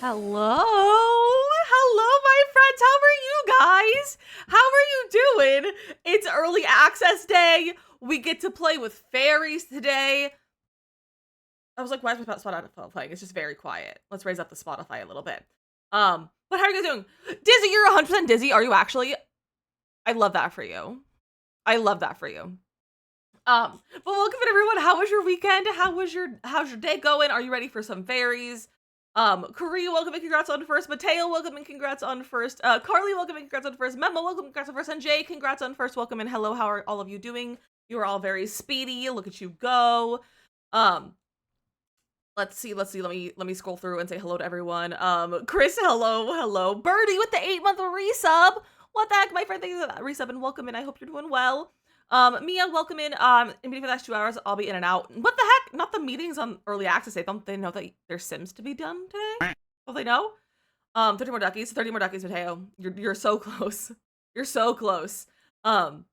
Hello, my friends. How are you guys? How are you doing? It's early access day. We get to play with fairies today. I was like, why is my Spotify playing? It's just very quiet. Let's raise up the Spotify a little bit. But how are you guys doing? Dizzy, you're 100% dizzy. Are you actually? I love that for you. I love that for you. But welcome in, everyone. How was your weekend? How's your day going? Are you ready for some fairies? Korea, welcome and congrats on first. Mateo, welcome and congrats on first. Carly, welcome and congrats on first. Memo, welcome and congrats on first. And Jay, congrats on first. Welcome and hello. How are all of you doing? You are all very speedy. Look at you go. Let's see. Let me scroll through and say hello to everyone. Chris, hello. Birdie with the 8-month resub. What the heck, my friend? Thank you for that resub and welcome in. I hope you're doing well. Mia, welcome in. Maybe for the next 2 hours, I'll be in and out. What the heck? Not the meetings on early access. Don't they know that there's Sims to be done today? Don't they know? 30 more duckies, Mateo. You're so close. You're so close. So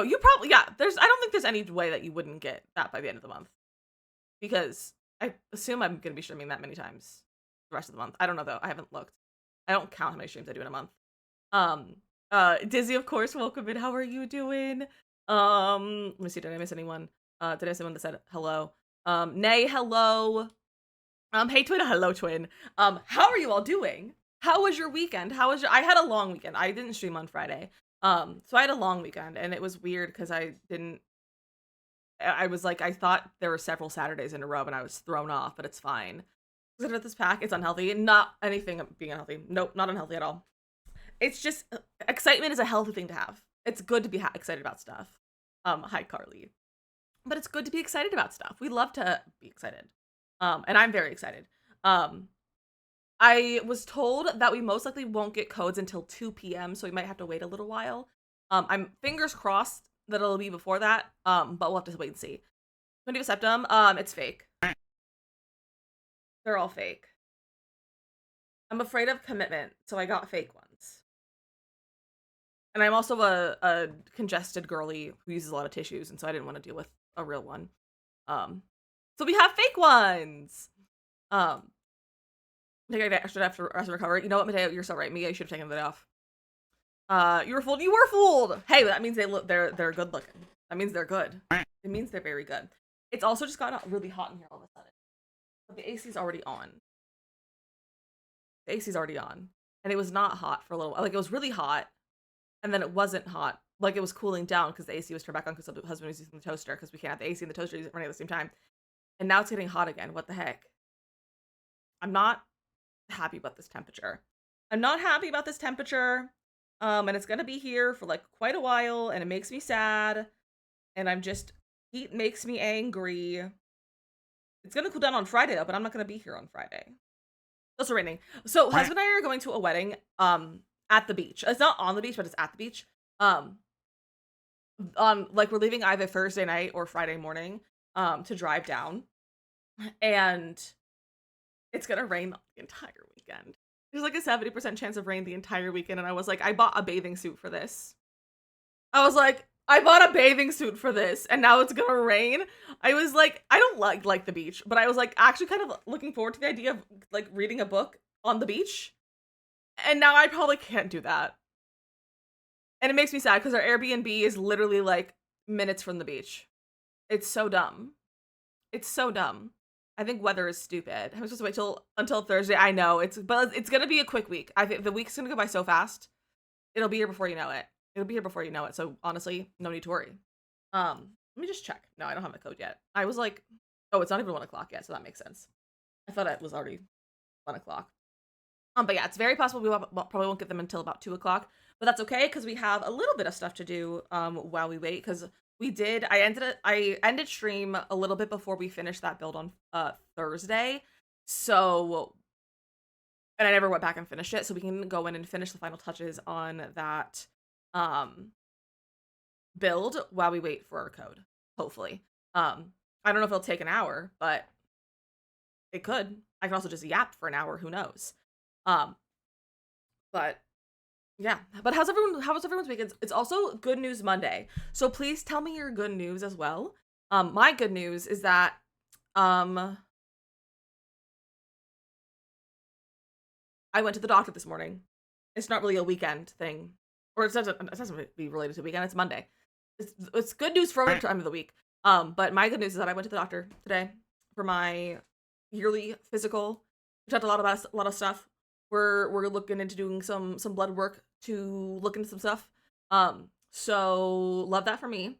you probably, I don't think there's any way that you wouldn't get that by the end of the month. Because I assume I'm going to be streaming that many times the rest of the month. I don't know though. I haven't looked. I don't count how many streams I do in a month. Dizzy, of course, welcome in. How are you doing? Let me see, did I miss anyone? Did I miss anyone that said hello? Nay, hello. Hey twin, hello twin. How are you all doing? How was your weekend? I had a long weekend. I didn't stream on Friday. So I had a long weekend and it was weird because I was like, I thought there were several Saturdays in a row and I was thrown off, but it's fine. Look at this pack, it's unhealthy. Not anything being unhealthy. Nope, not unhealthy at all. It's just, excitement is a healthy thing to have. It's good to be excited about stuff. Hi Carly. But it's good to be excited about stuff. We love to be excited. And I'm very excited. I was told that we most likely won't get codes until 2 p.m. So we might have to wait a little while. I'm fingers crossed that it'll be before that. But we'll have to wait and see. 20 Septem, it's fake. They're all fake. I'm afraid of commitment, so I got fake ones. And I'm also a congested girly who uses a lot of tissues, and so I didn't want to deal with a real one. So we have fake ones. I think I should have to recover. You know what, Mateo? You're so right. Me, I should have taken that off. You were fooled. You were fooled. Hey, that means they're good looking. That means they're good. It means they're very good. It's also just gotten really hot in here all of a sudden. But the AC is already on. The AC is already on. And it was not hot for a little while. Like, it was really hot, and then it wasn't hot. Like, it was cooling down because the AC was turned back on because the husband was using the toaster, because we can't have the AC and the toaster running at the same time. And now it's getting hot again. What the heck? I'm not happy about this temperature. I'm not happy about this temperature. And it's gonna be here for like quite a while, and it makes me sad. And heat makes me angry. It's gonna cool down on Friday though, but I'm not gonna be here on Friday. It's also raining. So husband and I are going to a wedding at the beach. It's not on the beach, but it's at the beach. Like, we're leaving either Thursday night or Friday morning to drive down. And it's gonna rain the entire weekend. There's like a 70% chance of rain the entire weekend, and I was like, I bought a bathing suit for this. I was like, I bought a bathing suit for this, and now it's gonna rain. I was like, I don't like the beach, but I was like actually kind of looking forward to the idea of like reading a book on the beach. And now I probably can't do that. And it makes me sad because our Airbnb is literally like minutes from the beach. It's so dumb. It's so dumb. I think weather is stupid. I'm supposed to wait until Thursday. I know but it's gonna be a quick week. I think the week's gonna go by so fast. It'll be here before you know it. It'll be here before you know it. So honestly, no need to worry. Let me just check. No, I don't have my code yet. I was like, oh, it's not even 1 o'clock yet, so that makes sense. I thought it was already 1 o'clock. But yeah, it's very possible we probably won't get them until about 2 o'clock. But that's okay, because we have a little bit of stuff to do while we wait, because I ended stream a little bit before we finished that build on Thursday. So, and I never went back and finished it, so we can go in and finish the final touches on that build while we wait for our code, hopefully. I don't know if it'll take an hour, but it could. I can also just yap for an hour, who knows. But yeah, but how was everyone's weekend? It's also Good News Monday, so please tell me your good news as well. My good news is that I went to the doctor this morning. It's not really a weekend thing, or it doesn't be related to weekend. It's Monday. It's good news for every time of the week. But my good news is that I went to the doctor today for my yearly physical. We talked a lot of stuff. We're looking into doing some blood work to look into some stuff. So love that for me.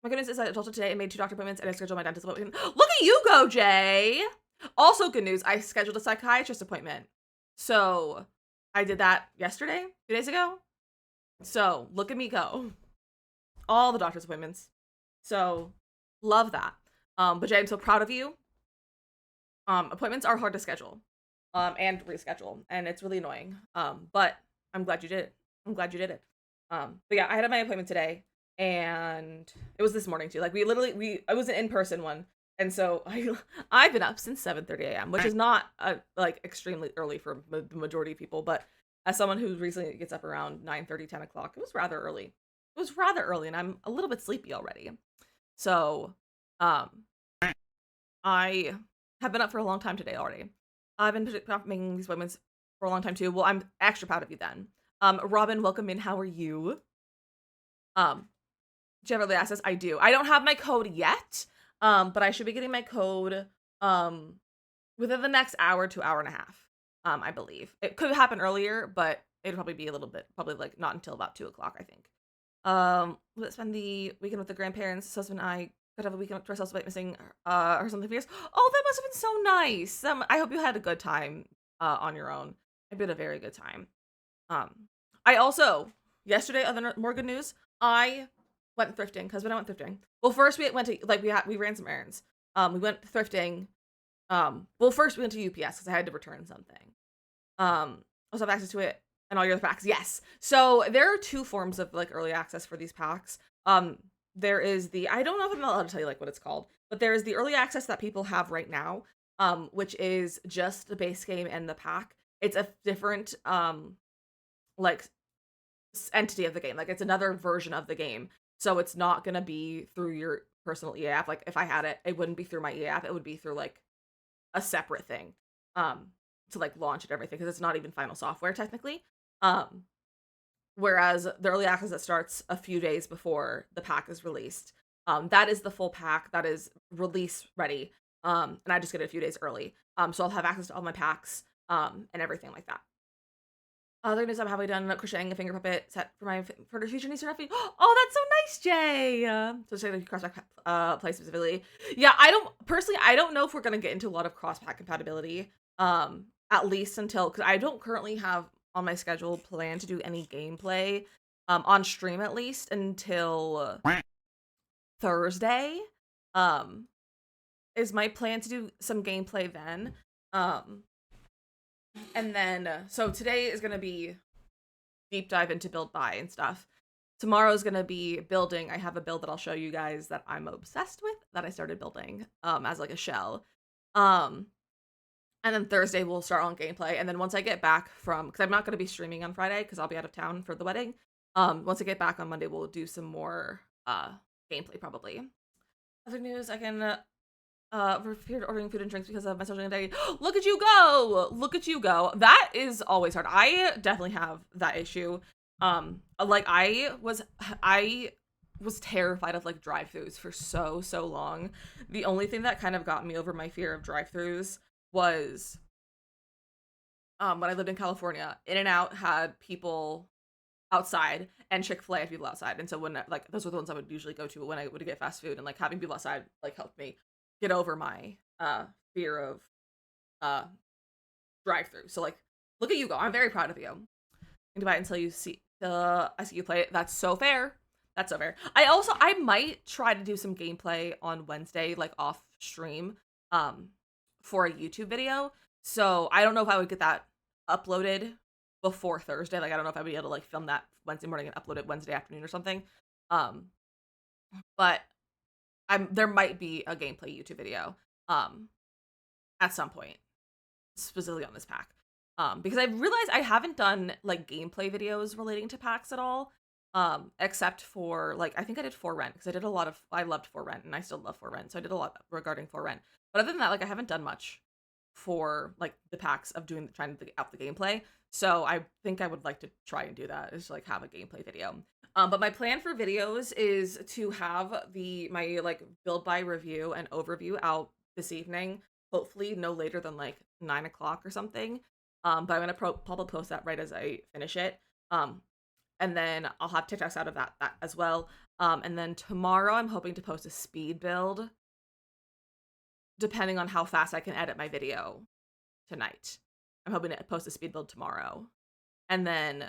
My goodness is that it's also today I made 2 doctor appointments, and I scheduled my dentist appointment. Look at you go, Jay! Also good news, I scheduled a psychiatrist appointment. So I did that yesterday, 2 days ago. So look at me go. All the doctor's appointments. So love that. But Jay, I'm so proud of you. Appointments are hard to schedule. And reschedule, and it's really annoying. But I'm glad you did it. But yeah, I had my appointment today, and it was this morning too. Like, I was an in-person one, and so I've been up since 7:30 a.m., which is not like extremely early for the majority of people, but as someone who recently gets up around 9:30, 10 o'clock, it was rather early. And I'm a little bit sleepy already. So, I have been up for a long time today already. I've been making these appointments for a long time too. Well, I'm extra proud of you then. Robin, welcome in. How are you? Generally asks, I do. I don't have my code yet, but I should be getting my code within the next hour to hour and a half. I believe it could happen earlier, but it'd probably be a little bit, probably like not until about 2 o'clock, I think. Let's spend the weekend with the grandparents. Husband and I could have a weekend to ourselves about missing or something for years. Oh, that must have been so nice. I hope you had a good time on your own. I've been a very good time. I also yesterday, other more good news, I went thrifting. Husband and I went thrifting. Well, first we went to we ran some errands. We went thrifting. Well, first we went to UPS because I had to return something. Also have access to it and all your other packs. Yes. So there are 2 forms of like early access for these packs. There is I don't know if I'm allowed to tell you like what it's called, but there is the early access that people have right now, which is just the base game and the pack. It's a different like entity of the game. Like, it's another version of the game. So it's not gonna be through your personal EA app. Like, if I had it, it wouldn't be through my EA app. It would be through like a separate thing to like launch and everything, because it's not even final software technically. Whereas the early access that starts a few days before the pack is released, That is the full pack that is release ready. And I just get it a few days early. So I'll have access to all my packs, and everything like that. Other news, I'm halfway done crocheting a finger puppet set for my for the future niece or nephew. Oh, that's so nice, Jay. So say the cross pack play specifically. Yeah, I don't know if we're gonna get into a lot of cross pack compatibility. At least until because I don't currently have on my schedule plan to do any gameplay, on stream at least until Thursday. Um, is my plan to do some gameplay then. Um, and then so today is gonna be deep dive into build buy and stuff. Tomorrow's gonna be building. I have a build that I'll show you guys that I'm obsessed with that I started building as like a shell. Um and then Thursday we'll start on gameplay. And then once I get back from because I'm not gonna be streaming on Friday because I'll be out of town for the wedding. Once I get back on Monday, we'll do some more gameplay probably. Other news, I can repeated ordering food and drinks because of my social anxiety. Look at you go! Look at you go. That is always hard. I definitely have that issue. Like I was terrified of like drive-throughs for so long. The only thing that kind of got me over my fear of drive-throughs was when I lived in California. In-N-Out had people outside and Chick-fil-A had people outside. And so when like those were the ones I would usually go to when I would get fast food, and like having people outside like helped me get over my fear of uh drive-through. So like look at you go. I'm very proud of you. Think about it until you see I see you play it. That's so fair. That's so fair. I might try to do some gameplay on Wednesday, like off stream, for a YouTube video. So I don't know if I would get that uploaded before Thursday. Like I don't know if I would be able to like film that Wednesday morning and upload it Wednesday afternoon or something. But there might be a gameplay YouTube video at some point, specifically on this pack. Because I've realized I haven't done like gameplay videos relating to packs at all. Except for like I think I did For Rent because I loved For Rent and I still love For Rent, so I did a lot regarding For Rent. But other than that, like I haven't done much for like the packs of trying to get out the gameplay. So I think I would like to try and do that, is like have a gameplay video. But my plan for videos is to have my like build buy review and overview out this evening, hopefully no later than like 9 o'clock or something. But I'm gonna probably post that right as I finish it. And then I'll have TikToks out of that as well. And then tomorrow I'm hoping to post a speed build, depending on how fast I can edit my video tonight. I'm hoping to post a speed build tomorrow. And then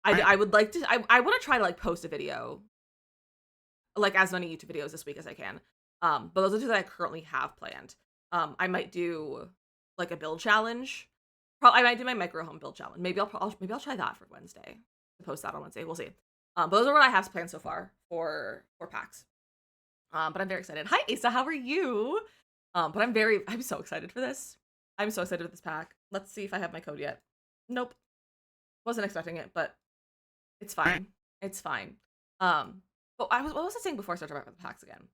I would like to I want to try to like post a video, like as many YouTube videos this week as I can. But those are two that I currently have planned. I might do like a build challenge. I might do my micro home build challenge. Maybe I'll try that for Wednesday. Post that on Wednesday. We'll see. But those are what I have planned so far for packs. But I'm very excited. Hi Asa, how are you? But I'm so excited for this. I'm so excited with this pack. Let's see if I have my code yet. Nope. Wasn't expecting it, but it's fine. It's fine. But what was I saying before I started talking about the packs again?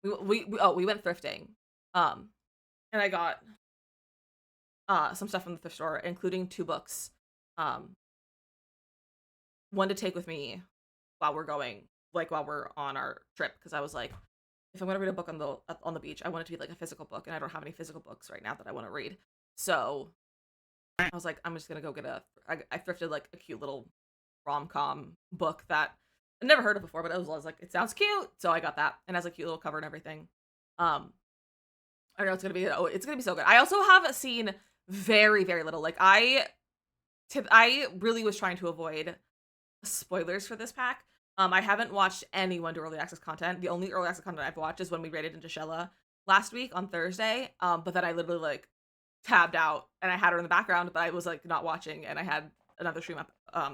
We went thrifting. And I got some stuff from the thrift store, including 2 books. One to take with me while we're on our trip, because I was like, if I'm gonna read a book on the beach, I want it to be like a physical book, and I don't have any physical books right now that I want to read. So I was like, I'm just gonna go get I thrifted like a cute little rom-com book that I never heard of before, but I was like, it sounds cute, so I got that, and it has a cute little cover and everything. I know it's gonna be so good. I also have seen very little. Like I really was trying to avoid spoilers for this pack. I haven't watched anyone do early access content. The only early access content I've watched is when we raided into Shella last week on Thursday. But then I literally like tabbed out and I had her in the background, but I was like not watching and I had another stream up.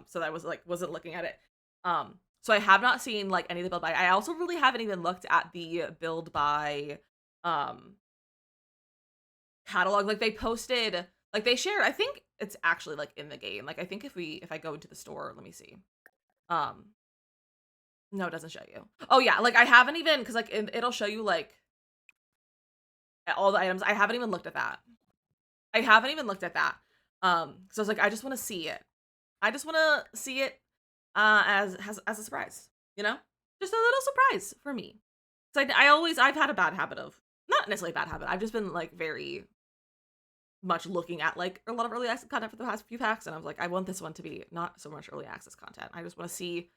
So that I was like wasn't looking at it. So I have not seen like any of the build by. I also really haven't even looked at the build by catalog. Like they posted, like they shared, I think it's actually like in the game. Like I think if I go into the store, let me see. No, it doesn't show you. Oh yeah, like I haven't even, because like it'll show you like all the items. I haven't even looked at that. So I was like, I just want to see it. I just want to see it as a surprise, you know? just a little surprise for me. So I've had a bad habit of, not necessarily a bad habit. I've just been like very much looking at like a lot of early access content for the past few packs, and I was like, I want this one to be not so much early access content. I just want to see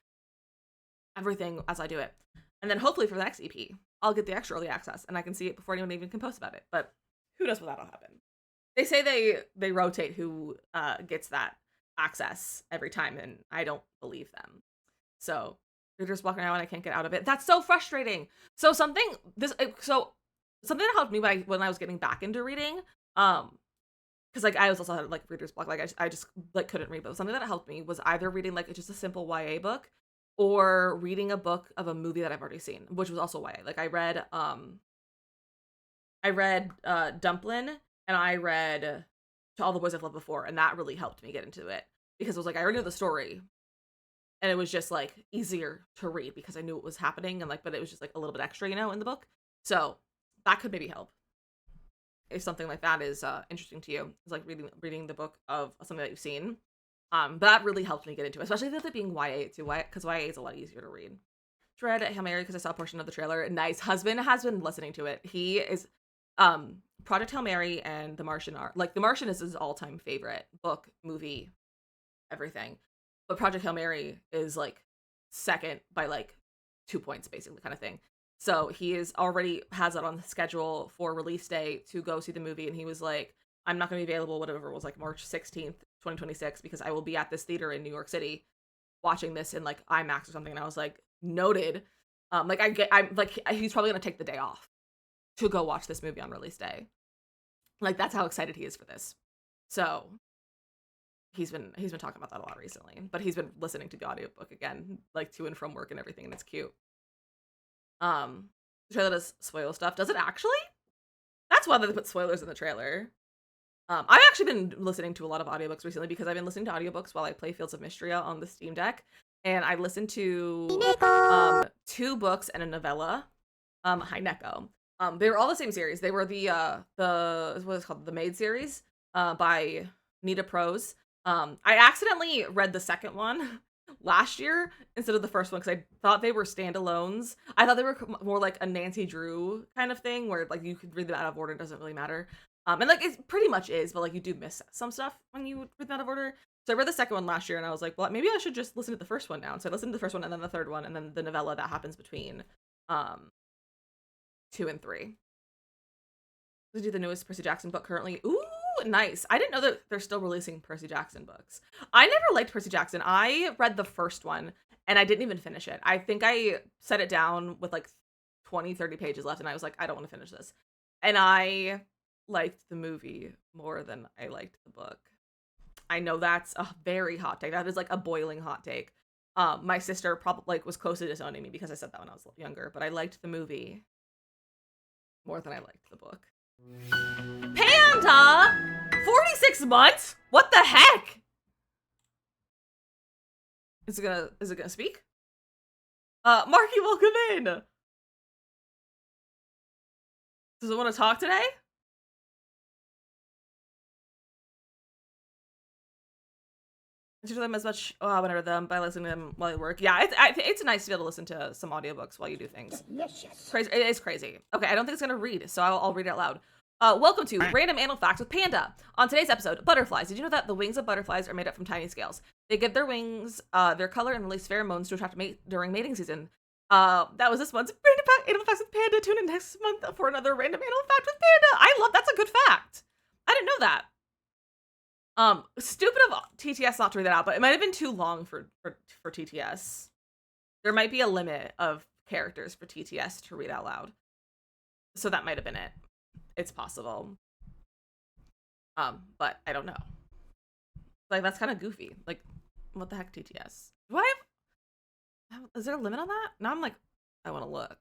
everything as I do it. And then hopefully for the next EP, I'll get the extra early access and I can see it before anyone even can post about it. But who knows when that'll happen. They say they rotate who gets that access every time, and I don't believe them. So they're just walking around and I can't get out of it. That's so frustrating. So something that helped me when I was getting back into reading, because like I was also had like reader's block, like I just like couldn't read, but something that helped me was either reading like just a simple YA book or reading a book of a movie that I've already seen, which was also YA. Like I read Dumplin', and I read To All the Boys I've Loved Before, and that really helped me get into it because it was like I already knew the story, and it was just like easier to read because I knew what was happening, and like, but it was just like a little bit extra, in the book. So that could maybe help if something like that is interesting to you. It's like reading the book of something that you've seen. But that really helped me get into it, especially with it being YA too. Because YA is a lot easier to read. Read Hail Mary because I saw a portion of the trailer. Nice. Husband has been listening to it. He is Project Hail Mary and The Martian are like The Martian is his all-time favorite book, movie, everything. But Project Hail Mary is like second by like 2 points, basically, kind of thing. So he is already has it on the schedule for release day to go see the movie, and he was like, I'm not going to be available, whatever it was, like March 16th, 2026, because I will be at this theater in New York City watching this in like IMAX or something. And I was like, noted. I'm like, he's probably going to take the day off to go watch this movie on release day. Like, that's how excited he is for this. So he's been talking about that a lot recently, but he's been listening to the audiobook again, like to and from work and everything, and it's cute. The trailer does spoil stuff. Does it actually? That's why they put spoilers in the trailer. I've actually been listening to a lot of audiobooks recently because I've been listening to audiobooks while I play Fields of Mystria on the Steam Deck, and I listened to 2 books and a novella. Hi Neko. They were all the same series. They were the what is it called, the Maid series by Nita Prose. I accidentally read the second one last year instead of the first one because I thought they were standalones. I thought they were more like a Nancy Drew kind of thing where like you could read them out of order, it doesn't really matter. And like it pretty much is, but like you do miss some stuff when you read them out of order. So I read the second one last year and I was like, well, maybe I should just listen to the first one now. And so I listened to the first one and then the third one and then the novella that happens between 2 and 3. Let's do the newest Percy Jackson book currently. Ooh, nice. I didn't know that they're still releasing Percy Jackson books. I never liked Percy Jackson. I read the first one and I didn't even finish it. I think I set it down with like 20, 30 pages left and I was like, I don't want to finish this. And I liked the movie more than I liked the book. I know that's a very hot take. That is like a boiling hot take. My sister probably like was close to disowning me because I said that when I was younger, but I liked the movie more than I liked the book. Panda! 46 months? What the heck? Is it gonna speak? Marky, welcome in! Does it want to talk today? I do them as much when I read them by listening to them while I work. Yeah, it's nice to be able to listen to some audiobooks while you do things. Yes. Crazy. It is crazy. Okay, I don't think it's gonna read, so I'll read it out loud. Welcome to Random Animal Facts with Panda. On today's episode, butterflies. Did you know that the wings of butterflies are made up from tiny scales? They give their wings their color and release pheromones to attract mate during mating season. That was this month's Random Animal Facts with Panda. Tune in next month for another Random Animal Fact with Panda. That's a good fact. I didn't know that. Stupid of TTS not to read that out, but it might have been too long for TTS. There might be a limit of characters for TTS to read out loud. So that might have been it. It's possible. But I don't know. Like, that's kind of goofy. Like, what the heck, TTS? Do I have... Is there a limit on that? Now I'm like, I want to look.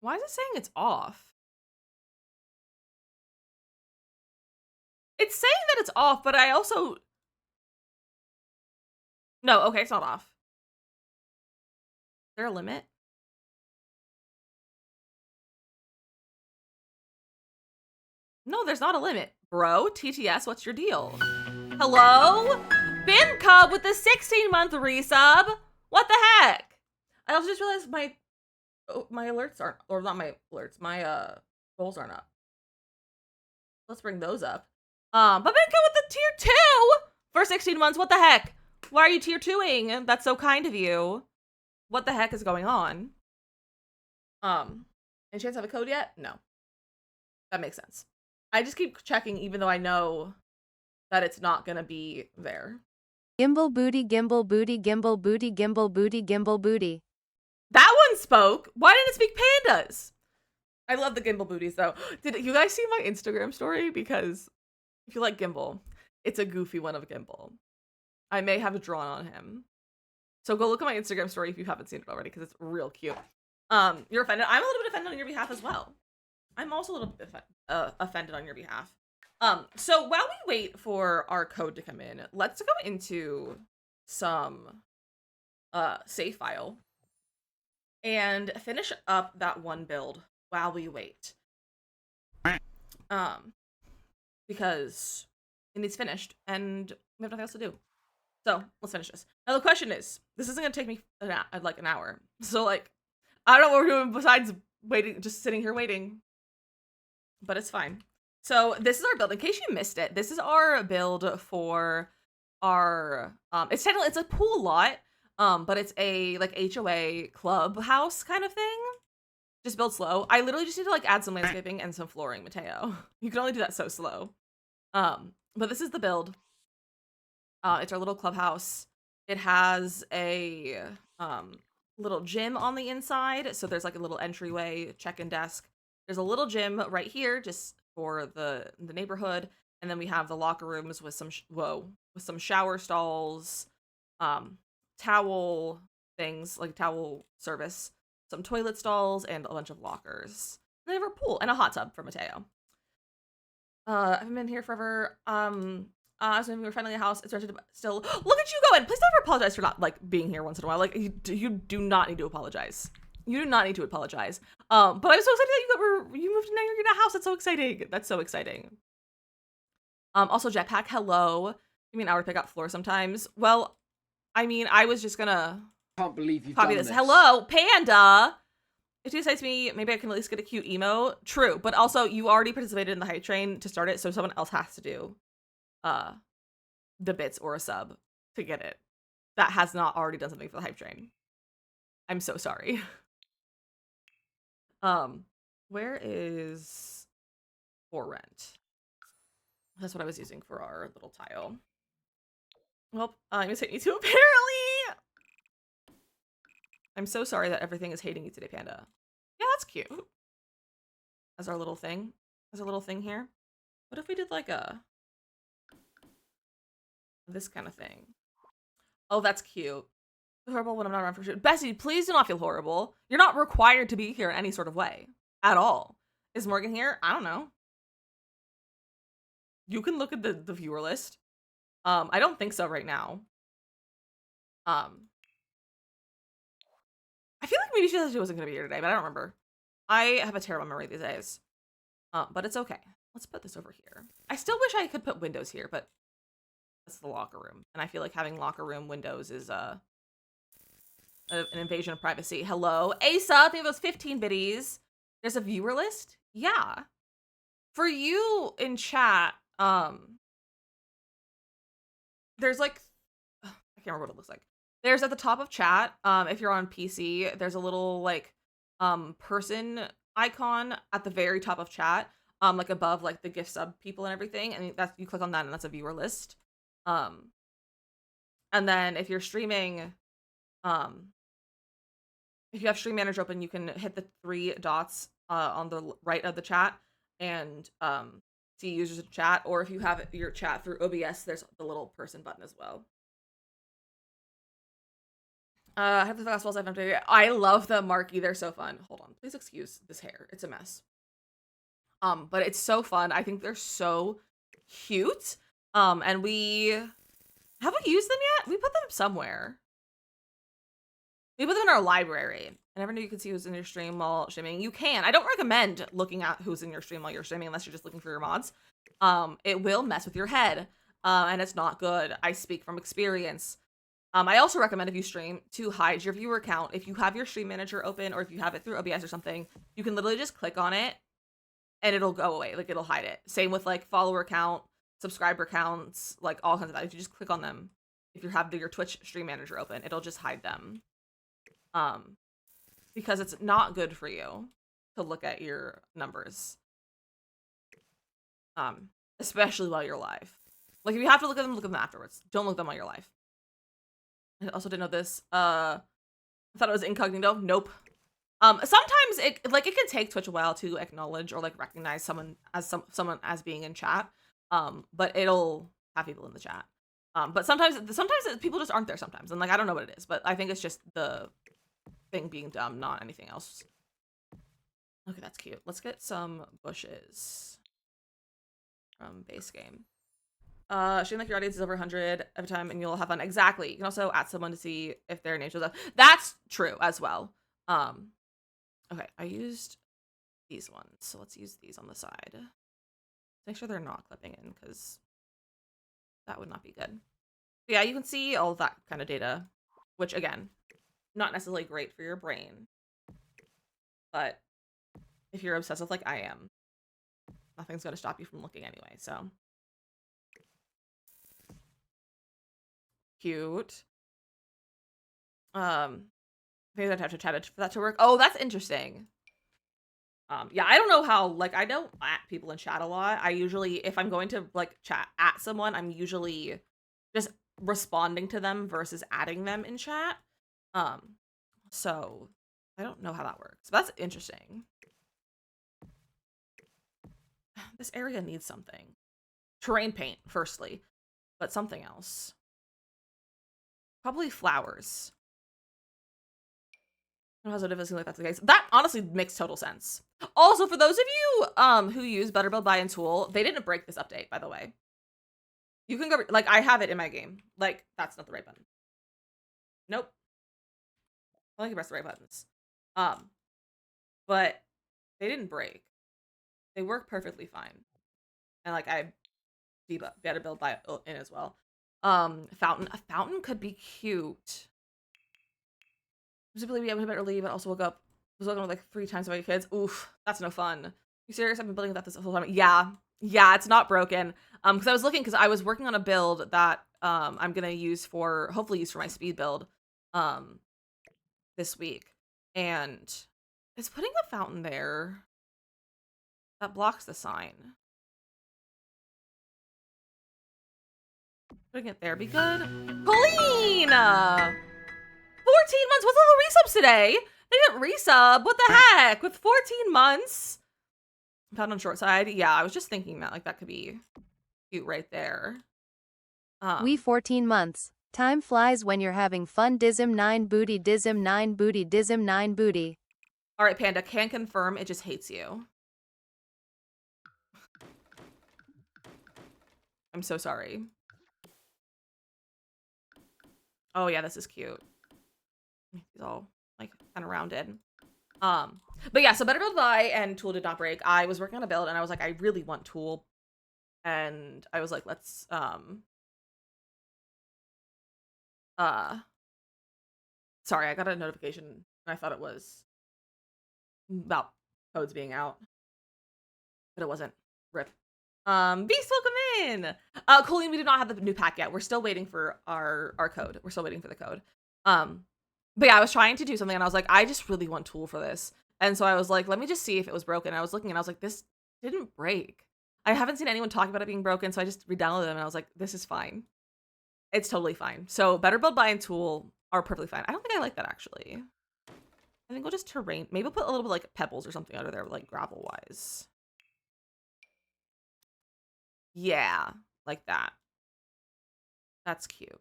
Why is it saying it's off? It's saying that it's off, but I also... No, okay, it's not off. Is there a limit? No, there's not a limit. Bro, TTS, what's your deal? Hello? Bin Cub with the 16-month resub. What the heck? I also just realized my alerts aren't, or not my alerts, my goals aren't up. Let's bring those up. But Bin Cub with the tier 2 for 16 months. What the heck? Why are you tier 2ing? That's so kind of you. What the heck is going on? Any chance to have a code yet? No. That makes sense. I just keep checking even though I know that it's not gonna be there. Gimbal booty, gimbal booty, gimbal booty, gimbal booty, gimbal booty. That one spoke. Why didn't it speak pandas? I love the gimbal booties though. Did you guys see my Instagram story? Because if you like Gimbal, it's a goofy one of Gimbal. I may have drawn on him. So go look at my Instagram story if you haven't seen it already, because it's real cute. You're offended. I'm a little bit offended on your behalf as well. I'm also a little bit offended on your behalf. So while we wait for our code to come in, let's go into some save file and finish up that one build while we wait. Because it needs finished and we have nothing else to do. So let's finish this. Now the question is, this isn't gonna take me like an hour. So like, I don't know what we're doing besides waiting, just sitting here waiting. But it's fine. So this is our build. In case you missed it, this is our build for our it's technically, it's a pool lot, but it's a like HOA clubhouse kind of thing. Just build slow. I literally just need to like add some landscaping and some flooring, Mateo. You can only do that so slow. But this is the build. It's our little clubhouse. It has a little gym on the inside, so there's like a little entryway, check-in desk. There's a little gym right here just for the neighborhood, and then we have the locker rooms with some with some shower stalls, towel things like towel service, some toilet stalls, and a bunch of lockers. And they have a pool and a hot tub for Mateo. I've been here forever. So we were finally in the house. It's rented still. Look at you going. Please don't apologize for not like being here once in a while. Like you do not need to apologize. You do not need to apologize. But I'm so excited that you moved and now you're in a house. That's so exciting. That's so exciting. Also jetpack. Hello. You mean I would pick up floor sometimes? Well, I mean I was just gonna. Can't believe you've copy done this. this. Hello, Panda. If you excites me, maybe I can at least get a cute emo. True, but also you already participated in the hype train to start it, so someone else has to do the bits or a sub to get it. That has not already done something for the hype train. I'm so sorry. Where is for rent? That's what I was using for our little tile. Well, I'm gonna take me to apparently. I'm so sorry that everything is hating you today, Panda. Yeah, that's cute. As our little thing. As a little thing here. What if we did like this kind of thing? Oh, that's cute. Horrible when I'm not around for shit. Bessie, please do not feel horrible. You're not required to be here in any sort of way. At all. Is Morgan here? I don't know. You can look at the viewer list. I don't think so right now. I feel like maybe she wasn't gonna be here today, but I don't remember. I have a terrible memory these days. But it's okay. Let's put this over here. I still wish I could put windows here, but that's the locker room. And I feel like having locker room windows is an invasion of privacy. Hello. Asa, think of those 15 biddies. There's a viewer list? Yeah. For you in chat, there's like, I can't remember what it looks like. There's at the top of chat, if you're on PC, there's a little like person icon at the very top of chat, like above like the gift sub people and everything, and that's, you click on that and that's a viewer list. And then if you're streaming, if you have Stream Manager open, you can hit the 3 dots on the right of the chat and see users in chat, or if you have your chat through OBS, there's the little person button as well. I have the fast walls I've updated. I love the marquee. They're so fun. Hold on. Please excuse this hair. It's a mess. But it's so fun. I think they're so cute. And have we used them yet? We put them somewhere. We put them in our library. I never knew you could see who's in your stream while streaming. You can. I don't recommend looking at who's in your stream while you're streaming unless you're just looking for your mods. It will mess with your head, and it's not good. I speak from experience. I also recommend if you stream to hide your viewer count. If you have your stream manager open or if you have it through OBS or something, you can literally just click on it and it'll go away. Like, it'll hide it. Same with like follower count, subscriber counts, like all kinds of that. If you just click on them, if you have your Twitch stream manager open, it'll just hide them. Because it's not good for you to look at your numbers. Especially while you're live. Like, if you have to look at them afterwards. Don't look at them while you're live. I also didn't know this. I thought it was incognito. Nope. Sometimes it can take Twitch a while to acknowledge or like recognize someone as being in chat. But it'll have people in the chat. But sometimes people just aren't there sometimes, and like I don't know what it is, but I think it's just the thing being dumb, not anything else. Okay, that's cute. Let's get some bushes from base game. Stream like your audience is over 100 every time and you'll have fun. Exactly. You can also add someone to see if their name shows up. That's true as well. Okay, I used these ones, so let's use these on the side. Make sure they're not clipping in, because that would not be good. But yeah, you can see all of that kind of data, which again, not necessarily great for your brain. But if you're obsessive like I am, nothing's going to stop you from looking anyway, so. Cute. I think I'd have to chat for that to work. Oh, that's interesting. Yeah, I don't know how, like, I don't at people in chat a lot. I usually, if I'm going to, like, chat at someone, I'm usually just responding to them versus adding them in chat. So I don't know how that works. But that's interesting. This area needs something. Terrain paint, firstly, but something else. Probably flowers. I don't know how like that's the case. That honestly makes total sense. Also, for those of you who use Butterbuild buy-in tool, they didn't break this update, by the way. You can go, like, I have it in my game. Like, that's not the right button. Nope. I think you press the right buttons. But they didn't break. They work perfectly fine. And like I Butterbuild buy-in as well. Fountain. A fountain could be cute. Specifically, be able to bed early, but also woke up. Was woken up like 3 times by your kids. Oof, that's no fun. You serious? I've been building that this whole time. Yeah, it's not broken. Because I was looking, because I was working on a build that I'm gonna hopefully use for my speed build, this week, and it's putting a fountain there that blocks the sign. Putting it there be good. Colleen! 14 months. What's all the resubs today? They didn't resub. What the heck? With 14 months? Found on short side. Yeah, I was just thinking that, like, that could be cute right there. We 14 months. Time flies when you're having fun. Dizm 9 booty, Dizm 9 booty, Dizm 9 booty. All right, Panda, can confirm it just hates you. I'm so sorry. Oh yeah, this is cute. He's all like kind of rounded. But yeah, so Butterbuild buy and tool did not break. I was working on a build and I was like, I really want tool, and I was like, let's sorry, I got a notification and I thought it was about codes being out, but it wasn't. Rip. Beast, welcome in. Colleen, we do not have the new pack yet. We're still waiting for our code. We're still waiting for the code. But yeah, I was trying to do something and I was like, I just really want tool for this. And so I was like, let me just see if it was broken. I was looking and I was like, this didn't break. I haven't seen anyone talk about it being broken, so I just re-downloaded them and I was like, this is fine. It's totally fine. So Butterbuild buy and tool are perfectly fine. I don't think I like that actually. I think we'll just terrain. Maybe we'll put a little bit like pebbles or something under there, like gravel wise. Yeah, like that. That's cute.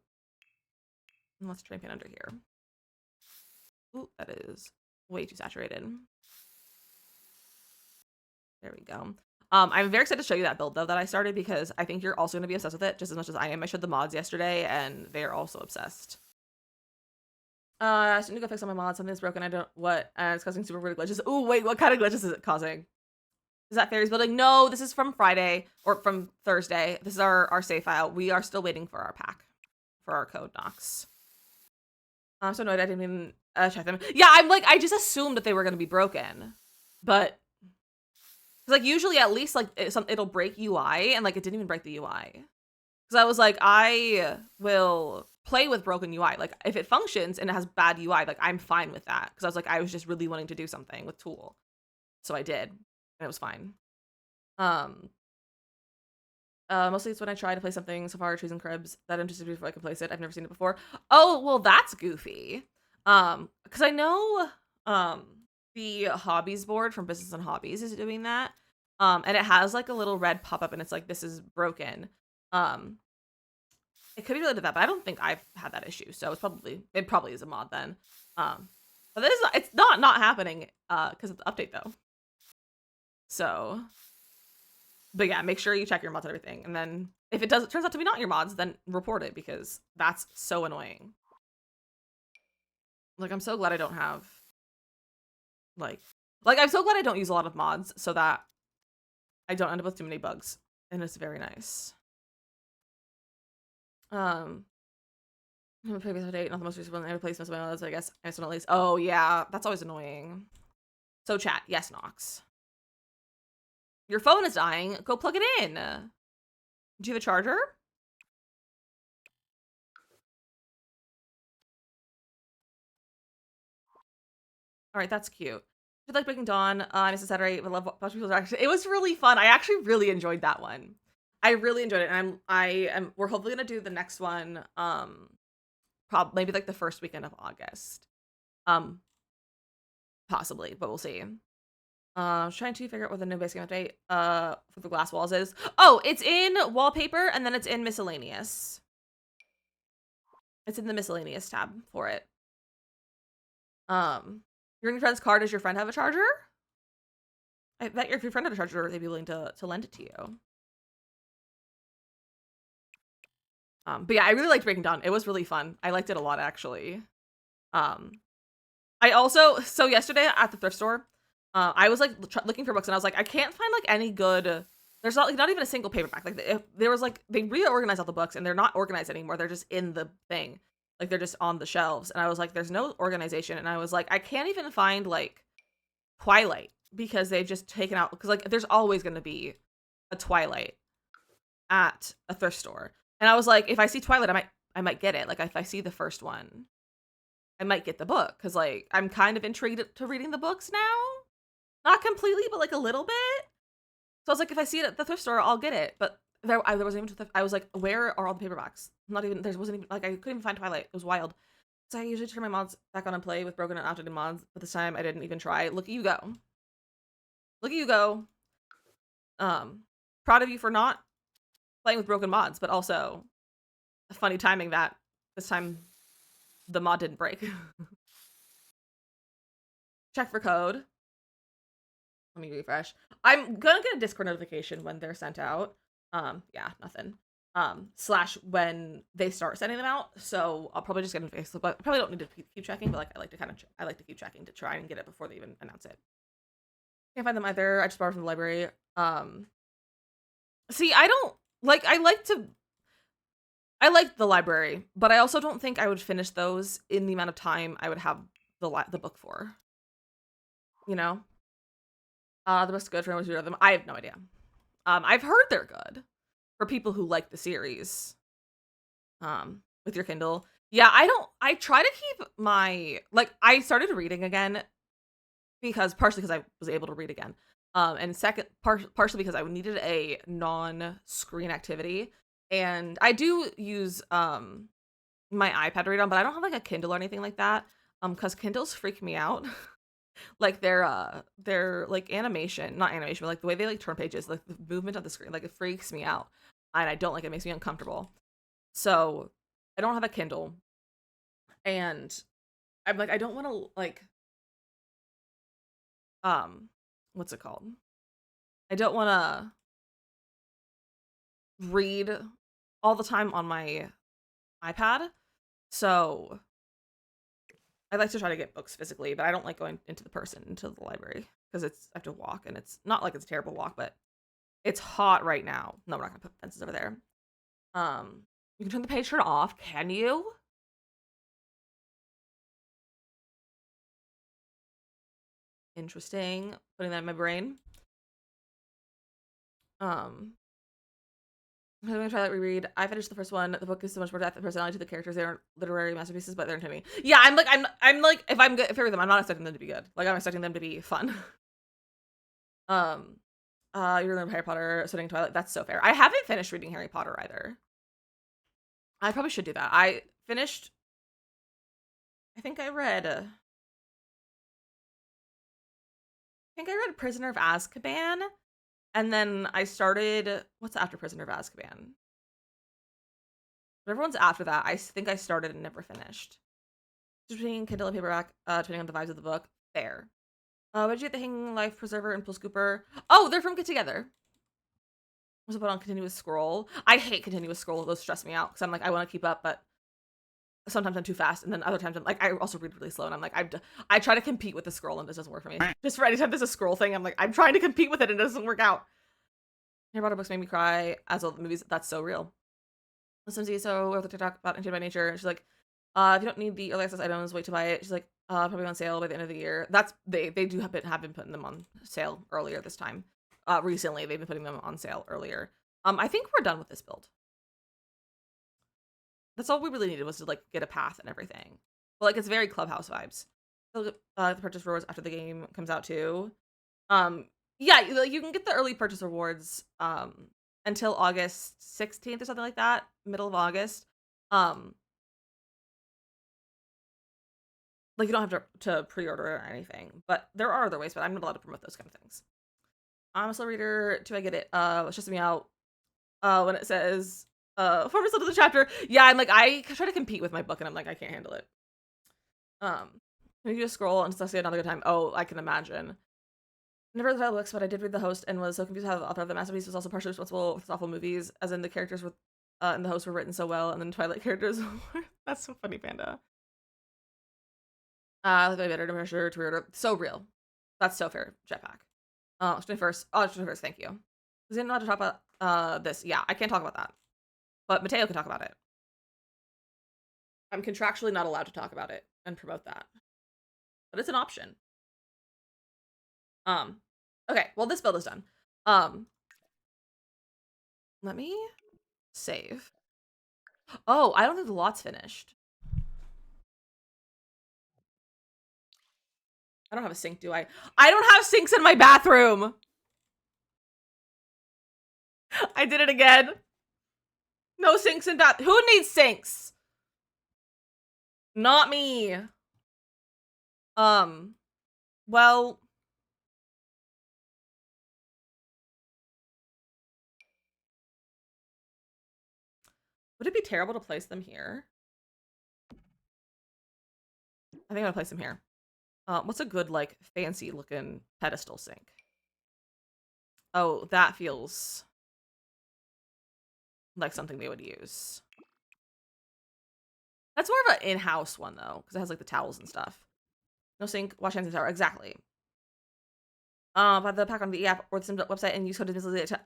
And let's terrain paint under here. Ooh, that is way too saturated. There we go. I'm very excited to show you that build though that I started, because I think you're also going to be obsessed with it just as much as I am. I showed the mods yesterday and they are also obsessed. I need to go fix all my mods. Something's broken. I don't what. It's causing super weird glitches. Ooh, wait, what kind of glitches is it causing? Is that Fairy's building? No, this is from Friday or from Thursday. This is our save file. We are still waiting for our pack for our code knocks. I'm so annoyed I didn't even check them. Yeah, I just assumed that they were gonna be broken, but like usually at least like it'll break UI, and like it didn't even break the UI. Because I was like, I will play with broken UI. Like if it functions and it has bad UI, like I'm fine with that. Because I was like, I was just really wanting to do something with Tool, so I did, and it was fine. Mostly it's when I try to play something Safari Trees and Cribs that interested me before I can place it. I've never seen it before. Oh, well, that's goofy. Because I know the hobbies board from Business and Hobbies is doing that. And it has like a little red pop-up and it's like, this is broken. It could be related to that, but I don't think I've had that issue. So it probably is a mod then. But it's not happening because of the update though. So, but yeah, make sure you check your mods and everything. And then if it turns out to be not your mods, then report it because that's so annoying. Like, I'm so glad I don't have like I'm so glad I don't use a lot of mods so that I don't end up with too many bugs. And it's very nice. Previous update, not the most recent one. I replaced most of my mods, I guess. I still at least. Oh yeah, that's always annoying. So chat, yes, Nox. Your phone is dying. Go plug it in. Do you have a charger? All right, that's cute. I like Breaking Dawn. Nice to Saturday. I love watching people's reactions. It was really fun. I actually really enjoyed that one. I really enjoyed it, and we're hopefully gonna do the next one. Maybe like the first weekend of August. Possibly, but we'll see. I was trying to figure out what the new base game update for the glass walls is. Oh, it's in wallpaper and then it's in miscellaneous. It's in the miscellaneous tab for it. You're in your friend's car. Does your friend have a charger? I bet if your friend had a charger, they'd be willing to lend it to you. But yeah, I really liked Breaking Dawn. It was really fun. I liked it a lot, actually. I also, so yesterday at the thrift store, I was like looking for books and I was like, I can't find like any good, there's not even a single paperback. Like there was like, they reorganized all the books and they're not organized anymore. They're just in the thing. Like they're just on the shelves. And I was like, there's no organization. And I was like, I can't even find like Twilight because they've just taken out, because like there's always going to be a Twilight at a thrift store. And I was like, if I see Twilight, I might get it. Like if I see the first one, I might get the book because like I'm kind of intrigued to reading the books now. Not completely, but like a little bit. So I was like, if I see it at the thrift store, I'll get it. But there wasn't even. I was like, where are all the paperbacks? There wasn't even like I couldn't even find Twilight. It was wild. So I usually turn my mods back on and play with broken and outdated mods, but this time I didn't even try. Look at you go. Look at you go. Proud of you for not playing with broken mods, but also funny timing that this time the mod didn't break. Check for code. Let me refresh. I'm gonna get a Discord notification when they're sent out. Yeah, nothing. Slash when they start sending them out. So I'll probably just get a Facebook. But I probably don't need to keep checking, but like I like to keep checking to try and get it before they even announce it. Can't find them either. I just borrowed from the library. See, I like the library, but I also don't think I would finish those in the amount of time I would have the book for. You know? The most good for them. I have no idea. I've heard they're good for people who like the series. With your Kindle. Yeah, I try to keep my, like, I started reading again partially because I was able to read again. And second, partially because I needed a non-screen activity. And I do use, my iPad to read on, but I don't have like a Kindle or anything like that. Because Kindles freak me out. Like their like animation, not animation, but like the way they like turn pages, like the movement of the screen, like it freaks me out. And I don't like it. It makes me uncomfortable. So I don't have a Kindle. And I'm like, I don't want to like, what's it called? I don't want to read all the time on my iPad. So I like to try to get books physically, but I don't like going into the library because I have to walk, and it's not like it's a terrible walk, but it's hot right now. No, we're not gonna put fences over there. You can turn the page turn off. Can you? Interesting. Putting that in my brain. I'm gonna try that reread. I finished the first one. The book is so much more depth and personality to the characters. They aren't literary masterpieces, but they're entertaining. Yeah, I'm like, if I'm good, if I read them, I'm not expecting them to be good. Like, I'm expecting them to be fun. um, you remember Harry Potter, studying Twilight. That's so fair. I haven't finished reading Harry Potter either. I probably should do that. I finished. I think I read. I think I read Prisoner of Azkaban, and then I started. What's after Prisoner of Azkaban? Whatever one's after that, I think I started and never finished. Just between Kindle and paperback, depending on the vibes of the book. Fair. What did you get the Hanging Life Preserver and Pool Scooper? Oh, they're from Get Together. Was it put on continuous scroll? I hate continuous scroll. Those stress me out because I'm like, I want to keep up, but sometimes I'm too fast, and then other times I'm like, I also read really slow, and I'm like, I try to compete with the scroll, and this doesn't work for me. Just for any time there's a scroll thing, I'm like, I'm trying to compete with it, and it doesn't work out. Harry Potter books made me cry, as all the movies. That's so real. Listen to so we have to talk about Enchanted by Nature. She's like, if you don't need the early access items, wait to buy it. She's like, probably on sale by the end of the year. That's they do have been putting them on sale earlier this time. Recently they've been putting them on sale earlier. I think we're done with this build. That's all we really needed was to like get a path and everything. But like it's very Clubhouse vibes. So the purchase rewards after the game comes out too. Yeah, you can get the early purchase rewards until August 16th or something like that, middle of August. Um like you don't have to pre-order or anything, but there are other ways, but I'm not allowed to promote those kind of things. I'm a slow reader till I get it. It's just me out when it says 4% of the chapter. Yeah, I'm like I try to compete with my book and I'm like I can't handle it. When you just scroll and stuff, say another good time. Oh, I can imagine. Never read the title books, but I did read The Host and was so confused how the author of the masterpiece was also partially responsible for awful movies, as in the characters were and the host were written so well, and then Twilight characters were. That's so funny, Panda. Like my better to measure to reorder. So real. That's so fair, Jetpack. 21st. Oh, 21st, thank you. Because I didn't know how to talk about this. Yeah, I can't talk about that. But Mateo can talk about it. I'm contractually not allowed to talk about it and promote that. But it's an option. Okay, well this build is done. Let me save. Oh, I don't think the lot's finished. I don't have a sink, do I? I don't have sinks in my bathroom! I did it again. No sinks in bath. Who needs sinks? Not me. Well, would it be terrible to place them here? I think I'm gonna place them here. What's a good, like, fancy looking pedestal sink? Oh, that feels like something they would use. That's more of an in-house one, though, because it has, like, the towels and stuff. No sink, wash hands in the shower. Exactly. Buy the pack on the app or the Sims website and use code DizzyMissLizzy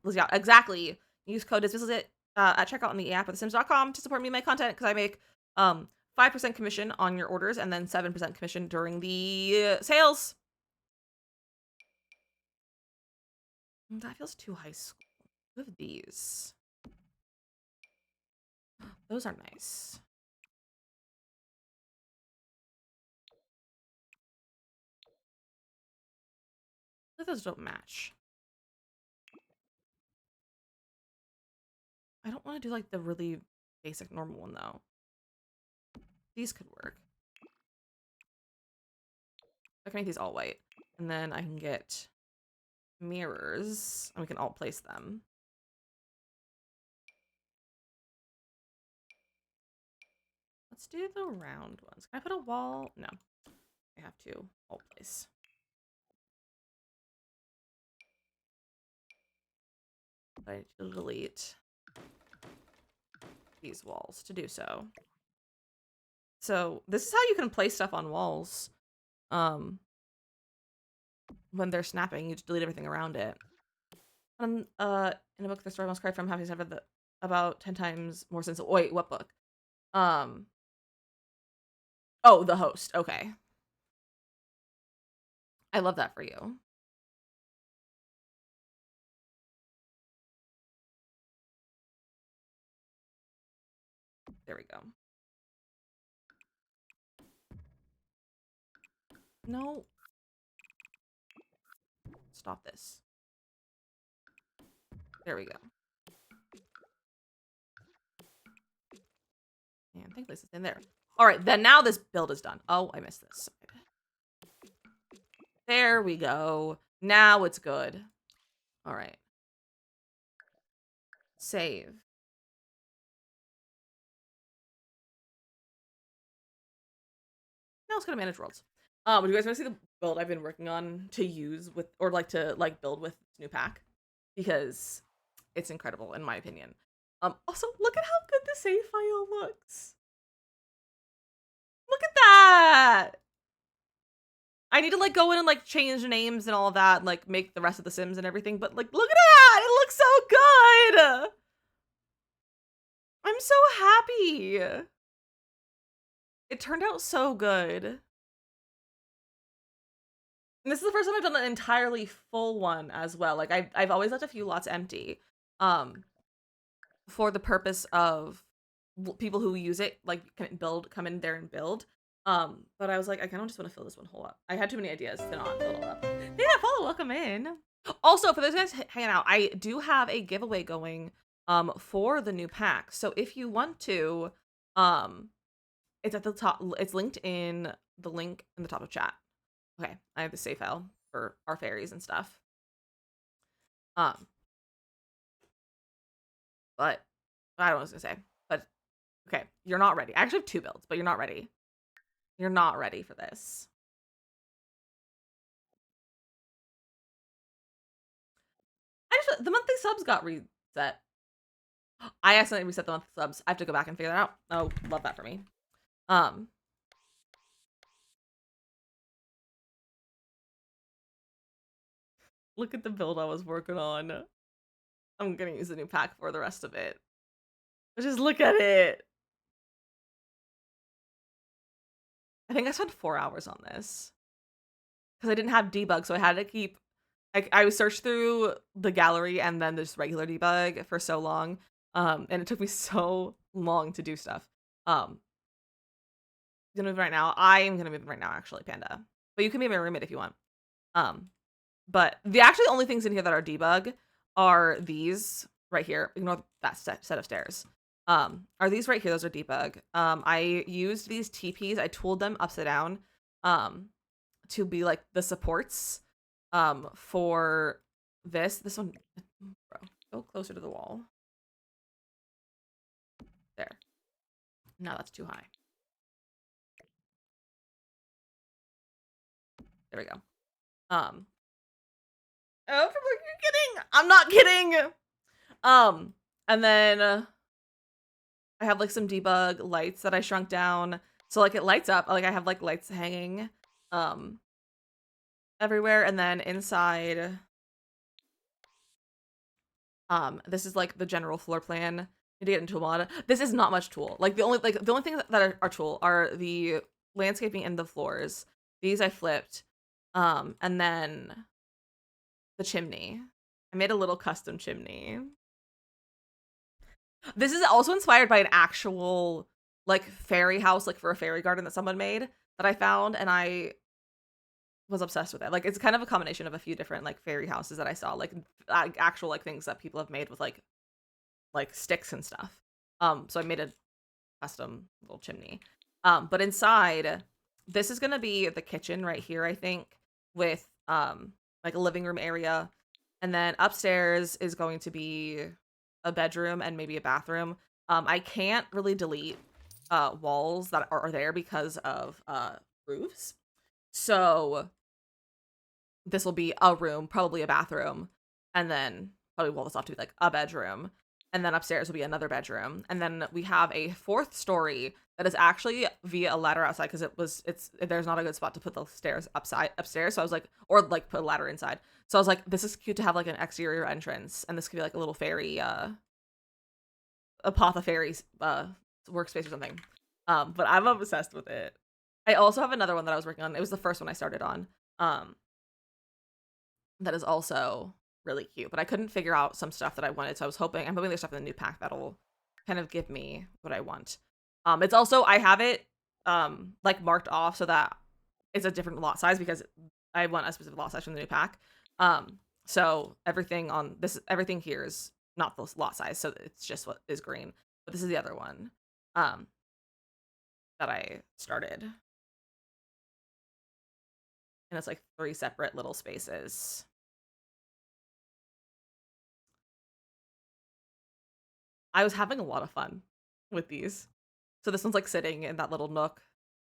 Lizzy out. Exactly. Use code DizzyMissLizzy at checkout on the app or thesims.com to support me and my content because I make 5% commission on your orders and then 7% commission during the sales. That feels too high school. What are these? Those are nice. But those don't match. I don't want to do like the really basic normal one though. These could work. I can make these all white. And then I can get mirrors and we can all place them. Let's do the round ones. Can I put a wall? No. I have to all place. I delete these walls to do so. So this is how you can place stuff on walls. When they're snapping, you just delete everything around it. In a book, the story must cry from having suffered about 10 times more since. Wait, what book? Oh, The Host. Okay. I love that for you. There we go. No. Stop this. There we go. And thankfully it's in there. All right, then now this build is done. Oh, I missed this side. There we go. Now it's good. All right. Save. Now it's gonna manage worlds. Would you guys want to see the build I've been working on to use with, or like to like build with this new pack? Because it's incredible in my opinion. Also look at how good the save file looks. Look at that. I need to like go in and like change names and all of that, and, like make the rest of the Sims and everything. But like, look at that! It looks so good. I'm so happy. It turned out so good. And this is the first time I've done an entirely full one as well. Like I've always left a few lots empty, for the purpose of people who use it like can come in there and build. But I was like, I kind of just want to fill this one whole up. I had too many ideas to not fill it all up. Yeah, follow, welcome in. Also, for those guys hanging out, I do have a giveaway going for the new pack. So if you want to, it's at the top. It's linked in the link in the top of chat. Okay, I have the save file for our fairies and stuff. But I don't know what I was gonna say. But okay, you're not ready. I actually have 2 builds, but you're not ready. You're not ready for this. The monthly subs got reset. I accidentally reset the monthly subs. I have to go back and figure that out. Oh, love that for me. Look at the build I was working on. I'm gonna use the new pack for the rest of it. Just look at it. I think I spent 4 hours on this because I didn't have debug, so I had to keep. I searched through the gallery and then just regular debug for so long, and it took me so long to do stuff. I'm gonna move right now. I am gonna move right now, actually, Panda. But you can be my roommate if you want. But the only things in here that are debug are these right here. Ignore that set of stairs. Are these right here? Those are debug. I used these TPs. I tooled them upside down, to be like the supports, for this one. Bro, go closer to the wall. There. No, that's too high. There we go. Oh, you're kidding. I'm not kidding. And then I have like some debug lights that I shrunk down. So like it lights up. Like I have like lights hanging everywhere. And then inside, this is like the general floor plan. You need to get into a mod. This is not much tool. Like the only things that are tool are the landscaping and the floors. These I flipped. And then the chimney. I made a little custom chimney. This is also inspired by an actual like fairy house, like for a fairy garden that someone made that I found, and I was obsessed with it. Like it's kind of a combination of a few different like fairy houses that I saw, like actual like things that people have made with like sticks and stuff. So I made a custom little chimney. But inside, this is gonna be the kitchen right here, I think, with like a living room area, and then upstairs is going to be a bedroom and maybe a bathroom. I can't really delete walls that are there because of roofs. So this will be a room, probably a bathroom, and then probably wall this off to be like a bedroom. And then upstairs will be another bedroom. And then we have a 4th story that is actually via a ladder outside because there's not a good spot to put the stairs upstairs. So I was like, or like put a ladder inside. So I was like, this is cute to have like an exterior entrance, and this could be like a little fairy, apothecary workspace or something. But I'm obsessed with it. I also have another one that I was working on. It was the first one I started on. That is also really cute, but I couldn't figure out some stuff that I wanted, so I'm hoping there's stuff in the new pack that'll kind of give me what I want. It's also, I have it like marked off so that it's a different lot size because I want a specific lot size from the new pack. So everything here is not the lot size, so it's just what is green. But this is the other one that I started. And it's like 3 separate little spaces. I was having a lot of fun with these. So this one's like sitting in that little nook.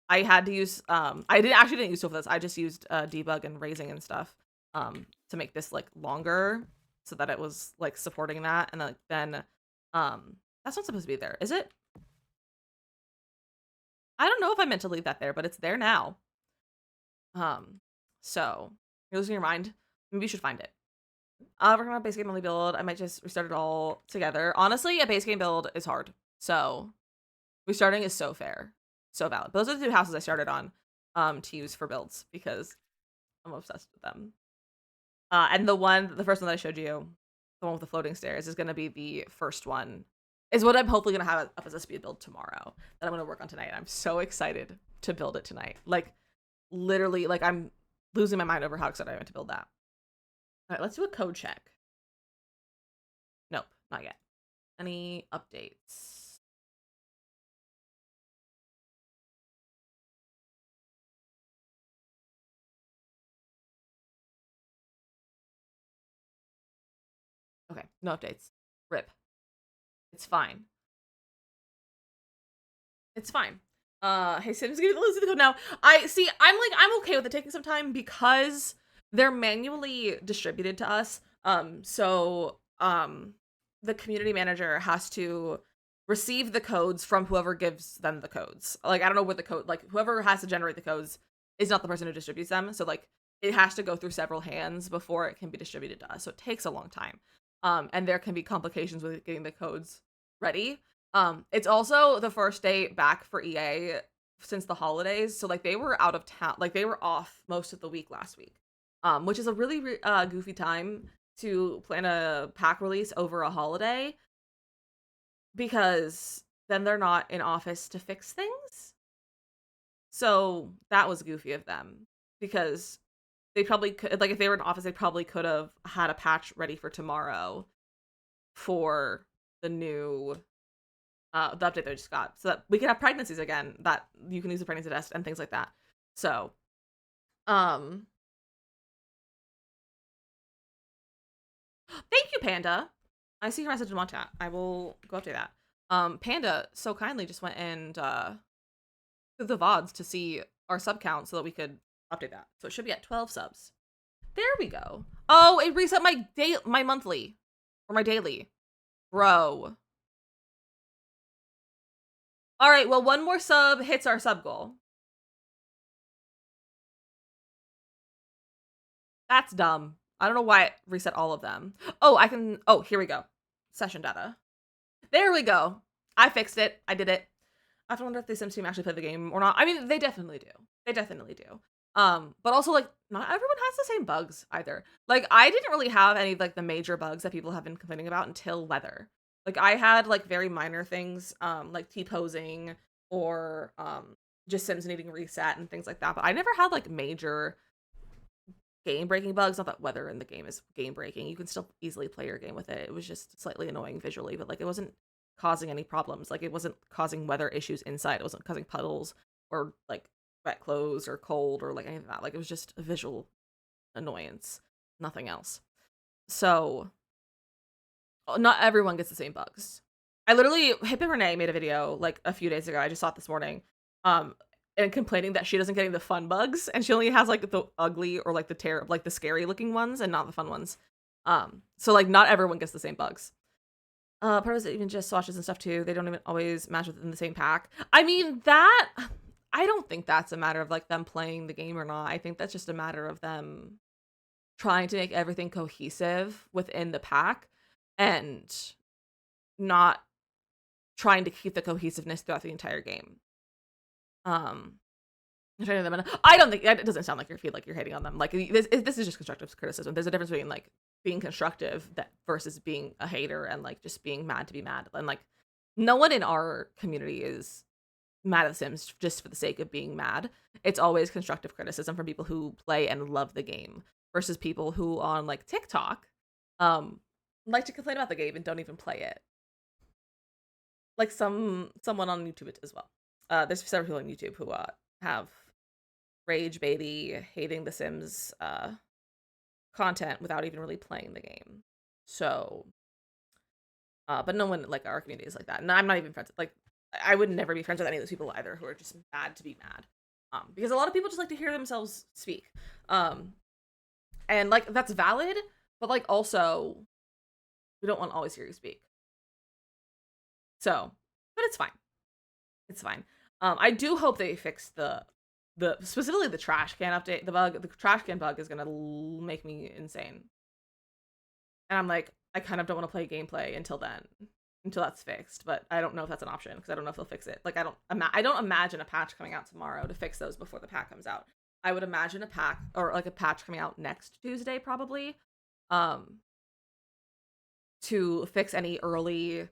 I had to use I didn't use Tool for this. I just used debug and raising and stuff to make this like longer so that it was like supporting that. And then that's not supposed to be there, is it? I don't know if I meant to leave that there, but it's there now. So you're losing your mind. Maybe you should find it. Working on a base game only build. I might just restart it all together. Honestly, a base game build is hard. So restarting is so fair. So valid. Those are the 2 houses I started on to use for builds because I'm obsessed with them. And the first one that I showed you, the one with the floating stairs, is going to be the first one. Is what I'm hopefully going to have up as a speed build tomorrow that I'm going to work on tonight. I'm so excited to build it tonight. Like, literally, like, I'm losing my mind over how excited I am to build that. All right, let's do a code check. Nope, not yet. Any updates? Okay, no updates. RIP. It's fine. It's fine. Hey Sims, give me the code now. I'm okay with it taking some time because they're manually distributed to us. So the community manager has to receive the codes from whoever gives them the codes. Like, I don't know what the code, like, whoever has to generate the codes is not the person who distributes them. So, like, it has to go through several hands before it can be distributed to us. So it takes a long time. And there can be complications with getting the codes ready. It's also the first day back for EA since the holidays. So, like, they were out of town. Like, they were off most of the week last week. Which is a really goofy time to plan a pack release over a holiday because then they're not in office to fix things. So that was goofy of them because they probably could, like, if they were in office, they probably could have had a patch ready for tomorrow for the new the update they just got, so that we can have pregnancies again, that you can use the pregnancy test and things like that. So thank you, Panda. I see your message in chat. I will go update that. Panda so kindly just went and through the VODs to see our sub count so that we could update that. So it should be at 12 subs. There we go. Oh, it reset my monthly or my daily. Bro. All right, well, one more sub hits our sub goal. That's dumb. I don't know why it reset all of them. Oh, here we go. Session data. There we go. I fixed it. I did it. I have to wonder if the Sims team actually play the game or not. I mean, they definitely do. They definitely do. But also, like, not everyone has the same bugs either. Like, I didn't really have any, like, the major bugs that people have been complaining about until weather. Like, I had, like, very minor things, like T-posing or just Sims needing reset and things like that. But I never had, like, major game-breaking bugs. Not that weather in the game is game-breaking. You can still easily play your game with it. It was just slightly annoying visually, but, like, it wasn't causing any problems. Like, it wasn't causing weather issues inside. It wasn't causing puddles or, like, wet clothes or cold or, like, anything like that. Like, it was just a visual annoyance. Nothing else. So, not everyone gets the same bugs. I literally, Hip and Renee made a video, like, a few days ago. I just saw it this morning. And complaining that she doesn't get any of the fun bugs, and she only has, like, the ugly or, like, the scary looking ones and not the fun ones. So, like, not everyone gets the same bugs. Part of it even just swatches and stuff too. They don't even always match within the same pack. I mean, that I don't think that's a matter of like them playing the game or not. I think that's just a matter of them trying to make everything cohesive within the pack and not trying to keep the cohesiveness throughout the entire game. I'm trying to I don't think it doesn't sound like you feel like you're hating on them. Like this is just constructive criticism. There's a difference between like being constructive that versus being a hater and like just being mad to be mad. And like no one in our community is mad at The Sims just for the sake of being mad. It's always constructive criticism from people who play and love the game versus people who on like TikTok like to complain about the game and don't even play it. Like someone on YouTube as well. There's several people on YouTube who have rage baity hating The Sims content without even really playing the game. So but no one like our community is like that. And I'm not even friends with, like I would never be friends with any of those people either who are just mad to be mad. Because a lot of people just like to hear themselves speak. And like that's valid, but like also we don't want to always hear you speak. So, but it's fine. It's fine. I do hope they fix the specifically the trash can update. The trash can bug is gonna make me insane. And I'm like, I kind of don't want to play gameplay until that's fixed. But I don't know if that's an option because I don't know if they'll fix it. Like I don't imagine a patch coming out tomorrow to fix those before the pack comes out. I would imagine a pack or like a patch coming out next Tuesday probably, to fix any early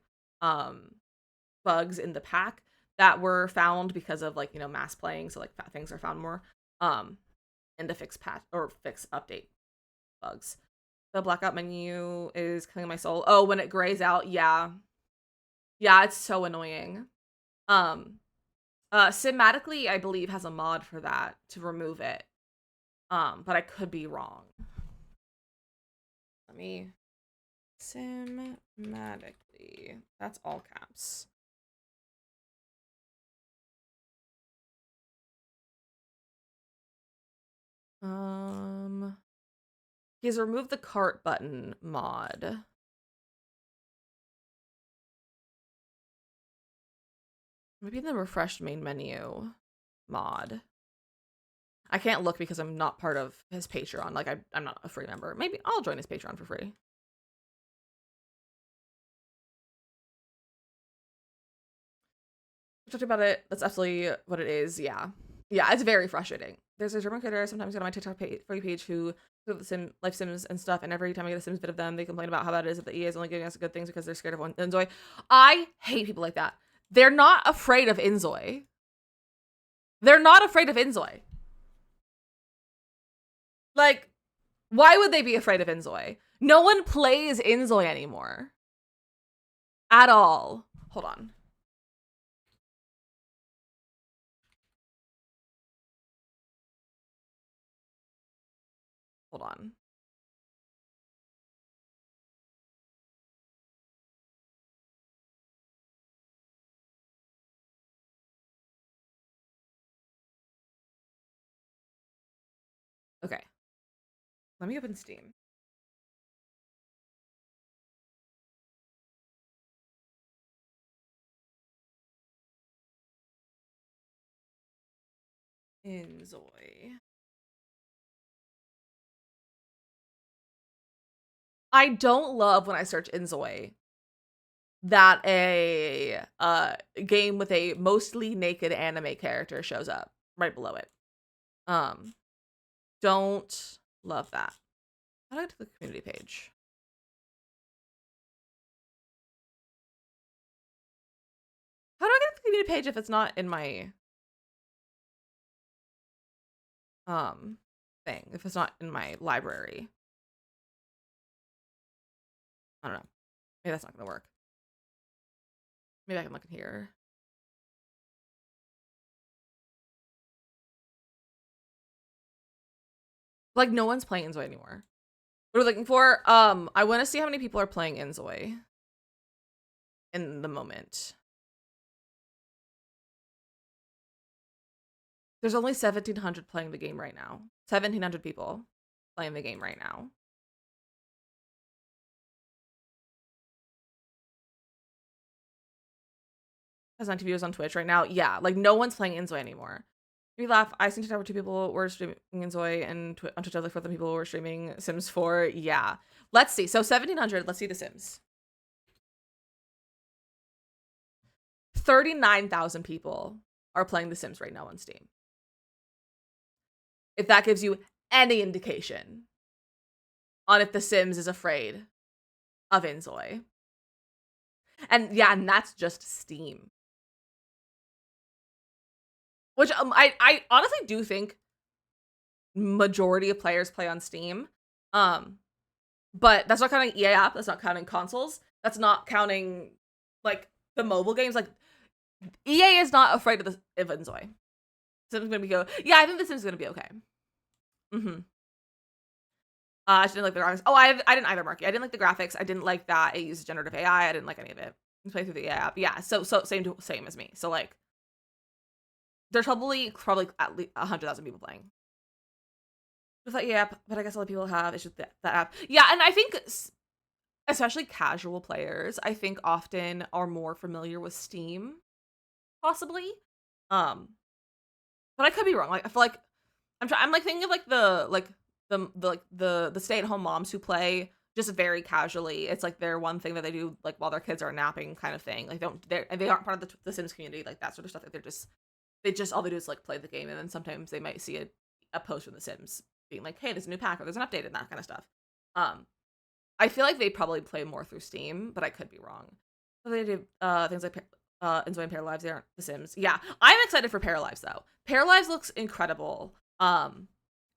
bugs in the pack that were found because of like mass playing, so like things are found more, and to fix update bugs. The blackout menu is killing my soul. Oh, when it grays out, yeah, it's so annoying. Cinematically, I believe has a mod for that to remove it, but I could be wrong. Let me cinematically. That's all caps. He has removed the cart button mod. Maybe in the refreshed main menu mod. I can't look because I'm not part of his Patreon. Like I'm not a free member. Maybe I'll join his Patreon for free. We talked about it. That's absolutely what it is. Yeah, it's very frustrating. There's a German creator sometimes on my TikTok for you page who the life Sims and stuff, and every time I get a Sims bit of them, they complain about how bad it is that the EA is only giving us good things because they're scared of Inzoi. I hate people like that. They're not afraid of Inzoi. They're not afraid of Inzoi. Like, why would they be afraid of Inzoi? No one plays Inzoi anymore. At all. Hold on. Hold on. Okay. Let me open Steam. Inzoi. I don't love when I search Inzoi that a game with a mostly naked anime character shows up right below it. Don't love that. How do I get to the community page? How do I get to the community page if it's not in my thing? If it's not in my library? I don't know. Maybe that's not gonna work. Maybe I can look in here. Like no one's playing Inzoi anymore. What are we looking for? I want to see how many people are playing Inzoi in the moment. There's only 1,700 playing the game right now. 1,700 people playing the game right now. has 90 viewers on Twitch right now. Yeah, like no one's playing Inzoi anymore. We laugh. I seem to know where 2 people were streaming Inzoi and on Twitch, like 4 other people were streaming Sims 4. Yeah. Let's see. So 1700. Let's see the Sims. 39,000 people are playing The Sims right now on Steam. If that gives you any indication on if The Sims is afraid of Inzoi. And yeah, and that's just Steam. Which I honestly do think majority of players play on Steam. But that's not counting EA app, that's not counting consoles, that's not counting like the mobile games. Like EA is not afraid of Inzoi. Sims gonna be go. Yeah, I think the Sims is gonna be okay. I didn't like the graphics. Oh, I didn't either, Marky. I didn't like the graphics. I didn't like that it uses generative AI. I didn't like any of it. You play through the AI app. Yeah, so same as me. So like, there's probably at least 100,000 people playing with that app. But I guess a lot of people have. It's just that app. Yeah, and I think especially casual players, I think often are more familiar with Steam, possibly. But I could be wrong. Like I feel like I'm like thinking of like the stay-at-home moms who play just very casually. It's like their one thing that they do like while their kids are napping kind of thing. Like they aren't part of the Sims community, like that sort of stuff. Like they just all they do is like play the game, and then sometimes they might see a post from the Sims being like, hey, there's a new pack or there's an update and that kind of stuff. I feel like they probably play more through Steam, but I could be wrong. So they do things like Enjoy and Pair Lives. They aren't The Sims. Yeah, I'm excited for Pair Lives though. Pair Lives looks incredible. And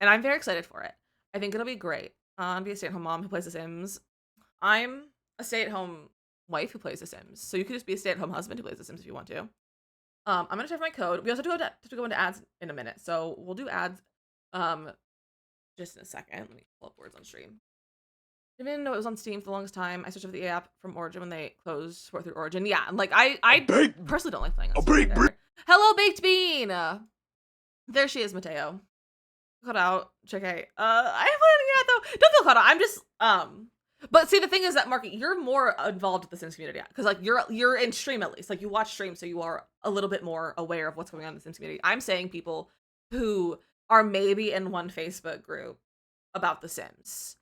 I'm very excited for it. I think it'll be great. I'm be a stay-at-home mom who plays The Sims. I'm a stay-at-home wife who plays The Sims. So you could just be a stay-at-home husband who plays The Sims if you want to. I'm gonna type my code. We also have to go into ads in a minute, so we'll do ads just in a second. Let me pull up words on stream. I didn't know it was on Steam for the longest time. I switched over the app from Origin when they closed support through Origin. Yeah, like I personally don't like playing on Steam either. Hello, Baked Bean. There she is, Mateo. Cut out. Check out. I haven't played it yet though. Don't feel caught out. I'm just But see, the thing is that Marky, you're more involved with the Sims community because like you're in stream at least. Like you watch stream, so you are a little bit more aware of what's going on in the Sims community. I'm saying people who are maybe in one Facebook group about the Sims.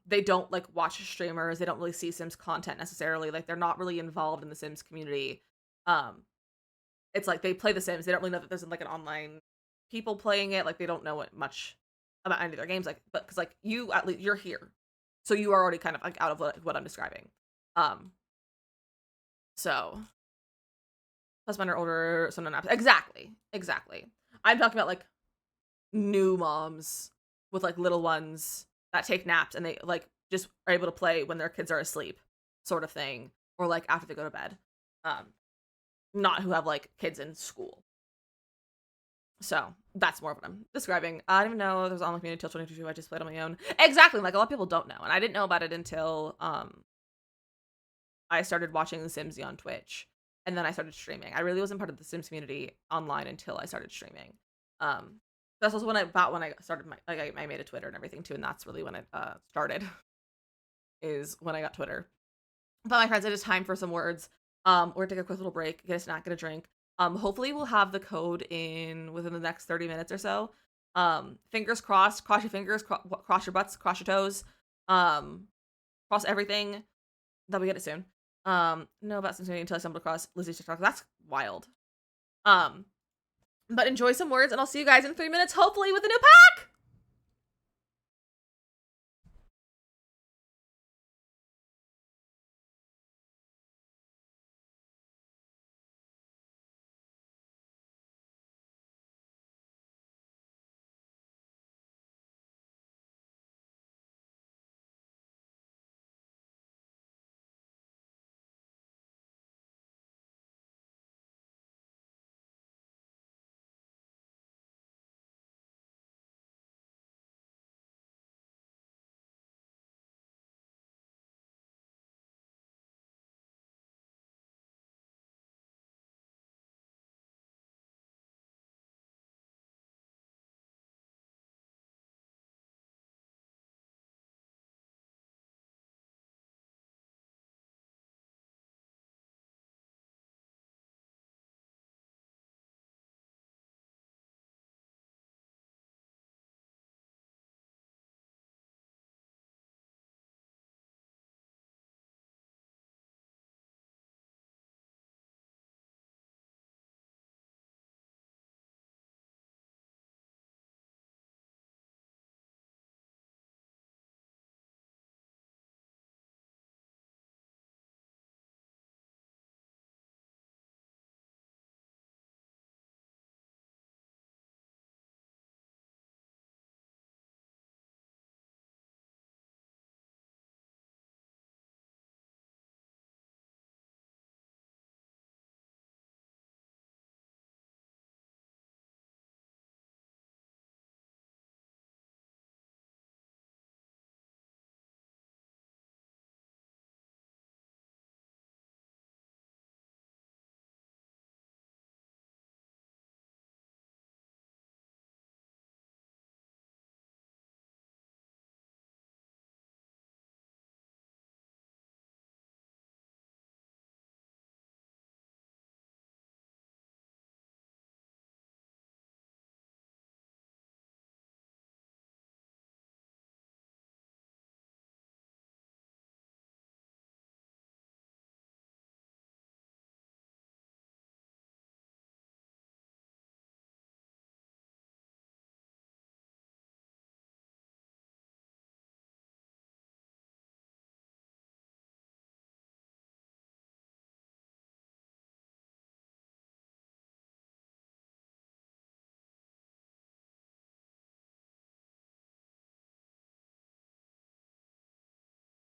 They don't like watch streamers. They don't really see Sims content necessarily. Like they're not really involved in the Sims community. It's like they play the Sims. They don't really know that there's like an online people playing it. Like they don't know much about any of their games. Like, but because like you at least you're here, so you are already kind of like out of what I'm describing. So husband or older, son and exactly. I'm talking about like new moms with like little ones that take naps and they like just are able to play when their kids are asleep, sort of thing, or like after they go to bed. Not who have like kids in school. So that's more of what I'm describing. I didn't even know there was online community till 2022. I just played on my own. Exactly. Like a lot of people don't know, and I didn't know about it until I started watching The Sims on Twitch, and then I started streaming. I really wasn't part of the Sims community online until I started streaming. That's also when I started I made a Twitter and everything too, and that's really when it started. Is when I got Twitter. But my friends, it is time for some words. We're gonna take a quick little break, get a snack, get a drink. Hopefully we'll have the code within the next 30 minutes or so. Fingers crossed, cross your fingers, cross your butts, cross your toes, cross everything that we get it soon. No about Cincinnati until I stumbled across Lizzy's TikTok. That's wild. But enjoy some words, and I'll see you guys in 3 minutes, hopefully with a new pack!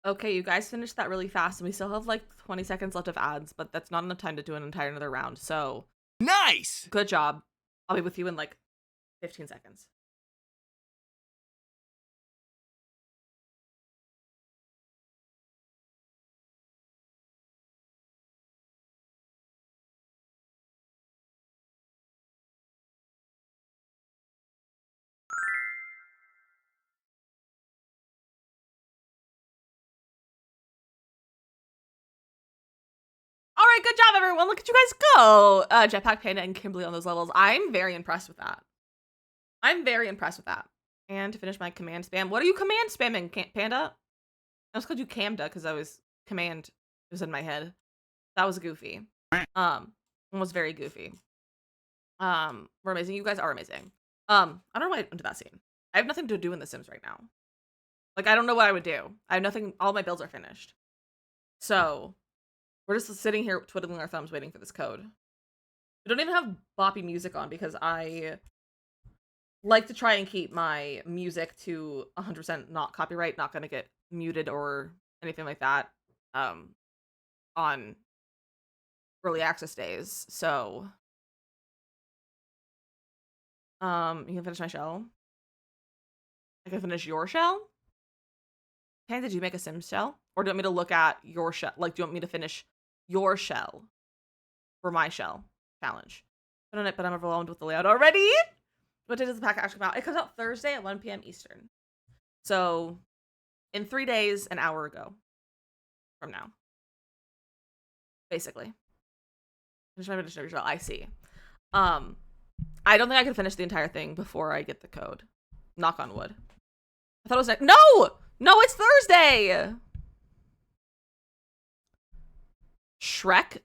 Okay, you guys finished that really fast, and we still have like 20 seconds left of ads, but that's not enough time to do an entire another round. So Nice! good job. I'll be with you in like 15 seconds. All right, good job, everyone. Look at you guys go. Jetpack Panda and Kimberly on those levels. I'm very impressed with that. I'm very impressed with that. And to finish my command spam, what are you command spamming, Panda? I was called you Camda because I was command was in my head. That was goofy. Was very goofy. We're amazing. You guys are amazing. I don't know why I went to that scene. I have nothing to do in The Sims right now. Like, I don't know what I would do. I have nothing. All my builds are finished. So we're just sitting here twiddling our thumbs waiting for this code. We don't even have boppy music on because I like to try and keep my music to 100% not copyright, not going to get muted or anything like that on early access days. So you can finish my shell. I can finish your shell. Hey, did you make a Sims shell? Or do you want me to look at your shell? Like, do you want me to finish your shell for my shell challenge? But I'm overwhelmed with the layout already. What day does the pack actually come out? It comes out Thursday at 1 p.m. Eastern. So in 3 days, an hour ago from now. Basically. Finish my edition of your shell. I see. I don't think I can finish the entire thing before I get the code. Knock on wood. I thought it was like, no! No, it's Thursday! Shrek?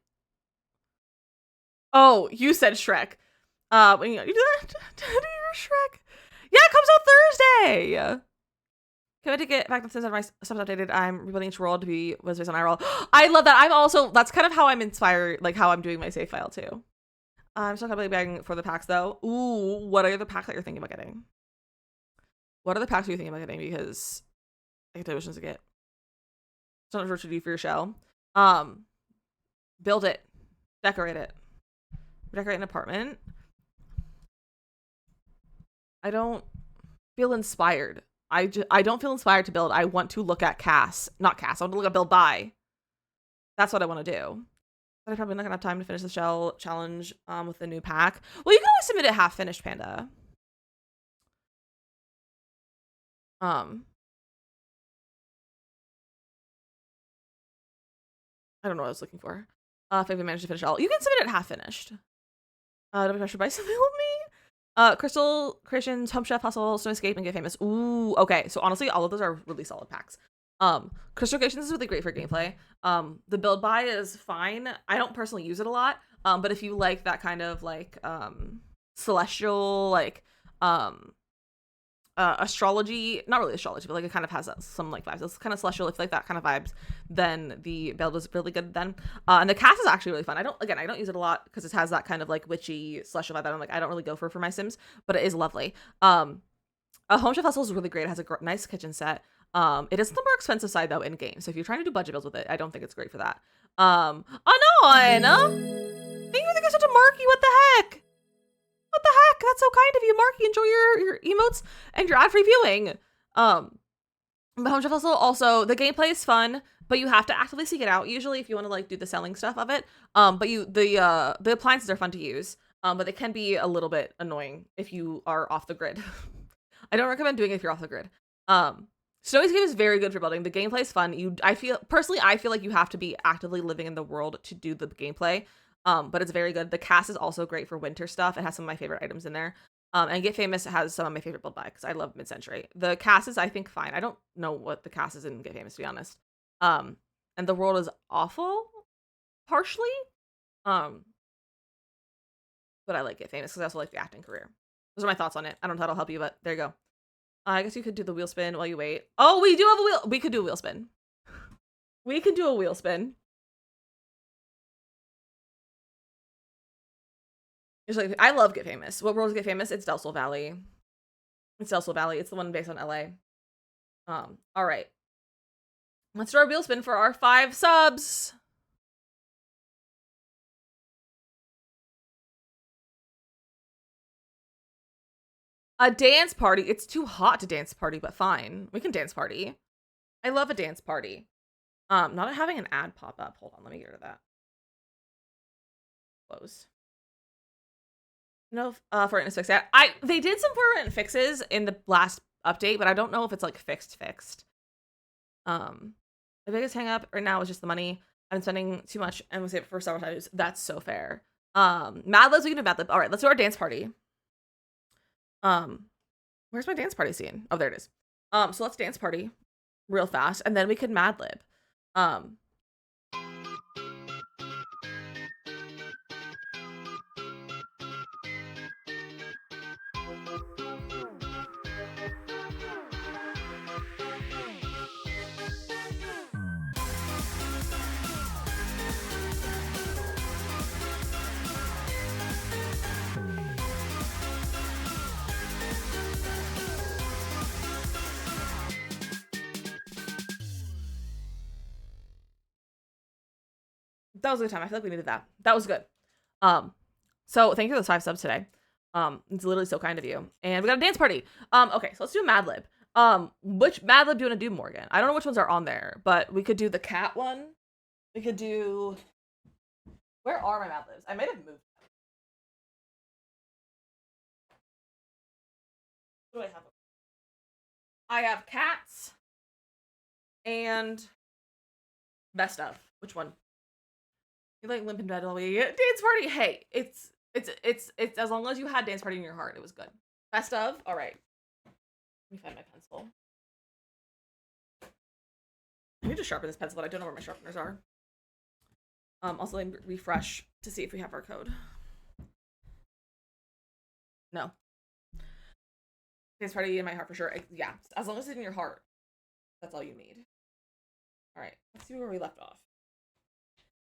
Oh, you said Shrek. When you do that, your Shrek. Yeah, it comes out Thursday! Can I get back to since my stuff's updated? I'm rebuilding each world to be was based on IRL. I love that. I'm also, that's kind of how I'm inspired, like how I'm doing my save file too. I'm still kind of begging for the packs though. Ooh, what are the packs that you're thinking about getting? What are the packs you're thinking about getting? Because I can tell you which ones to get. So much work to do for your shell. Build it. Decorate it. Decorate an apartment. I don't feel inspired. I don't feel inspired to build. I want to look at CAS. Not CAS. I want to look at build buy. That's what I want to do. But I'm probably not gonna have time to finish the shell challenge with the new pack. Well, you can always submit it half finished, Panda. I don't know what I was looking for. If I managed to finish all, you can submit it half finished. Don't be pressured by something with me. Crystal, Christian's, Home Chef, Hustle, Snow Escape, and Get Famous. Ooh, okay. So honestly, all of those are really solid packs. Crystal Creations is really great for gameplay. The build buy is fine. I don't personally use it a lot. But if you like that kind of like celestial, like astrology, not really astrology, but like it kind of has some like vibes. It's kind of celestial, if you like that kind of vibes, then the build is really good then. And the cast is actually really fun. I don't use it a lot because it has that kind of like witchy celestial vibe that I don't really go for my Sims, but it is lovely. A Home Chef Hustle is really great. It has a nice kitchen set. It is on the more expensive side though in game. So if you're trying to do budget builds with it, I don't think it's great for that. Oh no, Anna! Thank you for the such a Marky. What the heck? What the heck? That's so kind of you, Marky. Enjoy your emotes and your ad-free viewing. But Home Chef also the gameplay is fun, but you have to actively seek it out usually if you want to like do the selling stuff of it. But the appliances are fun to use. But they can be a little bit annoying if you are off the grid. I don't recommend doing it if you're off the grid. Snow Escape is very good for building. The gameplay is fun. I feel like you have to be actively living in the world to do the gameplay. But it's very good. The CAS is also great for winter stuff. It has some of my favorite items in there. And Get Famous has some of my favorite build buy because I love mid-century. The CAS is, I think, fine. I don't know what the CAS is in Get Famous, to be honest. And the world is awful, partially. But I like Get Famous because I also like the acting career. Those are my thoughts on it. I don't know how that'll help you, but there you go. I guess you could do the wheel spin while you wait. Oh, we do have a wheel. We could do a wheel spin. We could do a wheel spin. It's like, I love Get Famous. What world is Get Famous? It's Del Sol Valley. It's Del Sol Valley. It's the one based on LA. All right. Let's do our wheel spin for our 5 subs. A dance party. It's too hot to dance party, but fine. We can dance party. I love a dance party. Not having an ad pop up. Hold on, let me get rid of that. Close. No, for fix that. They did some permanent fixes in the last update, but I don't know if it's like fixed. The biggest hang up right now is just the money. I'm spending too much and we save it for summer times. That's so fair. Mad Libs, we can do Mad Lib. All right, let's do our dance party. Where's my dance party scene? Oh, there it is. So let's dance party real fast, and then we can Mad Lib. That was a good time. I feel like we needed that. That was good. So thank you for those 5 subs today. It's literally so kind of you. And we got a dance party. Okay, so let's do Mad Lib. Which Mad Lib do you want to do, Morgan? I don't know which ones are on there, but we could do the cat one. We could do... Where are my Mad Libs? I might have moved them. What do I have? I have cats and best of. Which one? You like limp in bed all week. Dance party. Hey, it's as long as you had dance party in your heart, it was good. Best of. All right. Let me find my pencil. I need to sharpen this pencil, but I don't know where my sharpeners are. Also, let me refresh to see if we have our code. No. Dance party in my heart for sure. Yeah, as long as it's in your heart, that's all you need. All right, let's see where we left off.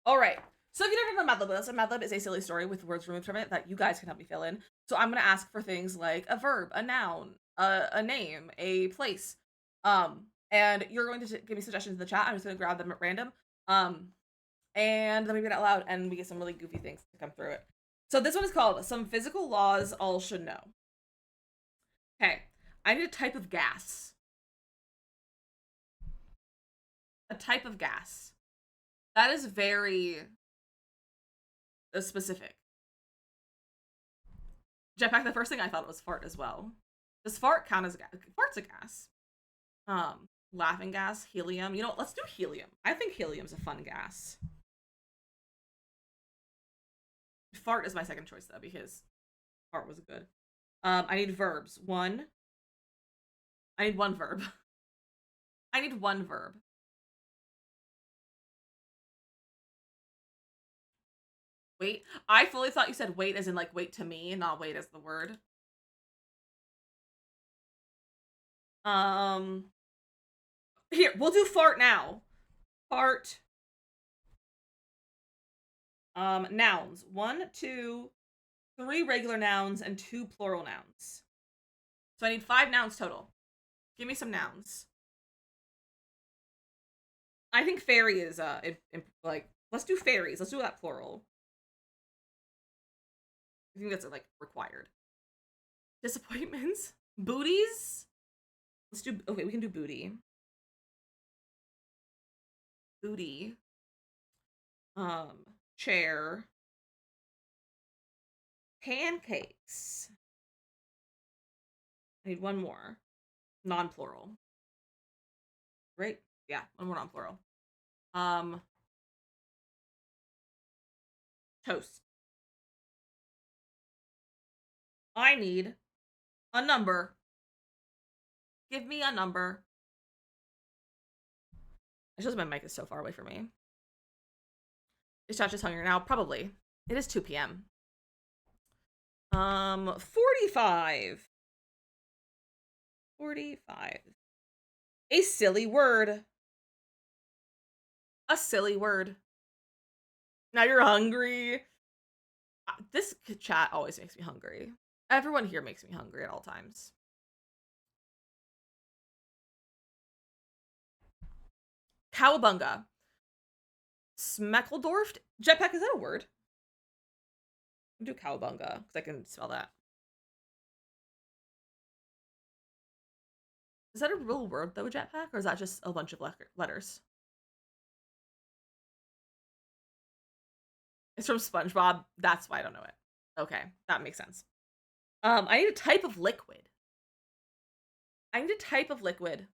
All right. So if you never done Mad Lib, Mad Lib is a silly story with words removed from it that you guys can help me fill in. So I'm gonna ask for things like a verb, a noun, a name, a place, and you're going to give me suggestions in the chat. I'm just gonna grab them at random, and then we read it out loud, and we get some really goofy things to come through it. So this one is called "Some Physical Laws All Should Know." Okay, I need a type of gas. A type of gas. That is very specific. Jetpack, the first thing I thought it was fart as well. Does fart count as a gas? Fart's a gas. Laughing gas, helium. You know what? Let's do helium. I think helium's a fun gas. Fart is my second choice though, because fart was good. I need verbs. I need one verb. I need one verb. Wait. I fully thought you said wait as in like wait to me, not wait as the word. Here, we'll do fart now. Fart. Nouns. 1, 2, 3 regular nouns and 2 plural nouns. So I need 5 nouns total. Give me some nouns. I think fairy is like, let's do fairies. Let's do that plural. I think that's like required. Disappointments. Booties. Let's do, okay, we can do booty. Booty. Chair. Pancakes. I need one more. Non-plural. Right? Yeah, one more non-plural. Toast. I need a number. Give me a number. It's just my mic is so far away from me. Is Josh just hungry now? Probably. It is 2 p.m. 45. 45. A silly word. A silly word. Now you're hungry. This chat always makes me hungry. Everyone here makes me hungry at all times. Cowabunga. Smeckledorfed? Jetpack, is that a word? I'll do cowabunga, because I can spell that. Is that a real word, though, jetpack? Or is that just a bunch of letters? It's from SpongeBob. That's why I don't know it. Okay, that makes sense. I need a type of liquid. I need a type of liquid.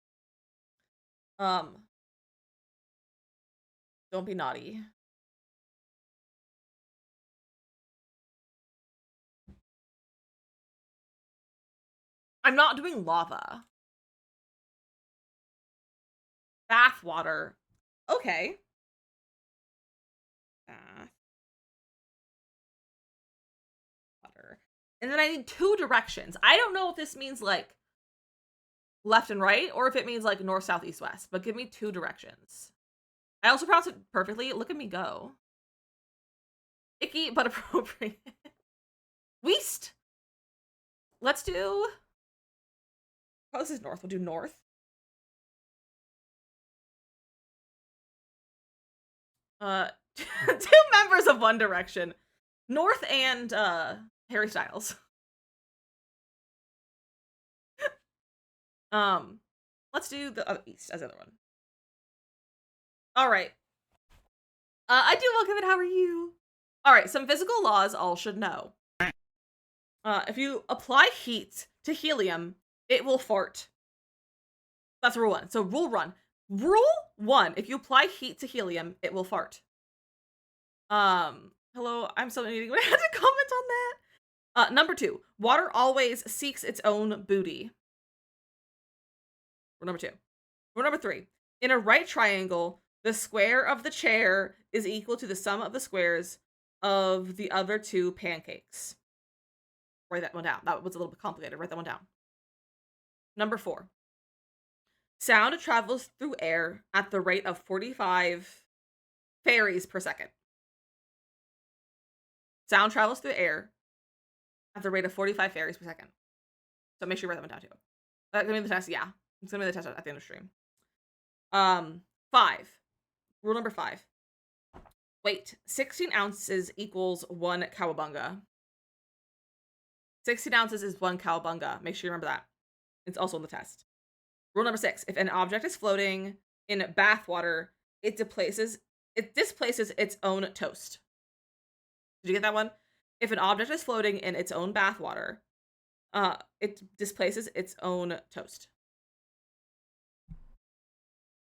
Don't be naughty. I'm not doing lava. Bath water. Okay. Bath water. And then I need 2 directions. I don't know if this means like left and right or if it means like north, south, east, west, but give me 2 directions. I also pronounce it perfectly. Look at me go. Icky but appropriate. Weast. Let's do. Oh, this is north. We'll do north. Two members of One Direction. North and Harry Styles. Let's do the east as the other one. All right. I do welcome it. How are you? All right. Some physical laws all should know. If you apply heat to helium, it will fart. That's rule 1. So rule 1. Rule 1. If you apply heat to helium, it will fart. Hello. I'm so needing. I had to comment on that. Number 2. Water always seeks its own booty. Rule number 2. Rule number 3. In a right triangle, the square of the chair is equal to the sum of the squares of the other 2 pancakes. Write that one down. That was a little bit complicated. Write that one down. Number 4. Sound travels through air at the rate of 45 fairies per second. Sound travels through air at the rate of 45 fairies per second. So make sure you write that one down too. That's gonna be the test. Yeah, it's gonna be the test at the end of the stream. 5. Rule number 5. Weight. 16 ounces equals 1 cowabunga. 16 ounces is 1 cowabunga. Make sure you remember that. It's also in the test. Rule number 6. If an object is floating in bath water, it displaces its own toast. Did you get that one? If an object is floating in its own bath water, it displaces its own toast.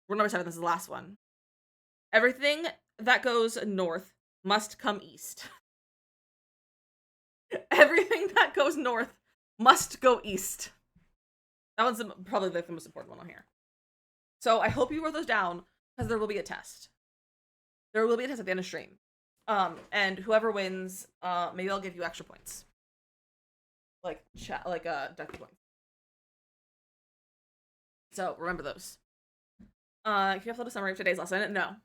Rule number 7. This is the last one. Everything that goes north must come east. Everything that goes north must go east. That one's probably like the most important one on here. So I hope you wrote those down because there will be a test. There will be a test at the end of stream. And whoever wins, maybe I'll give you extra points. Like ducky points. So remember those. Can you upload a summary of today's lesson? No.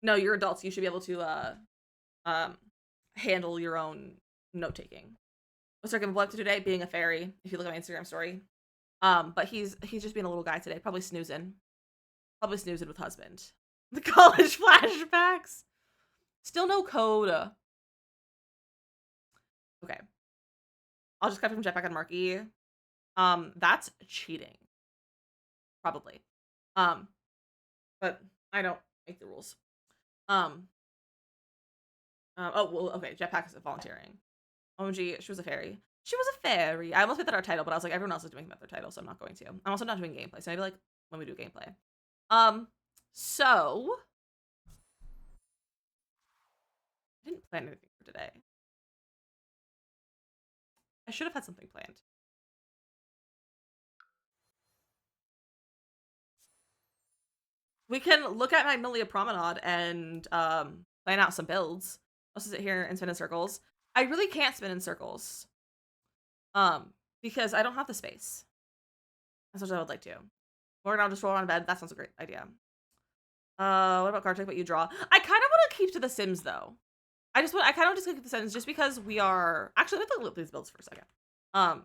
No, you're adults. You should be able to handle your own note taking. What's our game of today? Being a fairy. If you look at my Instagram story. But he's just being a little guy today. Probably snoozing. Probably snoozing with husband. The college flashbacks. Still no code. Okay. I'll just cut from Jetpack and Marky. That's cheating. Probably. But I don't make the rules. Oh, well, okay, Jetpack is volunteering. OMG, she was a fairy. She was a fairy. I almost made that our title, but I was like, everyone else is doing that their title, so I'm not going to. I'm also not doing gameplay, so maybe like when we do gameplay. So I didn't plan anything for today. I should have had something planned. We can look at Magnolia Promenade and plan out some builds. I'll sit here and spin in circles. I really can't spin in circles. Because I don't have the space. As much as I would like to. Or I'll just roll on bed. That sounds a great idea. What about card trick? What you draw? I kind of want to keep to the Sims though. I kind of just keep the Sims just because we are actually let's look at these builds for a second.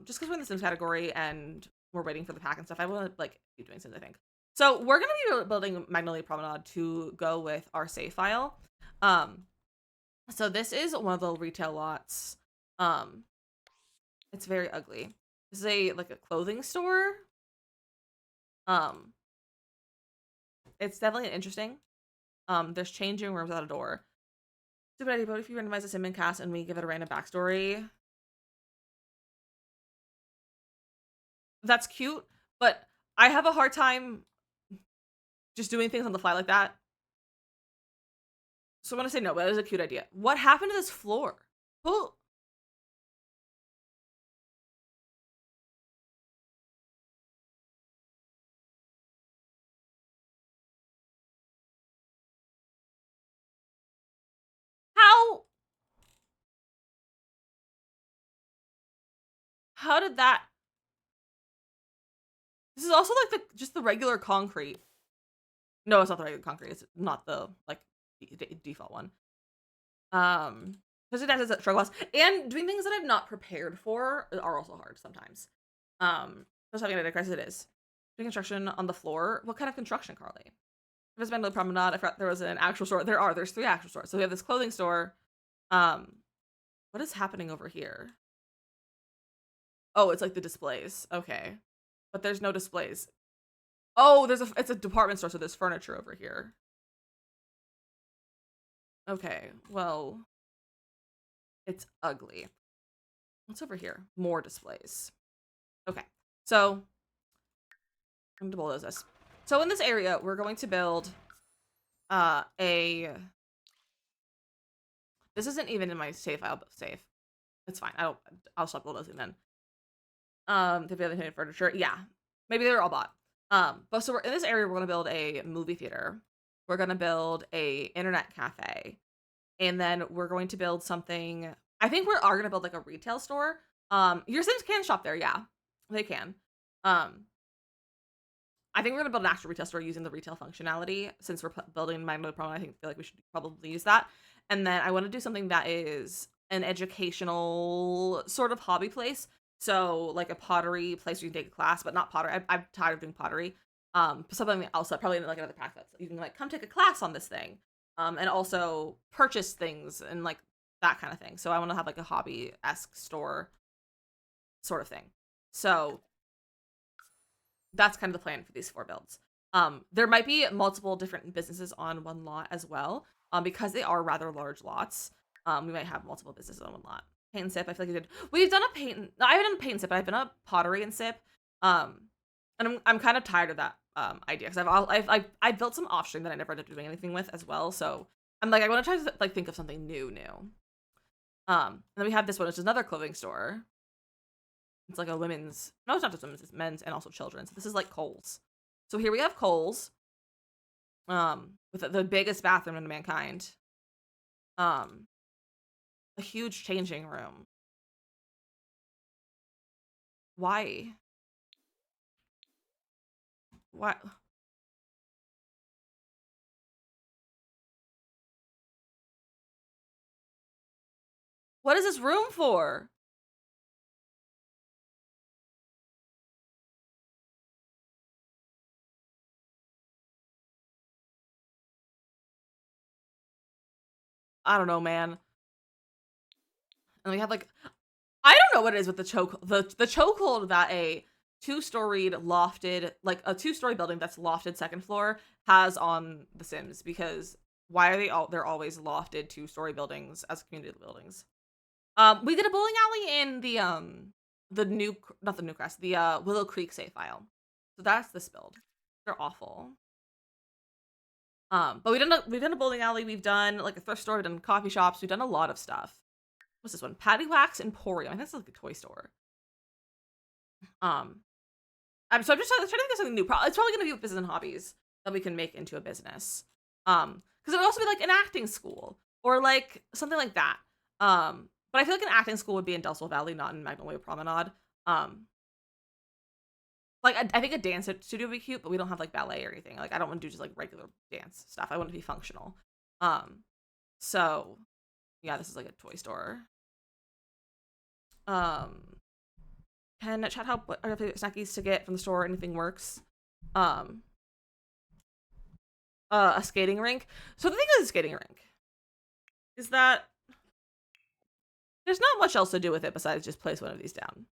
Just because we're in the Sims category and we're waiting for the pack and stuff. I want to like keep doing Sims. I think. So we're gonna be building Magnolia Promenade to go with our save file. Um, so this is one of the retail lots. Um, it's very ugly. This is like a clothing store. Um, it's definitely interesting. There's changing rooms without a door. Stupid idea, but if you randomize a sim and cast and we give it a random backstory, that's cute. But I have a hard time just doing things on the fly like that. So I'm gonna say no, but it is a cute idea. What happened to this floor? Who? How? How did that? This is also like just the regular concrete. No, it's not the regular concrete. It's not the like default one. Because it has a struggle, and doing things that I'm not prepared for are also hard sometimes. Just having a crisis, it is doing construction on the floor. What kind of construction, Carly? If it's been to the promenade, I forgot there was an actual store. There's 3 actual stores. So we have this clothing store. What is happening over here? Oh, it's like the displays. Okay, but there's no displays. Oh, it's a department store, so there's furniture over here. Okay, well, it's ugly. What's over here? More displays. Okay, so I'm gonna bulldoze this. So in this area, we're going to build a. This isn't even in my save file, but save. It's fine. I'll stop bulldozing then. The other hidden furniture, yeah, maybe they were all bought. But so we're in this area. We're gonna build a movie theater. We're gonna build a internet cafe, and then we're going to build something. I think we are gonna build like a retail store. Your Sims can shop there, yeah, they can. I think we're gonna build an actual retail store using the retail functionality. Since we're building Magnolia Promenade, I feel like we should probably use that. And then I want to do something that is an educational sort of hobby place. So like a pottery place where you can take a class, but not pottery. I'm tired of doing pottery. Something else that probably like another pack that you can like come take a class on this thing. And also purchase things and like that kind of thing. So I want to have like a hobby-esque store sort of thing. So that's kind of the plan for these 4 builds. There might be multiple different businesses on one lot as well. Because they are rather large lots. We might have multiple businesses on one lot. Paint and sip. I feel like we've done a paint. I haven't done a paint and sip, but I've done a pottery and sip. And I'm kind of tired of that idea because I've built some offstream that I never ended up doing anything with as well. So I'm like I want to try to like think of something new. And then we have this one, which is another clothing store. It's like a women's. No, it's not just women's. It's men's and also children's. So this is like Kohl's. So here we have Kohl's. With the biggest bathroom in mankind. A huge changing room. Why? Why? What is this room for? I don't know, man. And we have like I don't know what it is with the chokehold that a 2-storied lofted like a 2-story building that's lofted second floor has on The Sims because why are they're always lofted 2-story buildings as community buildings. We did a bowling alley in the new not the new crest the Willow Creek save file, so that's this build. They're awful. But we've done a bowling alley, we've done like a thrift store, we've done coffee shops, we've done a lot of stuff. What's this one? Patty Wax Emporium. I think it's like a toy store. I'm just trying to think of something new. It's probably gonna be business and hobbies that we can make into a business. Because it would also be like an acting school or like something like that. But I feel like an acting school would be in Del Sol Valley, not in Magnolia Promenade. Like I think a dance studio would be cute, but we don't have like ballet or anything. Like I don't want to do just like regular dance stuff. I want it to be functional. So yeah, this is like a toy store. Can chat help what are the snackies to get from the store? Anything works. a skating rink. So the thing is, a skating rink is that there's not much else to do with it besides just place one of these down.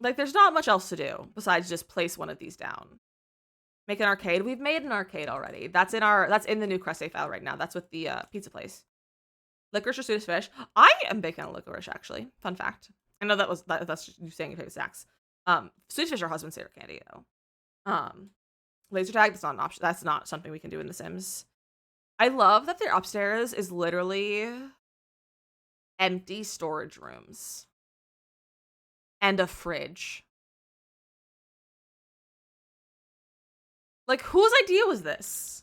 Like, there's not much else to do besides just place one of these down. Make an arcade. We've made an arcade already. That's in the new Crest file right now. That's with the pizza place. Licorice or Swedish fish. I am big fan of licorice, actually. Fun fact. I know that's just you saying your favorite snacks. Swedish fish are husband's favorite candy though. Laser tag, that's not an option. That's not something we can do in The Sims. I love that their upstairs is literally empty storage rooms and a fridge. Like, whose idea was this?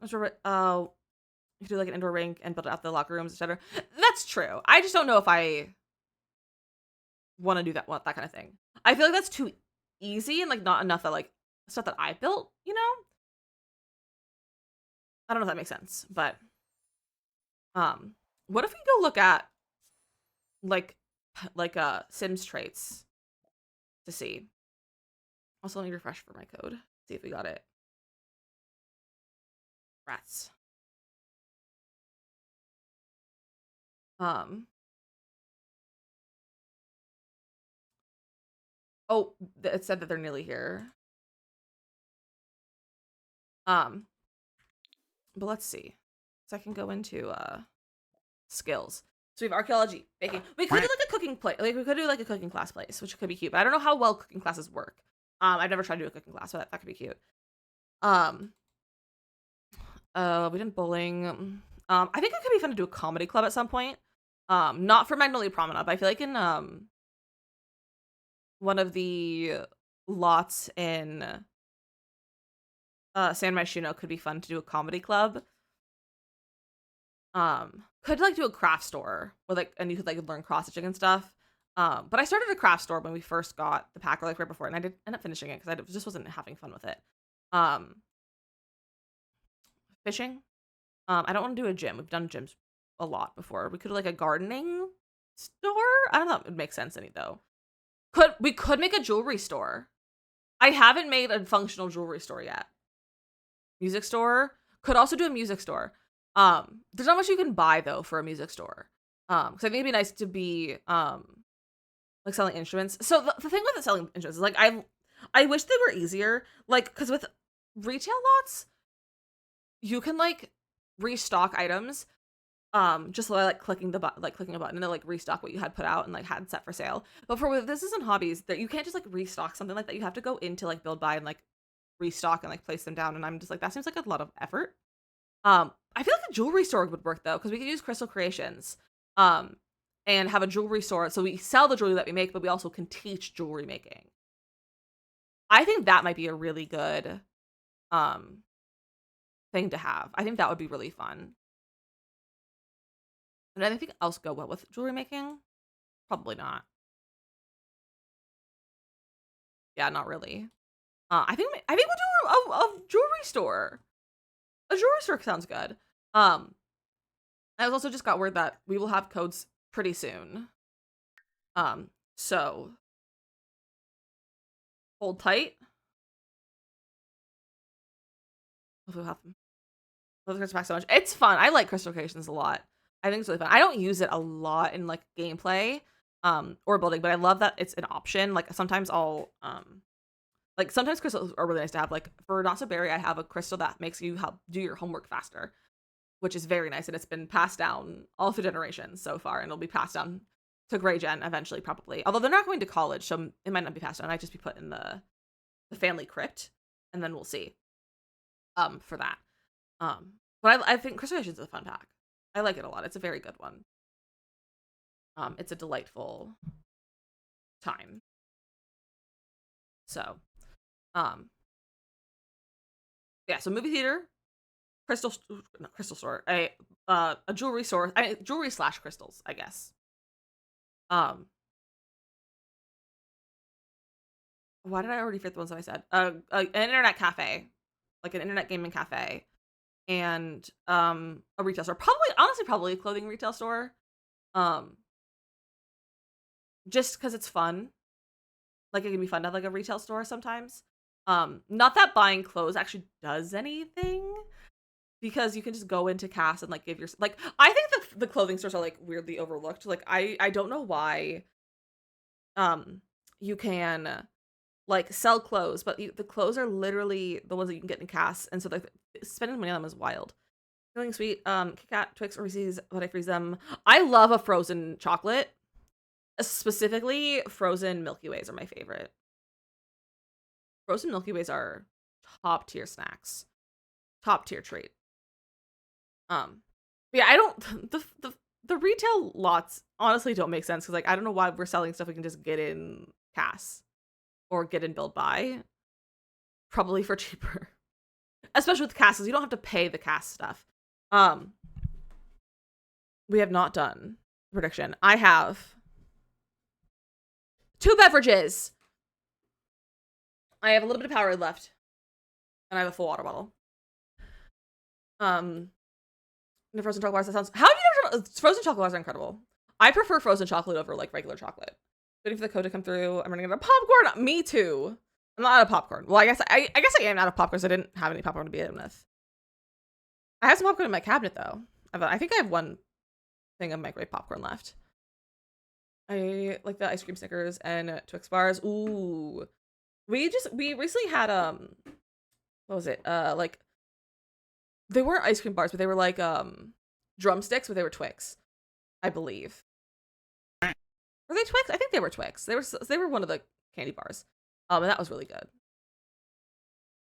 You could do like an indoor rink and build out the locker rooms, etc. That's true. I just don't know if I want to do that kind of thing. I feel like that's too easy and like not enough that like stuff that I built, you know? I don't know if that makes sense, but what if we go look at like Sims traits to see? Also, let me refresh for my code. See if we got it. Rats. Oh, it said that they're nearly here. But let's see. So I can go into skills. So we have archaeology, baking. We could do like a cooking play. Like we could do like a cooking class place, which could be cute. But I don't know how well cooking classes work. I've never tried to do a cooking class, but that could be cute. We did bowling. I think it could be fun to do a comedy club at some point. Not for Magnolia Promenade, but I feel like in one of the lots in San Myshuno could be fun to do a comedy club. Could like do a craft store with like, and you could like learn cross stitching and stuff. But I started a craft store when we first got the pack, or like right before, and I did end up finishing it because I just wasn't having fun with it. Fishing. I don't want to do a gym. We've done gyms a lot before. We could do like a gardening store. I don't know if it would make sense any though. We could make a jewelry store. I haven't made a functional jewelry store yet. Music store. Could also do a music store. There's not much you can buy though for a music store. Because I think it'd be nice to be like selling instruments. So the thing with selling instruments is like I wish they were easier. Like, because with retail lots, you can like restock items just like clicking a button and like restock what you had put out and like had set for sale. But for this isn't hobbies, that you can't just like restock something like that. You have to go into like build buy and like restock and like place them down, and I'm just like, that seems like a lot of effort. I feel like a jewelry store would work though, because we could use Crystal Creations and have a jewelry store, so we sell the jewelry that we make, but we also can teach jewelry making. I think that might be a really good thing to have. I think that would be really fun. And anything else go well with jewelry making? Probably not. Yeah, not really. I think we'll do a jewelry store. A jewelry store sounds good. I also just got word that we will have codes pretty soon. So hold tight. Hopefully we'll have them. Love Crystal Pack so much. It's fun. I like Crystal Creations a lot. I think it's really fun. I don't use it a lot in like gameplay or building, but I love that it's an option. Like sometimes I'll like sometimes crystals are really nice to have. Like for Not So Berry, I have a crystal that makes you help do your homework faster, which is very nice, and it's been passed down all through generations so far, and it'll be passed down to Grey Gen eventually, probably. Although they're not going to college, so it might not be passed down. It might just be put in the family crypt, and then we'll see. For that. But I think Crystal Creations is a fun pack. I like it a lot. It's a very good one. It's a delightful time. So, yeah. So movie theater, crystal store, a jewelry store, jewelry / crystals, I guess. Why did I already forget the ones that I said? An internet cafe, like an internet gaming cafe, and a retail store. Probably a clothing retail store. just because it's fun. Like, it can be fun to have, like, a retail store sometimes. Not that buying clothes actually does anything, because you can just go into CAS and, like, give your like, I think the clothing stores are, like, weirdly overlooked. Like, I don't know why, um, you can, like, sell clothes, but the clothes are literally the ones that you can get in CAS, and so, like, spending money on them is wild. Feeling sweet, Kit Kat, Twix, or Reese's, when I freeze them. I love a frozen chocolate. Specifically, frozen Milky Ways are my favorite. Frozen Milky Ways are top tier snacks. Top tier treat. But yeah, I don't the retail lots honestly don't make sense, because like I don't know why we're selling stuff we can just get in CAS or get in Build Buy. Probably for cheaper. Especially with CAS, because you don't have to pay the CAS stuff. We have not done prediction. I have 2 beverages. I have a little bit of Powerade left, and I have a full water bottle. The frozen chocolate bars. That sounds. How have you never? Frozen chocolate bars are incredible. I prefer frozen chocolate over like regular chocolate. Waiting for the code to come through. I'm running out of popcorn. Me too. I'm not out of popcorn. Well, I guess I am out of popcorn, because I didn't have any popcorn to begin with. I have some popcorn in my cabinet though. I think I have one thing of microwave popcorn left. I like the ice cream Snickers and Twix bars. Ooh, we recently had what was it? Like, they weren't ice cream bars, but they were like drumsticks, but they were Twix, I believe. Were they Twix? I think they were Twix. They were one of the candy bars. And that was really good.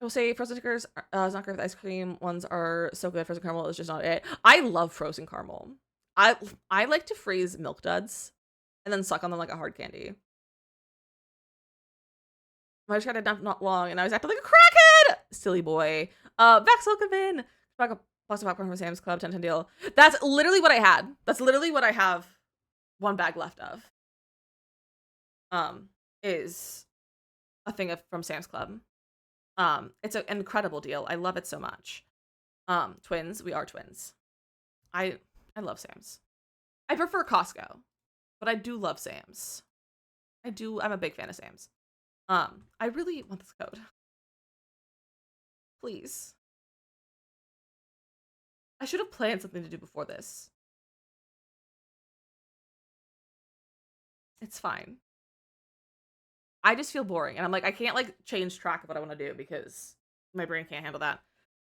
I will say frozen Snickers is not great with ice cream. Ones are so good. Frozen caramel is just not it. I love frozen caramel. I like to freeze Milk Duds and then suck on them like a hard candy. I just got it not long, and I was acting like a crackhead. Silly boy. Vex, welcome in. Back up. Plastic popcorn from Sam's Club, 10 deal. That's literally what I had. That's literally what I have. One bag left of. Is a thing from Sam's Club. It's an incredible deal. I love it so much. Twins. We are twins. I love Sam's. I prefer Costco, but I do love Sam's. I'm a big fan of Sam's. I really want this code. Please. I should have planned something to do before this. It's fine. I just feel boring, and I'm like, I can't like change track of what I want to do because my brain can't handle that.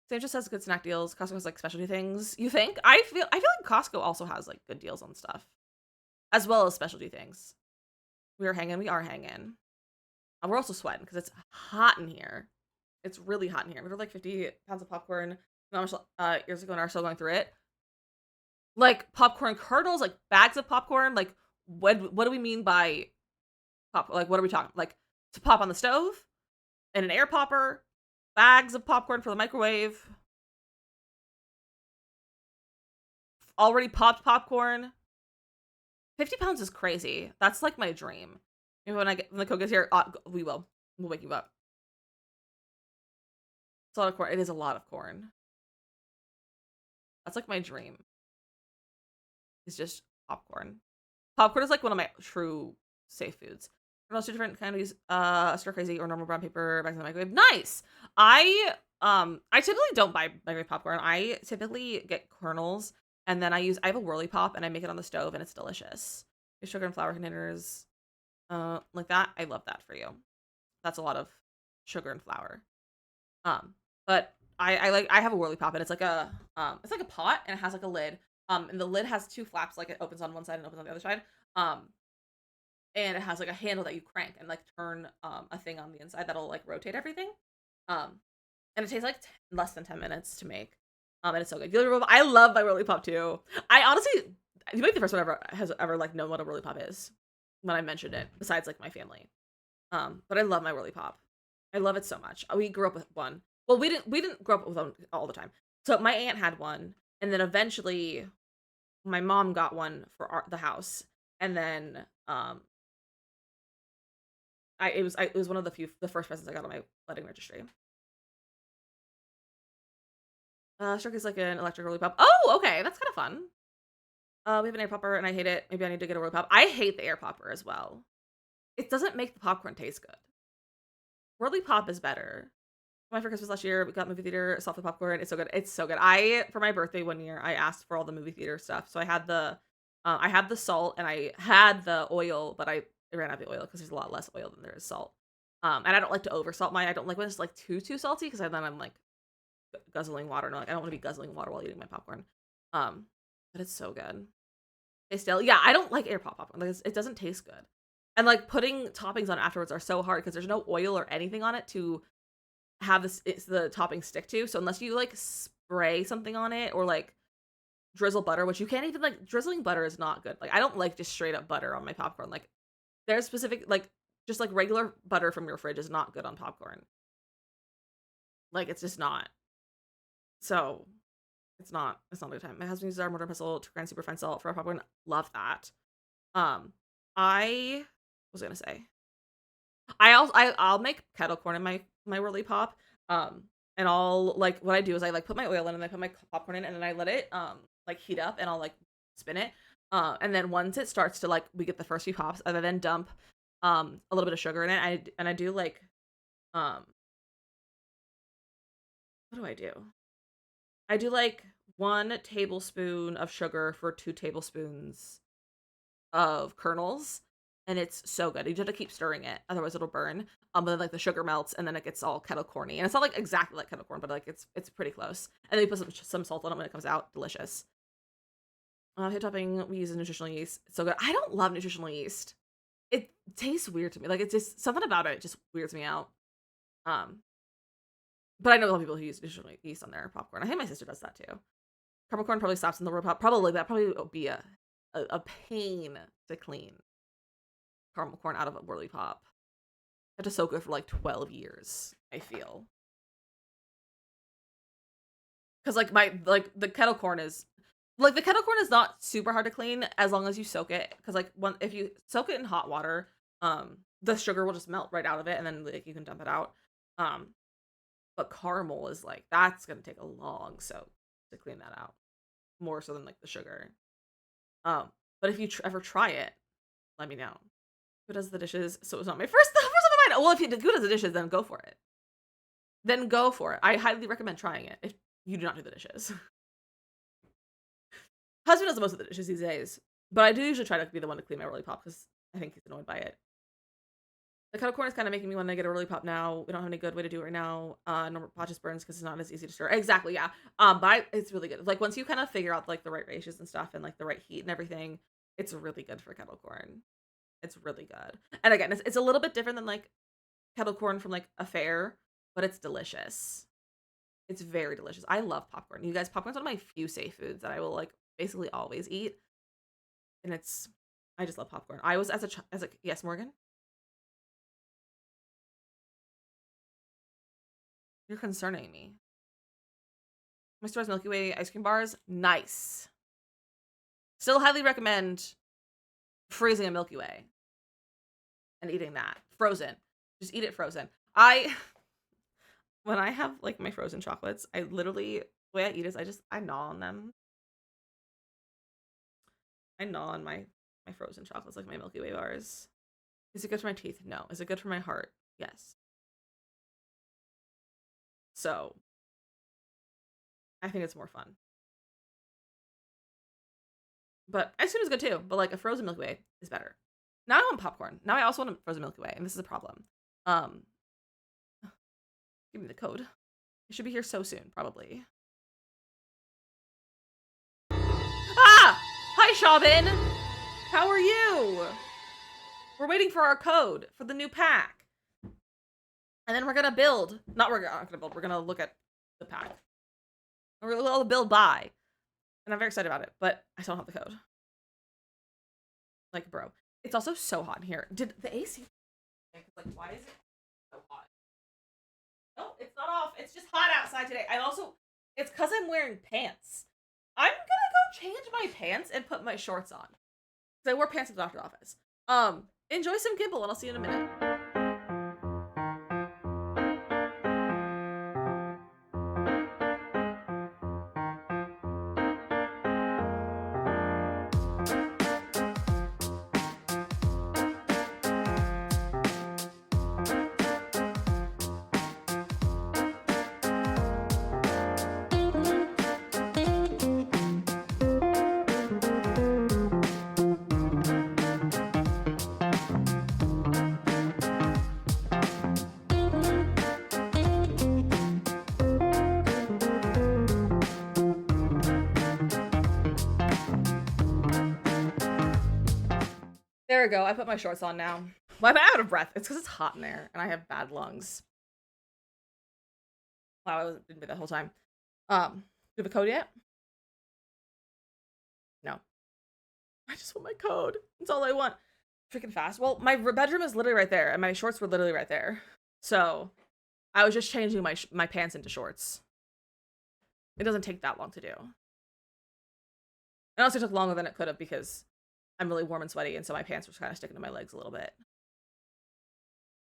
Sam just has good snack deals. Costco has like specialty things. You think? I feel like Costco also has like good deals on stuff, as well as specialty things. We are hanging. We're also sweating because it's hot in here. It's really hot in here. We were like 50 pounds of popcorn years ago and are still going through it. Like popcorn kernels, like bags of popcorn. Like what do we mean by pop? Like what are we talking? Like to pop on the stove, in an air popper, bags of popcorn for the microwave, already popped popcorn. 50 pounds is crazy. That's like my dream. Maybe when the cook gets here, we'll wake you up. It's a lot of corn. It is a lot of corn. That's like my dream. It's just popcorn. Popcorn is like one of my true safe foods. What else? 2 different candies, stir crazy or normal brown paper back in the microwave. Nice. I typically don't buy microwave popcorn. I typically get kernels, and then I have a whirly pop and I make it on the stove, and it's delicious. Sugar and flour containers, like that. I love that for you. That's a lot of sugar and flour. But I have a whirly pop, and it's like a pot, and it has like a lid. And the lid has 2 flaps, like it opens on one side and opens on the other side. And it has like a handle that you crank and like turn a thing on the inside that'll like rotate everything. And it takes like less than 10 minutes to make. And it's so good. I love my whirly pop too. I honestly, you might be the first one has ever like known what a whirly pop is when I mentioned it, besides like my family. But I love my whirly pop. I love it so much. We grew up with one. Well, we didn't grow up with one all the time. So my aunt had one, and then eventually my mom got one for the house, and then it was one of the first presents I got on my wedding registry. Shark is like an electric whirly pop. Oh, okay, that's kind of fun. We have an air popper and I hate it. Maybe I need to get a Whirly Pop. I hate the air popper as well. It doesn't make the popcorn taste good. Whirly Pop is better. My for Christmas last year, we got movie theater soft popcorn. It's so good. It's so good. I for my birthday one year, I asked for all the movie theater stuff. So I had the salt and I had the oil, but I ran out of the oil because there's a lot less oil than there is salt. And I don't like to over salt mine. I don't like when it's like too salty because then I'm like guzzling water. And like I don't want to be guzzling water while eating my popcorn. But it's so good. It's still yeah. I don't like air popcorn. Like it doesn't taste good. And like putting toppings on afterwards are so hard because there's no oil or anything on it to have this it's the topping stick to. So unless you like spray something on it or like drizzle butter, which you can't even like drizzling butter is not good. Like I don't like just straight up butter on my popcorn. Like there's specific like just like regular butter from your fridge is not good on popcorn. Like it's just not. So it's not a good time. My husband uses our mortar and pestle to grind super fine salt for our popcorn. Love that. I was gonna say I'll make kettle corn in my whirly pop. And I'll like what I do is I like put my oil in and I put my popcorn in and then I let it like heat up and I'll like spin it. And then once it starts to like we get the first few pops, I then dump a little bit of sugar in it. I do like what do I do? I do like 1 tablespoon of sugar for 2 tablespoons of kernels, and it's so good. You just have to keep stirring it, otherwise it'll burn. But then like the sugar melts, and then it gets all kettle corny, and it's not like exactly like kettle corn, but like it's pretty close. And then you put some salt on it when it comes out. Delicious. Hip topping, we use a nutritional yeast. It's so good. I don't love nutritional yeast. It tastes weird to me. Like it's just something about it just weirds me out. Um, but I know a lot of people who use nutritional yeast on their popcorn. I think my sister does that too. Caramel corn probably stops in the roll pop. Probably that probably would be a pain to clean caramel corn out of a whirly pop. I have to soak it for like 12 years, I feel. Because like the kettle corn is not super hard to clean as long as you soak it. Because like if you soak it in hot water, the sugar will just melt right out of it and then like you can dump it out. But caramel is like that's gonna take a long soak to clean that out. More so than like the sugar. But if you ever try it, let me know. Who does the dishes? So it's not my first on my mind. Well, if you who does the dishes, then go for it. Then go for it. I highly recommend trying it if you do not do the dishes. Husband does most of the dishes these days, but I do usually try to be the one to clean my whirly pop because I think he's annoyed by it. The kettle corn is kind of making me want to get a whirly pop now. We don't have any good way to do it right now. Normal pot just burns because it's not as easy to stir. Exactly, yeah. But it's really good. Like once you kind of figure out like the right ratios and stuff and like the right heat and everything, it's really good for kettle corn. It's really good. And again, it's a little bit different than like kettle corn from like a fair, but it's delicious. It's very delicious. I love popcorn. You guys, popcorn's one of my few safe foods that I will like basically always eat. And I just love popcorn. I was as a yes, Morgan. You're concerning me. My store's Milky Way ice cream bars, nice. Still highly recommend freezing a Milky Way and eating that frozen. Just eat it frozen. When I have like my frozen chocolates, I literally the way I eat is I gnaw on them. I gnaw on my frozen chocolates like my Milky Way bars. Is it good for my teeth? No. Is it good for my heart? Yes. So I think it's more fun. But ice cream is good too. But like a frozen Milky Way is better. Now I want popcorn. Now I also want a frozen Milky Way, and this is a problem. Um, give me the code. It should be here so soon, probably. Ah! Hi, Shabin! How are you? We're waiting for our code for the new pack. And then we're gonna build. We're not gonna build. We're gonna look at the pack. We're gonna build by. And I'm very excited about it, but I still don't have the code. Like, bro. It's also so hot in here. Did the AC... Like, why is it so hot? No, it's not off. It's just hot outside today. It's because I'm wearing pants. I'm gonna go change my pants and put my shorts on. Because I wore pants at the doctor's office. Enjoy some Gimble, and I'll see you in a minute. There we go. I put my shorts on now. Why am I out of breath? It's because it's hot in there and I have bad lungs. Wow, I didn't be that whole time. Do you have a code yet? No. I just want my code. That's all I want. Freaking fast. Well, my bedroom is literally right there, and my shorts were literally right there. So I was just changing my pants into shorts. It doesn't take that long to do. It also took longer than it could have because I'm really warm and sweaty, and so my pants were kind of sticking to my legs a little bit.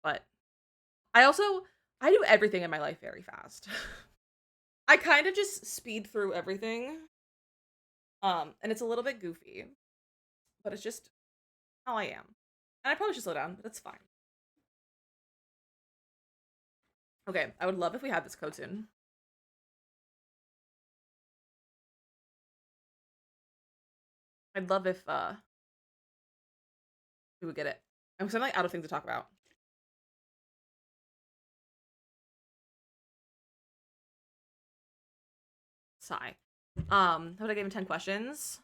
But I do everything in my life very fast. I kind of just speed through everything. And it's a little bit goofy, but it's just how I am. And I probably should slow down, but it's fine. Okay, I would love if we had this code soon. I'd love if we would get it. I'm like out of things to talk about. Sigh. How would I give him 10 questions?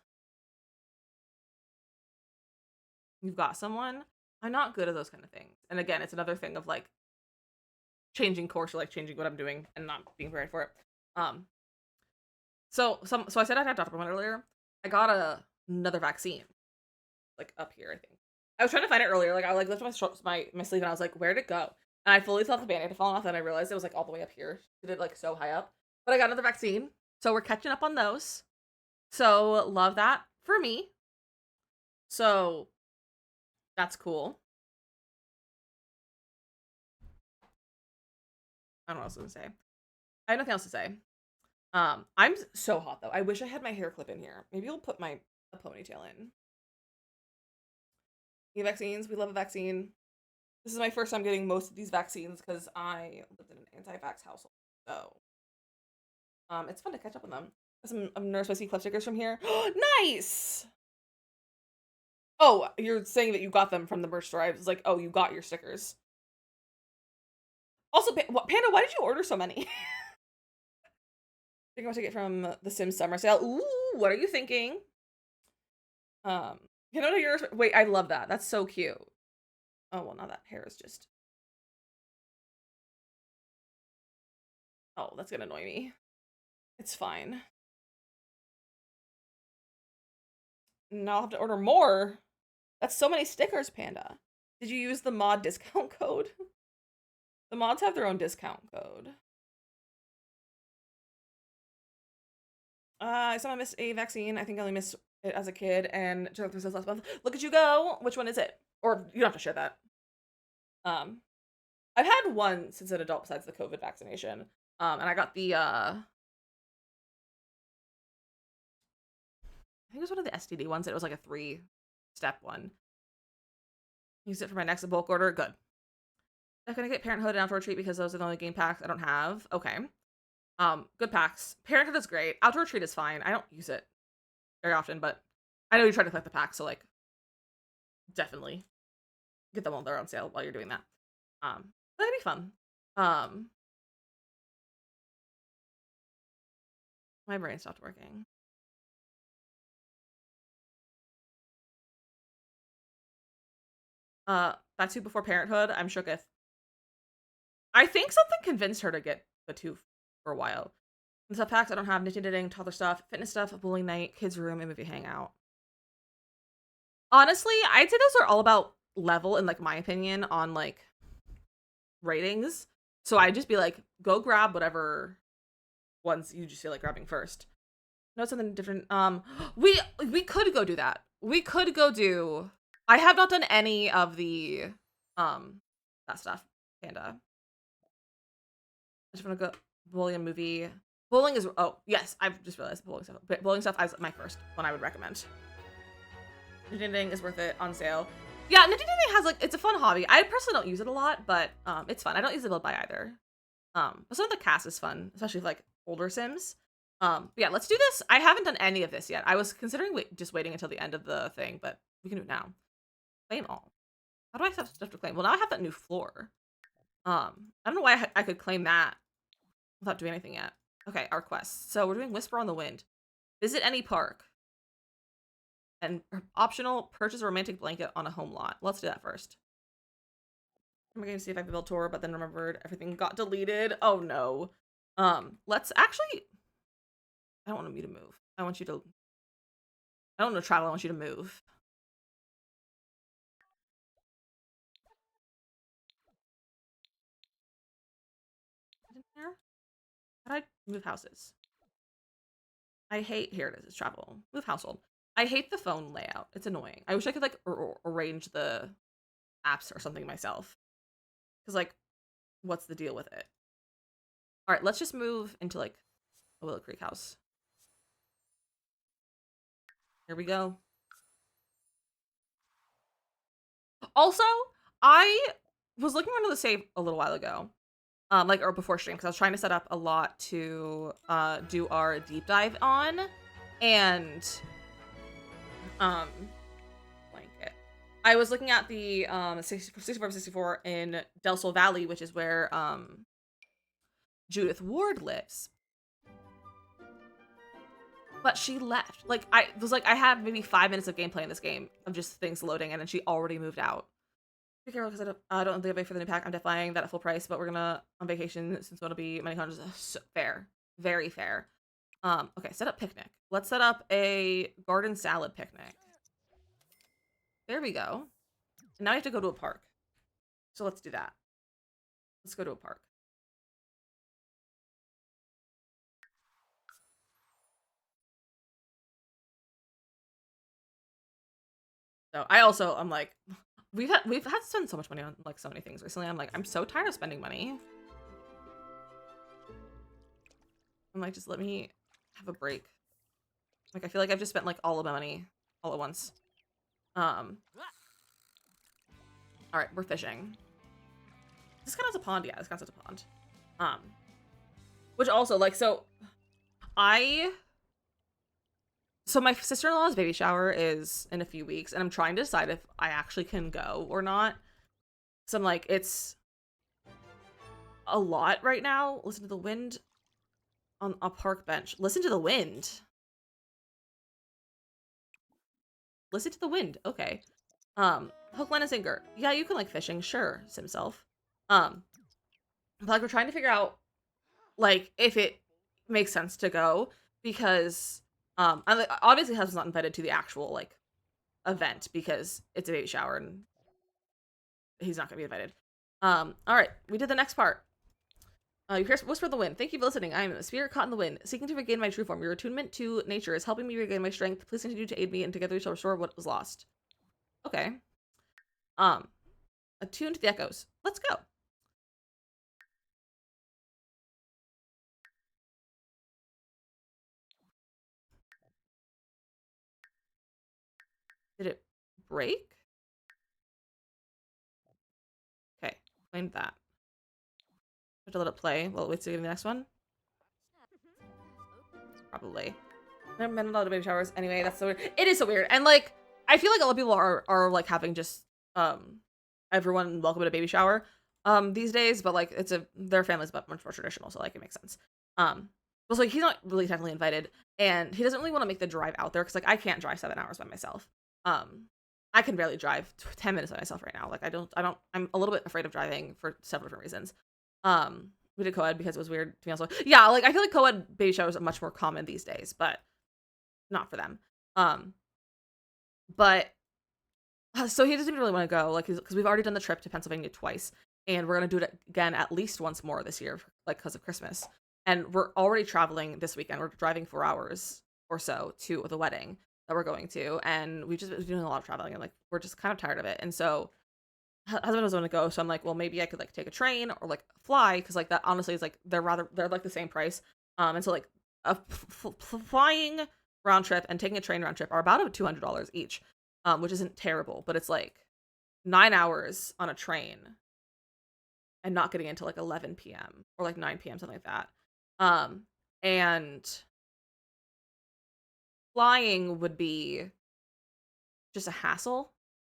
You've got someone? I'm not good at those kind of things. And again, it's another thing of like changing course or like changing what I'm doing and not being prepared for it. So I said I had Dr. One earlier. I got another vaccine. Like up here, I think. I was trying to find it earlier. Like I like lifted my sleeve and I was like, where'd it go? And I fully thought the band-aid had fallen off, and I realized it was like all the way up here. It did like so high up. But I got another vaccine. So we're catching up on those. So love that for me. So that's cool. I don't know what else I was gonna say. I have nothing else to say. I'm so hot though. I wish I had my hair clip in here. Maybe I'll put a ponytail in. Vaccines. We love a vaccine. This is my first time getting most of these vaccines because I lived in an anti-vax household. So, it's fun to catch up on them. Some Nurse Spicy clip stickers from here. Nice! Oh, you're saying that you got them from the merch store. I was like, oh, you got your stickers. Also, Panda, why did you order so many? I think I'm gonna take it from the Sims summer sale. Ooh, what are you thinking? You know, wait, I love that. That's so cute. Oh, well, now that hair is just... Oh, that's gonna annoy me. It's fine. Now I'll have to order more. That's so many stickers, Panda. Did you use the mod discount code? The mods have their own discount code. I somehow missed a vaccine. I think I only missed it as a kid and took this last month. Look at you go. Which one is it? Or you don't have to share that. I've had one since an adult besides the COVID vaccination. And I got the I think it was one of the STD ones. It was like a 3-step one. Use it for my next bulk order. Good. I'm gonna get Parenthood and Outdoor Retreat because those are the only game packs I don't have. Okay. Good packs. Parenthood is great. Outdoor Retreat is fine. I don't use it very often, but I know you try to collect the packs, so like definitely get them while they're on sale while you're doing that. That'd be fun. My brain stopped working. That too before Parenthood, I'm shooketh. I think something convinced her to get the 2 for a while. And stuff packs I don't have: knitting, toddler stuff, fitness stuff, bowling night, kids room, and movie hangout. Honestly, I'd say those are all about level in like my opinion on like ratings. So I'd just be like, go grab whatever ones you just feel like grabbing first. No, something different. We could go do that. We could go do... I have not done any of the that stuff, Panda. I just want to go bowling and movie. Bowling is... Oh, yes, I've just realized bowling stuff. Bowling stuff is my first one I would recommend. Knitting is worth it on sale. Yeah, knitting has like... It's a fun hobby. I personally don't use it a lot, but it's fun. I don't use it to buy either. But some of the CAS is fun, especially with like older Sims. But yeah, let's do this. I haven't done any of this yet. I was considering just waiting until the end of the thing, but we can do it now. Claim all. How do I have stuff to claim? Well, now I have that new floor. I don't know why I could claim that without doing anything yet. Okay, our quests. So we're doing Whisper on the Wind. Visit any park. And optional, purchase a romantic blanket on a home lot. Let's do that first. I'm going to see if I can build tour, but then remembered everything got deleted. Oh no. Let's actually, I don't want me to move. I don't want to travel. I want you to move. How do I move houses? I hate, here it is, it's travel. Move household. I hate the phone layout. It's annoying. I wish I could like arrange the apps or something myself. Cause like, what's the deal with it? All right, let's just move into like a Willow Creek house. Here we go. Also, I was looking into the save a little while ago. Like, or before stream, because I was trying to set up a lot to do our deep dive on, and blanket. I was looking at the 64 in Del Sol Valley, which is where Judith Ward lives. But she left. Like, I was like, I had maybe 5 minutes of gameplay in this game of just things loading, and then she already moved out. Be careful because I don't think I'll pay for the new pack. I'm definitely that at full price, but we're gonna on vacation since it'll be many hundreds. So fair, very fair. Okay, set up picnic. Let's set up a garden salad picnic. There we go. And now I have to go to a park. So let's do that. Let's go to a park. So I'm like, we've had to spend so much money on like so many things recently. I'm like, I'm so tired of spending money. I'm like, just let me have a break. Like, I feel like I've just spent like all of my money all at once. All right, we're fishing. This kind of has a pond, yeah. This kind of has a pond. Which also like so my sister-in-law's baby shower is in a few weeks, and I'm trying to decide if I actually can go or not. So I'm like, it's a lot right now. Listen to the wind on a park bench. Listen to the wind. Listen to the wind. Okay. Hook, line, and sinker. Yeah, you can like fishing. Sure, Simself. But like we're trying to figure out like if it makes sense to go because obviously husband's not invited to the actual like event because it's a baby shower and he's not gonna be invited. All right, we did the next part. You hear whisper the wind. Thank you for listening. I am a spirit caught in the wind, seeking to regain my true form. Your attunement to nature is helping me regain my strength. Please continue to aid me, and together we shall restore what was lost. Okay. Attuned to the echoes. Let's go. Did it break? Okay, claimed that. Have to let it play while it waits to get the next one. Probably. Never been allowed to baby showers. Anyway, that's so weird. It is so weird. And like, I feel like a lot of people are like having just everyone welcome at a baby shower these days, but like their family's much more traditional, so like it makes sense. But like he's not really technically invited, and he doesn't really want to make the drive out there because like I can't drive 7 hours by myself. I can barely drive 10 minutes by myself right now. Like I'm a little bit afraid of driving for several different reasons. We did co-ed because it was weird to me also. Yeah, like I feel like co-ed baby showers are much more common these days, but not for them. But so he doesn't really want to go, like, because we've already done the trip to Pennsylvania twice, and we're gonna do it again at least once more this year, like because of Christmas. And we're already traveling this weekend. We're driving 4 hours or so to the wedding that we're going to, and we've just been doing a lot of traveling, and like we're just kind of tired of it. And so husband doesn't want to go, so I'm like, well, maybe I could like take a train or like fly, because like that honestly is like they're like the same price. And so like a flying round trip and taking a train round trip are about $200 each, which isn't terrible, but it's like 9 hours on a train and not getting into like 11 p.m. or like 9 p.m. something like that. And flying would be just a hassle.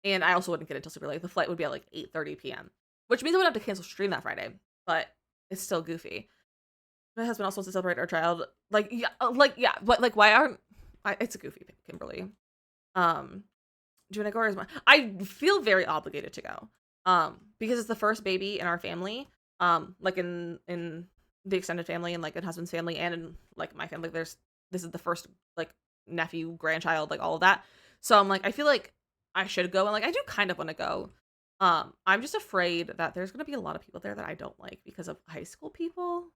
And I also wouldn't get until super late. The flight would be at like 8:30 p.m., which means I would have to cancel stream that Friday, but it's still goofy. My husband also wants to celebrate our child. Like, yeah, but like, why aren't... it's a goofy, Kimberly. Um, do you want to go or is my? I feel very obligated to go. Because it's the first baby in our family. Like in the extended family and like in husband's family and in like my family. This is the first like nephew, grandchild, like all of that. So I'm like, I feel like I should go and like I do kind of want to go. I'm just afraid that there's gonna be a lot of people there that I don't like because of high school people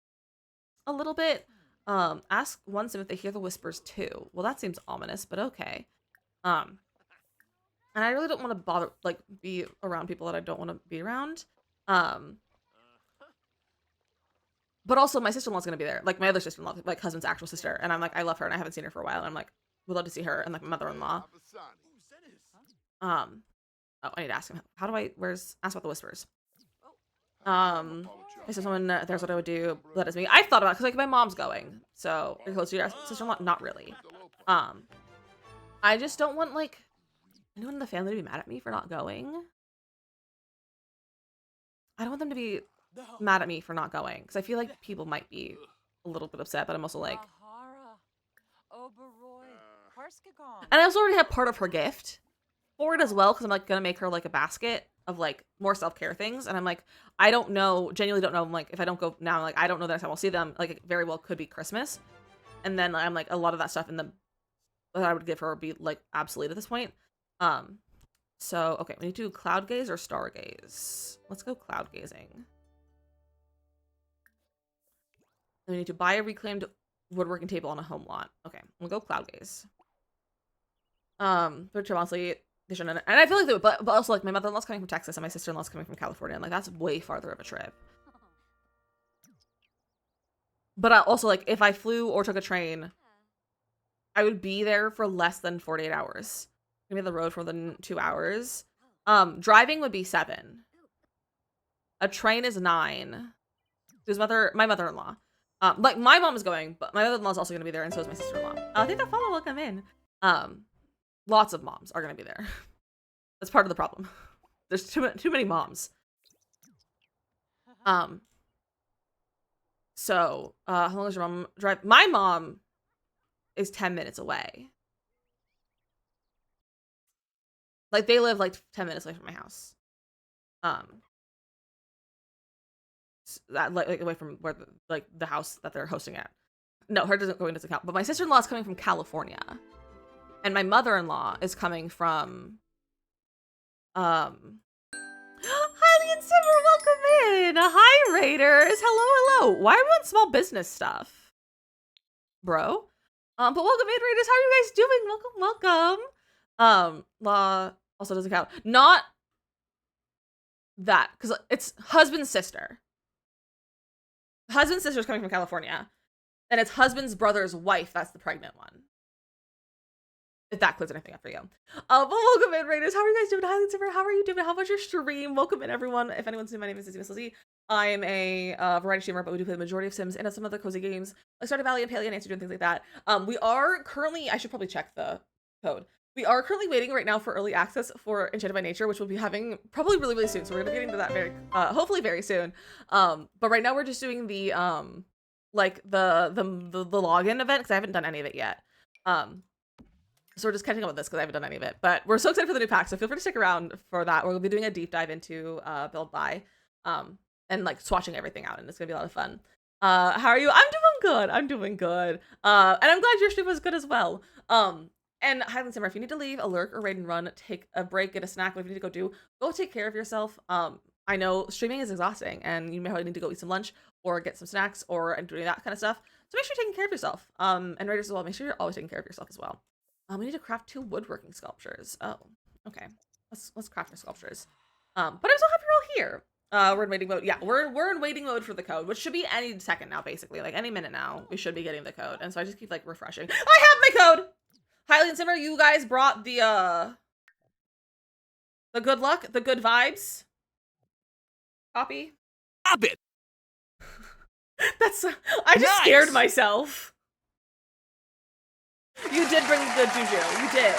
a little bit. Ask once if they hear the whispers too. Well, that seems ominous, but okay. Um, and I really don't want to bother like be around people that I don't want to be around. Um, but also my sister-in-law's gonna be there, like my other sister-in-law, like husband's actual sister, and I'm like I love her and I haven't seen her for a while, and I'm like would love to see her and like my mother-in-law. Um, oh, I need to ask him. How do I? Where's ask about the whispers? I said someone there's what I would do. That is me. I've thought about because like my mom's going, so you're close to your sister-in-law. Not really. Um, I just don't want like anyone in the family to be mad at me for not going. I don't want them to be mad at me for not going because I feel like people might be a little bit upset, but I'm also like, and I also already have part of her gift for it as well because I'm like gonna make her like a basket of like more self-care things, and I'm like, I don't know, genuinely don't know. I'm like, if I don't go now, like I don't know the next time I'll see them. Like it very well could be Christmas, and then I'm like a lot of that stuff in the that I would give her would be like obsolete at this point. Um, so okay, we need to do cloud gaze or star gaze. Let's go cloud gazing. Then we need to buy a reclaimed woodworking table on a home lot. Okay, we'll go cloud gaze. But honestly, they shouldn't. And I feel like they would, but also like my mother-in-law's coming from Texas and my sister-in-law's coming from California, and like that's way farther of a trip. But I also like if I flew or took a train, I would be there for less than 48 hours. Gonna be on the road for more than 2 hours. Driving would be 7. A train is 9. His my mother-in-law. Like my mom is going, but my mother-in-law is also gonna be there, and so is my sister-in-law. I think that follow will come in. Lots of moms are gonna be there. That's part of the problem. There's too many moms. So how long does your mom drive? My mom is 10 minutes away. Like they live like 10 minutes away from my house. That like away from where the house that they're hosting at. No, her doesn't count. But my sister-in-law is coming from California, and my mother-in-law is coming from Highly and Simmer, welcome in. Hi, Raiders. Hello. Why are we on small business stuff, bro? But welcome in, Raiders. How are you guys doing? Welcome. Law also doesn't count. Not that, because it's husband's sister. Husband's sister's coming from California, and it's husband's brother's wife that's the pregnant one. If that clears anything up for you. But welcome in, Raiders. How are you guys doing? Highly Simmer, how are you doing? How was your stream? Welcome in, everyone. If anyone's new, my name is DizzyMissLizzy. I am a variety streamer, but we do play the majority of Sims and some other cozy games like Stardew Valley and Paleo and Answer and things like that. We are currently, I should probably check the code. We are currently waiting right now for early access for Enchanted by Nature, which we'll be having probably really soon. So we're gonna get into that hopefully very soon. But right now we're just doing the like the login event because I haven't done any of it yet. So we're just catching up with this because I haven't done any of it. But we're so excited for the new pack, so feel free to stick around for that. We're gonna be doing a deep dive into build buy, and like swatching everything out, and it's gonna be a lot of fun. How are you? I'm doing good. And I'm glad your stream was good as well. And Highland Simmer, if you need to leave a lurk or raid and run, take a break, get a snack, whatever you need to go take care of yourself. I know streaming is exhausting, and you may need to go eat some lunch or get some snacks or doing that kind of stuff. So make sure you're taking care of yourself. And Raiders as well, make sure you're always taking care of yourself as well. We need to craft 2 woodworking sculptures. Oh, okay. Let's craft our sculptures. But I'm so happy you're all here. We're in waiting mode. Yeah, we're in waiting mode for the code, which should be any second now, basically. Like any minute now, we should be getting the code. And so I just keep like refreshing. I have my code! Highly and Simmer, you guys brought the good luck, the good vibes. Copy. Stop it! That's I just scared myself. You did bring the good juju. You did.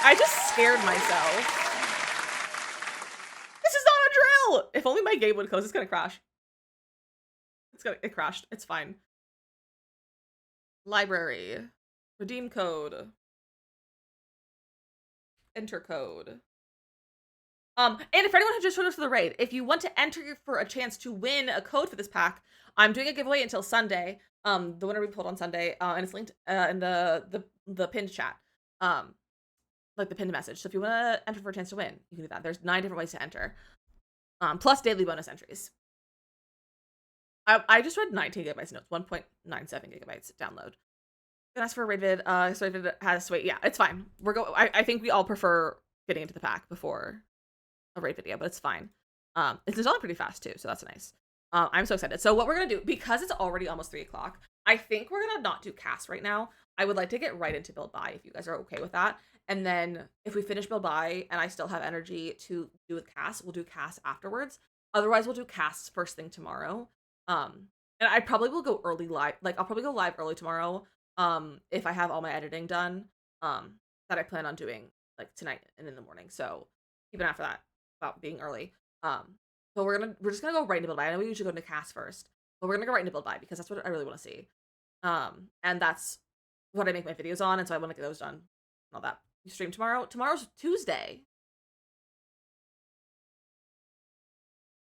I just scared myself. This is not a drill! If only my game would close. It's gonna crash. It crashed. It's fine. Library. Redeem code. enter code. And for anyone who just joined us for the raid, if you want to enter for a chance to win a code for this pack, I'm doing a giveaway until Sunday. The winner will be pulled on Sunday, and it's linked in the pinned chat, like the pinned message. So if you want to enter for a chance to win, you can do that. There's 9 different ways to enter, plus daily bonus entries. I just read 19 gigabytes notes, 1.97 gigabytes download. Gonna ask for a raid vid. So raid vid has to wait. Yeah, it's fine. I think we all prefer getting into the pack before a raid video, but it's fine. It's installing pretty fast too, so that's nice. I'm so excited. So what we're gonna do, because it's already almost 3 o'clock, I think we're gonna not do CAS right now. I would like to get right into build buy if you guys are okay with that. And then if we finish build buy and I still have energy to do with CAS, we'll do CAS afterwards. Otherwise, we'll do CAS first thing tomorrow. And I probably will go early live. Like I'll probably go live early tomorrow. If I have all my editing done. That I plan on doing like tonight and in the morning. So keep an eye for that about being early. But we're just gonna go right into build buy. I know we usually go into CAS first, but we're gonna go right into build buy because that's what I really want to see. And that's what I make my videos on, and so I want to get those done and all that. You stream tomorrow? Tomorrow's Tuesday.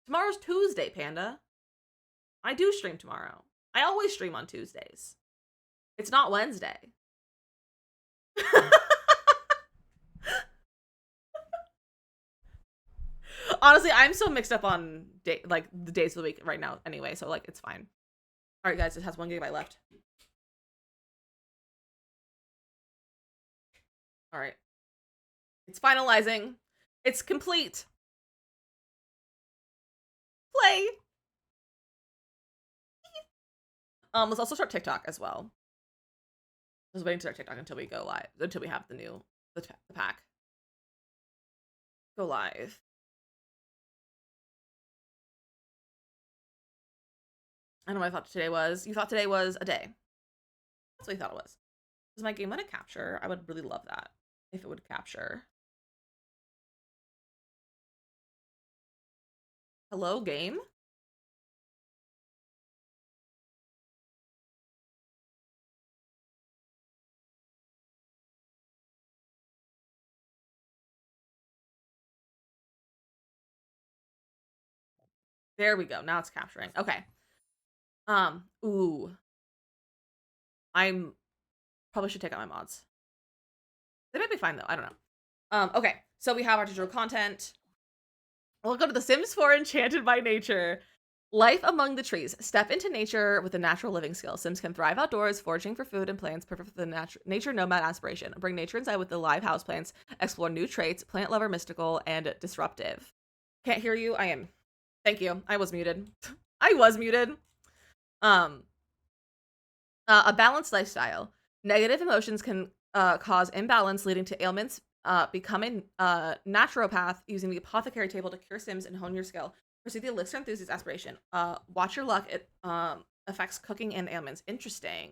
Tomorrow's Tuesday, Panda. I do stream tomorrow. I always stream on Tuesdays. It's not Wednesday. Honestly, I'm so mixed up on like the days of the week right now anyway, so like it's fine. All right, guys, it has 1 gigabyte left. All right. It's finalizing. It's complete. Play. Let's also start TikTok as well. I was waiting to start TikTok until we go live, until we have the pack. Go live. I don't know what I thought today was. You thought today was a day. That's what you thought it was. Does my game let it capture? I would really love that if it would capture. Hello, game? There we go. Now it's capturing. Okay. Ooh. I'm probably should take out my mods. They might be fine though. I don't know. Okay. So we have our digital content. We'll go to The Sims 4 Enchanted by Nature. Life among the trees. Step into nature with a natural living skill. Sims can thrive outdoors, foraging for food and plants, perfect for the nature nomad aspiration. Bring nature inside with the live houseplants. Explore new traits. Plant lover, mystical, and disruptive. Can't hear you. I am. Thank you. I was muted. I was muted. A balanced lifestyle. Negative emotions can cause imbalance, leading to ailments. Become a naturopath using the apothecary table to cure Sims and hone your skill. Pursue the elixir enthusiast aspiration. Watch your luck. It affects cooking and ailments. Interesting.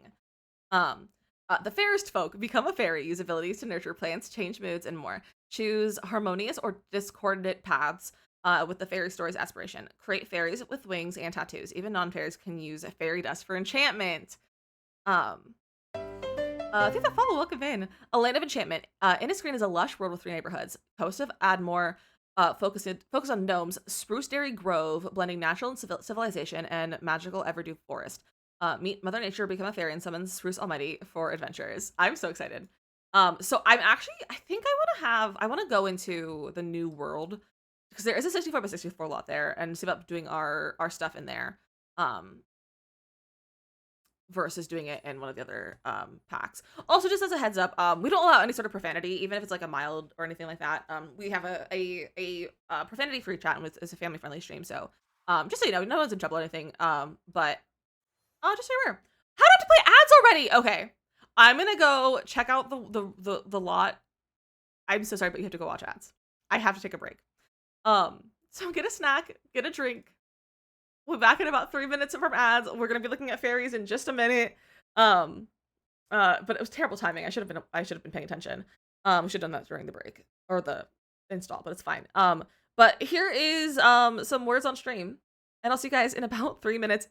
The fairest folk. Become a fairy. Use abilities to nurture plants, change moods, and more. Choose harmonious or discordant paths with the fairy stories aspiration. Create fairies with wings and tattoos. Even non-fairies can use fairy dust for enchantment. I think that follow welcome in. A land of enchantment. Innisgreen is a lush world with 3 neighborhoods. Coast of Admore, focus on gnomes. Spruce Dairy Grove, blending natural and civilization, and magical Everdew Forest. Meet Mother Nature, become a fairy, and summon Spruce Almighty for adventures. I'm so excited. So I think I want to go into the new world because there is a 64 by 64 lot there, and see about doing our stuff in there. Versus doing it in one of the other packs. Also, just as a heads up, we don't allow any sort of profanity, even if it's like a mild or anything like that. We have a profanity free chat, and it's a family friendly stream. So just so you know, no one's in trouble or anything. But just so you're aware. How do I have to play ads already? Okay, I'm gonna go check out the lot. I'm so sorry, but you have to go watch ads. I have to take a break. So get a snack, get a drink. We'll be back in about 3 minutes from ads. We're gonna be looking at fairies in just a minute. But it was terrible timing. I should have been paying attention. We should have done that during the break or the install, but it's fine. But here is some words on stream, and I'll see you guys in about 3 minutes.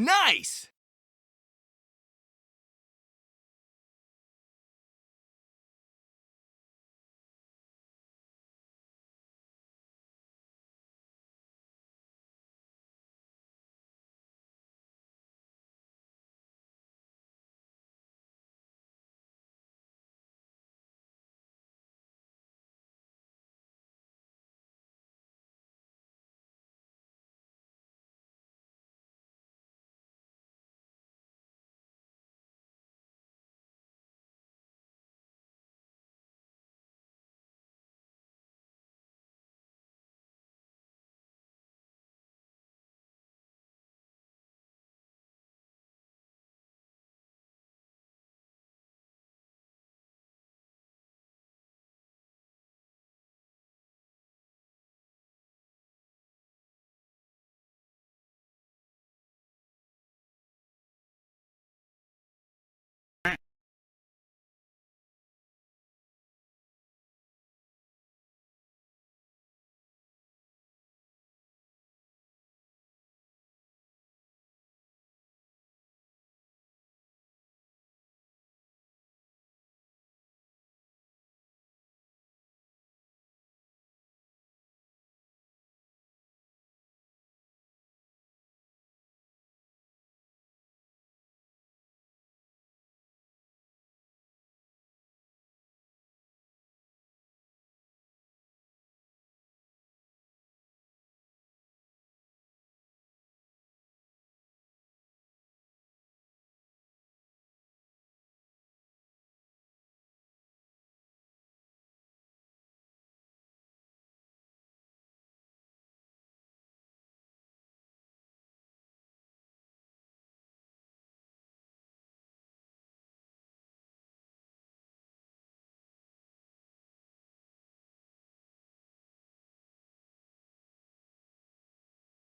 Nice!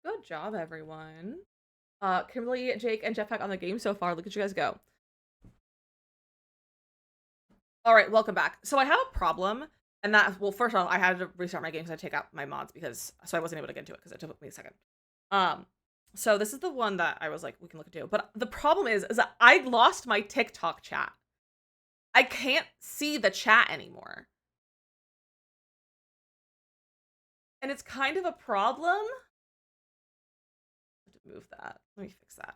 Good job, everyone. Kimberly, Jake, and Jetpack on the game so far. Look at you guys go. All right, welcome back. So I have a problem, and that, well, first off, I had to restart my game because I take out my mods so I wasn't able to get into it because it took me a second. So this is the one that I was like, we can look into. But the problem is that I lost my TikTok chat. I can't see the chat anymore. And it's kind of a problem. I have to move that. Let me fix that.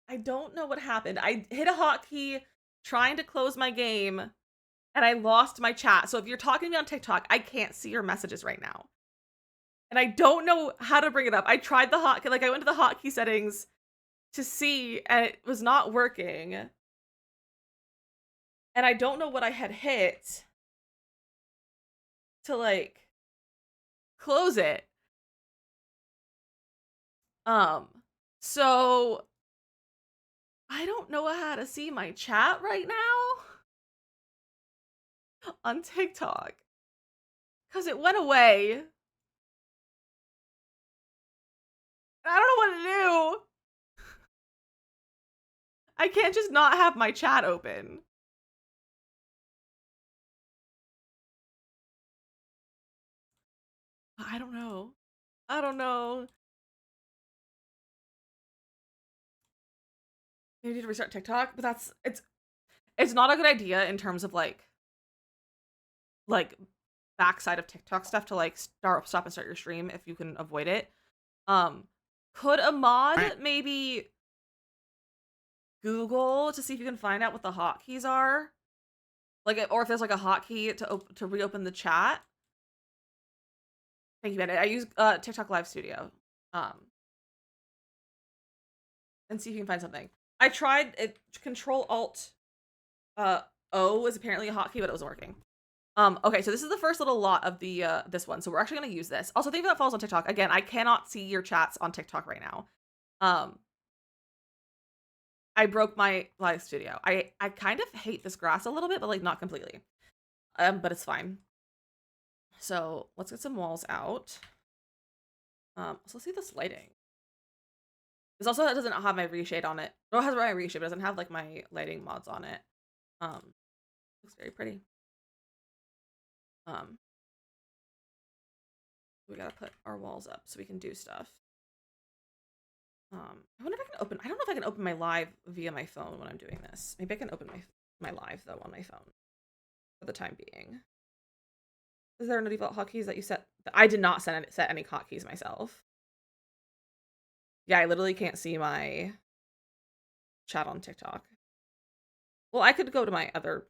I don't know what happened. I hit a hotkey trying to close my game, and I lost my chat. So if you're talking to me on TikTok, I can't see your messages right now. And I don't know how to bring it up. I tried the hotkey, like I went to the hotkey settings to see, and it was not working. And I don't know what I had hit to like close it. So I don't know how to see my chat right now on TikTok because it went away. I don't know what to do. I can't just not have my chat open. I don't know. I don't know. Maybe to restart TikTok, but it's not a good idea in terms of like backside of TikTok stuff to like stop and start your stream if you can avoid it. Could a mod maybe Google to see if you can find out what the hotkeys are? Like, or if there's like a hotkey to reopen the chat. Thank you, Bandit. I use TikTok Live Studio. And see if you can find something. I tried it. Control Alt O is apparently a hotkey, but it wasn't working. Okay, so this is the first little lot of the this one. So we're actually gonna use this. Also, thank you for that follows on TikTok. Again, I cannot see your chats on TikTok right now. I broke my live studio. I kind of hate this grass a little bit, but like not completely. But it's fine. So let's get some walls out. So let's see this lighting. This also doesn't have my reshade on it. No, it has my reshade, but it doesn't have like my lighting mods on it. Looks very pretty. We gotta put our walls up so we can do stuff. I wonder if I can open. I don't know if I can open my live via my phone when I'm doing this. Maybe I can open my live though on my phone for the time being. Is there no default hotkeys that you set? I did not set any hotkeys myself. Yeah, I literally can't see my chat on TikTok. Well, I could go to my other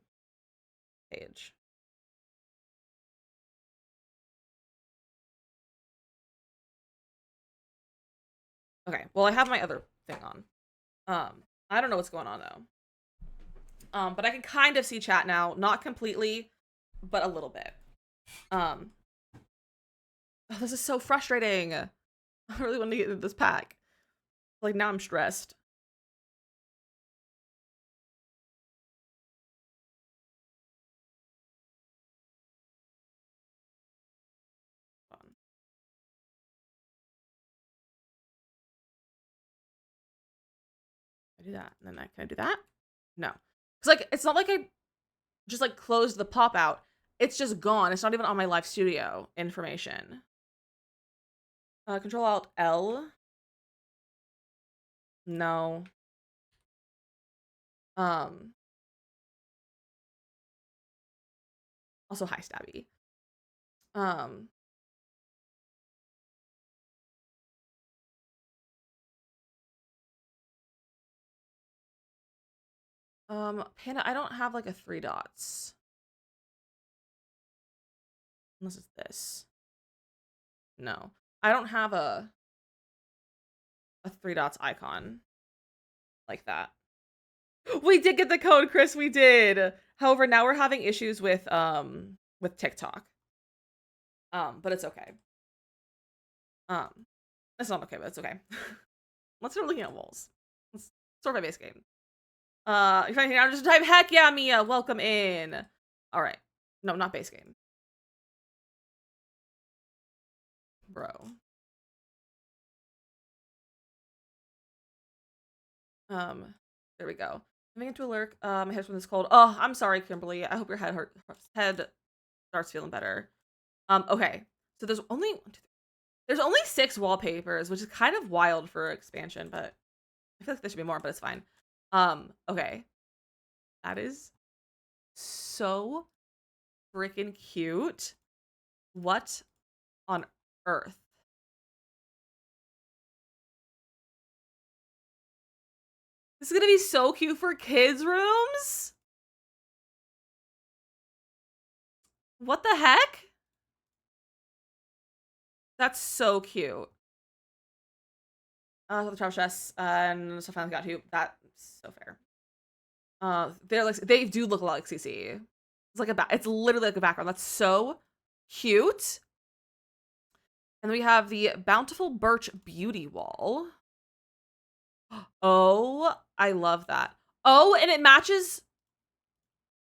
page. Okay, well, I have my other thing on. I don't know what's going on though. But I can kind of see chat now, not completely, but a little bit. Oh, this is so frustrating. I really want to get into this pack. Like now I'm stressed. I do that, and then can I do that? No, because like it's not like I just like closed the pop out. It's just gone. It's not even on my live studio information. Control Alt L. No. Um. Also, hi Stabby. Um. Panda. I don't have like a 3 dots. Unless it's this. No, I don't have a 3 dots icon like that. We did get the code, Chris. We did. However, now we're having issues with TikTok. But it's okay. It's not okay, but it's okay. Let's start looking at walls. Let's start my base game. If anything, I'm just type heck yeah, Mia, welcome in. All right. No, not base game. Bro. There we go. Moving into a lurk. My head's from this cold. Oh, I'm sorry, Kimberly. I hope your head starts feeling better. Okay. So there's only 6 wallpapers, which is kind of wild for expansion, but I feel like there should be more, but it's fine. Okay. That is so freaking cute. What on earth? This is gonna be so cute for kids' rooms. What the heck? That's so cute. The travel chest and so finally got to. That's so fair. They're like they do look a lot like CC. It's like it's literally like a background. That's so cute. And then we have the Bountiful Birch Beauty Wall. Oh, I love that. Oh, and it matches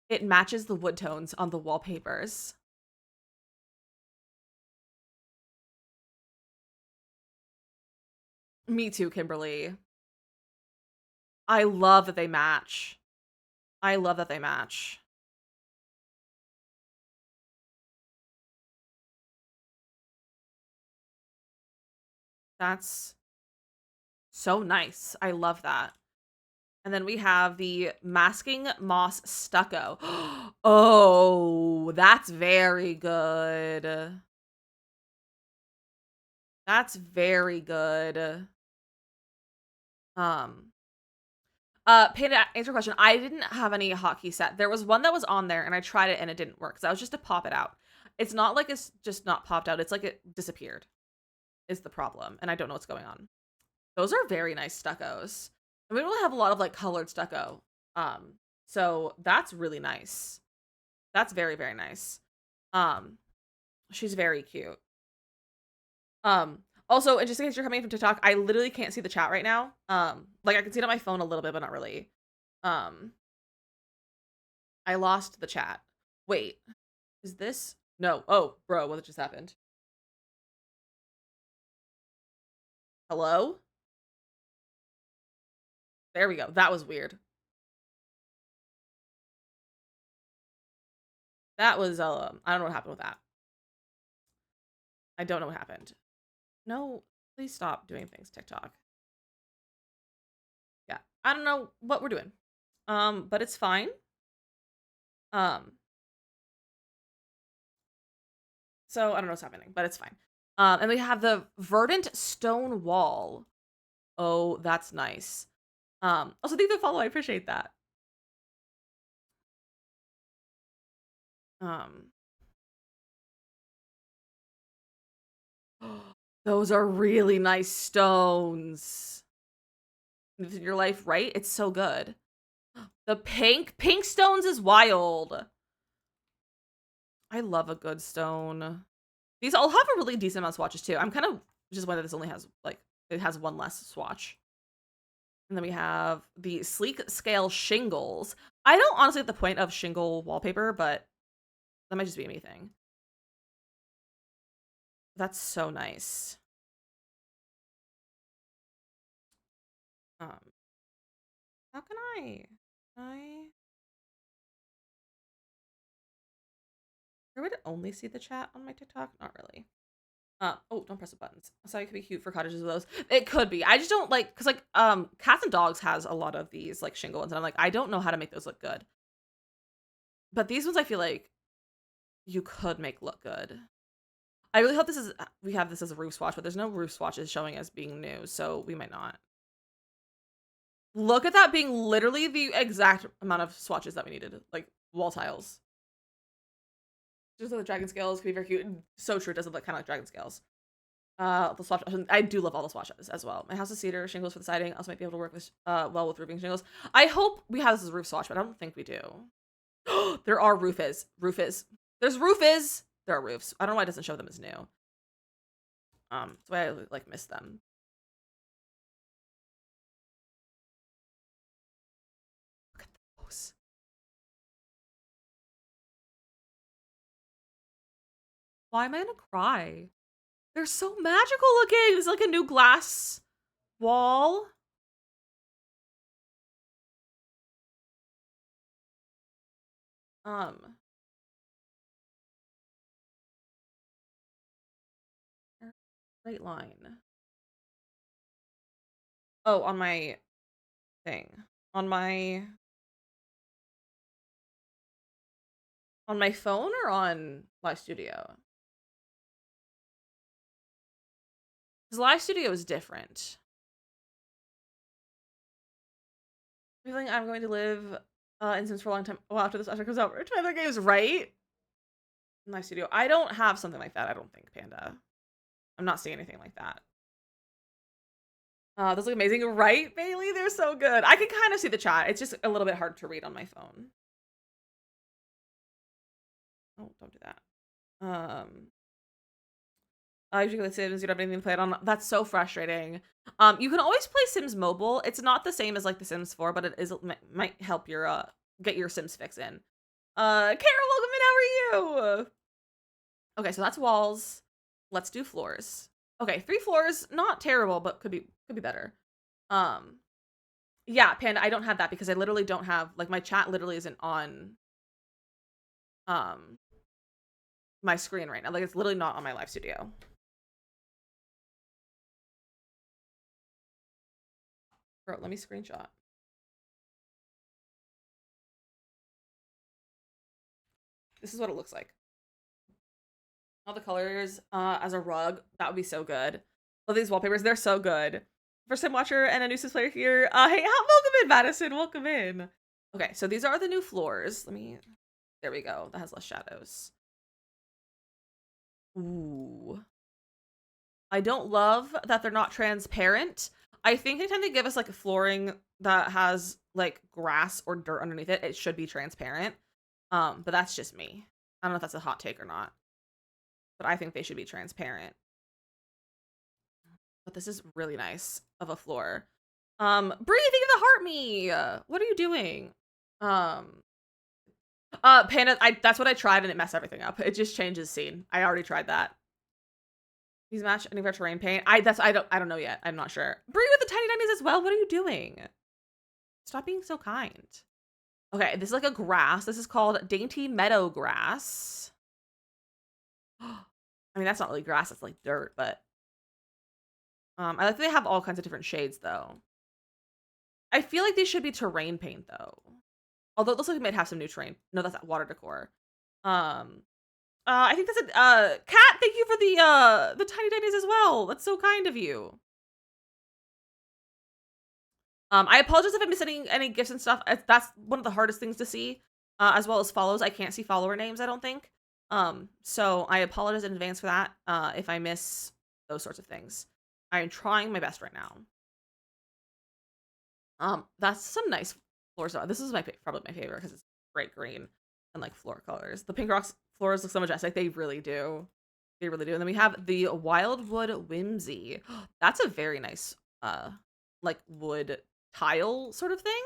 the wood tones on the wallpapers. Me too, Kimberly. I love that they match. I love that they match. That's so nice. I love that. And then we have the Masking Moss Stucco. Oh, that's very good. That's very good. Panda, answer your question. I didn't have any hotkey set. There was one that was on there, and I tried it, and it didn't work. So that was just to pop it out. It's not like it's just not popped out. It's like it disappeared. Is the problem, and I don't know what's going on. Those are very nice stuccos. And we don't have a lot of like colored stucco. So that's really nice. That's very, very nice. She's very cute. Also, and just in case you're coming from TikTok, I literally can't see the chat right now. Like I can see it on my phone a little bit, but not really. I lost the chat. Wait, is this? No. Oh, bro, what just happened? Hello? There we go. That was weird. That was, I don't know what happened with that. I don't know what happened. No, please stop doing things, TikTok. I don't know what we're doing. But it's fine. Um, so I don't know what's happening, but it's fine. And we have the verdant stone wall. Oh, that's nice. Also thank you for the follow. I appreciate that. Um, those are really nice stones. In your life, right? It's so good. The pink stones is wild. I love a good stone. These all have a really decent amount of swatches too. I'm kind of just wondering this only has like it has one less swatch. And then we have the sleek scale shingles. I don't honestly get the point of shingle wallpaper, but that might just be me thing. That's so nice. Um, how can I? Can I? I would only see the chat on my TikTok. Not really. Oh, don't press the buttons. Sorry, it could be cute for cottages of those. It could be. I just don't like because like cats and dogs has a lot of these like shingle ones, and I'm like I don't know how to make those look good. But these ones I feel like you could make look good. I really hope we have this as a roof swatch, but there's no roof swatches showing as being new, so we might not. Look at that being literally the exact amount of swatches that we needed, like wall tiles. Just the dragon scales could be very cute. So true, it doesn't look kind of like dragon scales. The swatch. I do love all the swatches as well. My house is cedar, shingles for the siding. Also might be able to work with well with roofing shingles. I hope we have this as a roof swatch, but I don't think we do. There are roof is. There's roof is. There are roofs. I don't know why it doesn't show them as new. That's why I like miss them. Look at those. Why am I gonna cry? They're so magical looking. It's like a new glass wall. Um, Straight line. Oh, on my thing. On my phone or on Live Studio? Because Live Studio is different. Feeling I'm going to live in Sims for a long time. Well, after this actually comes out, try other games, right? Live Studio. I don't have something like that. I don't think, Panda. I'm not seeing anything like that. Those look amazing, right, Bailey? They're so good. I can kind of see the chat. It's just a little bit hard to read on my phone. Oh, don't do that. I usually play Sims. You don't have anything to play it on. That's so frustrating. You can always play Sims Mobile. It's not the same as like the Sims 4, but it might help your get your Sims fix in. Carol, welcome in. How are you? Okay, so that's walls. Let's do floors. Okay, 3 floors, not terrible, but could be better. Yeah, Panda, I don't have that because I literally don't have like my chat literally isn't on um my screen right now. Like it's literally not on my live studio. Bro, let me screenshot. This is what it looks like. All the colors as a rug. That would be so good. Love these wallpapers. They're so good. First time watcher and a new Sims player here. Hey, welcome in, Madison. Welcome in. Okay, so these are the new floors. There we go. That has less shadows. Ooh. I don't love that they're not transparent. I think anytime they give us like a flooring that has like grass or dirt underneath it, it should be transparent. But that's just me. I don't know if that's a hot take or not. But I think they should be transparent. But this is really nice of a floor. Bree, think of the heart me. What are you doing? Panda, that's what I tried and it messed everything up. It just changes scene. I already tried that. These match any of our terrain paint. I don't know yet. I'm not sure. Bree with the tiny tinies as well. What are you doing? Stop being so kind. Okay, this is like a grass. This is called Dainty Meadow Grass. I mean, that's not really grass, it's like dirt, but I like that they have all kinds of different shades though. I feel like these should be terrain paint though. Although it looks like we might have some new terrain. No, that's water decor. I think that's it. Kat, thank you for the tiny tinies as well. That's so kind of you. I apologize if I'm missing any gifts and stuff. That's one of the hardest things to see, as well as follows. I can't see follower names, I don't think. So I apologize in advance for that, if I miss those sorts of things. I am trying my best right now. That's some nice floors. This is probably my favorite because it's bright green and like floor colors. The pink rocks floors look so majestic. They really do. They really do. And then we have the Wildwood Whimsy. That's a very nice, like wood tile sort of thing.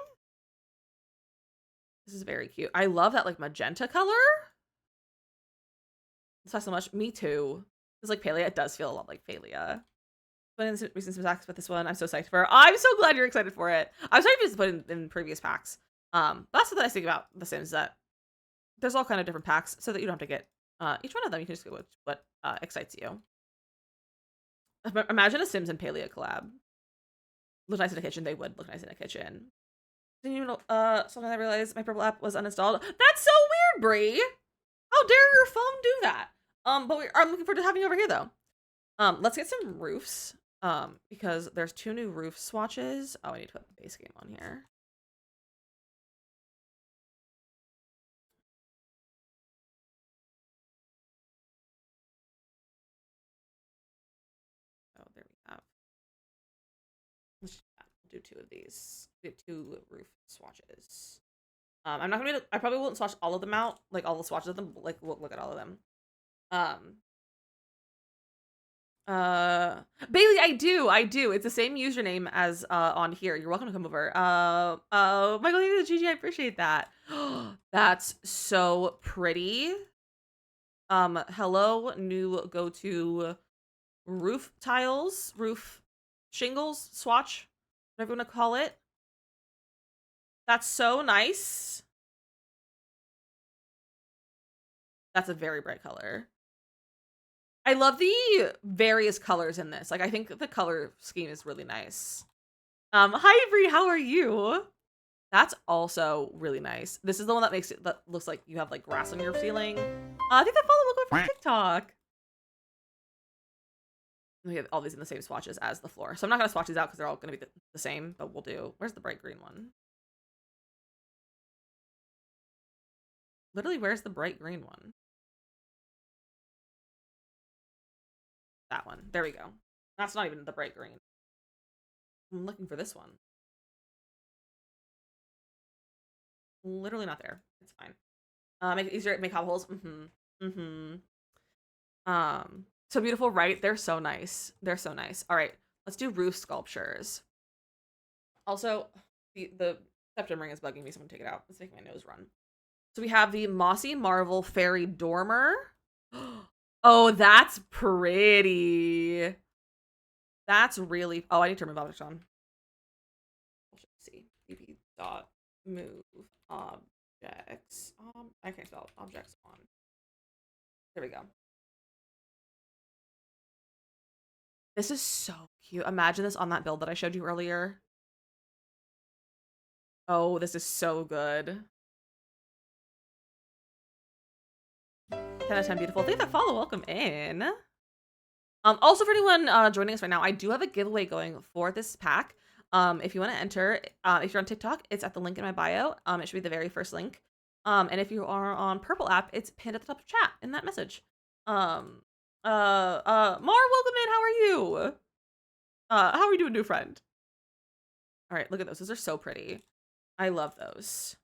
This is very cute. I love that like magenta color. It's not so much. Me too. It's like Palia. It does feel a lot like Palia. Put in recent packs with this one. I'm so psyched for it. I'm so glad you're excited for it. I was trying to put in previous packs. That's what I think about The Sims, that there's all kind of different packs so that you don't have to get each one of them. You can just go with what excites you. Imagine a Sims and Palia collab. Look nice in the kitchen. They would look nice in the kitchen. Didn't even something I realized my purple app was uninstalled. That's so weird, Bree. How dare your phone do that? But I'm looking forward to having you over here though. Let's get some roofs. Because there's 2 new roof swatches. Oh, I need to put the base game on here. Oh, there we have. Let's do 2 of these. We have 2 roof swatches. I'm not gonna. I probably won't swatch all of them out, like all the swatches of them. Like we'll look at all of them. Bailey, I do. It's the same username as on here. You're welcome to come over. Michael, thank you, GG. I appreciate that. That's so pretty. Hello, new go-to roof tiles, roof shingles, swatch, whatever you want to call it. That's so nice. That's a very bright color. I love the various colors in this. Like, I think the color scheme is really nice. Hi, Brie, how are you? That's also really nice. This is the one that looks like you have like grass on your ceiling. I think that follow will go for TikTok. We have all these in the same swatches as the floor. So I'm not going to swatch these out because they're all going to be the same, but we'll do. Where's the bright green one? Literally, where's the bright green one? That one. There we go. That's not even the bright green. I'm looking for this one. Literally not there. It's fine. Make it easier. Make hop holes. So beautiful, right? They're so nice. They're so nice. All right, let's do roof sculptures. Also, the septum ring is bugging me. Someone take it out. It's making my nose run. So we have the Mossy Marvel Fairy Dormer. Oh, that's pretty. That's really. Oh, I need to remove objects on. Let's see. BB dot move objects. I can't spell objects on. There we go. This is so cute. Imagine this on that build that I showed you earlier. Oh, this is so good. 10 out of 10 beautiful. Thank you for that follow. Welcome in. Also for anyone joining us right now, I do have a giveaway going for this pack. If you want to enter, if you're on TikTok, it's at the link in my bio. It should be the very first link. And if you are on Purple app, it's pinned at the top of chat in that message. Mar, welcome in. How are you? How are you doing, new friend? All right, look at those. Those are so pretty. I love those.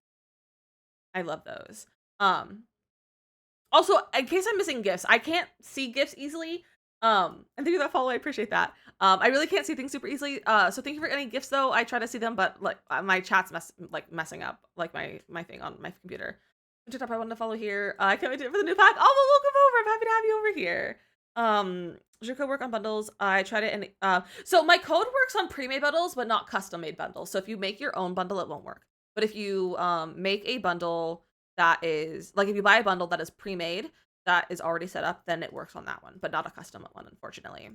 I love those. Also, in case I'm missing gifts, I can't see gifts easily. And thank you for that follow. I appreciate that. I really can't see things super easily. So thank you for any gifts though. I try to see them, but like my chat's messing up, like my thing on my computer. I wanted to follow here. I can't wait for the new pack. Oh, welcome over. I'm happy to have you over here. Does your code work on bundles? I tried it, and so my code works on pre-made bundles, but not custom-made bundles. So if you make your own bundle, it won't work. But if you make a bundle that is like if you buy a bundle that is pre-made, that is already set up, then it works on that one, but not a custom one, unfortunately.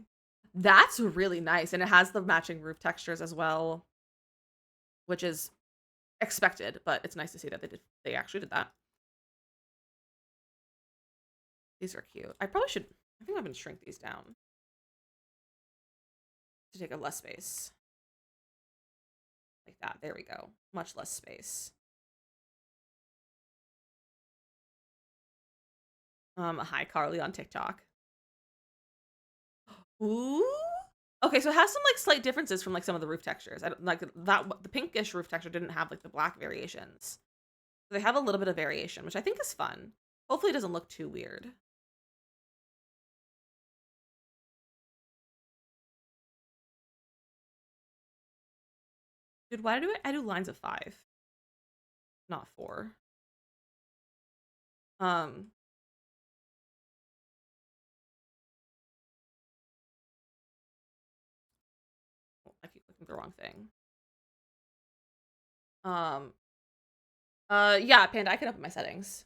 That's really nice, and it has the matching roof textures as well. which is expected, but it's nice to see that they actually did that. These are cute. I think I'm gonna shrink these down to take up less space. Like that. There we go. Much less space. Hi Carly on TikTok. Ooh. Okay, so it has some like slight differences from like some of the roof textures. I don't like that. The pinkish roof texture didn't have like the black variations. So they have a little bit of variation, which I think is fun. Hopefully it doesn't look too weird. Dude, why do I do lines of 5? Not 4. I keep clicking the wrong thing. Yeah, Panda, I can open my settings.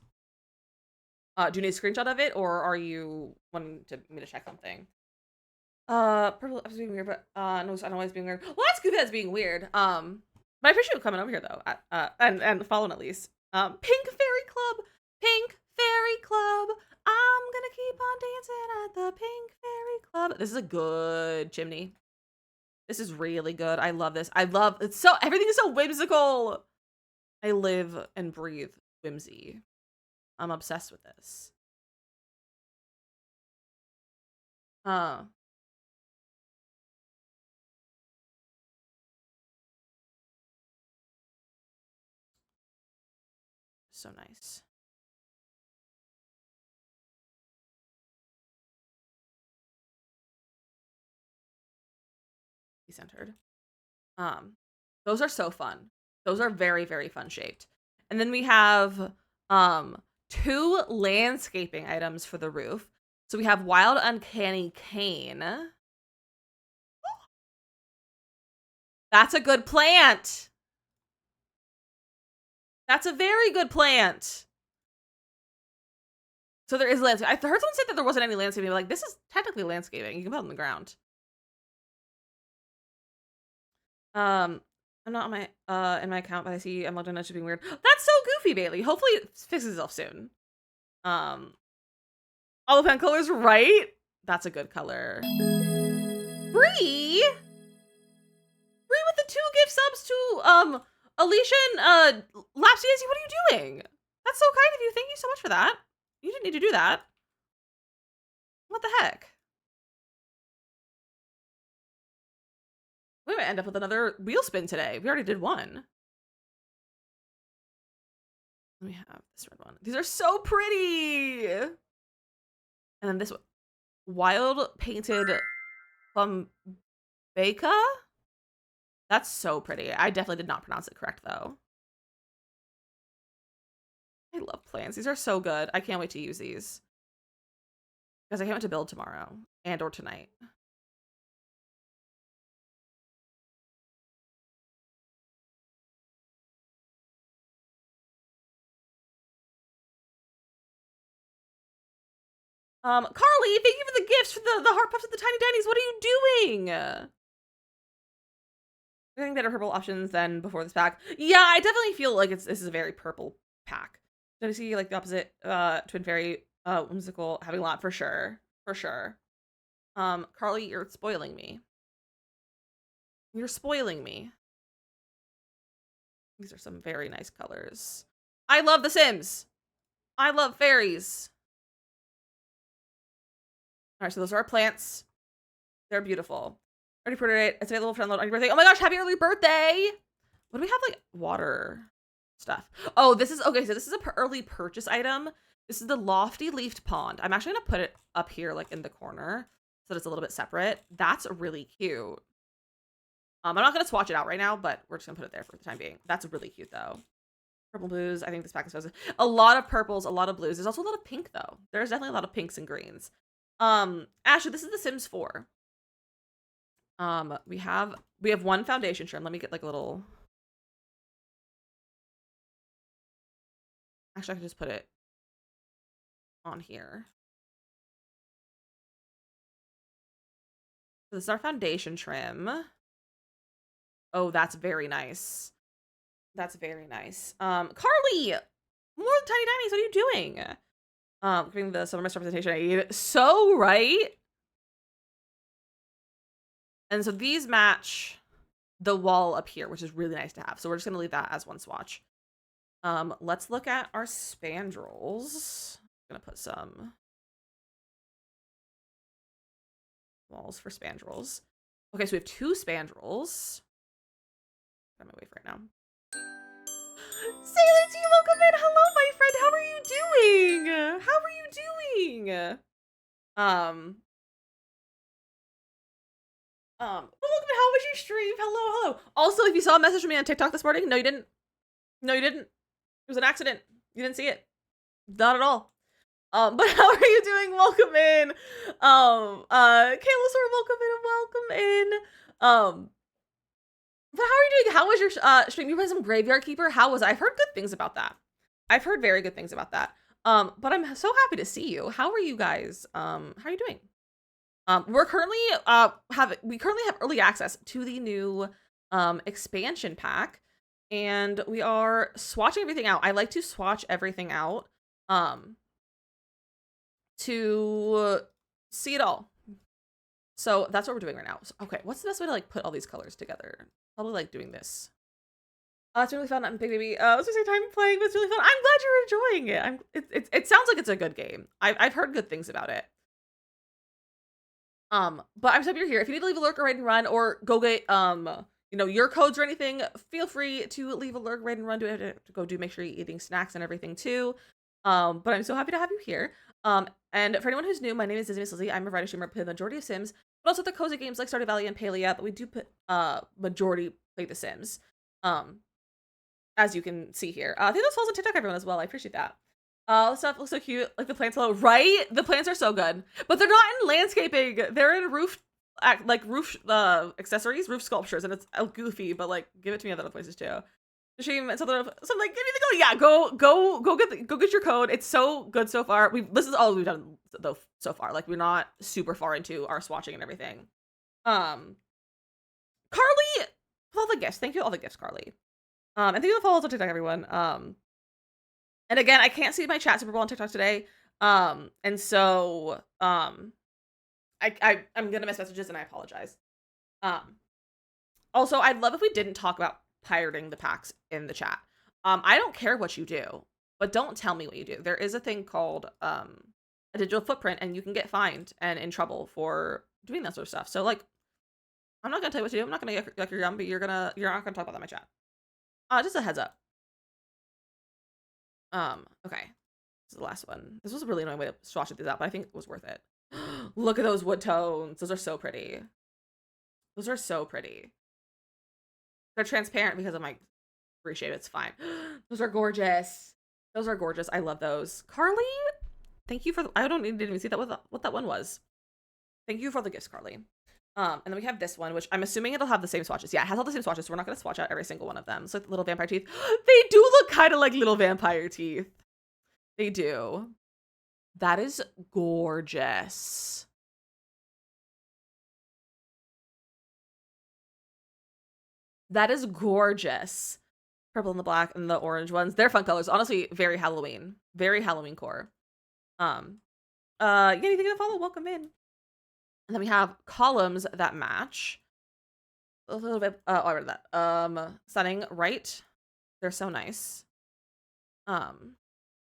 Do you need a screenshot of it, or are you wanting me to check something? Purple is being weird, but no, I don't know why it's being weird. Well, that's good that it's being weird. But I appreciate you coming over here though, and following at least. Pink Fairy Club, Pink Fairy Club. I'm gonna keep on dancing at the Pink Fairy Club. This is a good chimney. This is really good. I love this. Everything is so whimsical. I live and breathe whimsy. I'm obsessed with this. So nice. Centered. Those are so fun. Those are very, very fun shaped. And then we have 2 landscaping items for the roof. So we have Wild Uncanny Cane. That's a good plant. That's a very good plant. So there is landscaping. I heard someone say that there wasn't any landscaping, but like this is technically landscaping. You can put it on the ground. I'm not on my in my account, but I see I'm logged in. That should be weird. That's so goofy, Bailey. Hopefully it fixes itself soon. All the pen colors, right? That's a good color. Bree with the 2 gift subs to Alicia and Lapsy, what are you doing? That's so kind of you. Thank you so much for that. You didn't need to do that. What the heck? We might end up with another wheel spin today. We already did one. Let me have this red one. These are so pretty. And then this one. Wild painted Beka? That's so pretty. I definitely did not pronounce it correct though. I love plants. These are so good. I can't wait to use these. Because I can't wait to build tomorrow and or tonight. Carly, thank you for the gifts for the heart puffs and the tiny dennies. What are you doing? I think better purple options than before this pack. Yeah, I definitely feel like this is a very purple pack. Did I see like the opposite Twin Fairy whimsical having a lot for sure. For sure. Carly, you're spoiling me. You're spoiling me. These are some very nice colors. I love The Sims. I love fairies. All right, so those are our plants. They're beautiful. Ready for it. It's available for download on your birthday. Oh my gosh, happy early birthday! What do we have, like, water stuff? Oh, this is, okay, so this is a early purchase item. This is the Lofty Leafed Pond. I'm actually gonna put it up here, like, in the corner so that it's a little bit separate. That's really cute. I'm not gonna swatch it out right now, but we're just gonna put it there for the time being. That's really cute, though. Purple blues. I think this pack is supposed to... A lot of purples, a lot of blues. There's also a lot of pink, though. There's definitely a lot of pinks and greens. Ashley, this is The Sims 4. We have 1 foundation trim. Let me get like a little. Actually, I can just put it on here. So this is our foundation trim. Oh, that's very nice. That's very nice. Carly, more tiny tinies. What are you doing? Getting the summer representation aid. So right. And so these match the wall up here, which is really nice to have. So we're just gonna leave that as one swatch. Let's look at our spandrels. I'm gonna put some walls for spandrels. Okay, so we have 2 spandrels. I'm gonna wait for it now. Sailor T, welcome in. Hello, my friend. How are you doing? How are you doing? Welcome. How was your stream? Hello, hello. Also, if you saw a message from me on TikTok this morning, no, you didn't. No, you didn't. It was an accident. You didn't see it. Not at all. But how are you doing? Welcome in. Kayla, welcome in and welcome in. But how are you doing? How was your stream? You played some Graveyard Keeper. How was it? I've heard good things about that. I've heard very good things about that. But I'm so happy to see you. How are you guys? How are you doing? We're currently we currently have early access to the new expansion pack, and we are swatching everything out. I like to swatch everything out to see it all. So that's what we're doing right now. So, okay, what's the best way to like put all these colors together? Probably like doing this. It's really fun. I'm Big Baby. It's just a time playing, but it's really fun. I'm glad you're enjoying it. It sounds like it's a good game. I've heard good things about it. But I'm so happy you're here. If you need to leave a lurk or raid and run, or go get you know, your codes or anything, feel free to leave a lurk, raid and run. Do it to go do. Make sure you're eating snacks and everything too. But I'm so happy to have you here. And for anyone who's new, my name is DizzyMissLizzy. I'm a writer streamer, play the majority of Sims, but also the cozy games like Stardew Valley and Palia. But we do put majority play the Sims. As you can see here. I think this falls on TikTok, everyone, as well. I appreciate that. The stuff looks so cute, like the plants below, right? The plants are so good, but they're not in landscaping. They're in roof, like roof accessories, roof sculptures, and it's goofy. But like, give it to me other places too. Shame something like anything. Yeah, go get your code. It's so good so far. This is all we've done though so far. Like we're not super far into our swatching and everything. Carly, all the gifts. Thank you all the gifts, Carly. And thank you for the follows on TikTok, everyone. And again, I can't see my chat super well on TikTok today. And so I'm gonna miss messages and I apologize. Also, I'd love if we didn't talk about pirating the packs in the chat. I don't care what you do, but don't tell me what you do. There is a thing called a digital footprint, and you can get fined and in trouble for doing that sort of stuff. So like, I'm not gonna tell you what to do. I'm not gonna yuck your yum, but you're not gonna talk about that in my chat. Just a heads up. Okay. This is the last one. This was a really annoying way to swatch these out, but I think it was worth it. Look at those wood tones. Those are so pretty. Those are so pretty. They're transparent because of my reshape. It's fine. Those are gorgeous. Those are gorgeous. I love those. Carly, thank you for I didn't even see that what that one was. Thank you for the gifts, Carly. And then we have this one, which I'm assuming it'll have the same swatches. Yeah, it has all the same swatches, so we're not going to swatch out every single one of them. It's like little vampire teeth. They do look kind of like little vampire teeth. They do. That is gorgeous. That is gorgeous. Purple and the black and the orange ones. They're fun colors. Honestly, very Halloween. Very Halloween core. Anything to follow? Welcome in. And then we have columns that match. A little bit. Oh, I read that. Stunning, right? They're so nice. Oh,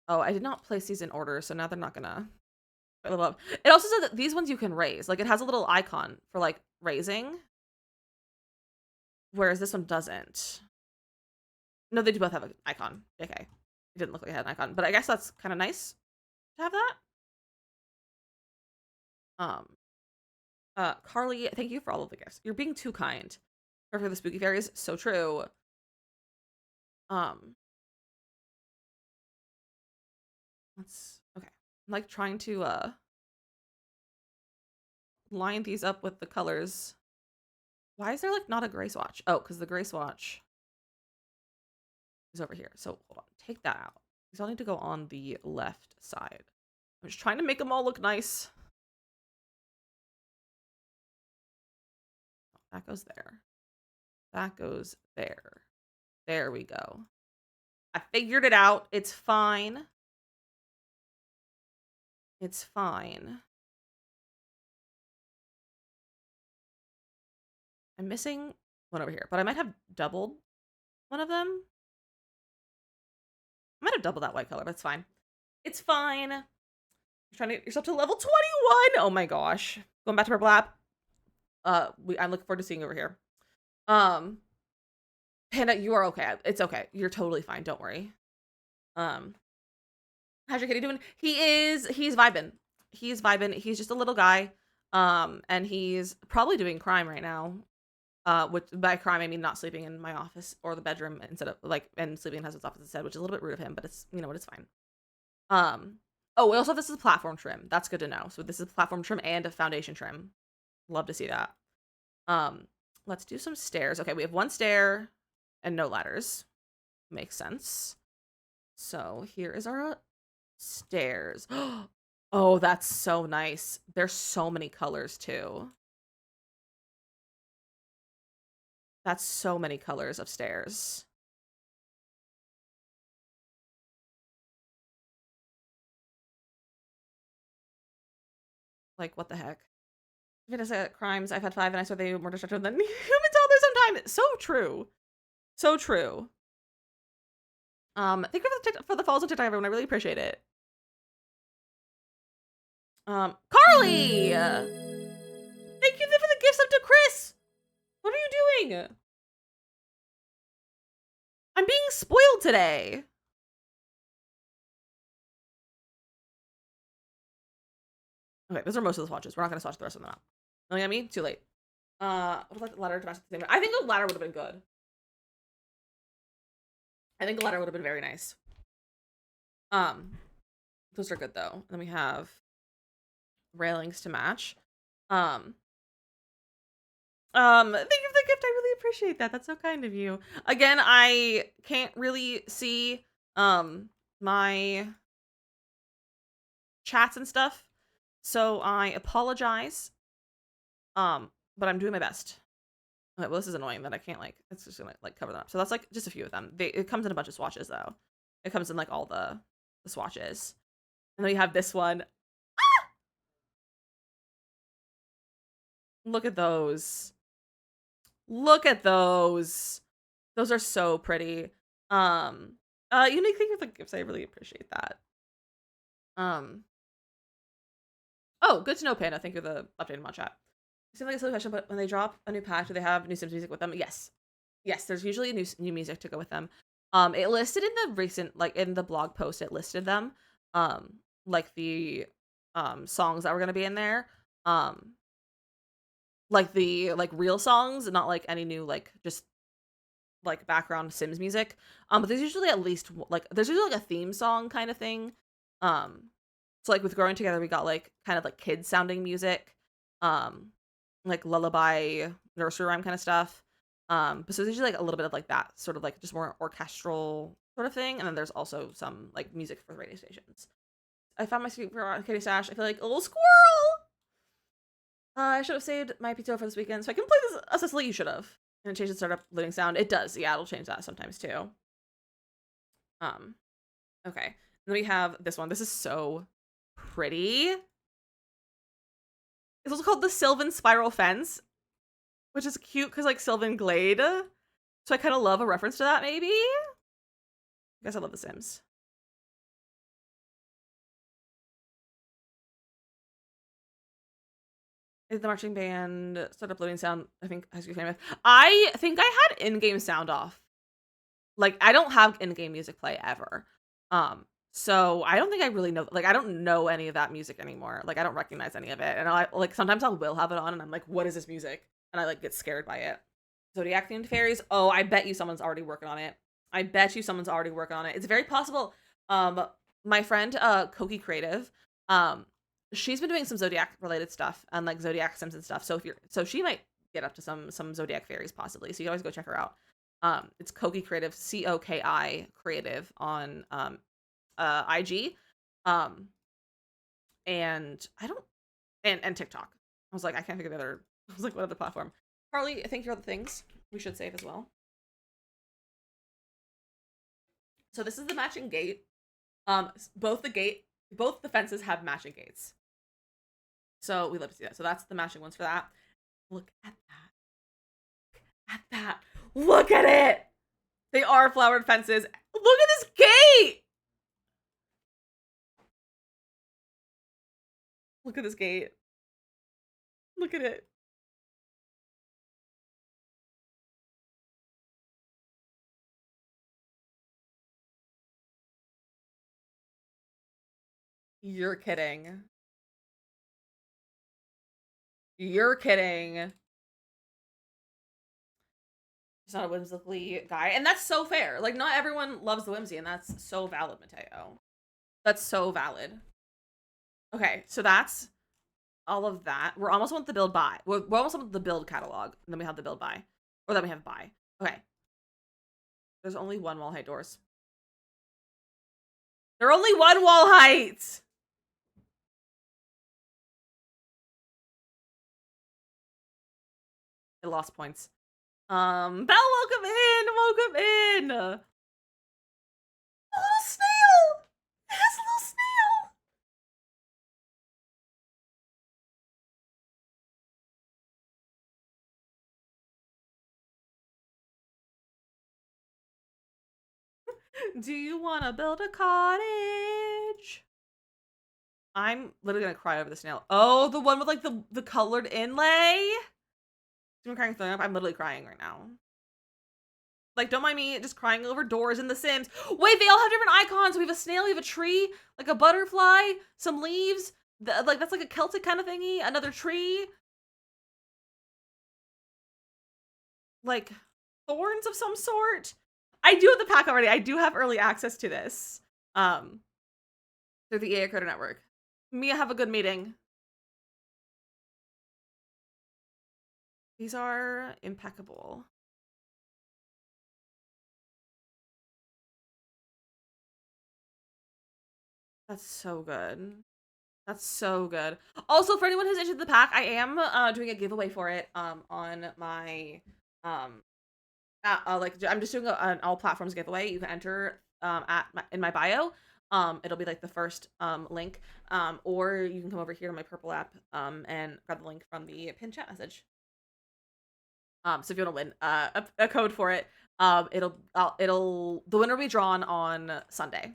I did not place these in order, so now they're not gonna. It also said that these ones you can raise. Like it has a little icon for like raising, whereas this one doesn't. No, they do both have an icon. Okay, it didn't look like it had an icon, but I guess that's kind of nice to have that. Carly, thank you for all of the gifts. You're being too kind. For the spooky fairies, so true. Let's okay. I'm like trying to line these up with the colors. Why is there like not a gray swatch? Oh, because the gray swatch is over here. So hold on, take that out. These all need to go on the left side. I'm just trying to make them all look nice. That goes there. That goes there. There we go. I figured it out. It's fine. It's fine. I'm missing one over here, but I might have doubled one of them. I might have doubled that white color, but it's fine. It's fine. You're trying to get yourself to level 21. Oh my gosh. Going back to Purple App. I'm looking forward to seeing you over here. Panda, you are okay. It's okay. You're totally fine. Don't worry. How's your kitty doing? He's vibing. He's vibing. He's just a little guy. And he's probably doing crime right now. Which by crime I mean not sleeping in my office or the bedroom instead of and sleeping in husband's office instead, which is a little bit rude of him, but it's you know what, it's fine. Oh, we also have this is a platform trim. That's good to know. So this is a platform trim and a foundation trim. Love to see that. Let's do some stairs. Okay, we have one stair and no ladders. Makes sense. So here is our stairs. Oh, that's so nice. There's so many colors too. That's so many colors of stairs. Like, what the heck? Vanessa crimes. I've had 5 and I swear they were more destructive than humans out there sometimes. So true. So true. Thank you for the follows on TikTok, everyone. I really appreciate it. Carly! Thank you for the gifts up to Chris! What are you doing? I'm being spoiled today. Okay, those are most of the swatches. We're not gonna swatch the rest of them out. Knowing at me? Too late. What about the ladder to match the same? I think the ladder would have been good. I think the ladder would have been very nice. Those are good though. And then we have railings to match. Thank you for the gift. I really appreciate that. That's so kind of you. Again, I can't really see my chats and stuff, so I apologize. But I'm doing my best. Okay, well, this is annoying that I can't it's just gonna cover them up. So that's just a few of them. It comes in a bunch of swatches though. It comes in all the swatches. And then we have this one. Ah! Look at those. Look at those. Those are so pretty. Unique thing with the gifts. I really appreciate that. Oh, good to know, Panda. Thank you for the updated mod chat. It seems like a silly question, but when they drop a new patch, do they have new Sims music with them? Yes. Yes, there's usually new music to go with them. It listed in the recent, in the blog post, it listed them. The songs that were gonna be in there. The real songs, not any new just background Sims music. But there's usually at least there's usually a theme song kind of thing. So with Growing Together, we got kind of kids sounding music. Lullaby, nursery rhyme kind of stuff. But so there's usually a little bit of that sort of just more orchestral sort of thing. And then there's also some music for the radio stations. I found my secret kitty stash. I feel like a little squirrel. I should have saved my PTO for this weekend so I can play this accessibly. You should have. And change the startup loading sound. It does. Yeah, it'll change that sometimes too. Okay. And then we have this one. This is so pretty. It's also called the Sylvan Spiral Fence, which is cute because Sylvan Glade. So I kind of love a reference to that, maybe. I guess I love The Sims. Is the marching band start uploading sound? I think High School Famous. I think I had in-game sound off. I don't have in-game music play ever. So I don't think I really know. I don't know any of that music anymore. I don't recognize any of it. And I sometimes I will have it on, and I'm like, what is this music? And I get scared by it. Zodiac themed fairies. Oh, I bet you someone's already working on it. I bet you someone's already working on it. It's very possible. My friend Koki Creative, she's been doing some Zodiac related stuff and Zodiac Sims and stuff. So she might get up to some Zodiac fairies possibly. So you can always go check her out. It's Koki Creative, COKI Creative on IG. And I don't and TikTok. I was like, I can't think of the other. I was like, what other platform? Carly, I think your other things we should save as well. So this is the matching gate. Both the fences have matching gates. So we love to see that. So that's the matching ones for that. Look at that. At that. Look at it. They are flowered fences. Look at this gate. Look at this gate. Look at it. You're kidding. You're kidding. He's not a whimsically guy. And that's so fair. Like, not everyone loves the whimsy, and that's so valid, Mateo. That's so valid. Okay, so that's all of that. We're almost on the build buy. We're almost on the build catalog. And then we have the build buy. Or then we have buy. Okay. There's only one wall height doors. They're only one wall height! I lost points. Belle, welcome in! Welcome in! A little snail! It has a little snail! Do you want to build a cottage? I'm literally gonna cry over the snail. Oh, the one with like the colored inlay? I'm crying throwing up. I'm literally crying right now. Like, don't mind me just crying over doors in The Sims. Wait, they all have different icons. We have a snail, we have a tree, like a butterfly, some leaves. Like, that's like a Celtic kind of thingy. Another tree. Like, thorns of some sort. I do have the pack already. I do have early access to this. Through the EA Creator Network. Mia, have a good meeting. These are impeccable. That's so good. That's so good. Also, for anyone who's interested in the pack, I am doing a giveaway for it on my like I'm just doing an all platforms giveaway. You can enter in my bio. It'll be like the first link, or you can come over here to my purple app and grab the link from the pinned chat message. So if you want to win a code for it, the winner will be drawn on Sunday.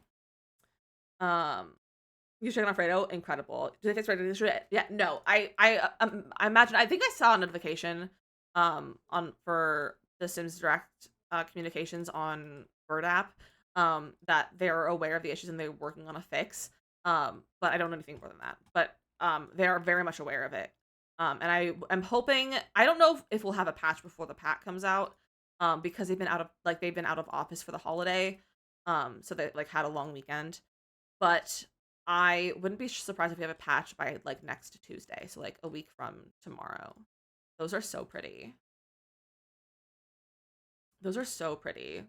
You check on Fredo, incredible. Do they fix Fredo? Yeah, no. I imagine. I think I saw a notification on for the Sims Direct communications on Bird app that they're aware of the issues and they're working on a fix. But I don't know anything more than that. But they are very much aware of it. And I'm hoping. I don't know if we'll have a patch before the pack comes out. Because they've been out of office for the holiday. So they like had a long weekend. But I wouldn't be surprised if we have a patch by like next Tuesday, so like a week from tomorrow. Those are so pretty. Those are so pretty.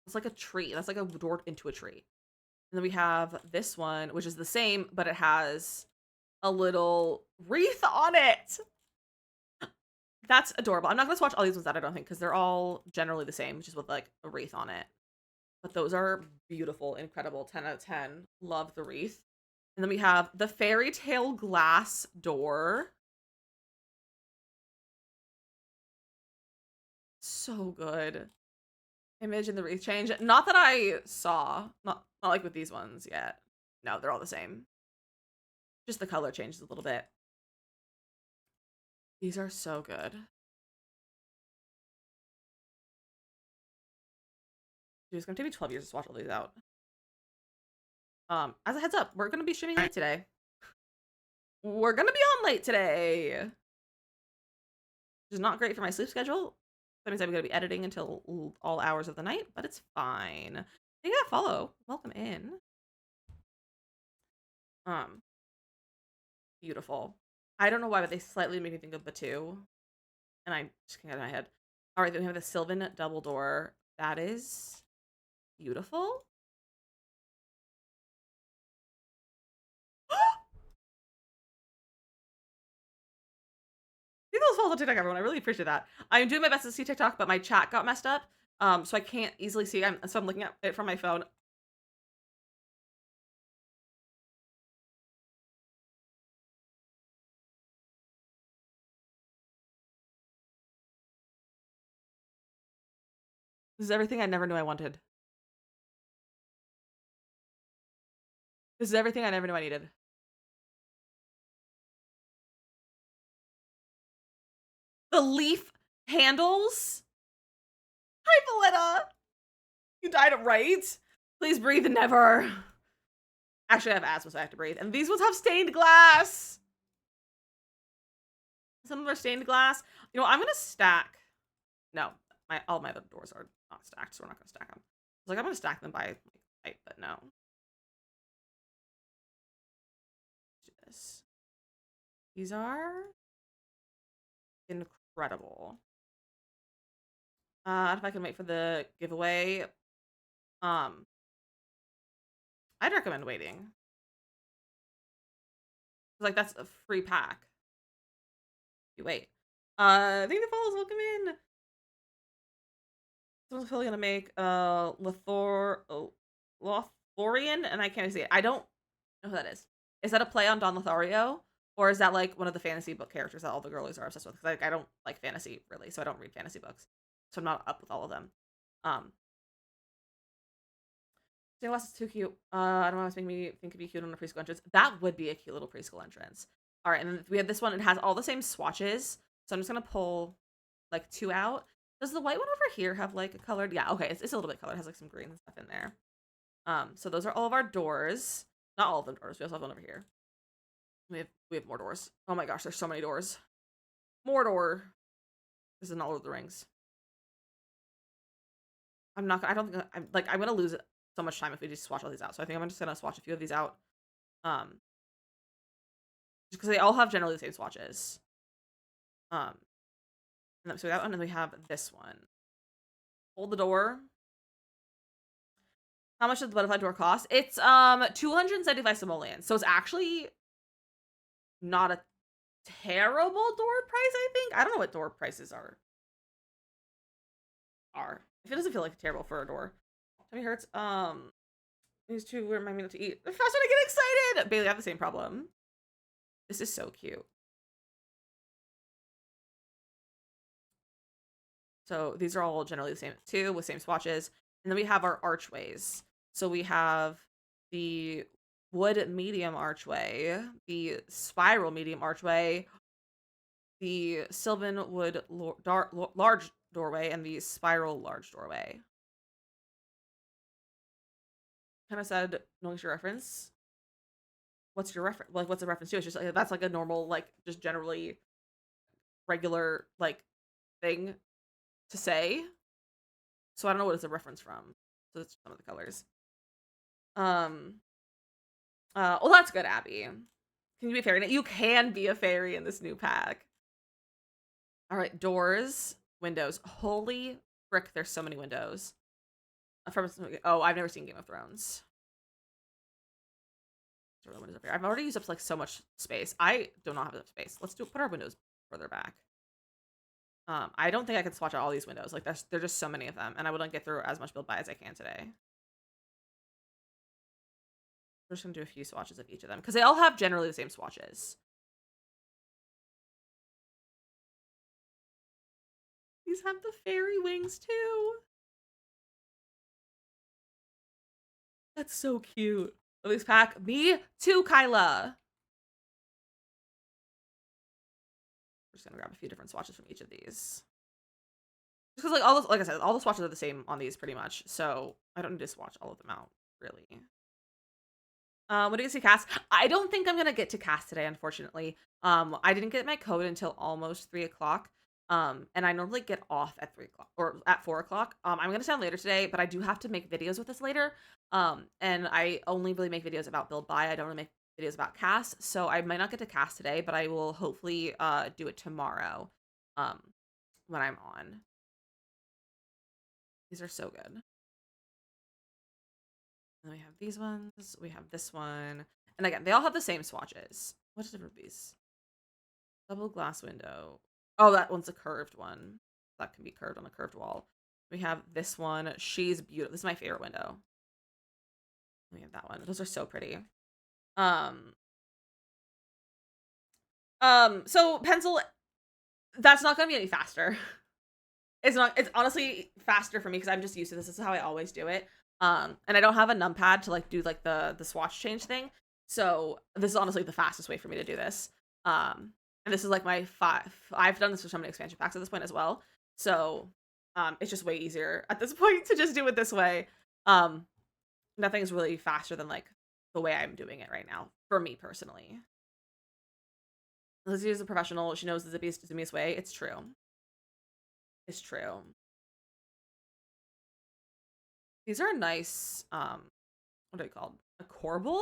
It's like a tree. That's like a door into a tree. And then we have this one, which is the same, but it has a little wreath on it. That's adorable. I'm not gonna swatch all these ones out, I don't think, because they're all generally the same, just with like a wreath on it. But those are beautiful, incredible. 10 out of 10. Love the wreath. And then we have the fairy tale glass door. So good. Image and the wreath change. Not that I saw. Not like with these ones yet. No, they're all the same. Just the color changes a little bit. These are so good. Dude, it's gonna take me 12 years to swatch all these out. As a heads up, we're gonna be streaming late today. We're gonna be on late today. Which is not great for my sleep schedule. That means I'm gonna be editing until all hours of the night, but it's fine. You gotta follow. Welcome in. Beautiful. I don't know why, but they slightly make me think of Batu. And I just can't get it in my head. All right, then we have the Sylvan double door. That is beautiful. See those follows on TikTok, everyone. I really appreciate that. I'm doing my best to see TikTok, but my chat got messed up. So I can't easily see. So I'm looking at it from my phone. This is everything I never knew I wanted. This is everything I never knew I needed. The leaf handles. Hi, Valletta. You died right. Please breathe never. Actually, I have asthma, so I have to breathe. And these ones have stained glass. Some of them are stained glass. You know, I'm gonna stack. No, all my other doors are not stacked, so we're not gonna stack them. I was like, I'm gonna stack them by height, but no. Do this. These are incredible. If I can wait for the giveaway, I'd recommend waiting. Like that's a free pack. You wait. I think the follows will come in. Someone's probably gonna make Lothlorien, and I can't see it. I don't know who that is. Is that a play on Don Lothario? Or is that like one of the fantasy book characters that all the girlies are obsessed with? Because like I don't like fantasy really, so I don't read fantasy books. So I'm not up with all of them. Stained glass is too cute. I don't know what's making me think it'd be cute on a preschool entrance. That would be a cute little preschool entrance. All right, and then we have this one. It has all the same swatches. So I'm just gonna pull like 2 out. Does the white one over here have like a colored? Yeah, okay, it's a little bit colored. It has like some green and stuff in there. So those are all of our doors. Not all of the doors. We also have one over here. We have more doors. Oh my gosh, there's so many doors. Mordor. This is not Lord of the Rings. I don't think I'm gonna lose so much time if we just swatch all these out. So I think I'm just gonna swatch a few of these out. Just because they all have generally the same swatches. And then, so that one, and we have this one. Hold the door. How much does the butterfly door cost? It's 275 simoleons. So it's actually not a terrible door price, I think. I don't know what door prices are. If it doesn't feel like terrible for a door. Tummy hurts. These two remind me not to eat. Fast when I get excited! Bailey, I have the same problem. This is so cute. So these are all generally the same too, with same swatches. And then we have our archways. So we have the wood medium archway, the spiral medium archway, the sylvan wood large doorway, and the spiral large doorway. Kind of said, knowing your reference. What's your reference? Like, what's the reference to? It's just like, that's like a normal, like, just generally regular, like, thing to say. So I don't know what it's a reference from. So it's some of the colors. Well, that's good, Abby. Can you be a fairy? You can be a fairy in this new pack. All right, doors, windows. Holy frick, there's so many windows. I've never seen Game of Thrones. I've already used up like so much space. I do not have enough space. Let's put our windows further back. I don't think I can swatch out all these windows. Like there's just so many of them, and I wouldn't get through as much build by as I can today. We're just gonna do a few swatches of each of them because they all have generally the same swatches. These have the fairy wings too. That's so cute. This pack, me too, Kyla. We're just gonna grab a few different swatches from each of these. Just because, like I said, all the swatches are the same on these pretty much, so I don't need to swatch all of them out, really. What do you see, CAS? I don't think I'm gonna get to CAS today, unfortunately. I didn't get my code until almost 3 o'clock. And I normally get off at 3 o'clock or at 4 o'clock. I'm gonna sound later today, but I do have to make videos with this later. And I only really make videos about build buy. I don't really make videos about CAS, so I might not get to CAS today, but I will hopefully do it tomorrow. When I'm on. These are so good. And then we have these ones. We have this one. And again, they all have the same swatches. What's the difference with these? Double glass window. Oh, that one's a curved one. That can be curved on a curved wall. We have this one. She's beautiful. This is my favorite window. We have that one. Those are so pretty. Um, so pencil, that's not gonna be any faster. It's not, it's honestly faster for me because I'm just used to this. This is how I always do it. And I don't have a numpad to like do like the swatch change thing. So this is honestly the fastest way for me to do this. And this is like my I've done this for so many expansion packs at this point as well. So it's just way easier at this point to just do it this way. Um, Nothing's really faster than like the way I'm doing it right now for me personally. Lizzie is a professional. She knows the zippiest way. It's true. It's true. These are nice, what are they called? A corbel?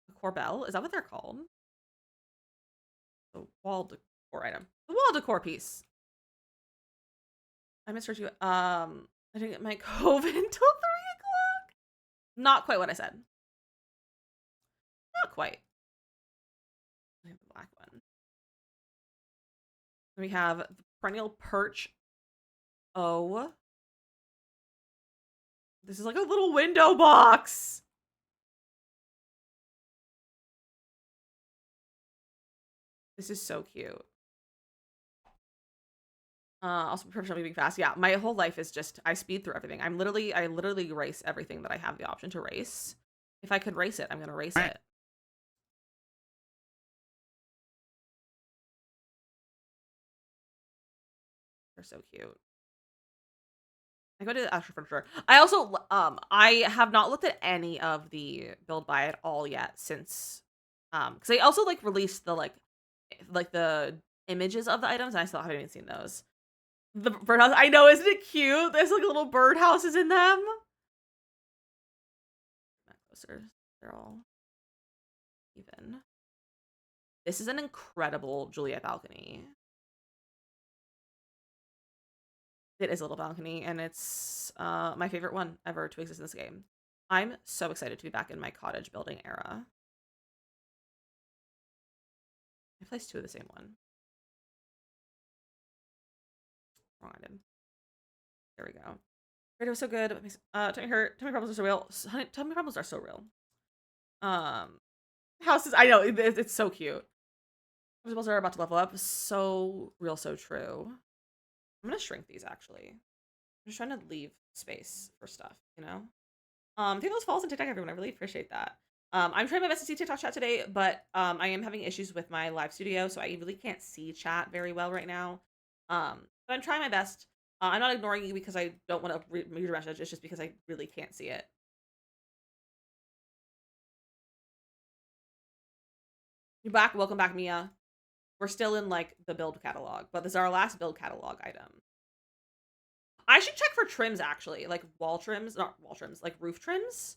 A corbel? Is that what they're called? The wall decor item. The wall decor piece. I misheard you. I didn't get my COVID until 3 o'clock. Not quite what I said. Not quite. We have the black one. We have the perennial perch. Oh. This is like a little window box. This is so cute. Also professionally being fast. Yeah, my whole life is just I speed through everything. I literally race everything that I have the option to race. If I could race it, I'm gonna race it. They're so cute. I go to the extra furniture. I also I have not looked at any of the build buy at all yet since because they also like released the like the images of the items and I still haven't even seen those. The birdhouse, I know, isn't it cute? There's like little birdhouses in them. Not closer. They're all even. This is an incredible Juliet balcony. It is a little balcony, and it's my favorite one ever to exist in this game. I'm so excited to be back in my cottage building era. I placed 2 of the same one. Wrong item. There we go. Radio was so good. Tummy hurt. Tummy problems are so real. Honey, tummy problems are so real. Houses. I know it's so cute. Vegetables are about to level up. So real, so true. I'm gonna shrink these actually. I'm just trying to leave space for stuff, you know? Thank those follows on TikTok, everyone. I really appreciate that. I'm trying my best to see TikTok chat today, but I am having issues with my live studio, so I really can't see chat very well right now. But I'm trying my best. I'm not ignoring you because I don't want to read your message. It's just because I really can't see it. You're back. Welcome back, Mia. We're still in like the build catalog, but this is our last build catalog item. I should check for trims actually, like wall trims, not wall trims, like roof trims.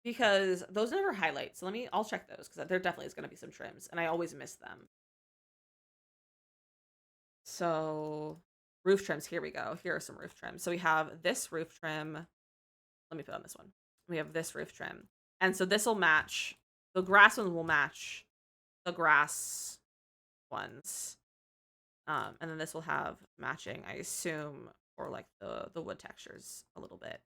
Because those never highlight. So I'll check those because there definitely is going to be some trims and I always miss them. So roof trims, here we go. Here are some roof trims. So we have this roof trim. Let me put on this one. We have this roof trim. And so this will match, the grass one will match the grass ones. And then this will have matching, I assume, or like the wood textures a little bit.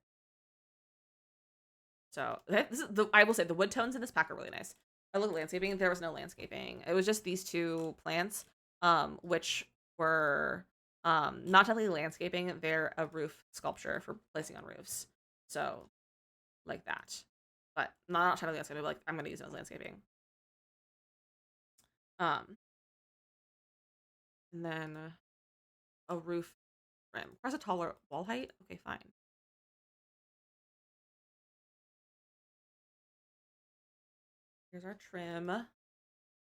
So this is I will say the wood tones in this pack are really nice. I look at landscaping. There was no landscaping. It was just these 2 plants, which were not technically landscaping. They're a roof sculpture for placing on roofs. So like that, but not technically landscaping. But like I'm gonna use it as landscaping. And then a roof rim. Press a taller wall height. Okay, fine. Here's our trim.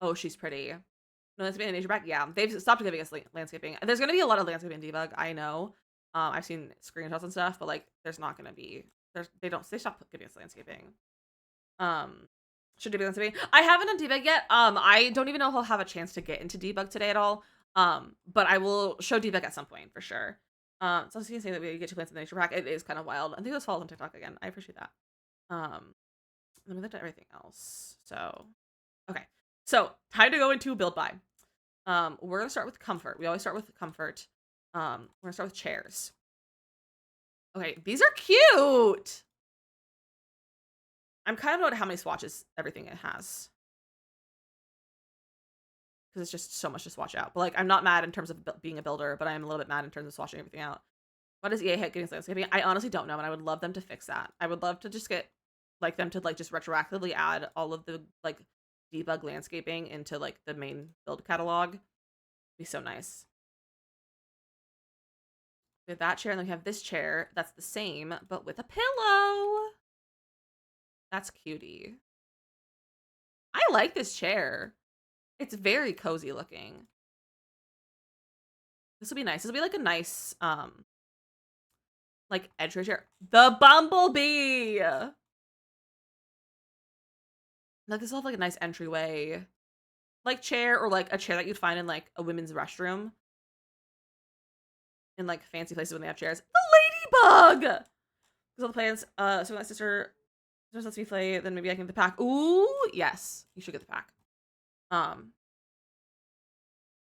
Oh, she's pretty. No, that's been a nature back. Yeah, they've stopped giving us landscaping. There's gonna be a lot of landscaping debug. I know. I've seen screenshots and stuff, but like, there's not gonna be. They stopped giving us landscaping. Should debug landscaping. I haven't done debug yet. I don't even know if I'll have a chance to get into debug today at all. But I will show debug at some point for sure. So I was gonna say that we get 2 plants in the nature pack. It is kind of wild. I think those follow on TikTok again. I appreciate that. Let me look at everything else. So, okay. So, time to go into build buy. We're gonna start with comfort. We always start with comfort. We're gonna start with chairs. Okay, these are cute. I'm kind of annoyed at how many swatches everything it has. Because it's just so much to swatch out. But like, I'm not mad in terms of being a builder, but I'm a little bit mad in terms of swatching everything out. What does EA hate getting landscaping? I honestly don't know, and I would love them to fix that. I would love to just get like them to like just retroactively add all of the like debug landscaping into like the main build catalog. Be so nice. We have that chair, and then we have this chair that's the same, but with a pillow. That's cutie. I like this chair. It's very cozy looking. This will be nice. This will be like a nice, like entry chair. The bumblebee! Like, this will have like a nice entryway, like chair, or like a chair that you'd find in like a women's restroom. In like fancy places when they have chairs. The ladybug! Because all the plans, so my sister just lets me play, then maybe I can get the pack. Ooh, yes. You should get the pack.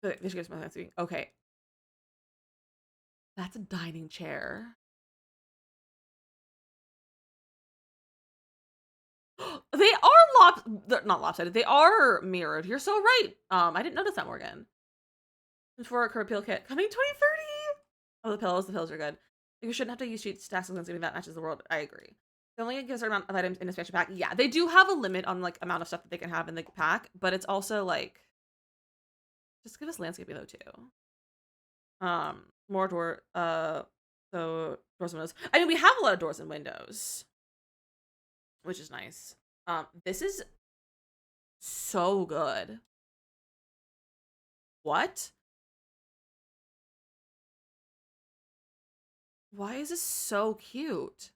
This gives my fancy. Okay. That's a dining chair. They are they're not lopsided. They are mirrored. You're so right. I didn't notice that, Morgan. For a curb appeal kit coming 2030. Oh, the pillows are good. You shouldn't have to use sheet stacks of something that matches the world. I agree. They only give a certain amount of items in a expansion pack. Yeah, they do have a limit on like amount of stuff that they can have in the pack, but it's also like just give us landscaping though too. More so doors and windows. I mean, we have a lot of doors and windows, which is nice. This is so good. What? Why is this so cute?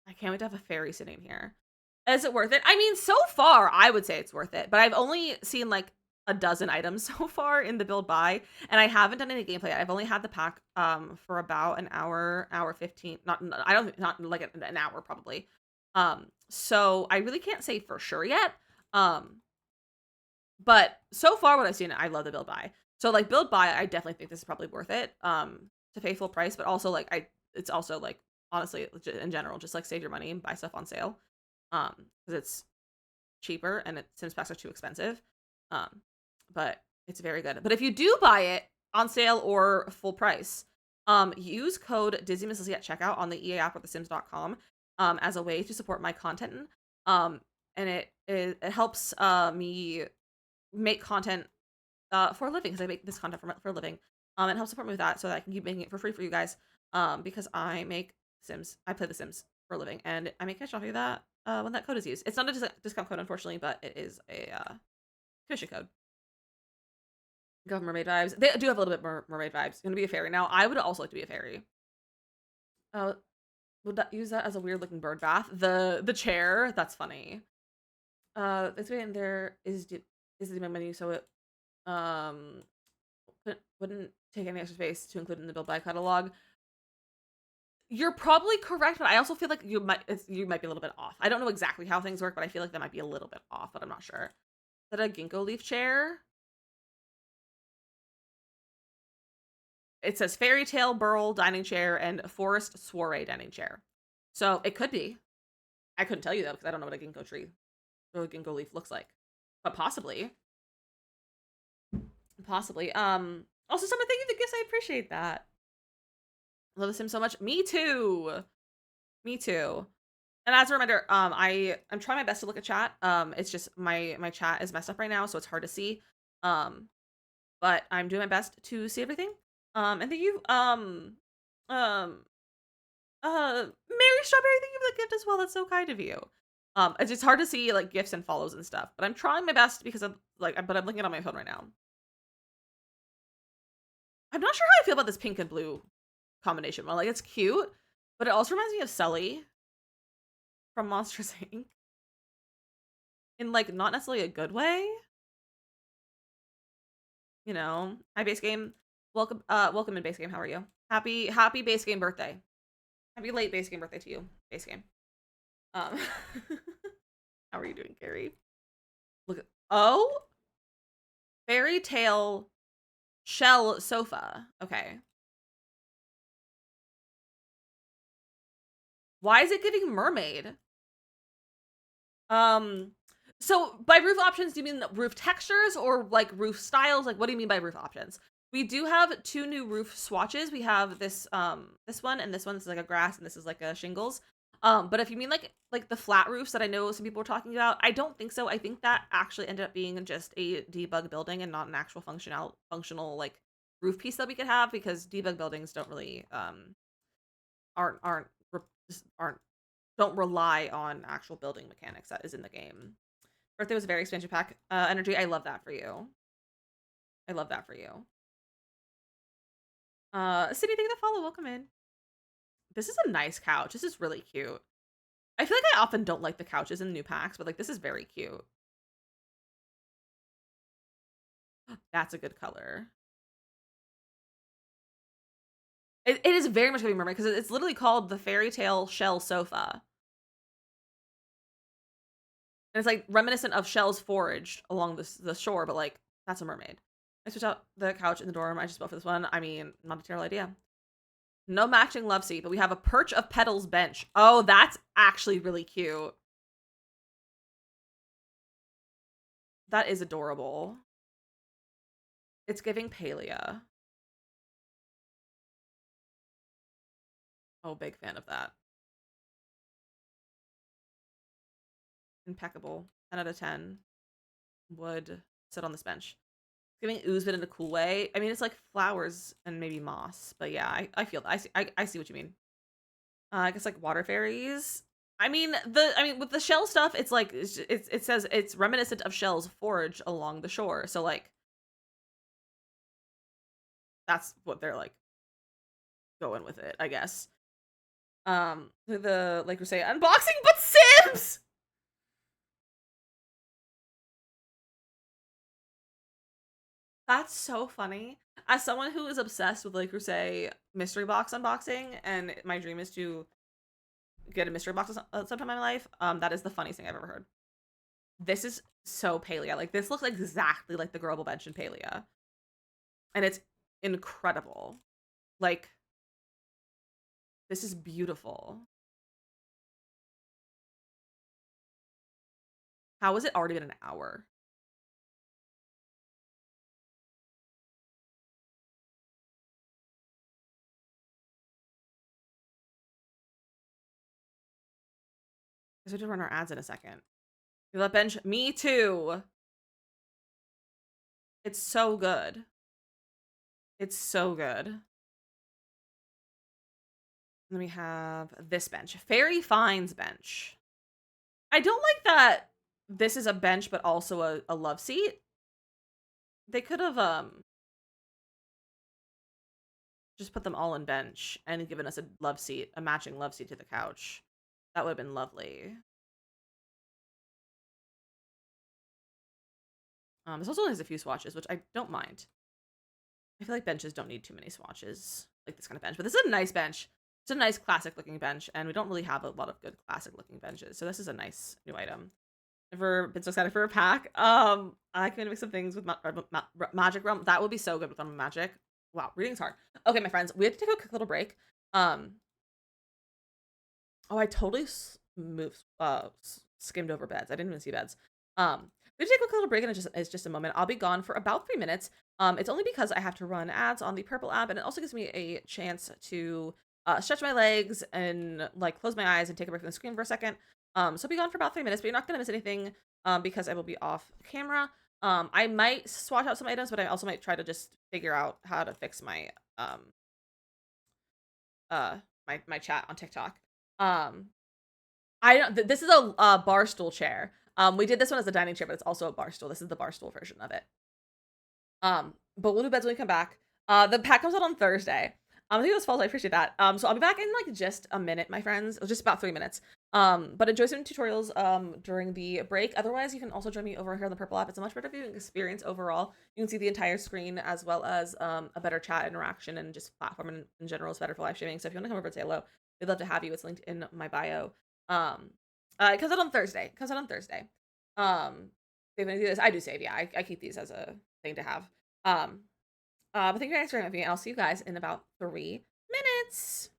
I can't wait to have a fairy sitting here. Is it worth it? I mean, so far, I would say it's worth it, but I've only seen like a dozen items so far in the build buy, and I haven't done any gameplay yet. I've only had the pack for about an hour 15. Not like an hour probably. So I really can't say for sure yet. But so far what I've seen, I love the build buy. So like build buy, I definitely think this is probably worth it. To pay full price, but also like it's also like honestly in general, just like save your money and buy stuff on sale. Because it's cheaper and Sims packs are too expensive. But it's very good. But if you do buy it on sale or full price, use code DizzyMissLizzy at checkout on the EA app or thesims.com as a way to support my content. And it helps me make content for a living, because I make this content for a living. It helps support me with that so that I can keep making it for free for you guys. Because I make Sims. I play The Sims for a living, and I make cash off of that when that code is used. It's not a discount code, unfortunately, but it is a commission code. Go have mermaid vibes. They do have a little bit more mermaid vibes. Gonna be a fairy now. I would also like to be a fairy. Would that use that as a weird looking bird bath? The chair. That's funny. This way in there is the menu, so it wouldn't take any extra space to include in the build buy catalog. You're probably correct, but I also feel like you might be a little bit off. I don't know exactly how things work, but I feel like that might be a little bit off, but I'm not sure. Is that a ginkgo leaf chair? It says fairy tale burl dining chair and forest soiree dining chair. So it could be. I couldn't tell you though, because I don't know what a ginkgo tree or a ginkgo leaf looks like. But possibly. Possibly. Also, someone thank you for the gifts. I appreciate that. I love The Sims so much. Me too. Me too. And as a reminder, I'm trying my best to look at chat. It's just my chat is messed up right now, so it's hard to see. But I'm doing my best to see everything. And thank you, Mary Strawberry, thank you for the gift as well. That's so kind of you. It's just hard to see like gifts and follows and stuff, but I'm trying my best because I'm but I'm looking at it on my phone right now. I'm not sure how I feel about this pink and blue combination. Well, like it's cute, but it also reminds me of Sully from Monsters Inc. in like not necessarily a good way. You know, hi base game. Welcome in base game. How are you? Happy base game birthday. Happy late base game birthday to you, base game. How are you doing, Carrie? Look at Fairy tale shell sofa. Okay. Why is it giving mermaid? Um, so by roof options, do you mean roof textures or like roof styles? Like, what do you mean by roof options? We do have two new roof swatches. We have this one and this one. This is like a grass and this is like a shingles. But if you mean like the flat roofs that I know some people were talking about, I don't think so. I think that actually ended up being just a debug building and not an actual functional like roof piece that we could have, because debug buildings don't really aren't just aren't don't rely on actual building mechanics that is in the game. Birthday was a very expansion pack energy. I love that for you. I love that for you. City, thank you to follow. Welcome in. This is a nice couch. This is really cute. I feel like I often don't like the couches in new packs, but like this is very cute. That's a good color. It is very much gonna be mermaid because it's literally called the Fairy Tale Shell Sofa. And it's like reminiscent of shells foraged along the shore, but like that's a mermaid. I switched out the couch in the dorm. I just bought for this one. I mean, not a terrible idea. No matching love seat, but we have a perch of petals bench. Oh, that's actually really cute. That is adorable. It's giving Palia. Oh, big fan of that. Impeccable. 10 out of 10. Would sit on this bench. Giving ooze, but in a cool way. I mean, it's like flowers and maybe moss, but yeah, I feel that. I see what you mean. I guess like water fairies. I mean, with the shell stuff, it's like it says it's reminiscent of shells foraged along the shore. So like that's what they're like going with it, I guess. The like we say unboxing, but Sims. That's so funny. As someone who is obsessed with like say mystery box unboxing, and my dream is to get a mystery box sometime in my life, that is the funniest thing I've ever heard. This is so Palia. Like this looks exactly like the growable bench in Palia, and it's incredible. Like this is beautiful. How has it already been an hour? Because we have to run our ads in a second. You love bench? Me too. It's so good. It's so good. Then we have this bench. Fairy Finds bench. I don't like that this is a bench, but also a love seat. They could have just put them all in bench and given us a love seat, a matching love seat to the couch. That would have been lovely. This also has a few swatches, which I don't mind. I feel like benches don't need too many swatches, like this kind of bench. But this is a nice bench. It's a nice classic looking bench, and we don't really have a lot of good classic looking benches. So this is a nice new item. Never been so excited for a pack. I can make some things with Magic Realm. That would be so good with Magic. Wow, reading's hard. Okay, my friends, we have to take a quick little break. Oh, I totally moved, skimmed over beds. I didn't even see beds. We take a quick little break, and it's just a moment. I'll be gone for about 3 minutes. It's only because I have to run ads on the Purple app, and it also gives me a chance to stretch my legs and like close my eyes and take a break from the screen for a second. So I'll be gone for about 3 minutes, but you're not gonna miss anything because I will be off camera. I might swatch out some items, but I also might try to just figure out how to fix my my chat on TikTok. I don't. This is a bar stool chair. We did this one as a dining chair, but it's also a bar stool. This is the bar stool version of it. But we'll do beds when we come back. The pack comes out on Thursday. I think it was false. I appreciate that. So I'll be back in like just a minute, my friends. Just about 3 minutes. But enjoy some tutorials during the break. Otherwise, you can also join me over here on the Purple app. It's a much better viewing experience overall. You can see the entire screen as well as a better chat interaction, and just platform in general is better for live streaming. So if you want to come over and say hello, we'd love to have you. It's linked in my bio. It comes out on Thursday. Save any of this. I do save, yeah. I keep these as a thing to have. But thank you guys for having me, and I'll see you guys in about 3 minutes.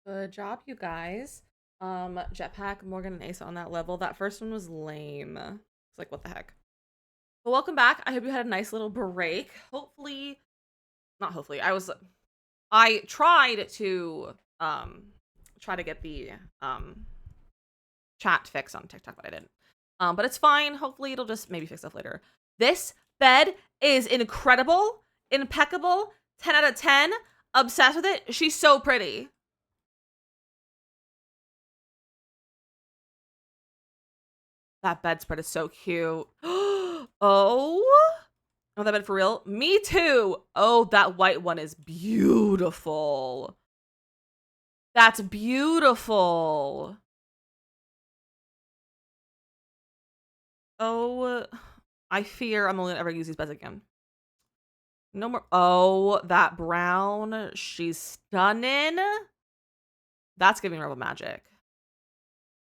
Good job, you guys. Jetpack, Morgan, and Asa on that level. That first one was lame. It's like, what the heck? But welcome back. I hope you had a nice little break. Hopefully, not hopefully. I tried to try to get the chat fix on TikTok, but I didn't. But it's fine. Hopefully it'll just maybe fix stuff later. This bed is incredible, impeccable, 10 out of 10. Obsessed with it. She's so pretty. That bedspread is so cute. Oh, that bed for real? Me too. Oh, that white one is beautiful. That's beautiful. Oh, I fear I'm only gonna ever use these beds again. No more. Oh, that brown. She's stunning. That's giving Rebel Magic.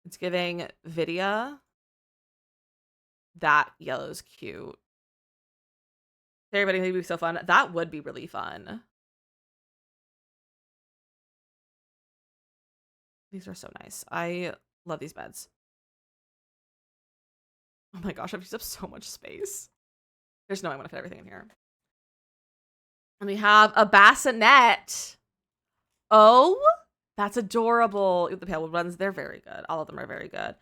It's giving Vidya. That yellow's cute. Everybody, maybe be so fun. That would be really fun. These are so nice. I love these beds. Oh my gosh, I've used up so much space. There's no way I want to fit everything in here. And we have a bassinet. Oh, that's adorable. The pale wood ones, they're very good. All of them are very good.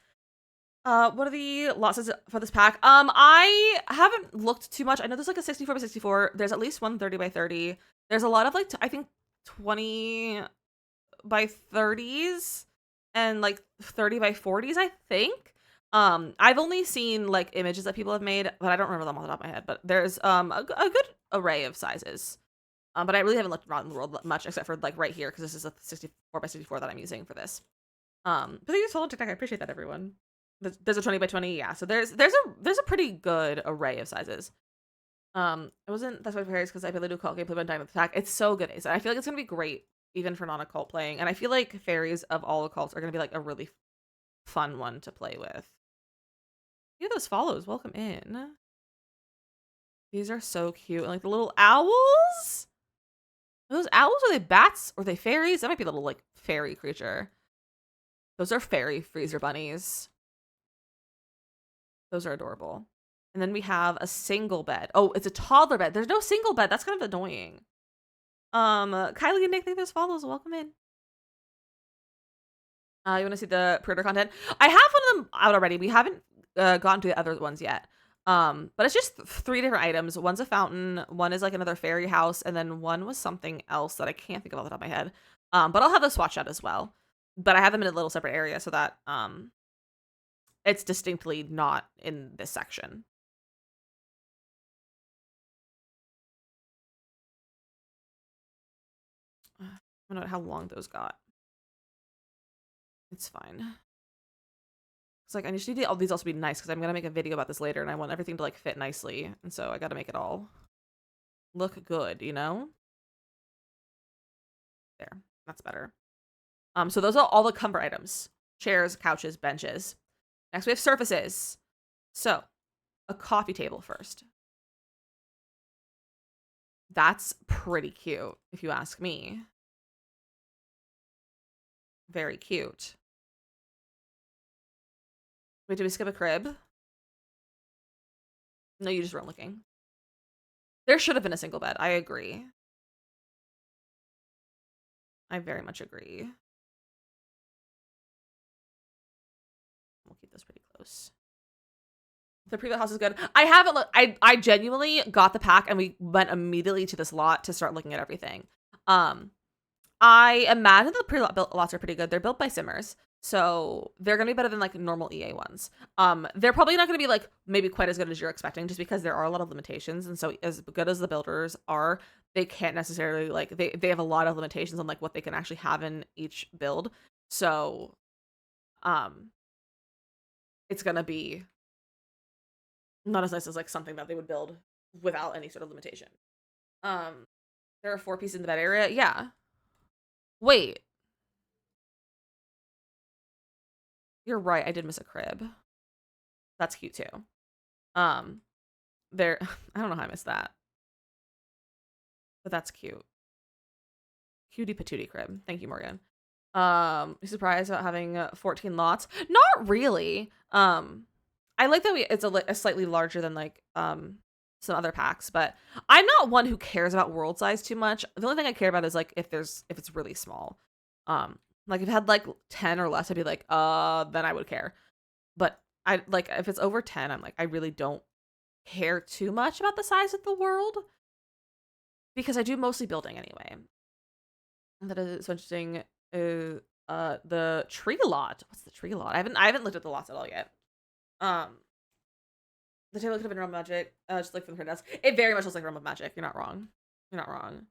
What are the losses for this pack? I haven't looked too much. I know there's like a 64 by 64. There's at least one 30 by 30. There's a lot of like, I think 20 by 30s and like 30 by 40s, I think. I've only seen like images that people have made, but I don't remember them off the top of my head. But there's a good array of sizes. But I really haven't looked around the world much except for like right here because this is a 64 by 64 that I'm using for this. But thank you so much, TikTok. I appreciate that, everyone. There's a 20 by 20, yeah. So there's a pretty good array of sizes. It wasn't That's Why Fairies because I feel like do cult gameplay when Diamond Attack. It's so good. So I feel like it's gonna be great even for non-occult playing. And I feel like fairies of all occults are gonna be like a really fun one to play with. Yeah, those follows. Welcome in. These are so cute. And like the little owls. Are those owls? Are they bats? Or are they fairies? That might be a little like fairy creature. Those are fairy freezer bunnies. Those are adorable. And then we have a single bed. Oh, it's a toddler bed. There's no single bed. That's kind of annoying. Kylie and Nick, think there's follows. Welcome in. You want to see the pre-order content? I have one of them out already. We haven't gotten to the other ones yet. But it's just 3 different items. One's a fountain, one is like another fairy house, and then one was something else that I can't think of off the top of my head. But I'll have the swatch out as well. But I have them in a little separate area so that it's distinctly not in this section. I don't know how long those got. It's fine. It's like I just need all these also be nice because I'm gonna make a video about this later and I want everything to like fit nicely. And so I gotta make it all look good, you know? There. That's better. So those are all the comfort items. Chairs, couches, benches. Next we have surfaces. So a coffee table first. That's pretty cute, if you ask me. Very cute. Wait, did we skip a crib? No, you just weren't looking. There should have been a single bed. I agree. I very much agree. We'll keep this pretty close. The pre-built house is good. I haven't looked. I genuinely got the pack and we went immediately to this lot to start looking at everything. I imagine the pre-built lots are pretty good. They're built by Simmers, so they're gonna be better than like normal EA ones. They're probably not gonna be like maybe quite as good as you're expecting, just because there are a lot of limitations. And so as good as the builders are, they can't necessarily like they have a lot of limitations on like what they can actually have in each build. So, it's gonna be not as nice as like something that they would build without any sort of limitation. There are 4 pieces in the bed area. Yeah. Wait. You're right. I did miss a crib. That's cute too. There. I don't know how I missed that, but that's cute. Cutie patootie crib. Thank you, Morgan. You surprised about having 14 lots? Not really. I like that it's a slightly larger than like some other packs, but I'm not one who cares about world size too much. The only thing I care about is like if it's really small. Like if it had like 10 or less, I'd be like, then I would care. But I like if it's over 10, I'm like, I really don't care too much about the size of the world because I do mostly building anyway. And that is so interesting. The tree lot. What's the tree lot? I haven't looked at the lots at all yet. Um, the table could have been Realm of Magic, just like from her desk. It very much looks like Realm of Magic. You're not wrong. You're not wrong.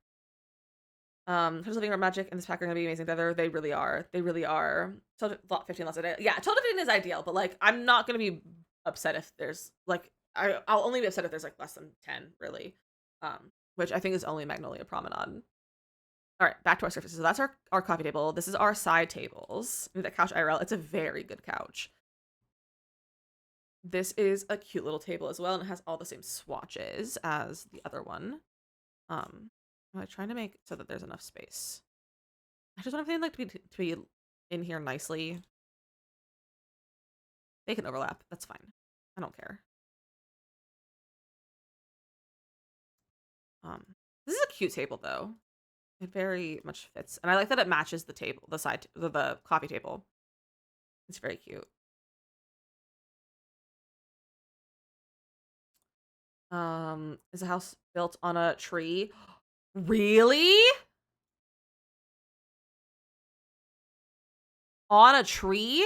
Here's living Realm of Magic and this pack are gonna be amazing together. They really are. They really are. Total 15 less a day. Yeah, total 15 is ideal, but like I'm not gonna be upset if there's like I'll only be upset if there's like less than 10, really. Which I think is only Magnolia Promenade. All right, back to our surfaces. So that's our coffee table. This is our side tables. That couch IRL. It's a very good couch. This is a cute little table as well, and it has all the same swatches as the other one. I'm trying to make it so that there's enough space. I just want everything like to be in here nicely. They can overlap. That's fine. I don't care. This is a cute table though. It very much fits, and I like that it matches the table, the coffee table. It's very cute. Is a house built on a tree? Really? On a tree?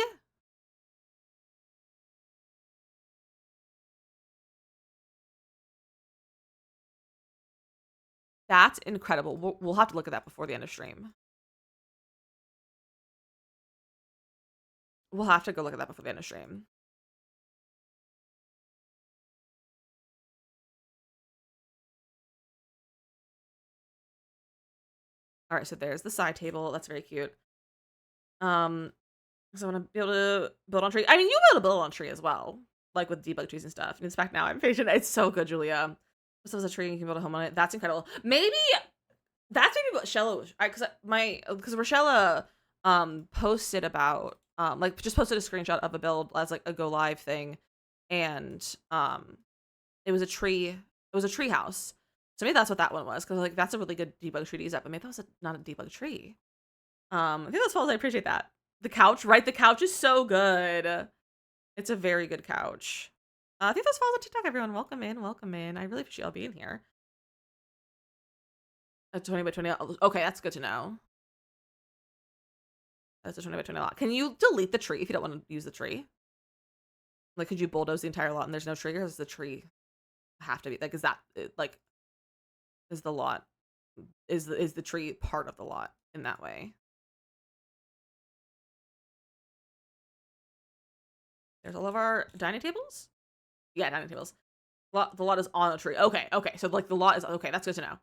That's incredible. We'll have to look at that before the end of stream. We'll have to go look at that before the end of stream. All right, so there's the side table. That's very cute. So I want to be able to build on tree. I mean, you'll be able to build on tree as well, like with debug trees and stuff. In fact, now I'm patient. It's so good, Julia. This is a tree and you can build a home on it. That's incredible. Maybe that's maybe what Shella, because Rochella posted about like just posted a screenshot of a build as like a go live thing, and it was a tree. It was a tree house. So maybe that's what that one was, because like that's a really good debug tree to use up. But maybe that was not a debug tree. I think that's false. I appreciate that. The couch, right? The couch is so good. It's a very good couch. I think that's falls on TikTok. Everyone, welcome in, welcome in. I really appreciate y'all being here. A 20 by 20. Okay, that's good to know. That's a 20 by 20 lot. Can you delete the tree if you don't want to use the tree? Like, could you bulldoze the entire lot and there's no tree, or does the tree have to be like? Is that like? Is the lot? Is the tree part of the lot in that way? There's all of our dining tables. Yeah, dining tables. The lot is on a tree. Okay, okay. So like the lot is okay. That's good to know.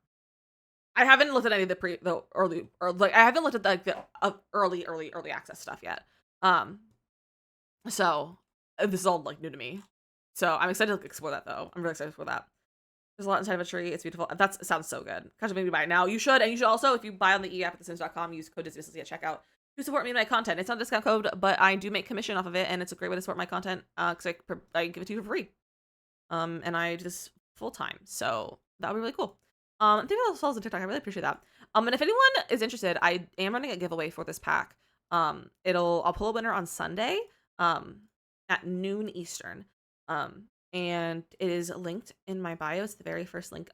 I haven't looked at any of the early, or like I haven't looked at like the early access stuff yet. So this is all like new to me. So I'm excited to explore that though. I'm really excited for that. There's a lot inside of a tree. It's beautiful. That sounds so good. Catch maybe buy it now. You should, and you should also, if you buy on the e-app at thesims.com, use code DizzyMissLizzy at checkout to support me and my content. It's not a discount code, but I do make commission off of it, and it's a great way to support my content because I give it to you for free. And I do this full time, so that would be really cool. I think that falls on TikTok. I really appreciate that. And if anyone is interested, I am running a giveaway for this pack. I'll pull a winner on Sunday, at noon Eastern. And it is linked in my bio. It's the very first link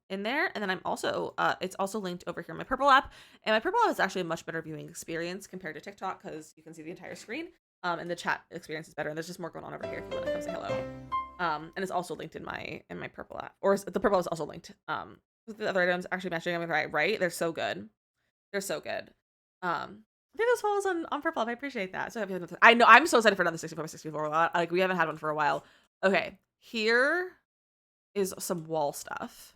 in there. And then I'm also it's also linked over here in my Purple app. And my Purple app is actually a much better viewing experience compared to TikTok because you can see the entire screen. And the chat experience is better. And there's just more going on over here if you want to come say hello. And it's also linked in my Purple app. Or the Purple is also linked. The other items actually matching them right? They're so good. They're so good. I think those falls on Purple. I appreciate that. So I know I'm so excited for another 64 lot. Like we haven't had one for a while. Okay, here is some wall stuff.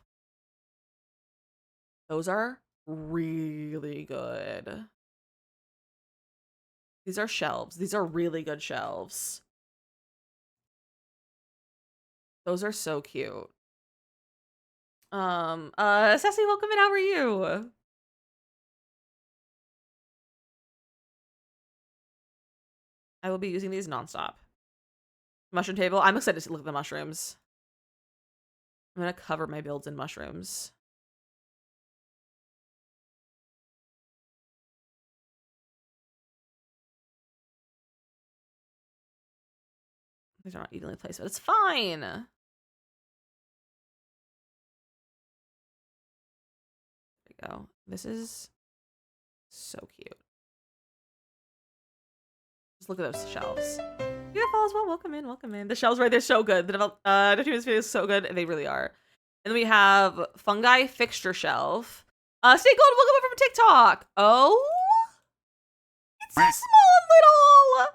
Those are really good. These are shelves. These are really good shelves. Those are so cute. Sassy, welcome in. How are you? I will be using these nonstop. Mushroom table. I'm excited to look at the mushrooms. I'm gonna cover my builds in mushrooms. These are not evenly placed, but it's fine. There we go. This is so cute. Just look at those shelves. Beautiful as well. Welcome in, welcome in. The shelves right there, so good. The this video is so good. They really are. And then we have fungi fixture shelf. Stay gold. Welcome over from TikTok. Oh, it's so small and little.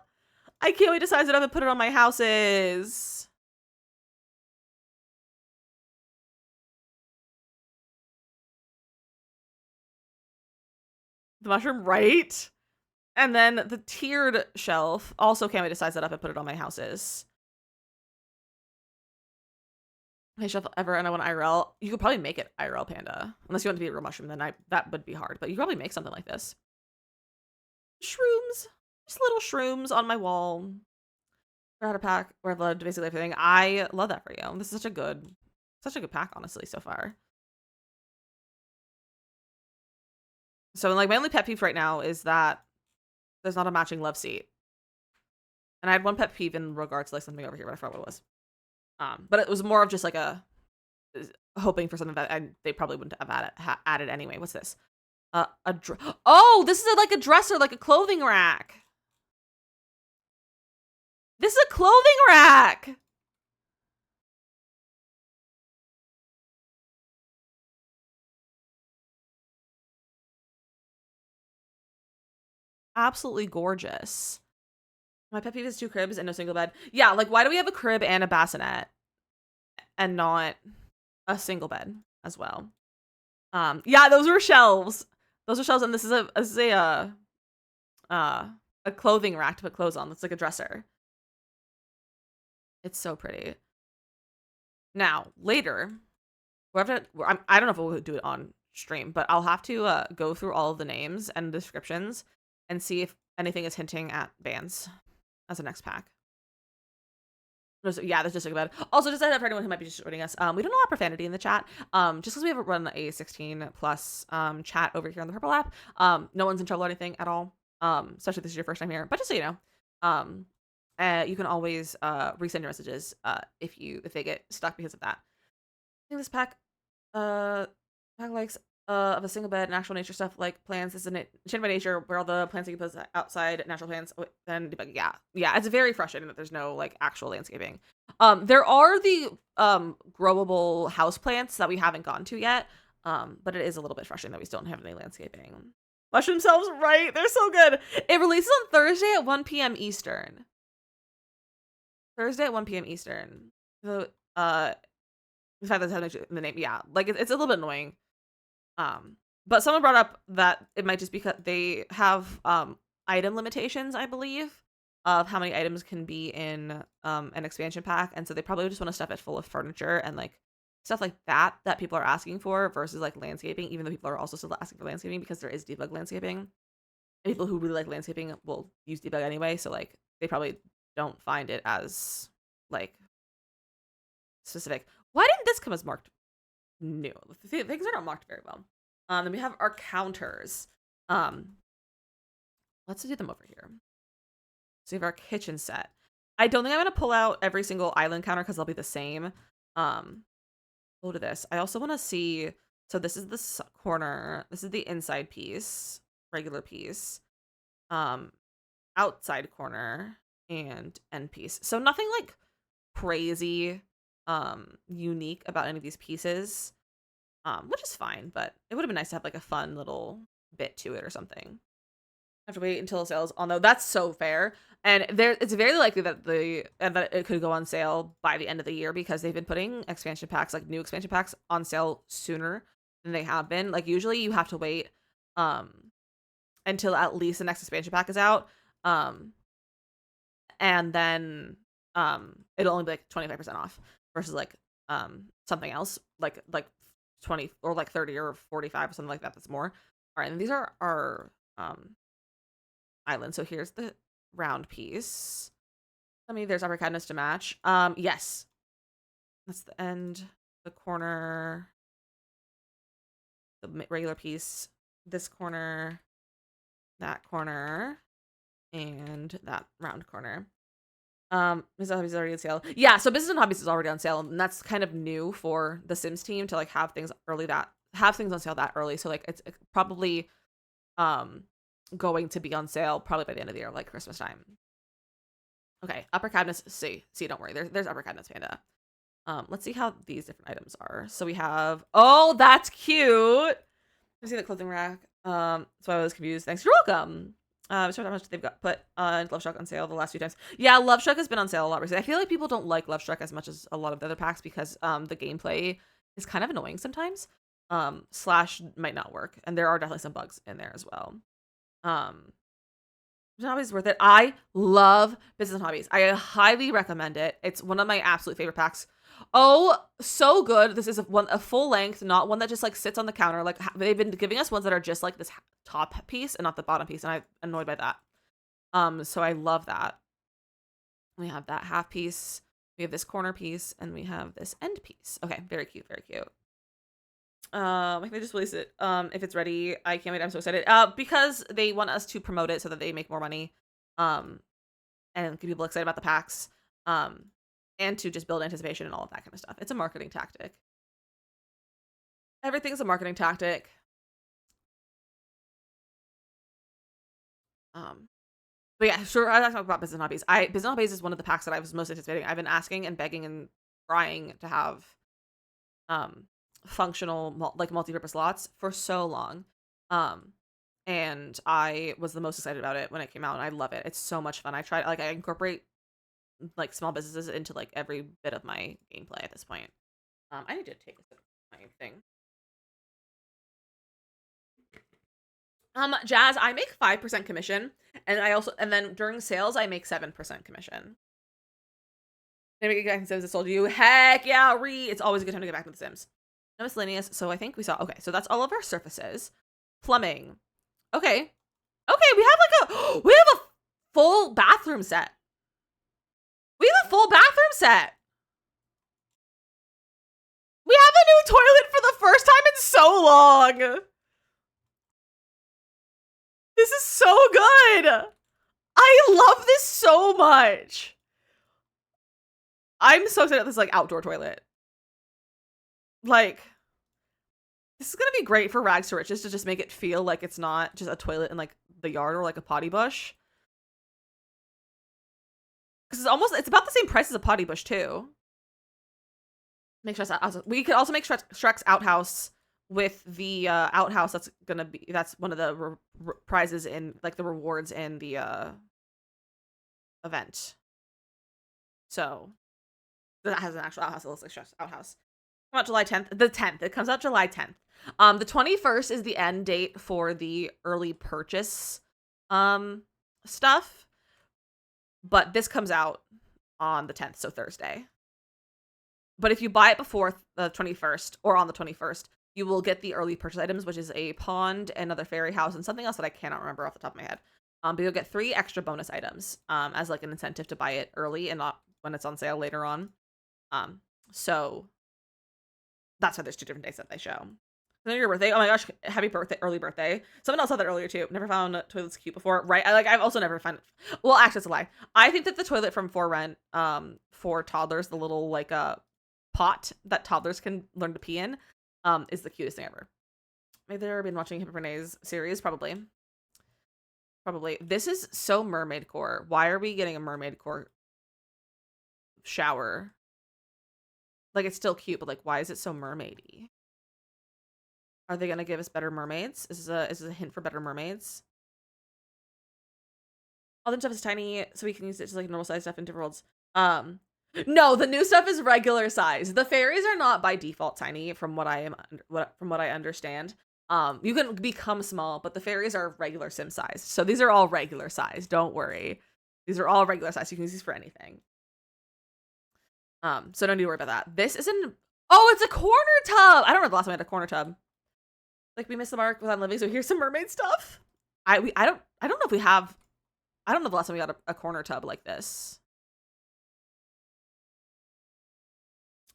I can't wait to size it up and put it on my houses. The mushroom, right? And then the tiered shelf. Also can't wait to size that up and put it on my houses. My shelf ever, and I want IRL. You could probably make it IRL Panda. Unless you want it to be a real mushroom, then that would be hard. But you could probably make something like this. Shrooms. Just little shrooms on my wall. I had a pack where I've loved basically everything. I love that for you. This is such a good pack, honestly, so far. So like my only pet peeve right now is that there's not a matching love seat. And I had one pet peeve in regards to like something over here, but I forgot what it was. But it was more of just like hoping for something that they probably wouldn't have added anyway. What's this? Oh, this is like a dresser, like a clothing rack. This is a clothing rack. Absolutely gorgeous. My pet peeve is 2 cribs and no single bed. Yeah, like why do we have a crib and a bassinet and not a single bed as well? Yeah, those were shelves. Those are shelves, and this is a clothing rack to put clothes on. That's like a dresser. It's so pretty. Now later, I don't know if we'll do it on stream, but I'll have to go through all of the names and descriptions and see if anything is hinting at bands as a next pack. Yeah, that's just like about it. Also, just for anyone who might be just joining us, we don't allow profanity in the chat. Just because we have run a 16+ chat over here on the Purple app. No one's in trouble or anything at all. Especially if this is your first time here. But just so you know, you can always resend your messages if they get stuck because of that. I think this pack likes of a single bed and actual nature stuff like plants. This is an Enchanted by Nature where all the plants that you put outside natural plants. Then yeah, it's very frustrating that there's no like actual landscaping. There are the growable house plants that we haven't gotten to yet. But it is a little bit frustrating that we still don't have any landscaping. Mushroom selves, right? They're so good. It releases on Thursday at 1 p.m. Eastern. Thursday at 1 p.m. Eastern. So the fact that it's having the name, yeah, like it's a little bit annoying. But someone brought up that it might just be because they have item limitations, I believe, of how many items can be in an expansion pack, and so they probably just want to stuff it full of furniture and like stuff like that people are asking for versus like landscaping, even though people are also still asking for landscaping because there is debug landscaping. And people who really like landscaping will use debug anyway, so like they probably don't find it as like specific. Why didn't this come as marked new? Things are not marked very well. Then we have our counters. Let's do them over here. So we have our kitchen set. I don't think I'm gonna pull out every single island counter because they'll be the same. Go to this. I also want to see. So this is the corner. This is the inside piece, regular piece. Outside corner and end piece. So nothing like crazy unique about any of these pieces, which is fine, but it would have been nice to have like a fun little bit to it or something. I have to wait until sales, although that's so fair. And it's very likely that it could go on sale by the end of the year because they've been putting expansion packs, like new expansion packs, on sale sooner than they have been. Like usually you have to wait until at least the next expansion pack is out. And then it'll only be like 25% off versus like something else like 20 or like 30 or 45 or something like that that's more. All right, and these are our islands. So here's the round piece. There's upper cabinets to match. Yes, that's the end, the corner, the regular piece, this corner, that corner, and that round corner. Business and Hobbies is already on sale. Yeah, so Business and Hobbies is already on sale, and that's kind of new for the Sims team to like have things on sale that early. So like it's probably um going to be on sale probably by the end of the year, like Christmas time. Okay, upper cabinets. See, don't worry. There's upper cabinets, Panda. Let's see how these different items are. So we have. Oh, that's cute. I see the clothing rack. So I was confused. Thanks. You're welcome. Show how much they've got put Love Struck on sale the last few times. Yeah, Love Struck has been on sale a lot recently. I feel like people don't like Love Struck as much as a lot of the other packs because the gameplay is kind of annoying sometimes. Slash might not work, and there are definitely some bugs in there as well. Business and Hobbies worth it. I love Business and Hobbies. I highly recommend it. It's one of my absolute favorite packs. Oh, so good. This is a full length, not one that just like sits on the counter. Like they've been giving us ones that are just like this top piece and not the bottom piece, and I'm annoyed by that. So I love that. We have that half piece. We have this corner piece, and we have this end piece. Okay, very cute, very cute. I can just release it if it's ready. I can't wait. I'm so excited. Because they want us to promote it so that they make more money. And get people excited about the packs. And to just build anticipation and all of that kind of stuff. It's a marketing tactic. Everything's a marketing tactic. But yeah, sure. I talk about Business and Hobbies. Business and Hobbies is one of the packs that I was most anticipating. I've been asking and begging and trying to have functional like multi-purpose slots for so long. And I was the most excited about it when it came out, and I love it. It's so much fun. I incorporate like small businesses into like every bit of my gameplay at this point. I need to take a sip of my thing. Jazz, I make 5% commission, and then during sales I make 7% commission. Maybe you guys Sims that sold you. Heck yeah, it's always a good time to get back to the Sims. No miscellaneous. So I think we saw. Okay, so that's all of our surfaces. Plumbing. Okay, we have a full bathroom set. We have a full bathroom set. We have a new toilet for the first time in so long. This is so good. I love this so much. I'm so excited about this like outdoor toilet. Like, this is gonna be great for rags to riches to just make it feel like it's not just a toilet in like the yard or like a potty bush. Because it's about the same price as a potty bush too. Make Shrek's outhouse. We could also make Shrek's outhouse with the outhouse that's one of the prizes in like the rewards in the event. So that has an actual outhouse that looks like Shrek's outhouse. Come out July 10th. The 10th. It comes out July 10th. The 21st is the end date for the early purchase stuff. But this comes out on the 10th, so Thursday. But if you buy it before the 21st or on the 21st, you will get the early purchase items, which is a pond, another fairy house, and something else that I cannot remember off the top of my head. But you'll get 3 extra bonus items as like an incentive to buy it early and not when it's on sale later on. So that's why there's 2 different days that they show. Then your birthday. Oh my gosh, happy birthday, early birthday. Someone else said that earlier too. Never found toilets cute before. Right. I've also never found, well, actually it's a lie. I think that the toilet from For Rent, for toddlers, the little like pot that toddlers can learn to pee in, is the cutest thing ever. Maybe they've been watching Hippo Renee's series, probably. This is so mermaid core. Why are we getting a mermaid core shower? Like, it's still cute, but like, why is it so mermaidy? Are they gonna give us better mermaids? Is this a hint for better mermaids? All the stuff is tiny, so we can use it to like normal size stuff in different worlds. No, the new stuff is regular size. The fairies are not by default tiny, from what I understand. You can become small, but the fairies are regular sim size. So these are all regular size. Don't worry, these are all regular size. You can use these for anything. So don't need to worry about that. This isn't. Oh, it's a corner tub. I don't know the last time I had a corner tub. Like, we missed the mark without living, so here's some mermaid stuff. I don't know if we have. I don't know the last time we got a corner tub like this.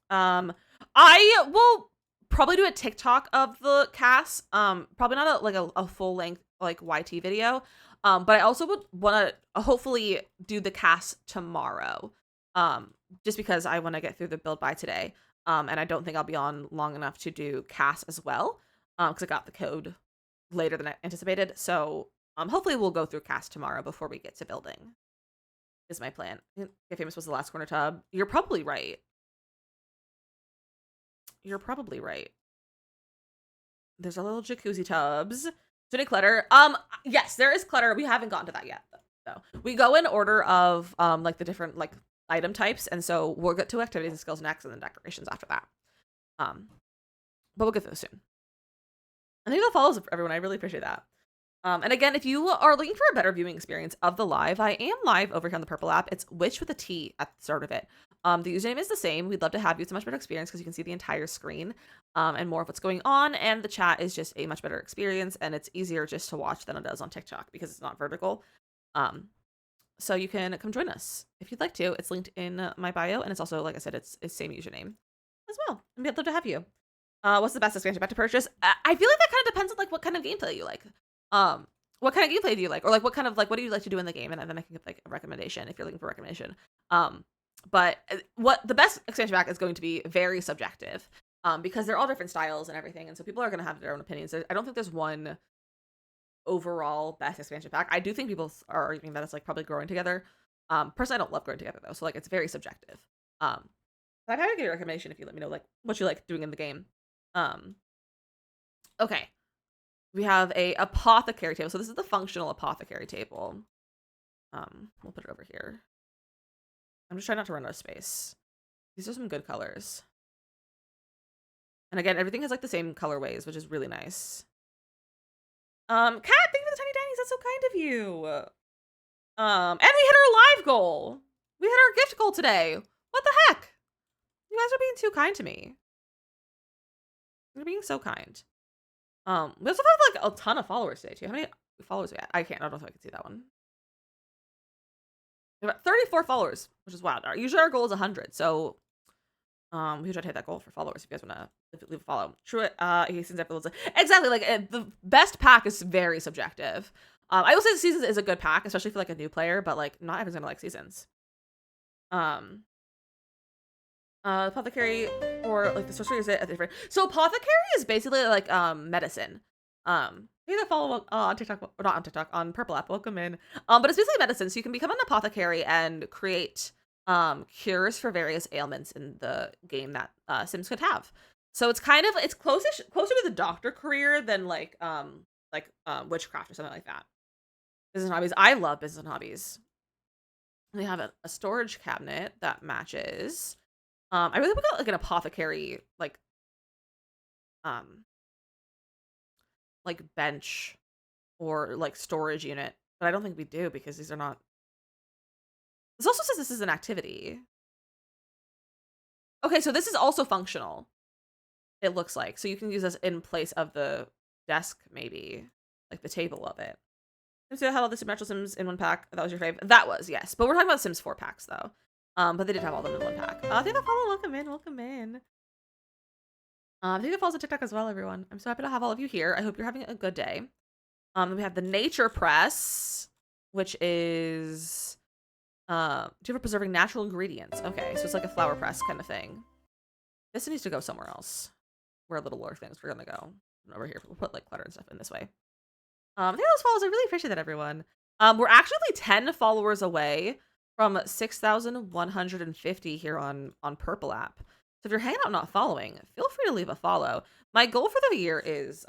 I will probably do a TikTok of the CAS. Probably not a full length like YT video. But I also would want to hopefully do the CAS tomorrow. Just because I want to get through the build by today. And I don't think I'll be on long enough to do CAS as well. Because I got the code later than I anticipated. So hopefully we'll go through CAS tomorrow before we get to building. Is my plan. Get Famous was the last corner tub. You're probably right. You're probably right. There's a little jacuzzi tubs. Is there any clutter? Yes, there is clutter. We haven't gotten to that yet, though. We go in order of like the different like item types, and so we'll get to activities and skills next, and then decorations after that. But we'll get those soon. I think that follows everyone. I really appreciate that. And again, if you are looking for a better viewing experience of the live, I am live over here on the Purple app. It's Witch with a T at the start of it. The username is the same. We'd love to have you. It's a much better experience because you can see the entire screen and more of what's going on. And the chat is just a much better experience, and it's easier just to watch than it does on TikTok because it's not vertical. So you can come join us if you'd like to. It's linked in my bio, and it's also, like I said, it's same username as well. And we'd love to have you. What's the best expansion pack to purchase? I feel like that kind of depends on like what kind of gameplay you like. What kind of gameplay do you like, or like what kind of like what do you like to do in the game, and then I can give like a recommendation if you're looking for a recommendation. But what the best expansion pack is going to be very subjective, because they're all different styles and everything, and so people are going to have their own opinions. I don't think there's one overall best expansion pack. I do think people are arguing that it's like probably growing together. Personally, I don't love growing together though, so like it's very subjective. I'm happy to give you a recommendation if you let me know like what you like doing in the game. Okay. We have a apothecary table. So this is the functional apothecary table. We'll put it over here. I'm just trying not to run out of space. These are some good colors. And again, everything has like the same colorways, which is really nice. Kat, thank you for the tiny tinies. That's so kind of you. And we hit our live goal. We hit our gift goal today. What the heck? You guys are being too kind to me. You're being so kind. We also have like a ton of followers today too. How many followers we at? I don't know if I can see that one. We have 34 followers, which is wild. Usually our goal is 100, so we should try to hit that goal for followers if you guys want to leave a follow. True. Exactly. Like the best pack is very subjective. I will say the Seasons is a good pack, especially for like a new player, but like not everyone's gonna like Seasons. Apothecary or like the sorcery is a different. So apothecary is basically like medicine. You can follow on TikTok, or not on TikTok, on Purple app. Welcome in. But it's basically medicine, so you can become an apothecary and create cures for various ailments in the game that Sims could have. So it's kind of closer to the doctor career than like witchcraft or something like that. Business and hobbies. I love business and hobbies. We have a storage cabinet that matches. I really want like an apothecary like bench or like storage unit, but I don't think we do because these are not. This also says this is an activity. Okay, so this is also functional. It looks like, so you can use this in place of the desk, maybe like the table of it. So I had all the Supernatural Sims in one pack. That was your fave. That was, yes, but we're talking about Sims 4 packs though. But they did have all of them in one pack. Thank you for follow. Welcome in. Welcome in. Thank you for follow on TikTok as well, everyone. I'm so happy to have all of you here. I hope you're having a good day. We have the Nature Press, which is for preserving natural ingredients. Okay, so it's like a flower press kind of thing. This needs to go somewhere else. Where little lore things we're gonna go over here. We'll put like clutter and stuff in this way. Thank you for those follows. I really appreciate that, everyone. We're actually 10 followers away from 6,150 here on Purple app. So if you're hanging out not following, feel free to leave a follow. My goal for the year is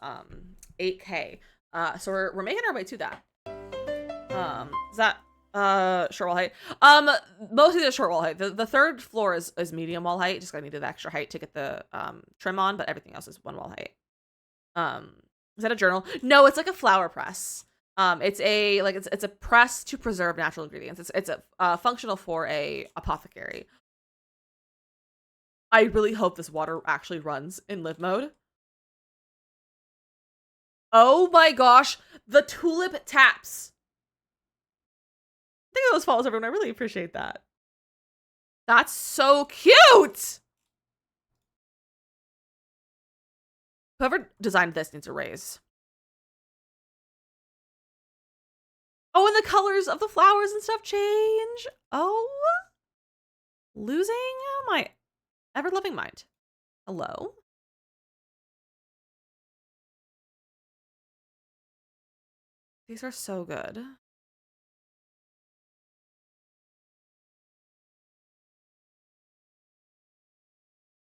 8K. So we're making our way to that. Is that short wall height? Mostly the short wall height. The third floor is medium wall height. Just I needed the extra height to get the trim on, but everything else is one wall height. Is that a journal? No, it's like a flower press. It's a press to preserve natural ingredients. It's a functional for a apothecary. I really hope this water actually runs in live mode. Oh my gosh, the tulip taps. Thank you for those follows, everyone. I really appreciate that. That's so cute. Whoever designed this needs a raise. Oh, and the colors of the flowers and stuff change. Oh, losing my ever-loving mind. Hello? These are so good.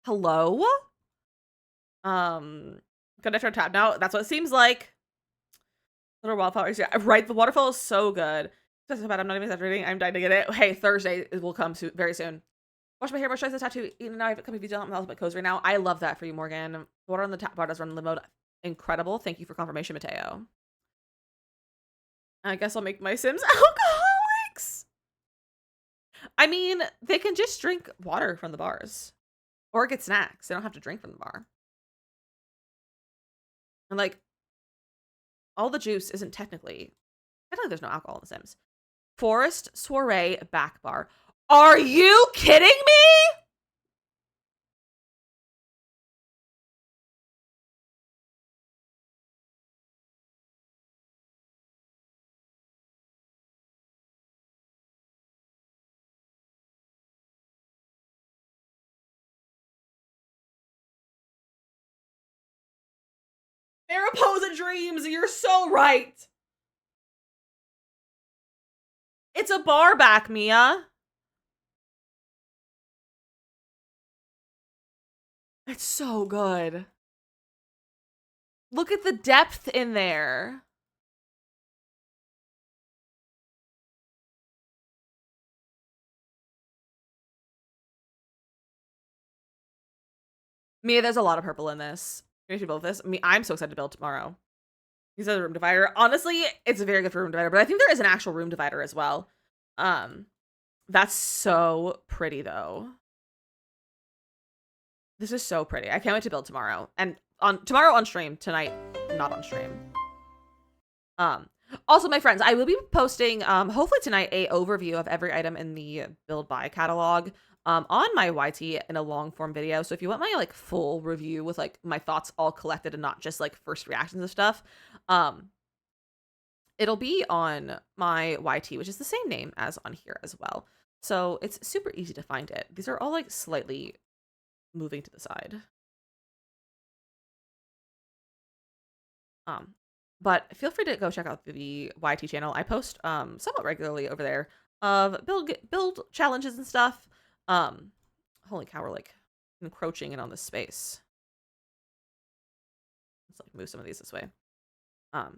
Hello? Gonna turn tab now. That's what it seems like. Little wildflowers. Yeah, right. The waterfall is so good. That's so bad. I'm not even exaggerating. I'm dying to get it. Hey, Thursday will come soon, very soon. Wash my hair, moisturize the tattoo. Even now I have a couple of videos on my ultimate cozy right now. I love that for you, Morgan. Water on the tap bar does run live mode. Incredible. Thank you for confirmation, Mateo. I guess I'll make my Sims alcoholics. I mean, they can just drink water from the bars or get snacks. They don't have to drink from the bar. And like, all the juice isn't technically there's no alcohol in The Sims. Forest Soiree back bar. Are you kidding me? Mariposa dreams. You're so right. It's a bar back, Mia. It's so good. Look at the depth in there. Mia, there's a lot of purple in this. Can you build this? I mean, I'm so excited to build tomorrow. He says a room divider. Honestly, it's very good for room divider, but I think there is an actual room divider as well. That's so pretty though. This is so pretty. I can't wait to build tomorrow. And tomorrow on stream, tonight not on stream. Also, my friends, I will be posting hopefully tonight a overview of every item in the build buy catalog on my YT in a long form video. So if you want my like full review with like my thoughts all collected and not just like first reactions of stuff, it'll be on my YT, which is the same name as on here as well. So it's super easy to find it. These are all like slightly moving to the side. But feel free to go check out the YT channel. I post somewhat regularly over there of build challenges and stuff. Holy cow, we're like encroaching in on this space. Let's like move some of these this way. But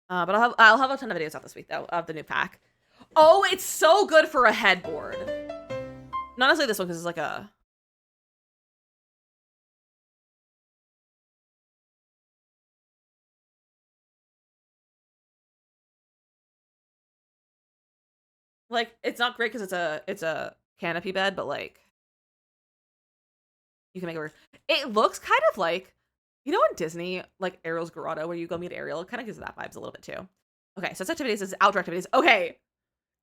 I'll have a ton of videos out this week though of the new pack. Oh, it's so good for a headboard. Not necessarily this one because it's like a like it's not great because it's a canopy bed, but like you can make it work. It looks kind of like, you know, in Disney, like Ariel's Grotto, where you go meet Ariel, it kind of gives that vibes a little bit too. Okay, so it's activities, it's outdoor activities. Okay,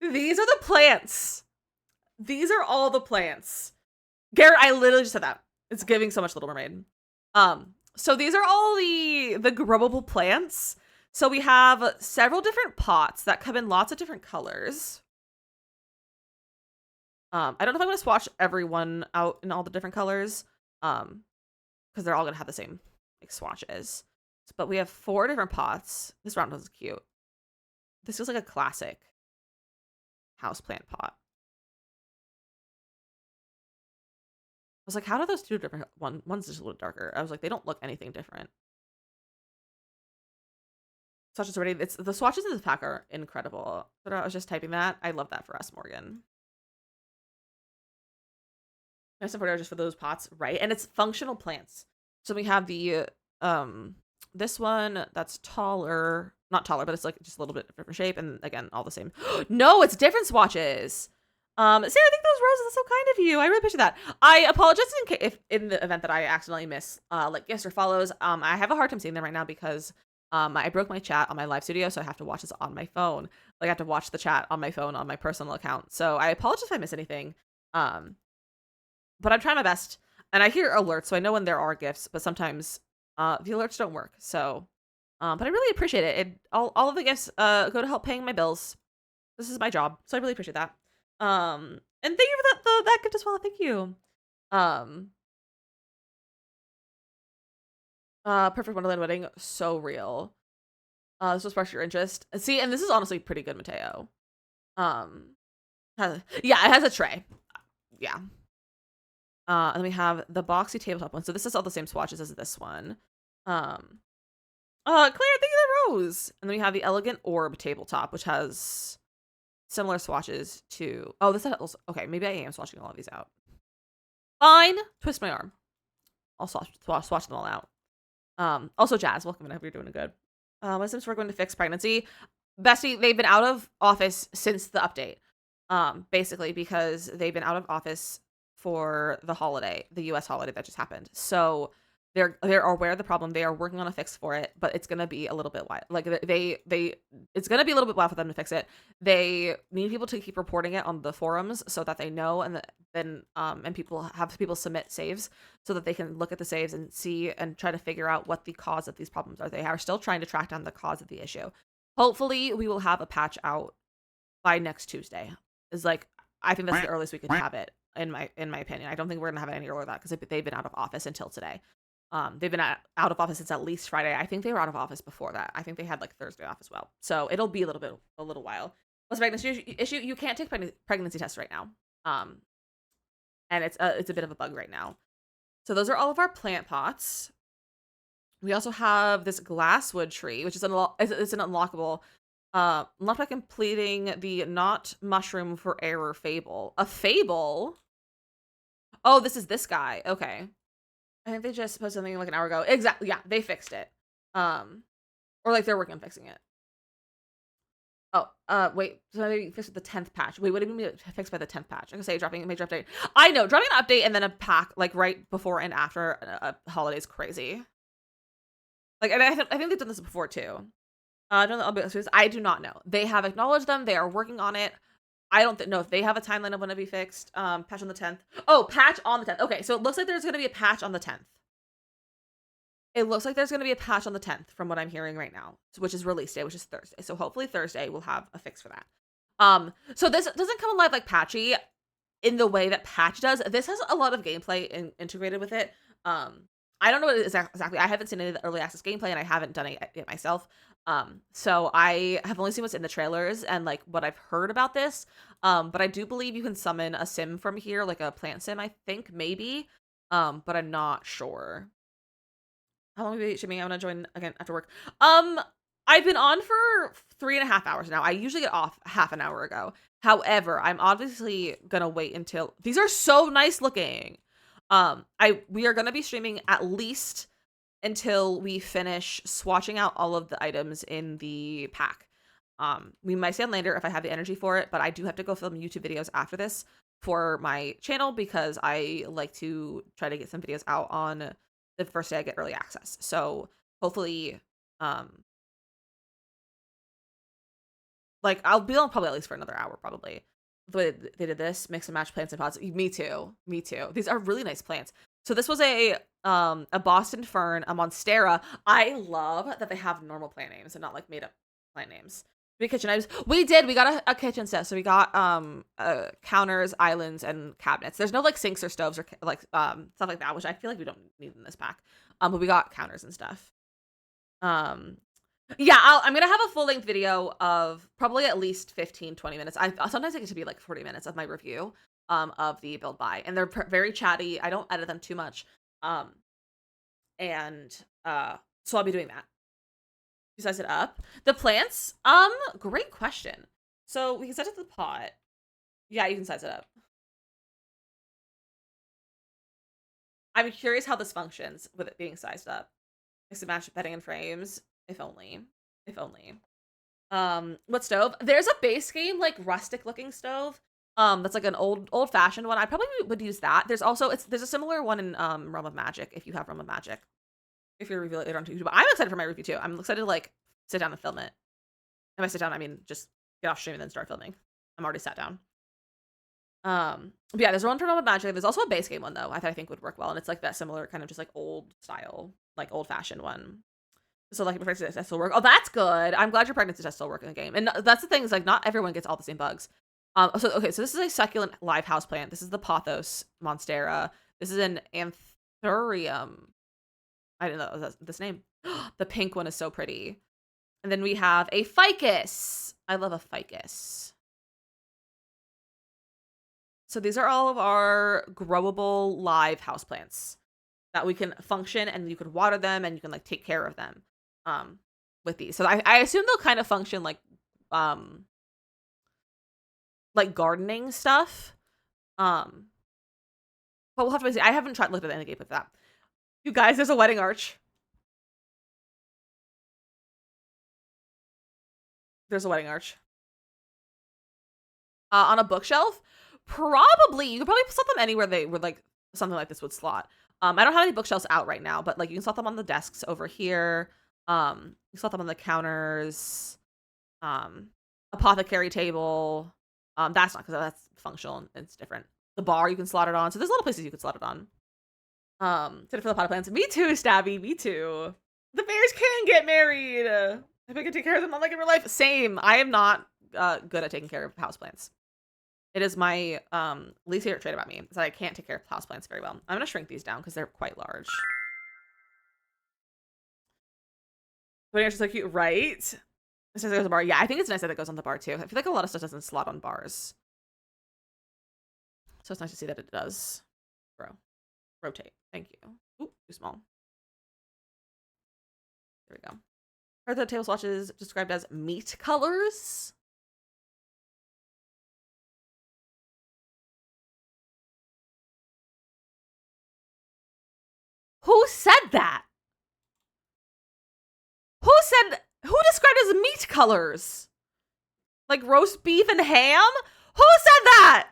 these are the plants. These are all the plants. Garrett, I literally just said that. It's giving so much Little Mermaid. So these are all the growable plants. So we have several different pots that come in lots of different colors. I don't know if I'm going to swatch everyone out in all the different colors. Because they're all going to have the same like swatches. But we have 4 different pots. This round one's cute. This feels like a classic houseplant pot. I was like, how do those two different one's just a little darker? I was like, they don't look anything different. Swatches already. It's the swatches in this pack are incredible. But I was just typing that. I love that for us, Morgan. Nice photo just for those pots, right? And it's functional plants. So we have the this one that's taller, not taller, but it's like just a little bit different shape, and again, all the same. No, it's different swatches. Sarah, I think those roses are so kind of you. I really appreciate that. I apologize if in the event that I accidentally miss like gifts or follows. I have a hard time seeing them right now because I broke my chat on my live studio, so I have to watch this on my phone. Like I have to watch the chat on my phone on my personal account. So I apologize if I miss anything. But I'm trying my best. And I hear alerts, so I know when there are gifts, but sometimes the alerts don't work. So, but I really appreciate it. All of the gifts go to help paying my bills. This is my job, so I really appreciate that. And thank you for that gift as well. Thank you. Um, Perfect Wonderland Wedding, so real. This will spark your interest. See, and this is honestly pretty good, Mateo. Um, yeah, it has a tray. Yeah. And then we have the boxy tabletop one. So this is all the same swatches as this one. Claire, thank you for the rose. And then we have the elegant orb tabletop, which has similar swatches to. Oh, this is also okay. Maybe I am swatching all of these out. Fine. Twist my arm. I'll swatch them all out. Also, Jazz, welcome. I hope you're doing good. My Sims we're going to fix pregnancy. Bestie, they've been out of office since the update. Basically because they've been out of office for the holiday, the US holiday that just happened. So they're aware of the problem. They are working on a fix for it, but it's gonna be a little bit wild. Like it's gonna be a little bit wild for them to fix it. They need people to keep reporting it on the forums so that they know, and then and people submit saves so that they can look at the saves and see and try to figure out what the cause of these problems are. They are still trying to track down the cause of the issue. Hopefully, we will have a patch out by next Tuesday. Is like I think that's the earliest we could have it in my opinion. I don't think we're gonna have it any earlier than that because they've been out of office until today. They've been out of office since at least Friday. I think they were out of office before that. I think they had like Thursday off as well. So it'll be a little while. What's the pregnancy issue? You can't take pregnancy tests right now. And it's a bit of a bug right now. So those are all of our plant pots. We also have this glasswood tree, which is it's an unlockable. Not by completing the not mushroom for error fable. A fable? Oh, this is this guy. Okay. I think they just posted something like an hour ago. Exactly. Yeah, they fixed it. Or like they're working on fixing it. Oh, wait. So they fixed the 10th patch. Wait, what do you mean fixed by the 10th patch? I can say dropping a major update. I know, dropping an update and then a pack like right before and after a holiday is crazy. Like, and I think they've done this before too. I do not know. They have acknowledged them. They are working on it. I don't know if they have a timeline of when it'll be fixed. Patch on the 10th. Oh, patch on the 10th. Okay, so it looks like there's going to be a patch on the 10th. It looks like there's going to be a patch on the 10th from what I'm hearing right now, which is release day, which is Thursday. So hopefully Thursday we'll have a fix for that. So this doesn't come alive like Patchy in the way that Patch does. This has a lot of gameplay integrated with it. I don't know what it is exactly. I haven't seen any of the early access gameplay and I haven't done it myself. So I have only seen what's in the trailers and like what I've heard about this. But I do believe you can summon a sim from here, like a plant sim, I think, maybe. But I'm not sure. How long are we streaming? I'm gonna join again after work. I've been on for 3.5 hours now. I usually get off half an hour ago. However, I'm obviously gonna wait until these are so nice looking. We are gonna be streaming at least until we finish swatching out all of the items in the pack. We might stay on later if I have the energy for it, but I do have to go film YouTube videos after this for my channel because I like to try to get some videos out on the first day I get early access. So hopefully, like I'll be on probably at least for another hour probably. The way they did this, mix and match plants and pots. Me too. These are really nice plants. So this was a Boston fern, a monstera. I love that they have normal plant names and not like made up plant names. Kitchen items. We got a kitchen set. So we got counters, islands, and cabinets. There's no like sinks or stoves or like stuff like that, which I feel like we don't need in this pack. But we got counters and stuff. Yeah, I'm gonna have a full length video of probably at least 15-20 minutes. Sometimes it gets to be like 40 minutes of my review of the build buy, and they're very chatty. I don't edit them too much, and so I'll be doing that. You size it up. The plants, great question. So we can size it to the pot. Yeah, you can size it up. I'm curious how this functions with it being sized up. Mix and match bedding and frames. If only. What stove? There's a base game, like rustic looking stove. That's like an old fashioned one. I probably would use that. There's a similar one in Realm of Magic if you have Realm of Magic. If you review it later on YouTube. But I'm excited for my review too. I'm excited to like sit down and film it. And by sit down, I mean just get off stream and then start filming. I'm already sat down. But yeah, there's one for Normal Magic. There's also a base game one though. I think would work well, and it's like that similar kind of just like old style, like old fashioned one. So like pregnancy test will work. Oh, that's good. I'm glad your pregnancy test will work in the game. And that's the thing is like not everyone gets all the same bugs. So okay, so this is a succulent live houseplant. This is the Pothos monstera. This is an anthurium. I didn't know that was this name. The pink one is so pretty. And then we have a ficus. I love a ficus. So these are all of our growable live houseplants that we can function, and you can water them and you can like take care of them with these. So I assume they'll kind of function like gardening stuff. But we'll have to see. I haven't looked at the end game with that. You guys, there's a wedding arch. There's a wedding arch. On a bookshelf? Probably. You could probably slot them anywhere they would like something like this would slot. I don't have any bookshelves out right now, but like you can slot them on the desks over here. You slot them on the counters. Apothecary table. That's not because that's functional and it's different. The bar you can slot it on. So there's a lot of places you could slot it on. To fill the pot of plants. Me too, Stabby. Me too. The bears can get married. If I can take care of them, unlike in real life. Same. I am not good at taking care of houseplants. It is my least favorite trait about me, is that I can't take care of houseplants very well. I'm going to shrink these down because they're quite large. But it's so cute, right? It says it goes on the bar. Yeah, I think it's nice that it goes on the bar too. I feel like a lot of stuff doesn't slot on bars. So it's nice to see that it does rotate. Thank you. Ooh, too small. There we go. Are the table swatches described as meat colors? Who said that? Who described as meat colors? Like roast beef and ham? Who said that?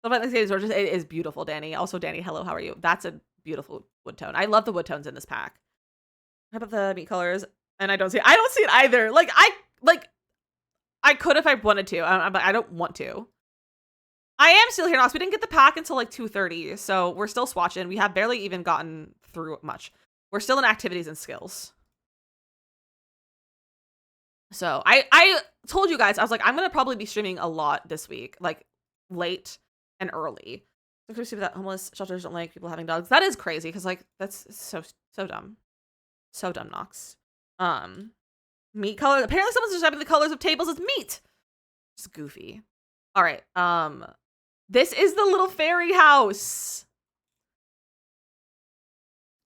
It is beautiful, Danny. Also, Danny, hello, how are you? That's a beautiful wood tone. I love the wood tones in this pack. How about the meat colors? And I don't see it either. I could if I wanted to, but I don't want to. I am still here, Nox. We didn't get the pack until like 2:30, so we're still swatching. We have barely even gotten through much. We're still in activities and skills. So I told you guys, I was like, I'm gonna probably be streaming a lot this week, like late and early. So see that homeless shelters don't like people having dogs. That is crazy because like that's so dumb. So dumb, Nox. Meat color. Apparently someone's describing the colors of tables as meat. It's goofy. All right. This is the little fairy house.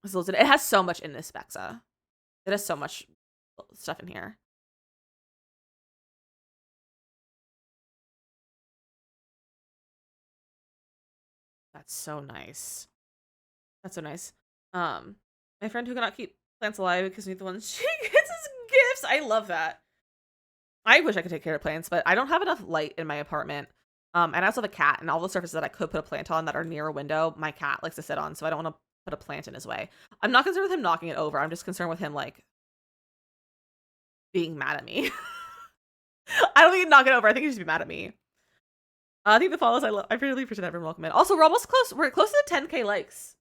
It has so much in this Spexa. It has so much stuff in here. That's so nice. That's so nice. My friend who cannot keep plants alive because neither one she gets as gifts. I love that. I wish I could take care of plants, but I don't have enough light in my apartment. And I also have a cat, and all the surfaces that I could put a plant on that are near a window, my cat likes to sit on, so I don't want to put a plant in his way. I'm not concerned with him knocking it over. I'm just concerned with him, like, being mad at me. I don't think he'd knock it over. I think he'd just be mad at me. I think the follows I really appreciate everyone welcome in. Also, we're almost close. We're close to 10k likes.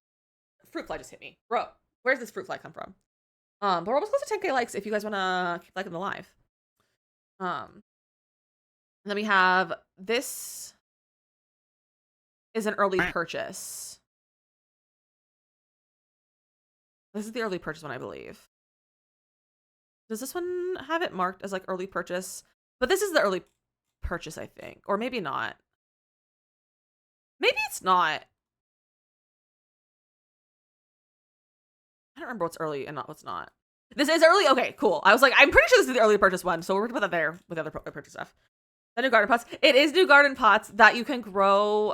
Fruit fly just hit me. Bro, where's this fruit fly come from? But we're almost close to 10k likes if you guys want to keep liking the live. And then we have this is an early purchase. This is the early purchase one, I believe. Does this one have it marked as like early purchase? But this is the early purchase, I think. Or maybe not. Maybe it's not. I don't remember what's early and not what's not. This is early? Okay, cool. I was like, I'm pretty sure this is the early purchase one, so we're gonna put that there with other purchase stuff. The new garden pots. It is new garden pots that you can grow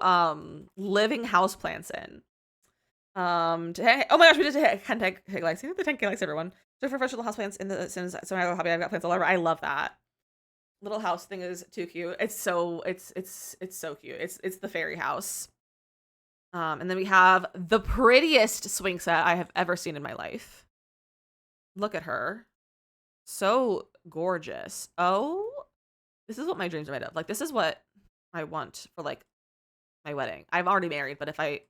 living house plants in. Oh my gosh, we did 10k likes. I think the 10k likes, everyone. So for professional house plants in the Sims, so I hobby, I've got plants all over. I love that. Little house thing is too cute. It's so cute. It's the fairy house. And then we have the prettiest swing set I have ever seen in my life. Look at her. So gorgeous. Oh, this is what my dreams are made of. Like, this is what I want for like my wedding. I'm already married, but if I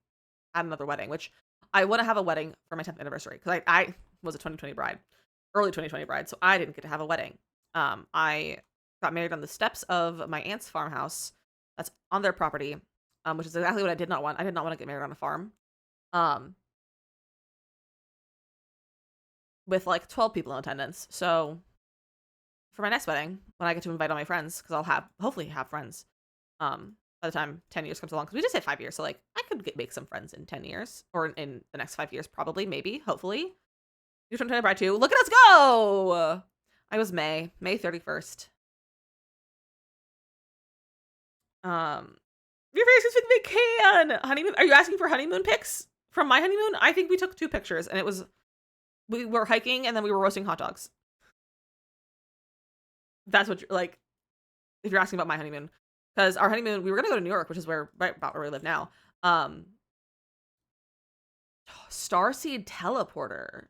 had another wedding, which I want to have a wedding for my 10th anniversary because I was a 2020 bride, early 2020 bride, so I didn't get to have a wedding. I got married on the steps of my aunt's farmhouse that's on their property, which is exactly what I did not want. I did not want to get married on a farm. Um, with like 12 people in attendance. So for my next wedding, when I get to invite all my friends, because I'll hopefully have friends, by the time 10 years comes along, because we just hit 5 years, so like I could make some friends in 10 years or in the next 5 years, probably, maybe, hopefully. You're trying to bride too. Look at us go! I was May 31st. Your face is with me, can honeymoon. Are you asking for honeymoon pics from my honeymoon? I think we took 2 pictures, and it was we were hiking and then we were roasting hot dogs. That's what you're like. If you're asking about my honeymoon, because our honeymoon, we were gonna go to New York, which is right about where we live now. Starseed teleporter.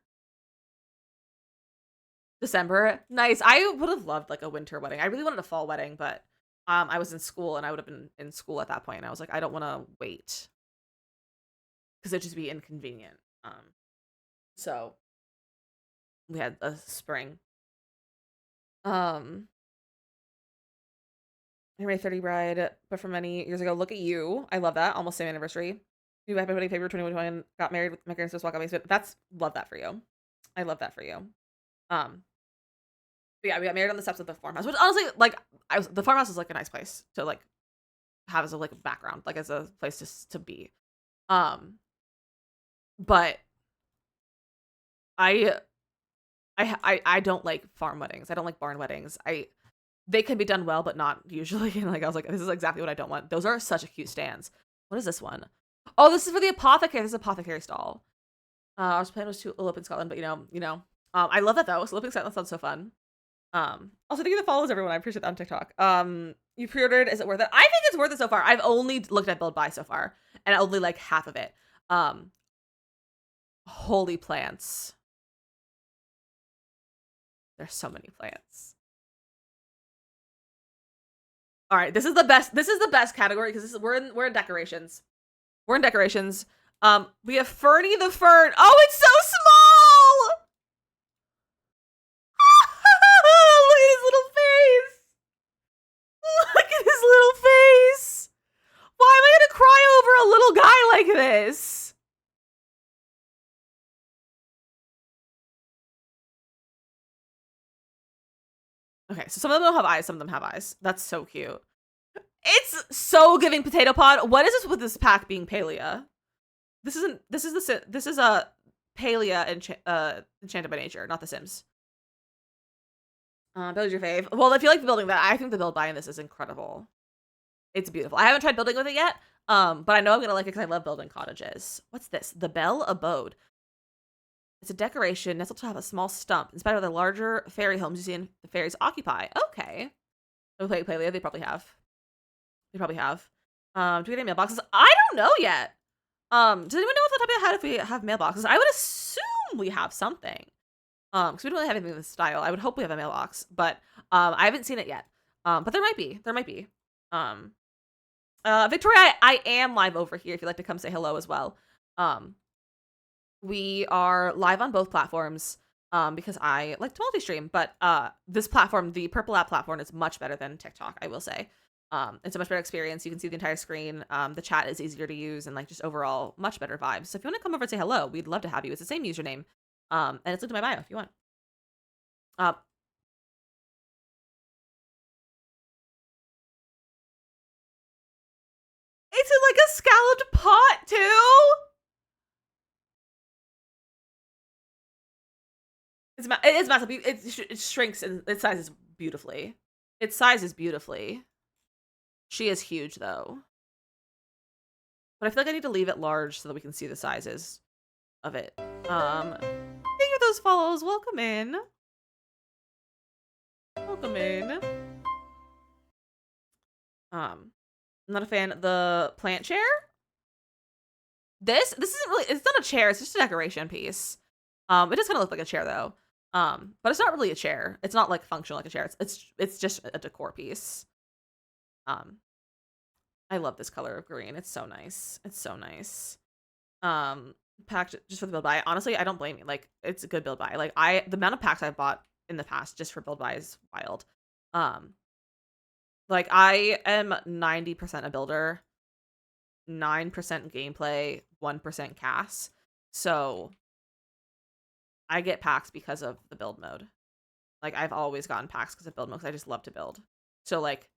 December, nice. I would have loved like a winter wedding. I really wanted a fall wedding, but I was in school and I would have been in school at that point. And I was like, I don't want to wait because it'd just be inconvenient. So we had a spring. Anyway, 30 bride, but from many years ago. Look at you. I love that. Almost same anniversary. You happy wedding favor 2021. Got married with my parents. Just walk out basement. That's love that for you. I love that for you. But yeah, we got married on the steps of the farmhouse, which honestly, like, the farmhouse is like a nice place to like have as a like a background, like as a place to be. But I don't like farm weddings. I don't like barn weddings. They can be done well, but not usually. And like I was like, this is exactly what I don't want. Those are such a cute stands. What is this one? Oh, this is for the apothecary. This is apothecary stall. Our plan was to elope in Scotland, but you know. I love that though. So eloping in Scotland sounds so fun. Also thank you that follows everyone. I appreciate that on TikTok. You pre-ordered. Is it worth it? I think it's worth it so far. I've only looked at build buy so far, and only like half of it. Holy plants. There's so many plants. All right, this is the best. This is the best category because we're in decorations. We're in decorations. We have Fernie the Fern. Oh, it's so small. Look at his little face. Look at his little face. Why am I gonna cry over a little guy like this? Okay, so some of them don't have eyes, some of them have eyes. That's so cute. It's so giving potato pod. What is this with this pack being Palea? This is a Palea Enchanted by Nature, not The Sims. Build your fave. Well, if you like building that, I think the build buy in this is incredible. It's beautiful. I haven't tried building with it yet, but I know I'm gonna like it because I love building cottages. What's this? The Bell Abode. It's a decoration nestled atop a small stump, inspired by the larger fairy homes you see in the fairies occupy. Okay. They play Palea. They probably have. Do we get any mailboxes? I don't know yet. Does anyone know off the top of their head if we have mailboxes? I would assume we have something. Because we don't really have anything in this style. I would hope we have a mailbox, but I haven't seen it yet. But there might be. Victoria, I am live over here if you'd like to come say hello as well. We are live on both platforms because I like to multi-stream, but this platform, the Purple App platform, is much better than TikTok, I will say. It's a much better experience. You can see the entire screen. The chat is easier to use and like just overall much better vibes. So if you want to come over and say hello, we'd love to have you. It's the same username. And it's linked in my bio if you want. It's in like a scalloped pot too. It is massive. It shrinks and it sizes beautifully. She is huge though. But I feel like I need to leave it large so that we can see the sizes of it. Thank you for those follows. Welcome in. I'm not a fan of the plant chair. This isn't really, it's not a chair, it's just a decoration piece. It does kind of look like a chair though. But it's not really a chair. It's not like functional like a chair. It's just a decor piece. I love this color of green. It's so nice. It's so nice. Um, Packed just for the build buy. Honestly, I don't blame you. Like, it's a good build buy. Like, the amount of packs I've bought in the past just for build buy is wild. Like, I am 90% a builder, 9% gameplay, 1% CAS. So I get packs because of the build mode. Like, I've always gotten packs because of build mode because I just love to build. So, like,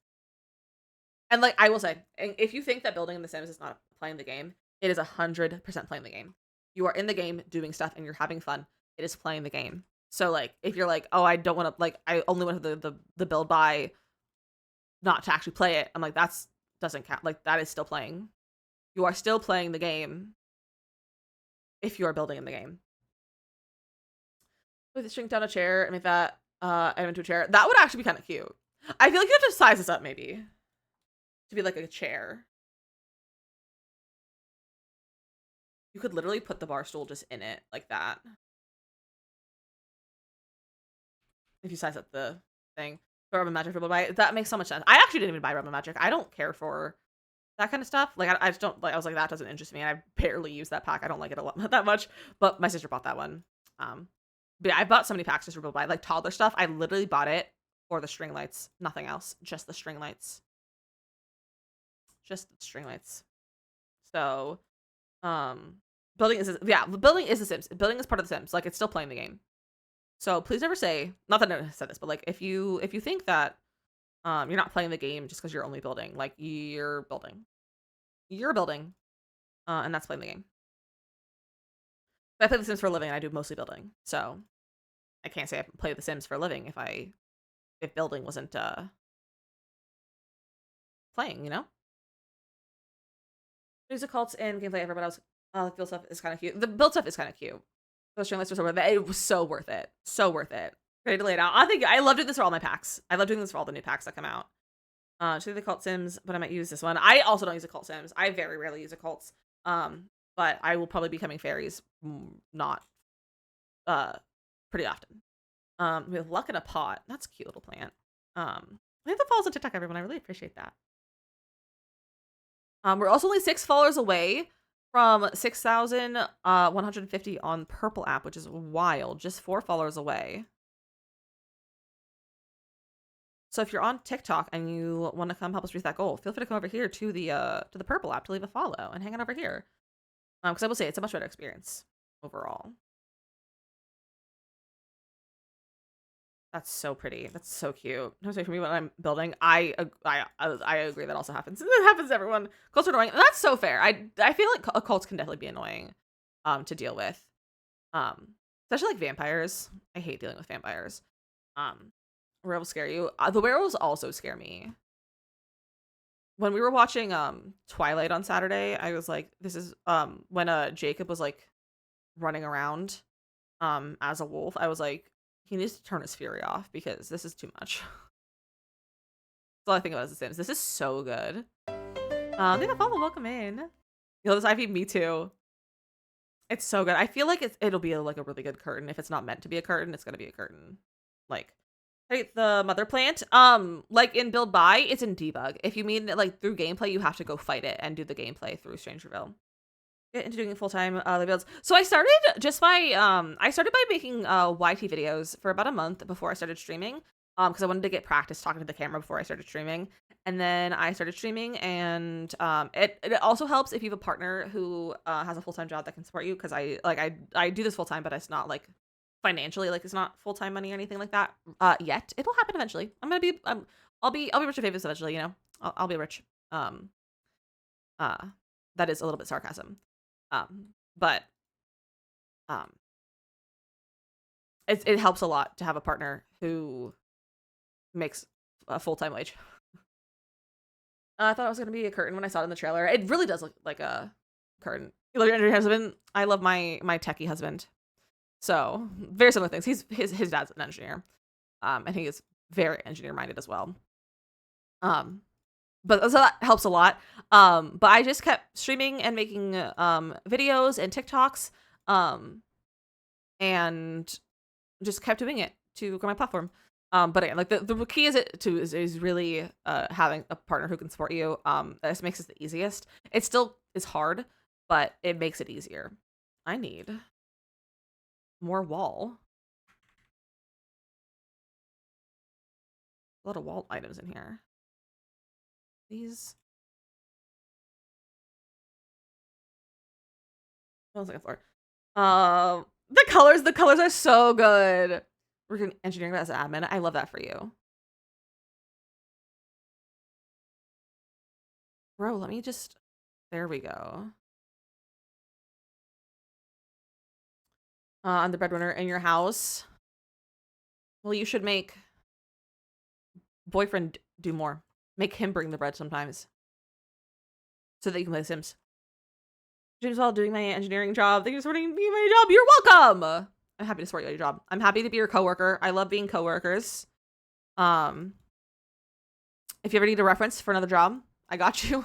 and like, I will say, if you think that building in The Sims is not playing the game, it is 100% playing the game. You are in the game doing stuff and you're having fun. It is playing the game. So, like, if you're like, oh, I don't want to, like, I only want the build by not to actually play it, I'm like, that's doesn't count. Like, that is still playing. You are still playing the game if you are building in the game. With shrink down a chair and make that item into a chair. That would actually be kind of cute. I feel like you have to size this up maybe to be like a chair. You could literally put the bar stool just in it like that. If you size up the thing. For Rubber Magic Dribble By, that makes so much sense. I actually didn't even buy Rubber Magic. I don't care for that kind of stuff. Like, I just don't, like, I was like, that doesn't interest me. And I barely use that pack. I don't like it a lot that much. But my sister bought that one. But yeah, I bought so many packs just for Dribble By. Like, toddler stuff, I literally bought it for the string lights. Nothing else. Just the string lights. Just the string lights. So, building is, yeah, building is The Sims. Building is part of The Sims. Like, it's still playing the game. So please never say, not that I said this, but like, if you think that you're not playing the game just because you're only building, like, you're building, and that's playing the game. But I play The Sims for a living, and I do mostly building, so I can't say I play The Sims for a living if building wasn't playing, you know. Music cults and gameplay, everybody else. The build stuff is kind of cute. The build stuff is kind of cute. Those string lights are so worth it. It was so worth it. So worth it. Ready to lay it out. I think I love doing this for all my packs. I love doing this for all the new packs that come out. Should the cult Sims, but I might use this one. I also don't use a cult Sims. I very rarely use a cults. But I will probably be becoming fairies not pretty often. With luck in a pot. That's a cute little plant. I think the follows on TikTok, everyone. I really appreciate that. We're also only 6 followers away from 6,150 on Purple app, which is wild. Just 4 followers away. So if you're on TikTok and you want to come help us reach that goal, feel free to come over here to the Purple app to leave a follow and hang out over here. Because I will say it's a much better experience overall. That's so pretty. That's so cute. For me when I'm building, I agree that also happens. It happens to everyone. Cults are annoying. And that's so fair. I feel like cults can definitely be annoying to deal with. Especially like vampires. I hate dealing with vampires. Werewolves scare you. The werewolves also scare me. When we were watching Twilight on Saturday, I was like, this is when Jacob was like running around as a wolf, I was like, he needs to turn his fury off because this is too much. That's all I think about as The Sims. This is so good. Thank you, follow. Welcome in. You love this Ivy? Me too. It's so good. I feel like it'll be like a really good curtain. If it's not meant to be a curtain, it's gonna be a curtain. Like, hey, the mother plant. Like in build by, it's in debug. If you mean like through gameplay, you have to go fight it and do the gameplay through Strangerville. Get into doing full-time builds. So I started by making YT videos for about a month before I started streaming, because I wanted to get practice talking to the camera before I started streaming. And then I started streaming, and it also helps if you have a partner who has a full-time job that can support you, because I do this full-time, but it's not like financially, like it's not full-time money or anything like that yet. It'll happen eventually. I'll be rich and famous eventually, you know. I'll be rich. That is a little bit sarcasm. But it helps a lot to have a partner who makes a full-time wage. I thought it was gonna be a curtain when I saw it in the trailer. It really does look like a curtain. You love your engineer husband? I love my techie husband. So very similar things. His dad's an engineer, and he is very engineer-minded as well. But so that helps a lot. But I just kept streaming and making videos and TikToks, and just kept doing it to grow my platform. But again, like the key is really having a partner who can support you. This makes it the easiest. It still is hard, but it makes it easier. I need more wall. A lot of wall items in here. These. Smells like a floor. The colors are so good. We're doing engineering as an admin. I love that for you. Bro, let me just, there we go. I'm the breadwinner in your house. Well, you should make boyfriend do more. Make him bring the bread sometimes. So that you can play Sims. James, while doing my engineering job, thank you for supporting me in my job. You're welcome. I'm happy to support you at your job. I'm happy to be your coworker. I love being coworkers. If you ever need a reference for another job, I got you.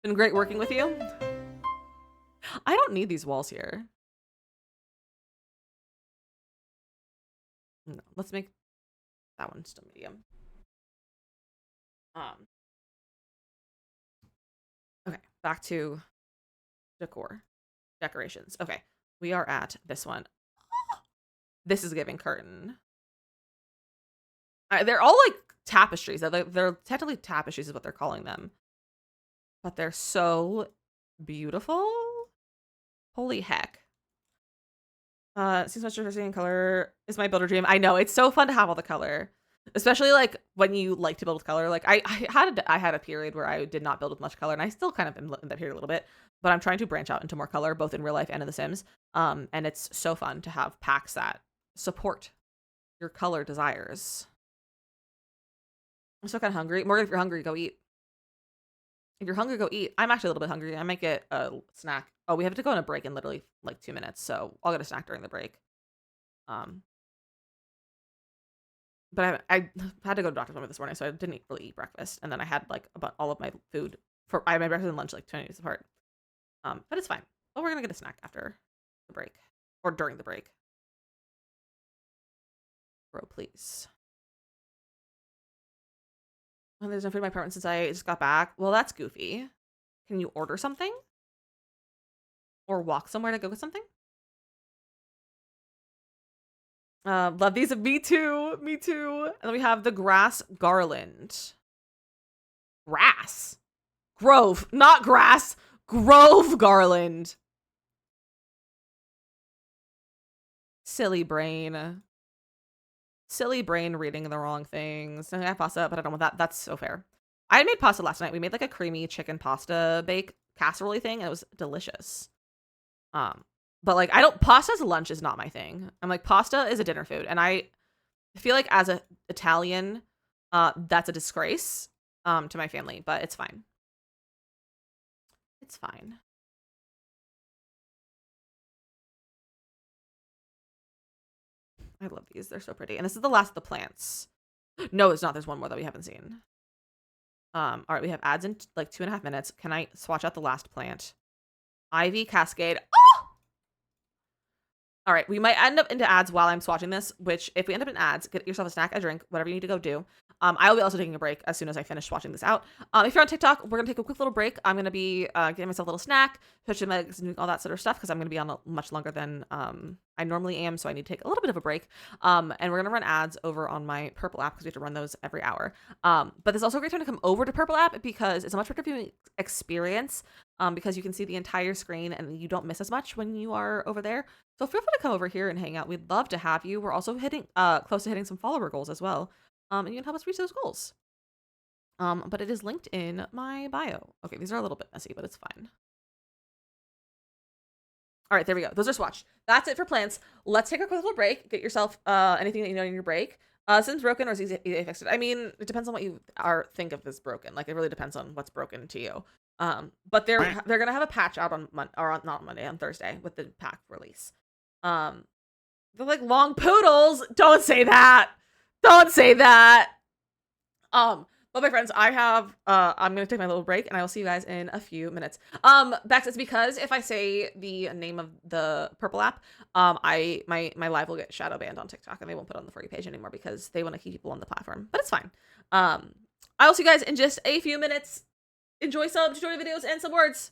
Been great working with you. I don't need these walls here. No, let's make that one still medium. Okay, back to decorations. Okay, we are at this one. This is giving curtain. They're all like tapestries. They're technically tapestries is what they're calling them. But they're so beautiful. Holy heck. Seems much interesting in color is my builder dream. I know, it's so fun to have all the color. Especially like when you like to build with color. Like I had a period where I did not build with much color, and I still kind of am in that period a little bit, but I'm trying to branch out into more color, both in real life and in The Sims. And it's so fun to have packs that support your color desires. I'm still kind of hungry. Morgan, if you're hungry, go eat. If you're hungry, go eat. I'm actually a little bit hungry. I might get a snack. Oh, we have to go on a break in literally like 2 minutes, so I'll get a snack during the break. But I had to go to the doctor's appointment this morning, so I didn't really eat breakfast. And then I had like about all of my food I had my breakfast and lunch like 20 minutes apart. But it's fine. Oh, we're gonna get a snack after the break or during the break. Bro, please. Oh, there's no food in my apartment since I just got back. Well, that's goofy. Can you order something? Or walk somewhere to go get something? Love these. Me too. Me too. And then we have the grass garland. Grass. Grove. Not grass. Grove garland. Silly brain. Silly brain reading the wrong things. I have pasta, but I don't want that. That's so fair. I made pasta last night. We made like a creamy chicken pasta bake casserole thing, and it was delicious. But like pasta's lunch is not my thing. I'm like, pasta is a dinner food, and I feel like as a Italian, that's a disgrace to my family, but it's fine. It's fine. I love these. They're so pretty. And this is the last of the plants. No, it's not. There's one more that we haven't seen. All right, we have ads in like 2.5 minutes. Can I swatch out the last plant? Ivy Cascade. Oh! All right, we might end up into ads while I'm swatching this, which if we end up in ads, get yourself a snack, a drink, whatever you need to go do. I will be also taking a break as soon as I finish swatching this out. If you're on TikTok, we're going to take a quick little break. I'm going to be getting myself a little snack, touching my legs, and all that sort of stuff, because I'm going to be on much longer than I normally am, so I need to take a little bit of a break. And we're going to run ads over on my Purple app, because we have to run those every hour. But there's also a great time to come over to Purple app, because it's a much better viewing experience, because you can see the entire screen, and you don't miss as much when you are over there. So feel free to come over here and hang out. We'd love to have you. We're also hitting close to hitting some follower goals as well. And you can help us reach those goals. But it is linked in my bio. Okay, these are a little bit messy, but it's fine. All right, there we go. Those are swatched. That's it for plants. Let's take a quick little break. Get yourself anything that you know in your break. Since broken or is easy to fix it? I mean, it depends on what you think of as broken. Like, it really depends on what's broken to you. But they're gonna have a patch out on Thursday with the pack release. They're like long poodles. Don't say that. Don't say that. Well, my friends, I'm gonna take my little break and I will see you guys in a few minutes. Bex, it's because if I say the name of the purple app, my live will get shadow banned on TikTok and they won't put it on the For You page anymore because they want to keep people on the platform. But it's fine. I will see you guys in just a few minutes. Enjoy some tutorial videos and some words.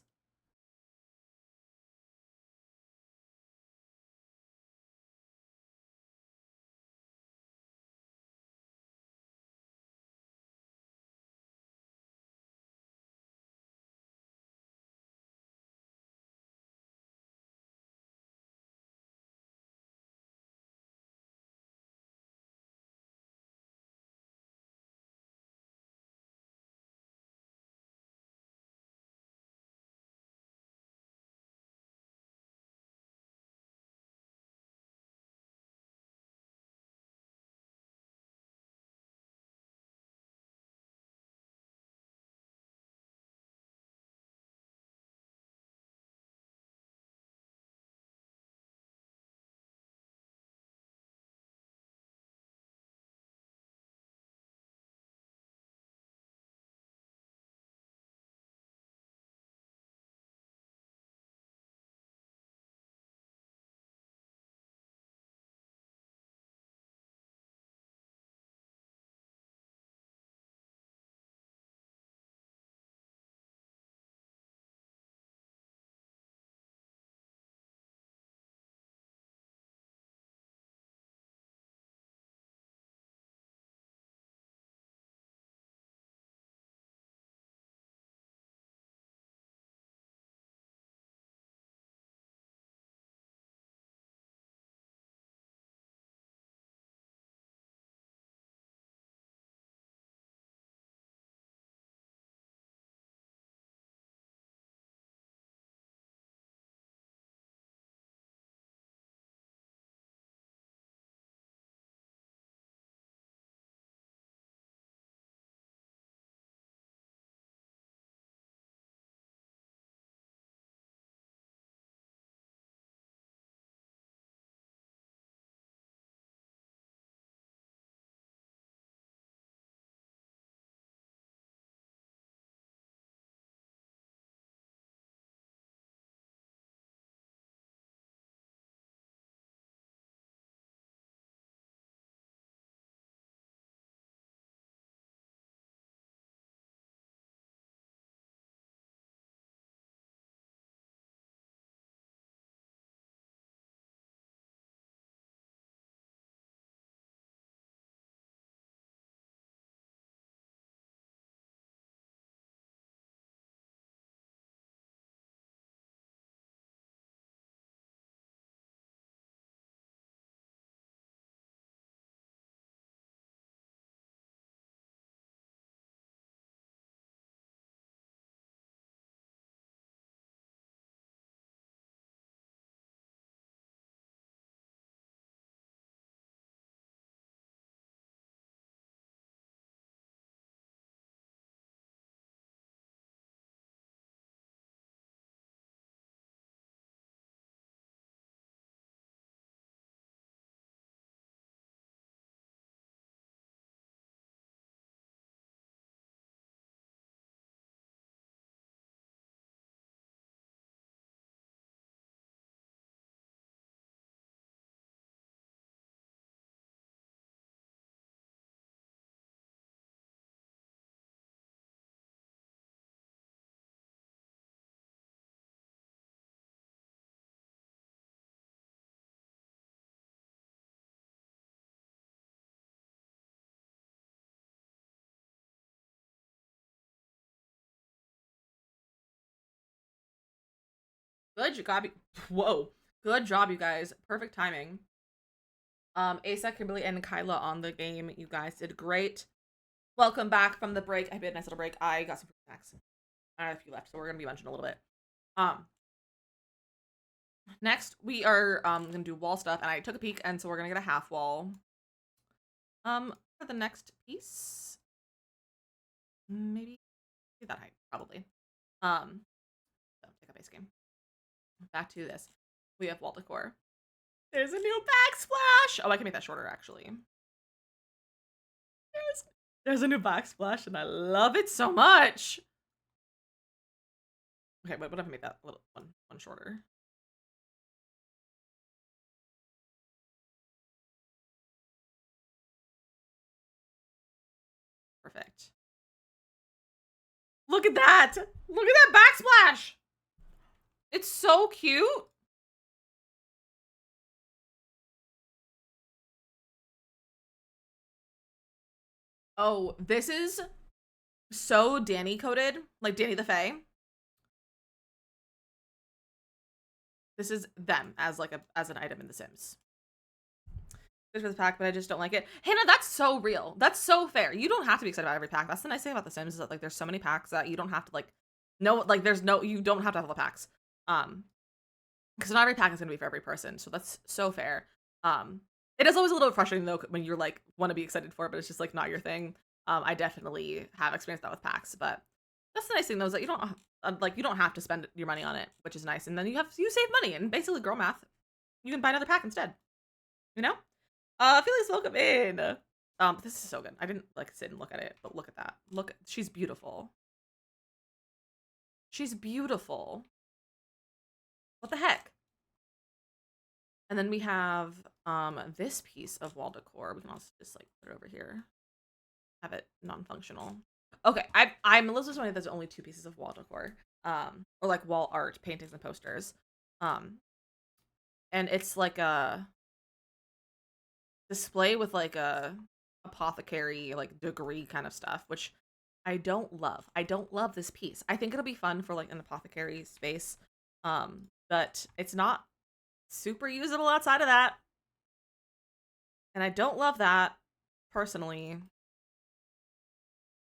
Good job. Whoa. Good job, you guys. Perfect timing. Asa, Kimberly, and Kyla on the game. You guys did great. Welcome back from the break. I had a nice little break. I got some fruit snacks. I have a few left, so we're gonna be munching a little bit. Um, Next we are gonna do wall stuff, and I took a peek, and so we're gonna get a half wall. For the next piece, maybe that height, probably. So take a base game. Back to this. We have wall decor. There's a new backsplash. Oh, I can make that shorter actually. There's There's a new backsplash, and I love it so much. Okay, wait, what if I made that a little one shorter? Perfect. Look at that! Look at that backsplash! It's so cute. Oh, this is so Danny coded, like Danny the Fae. This is them as like as an item in The Sims. There's for the pack, but I just don't like it. Hannah, that's so real. That's so fair. You don't have to be excited about every pack. That's the nice thing about The Sims is that like there's so many packs that you don't have to like you don't have to have all the packs. Because not every pack is gonna be for every person. So that's so fair. It is always a little frustrating though when you're like want to be excited for it, but it's just like not your thing. I definitely have experienced that with packs, but that's the nice thing though is that you don't have to spend your money on it, which is nice. And then you save money and basically girl math. You can buy another pack instead. You know? Felix, welcome in. This is so good. I didn't like sit and look at it, but look at that. Look, she's beautiful. She's beautiful. What the heck? And then we have this piece of wall decor. We can also just like put it over here. Have it non-functional. Okay, I'm Melissa's one. There's only 2 pieces of wall decor. Or like wall art, paintings and posters. And it's like a display with like a apothecary like degree kind of stuff, which I don't love. I don't love this piece. I think it'll be fun for like an apothecary space. But it's not super usable outside of that. And I don't love that personally.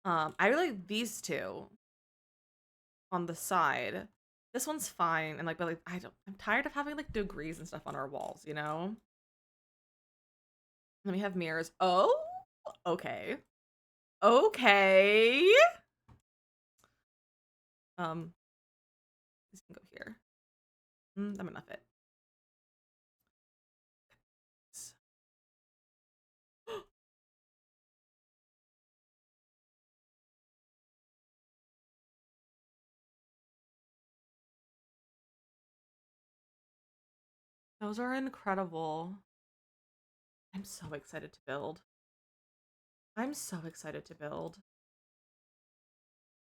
I really like these 2 on the side. This one's fine, and like, but like, I'm tired of having like degrees and stuff on our walls, you know? Let me have mirrors. Oh, okay. Okay. This can go here. That might not fit. Those are incredible. I'm so excited to build. I'm so excited to build.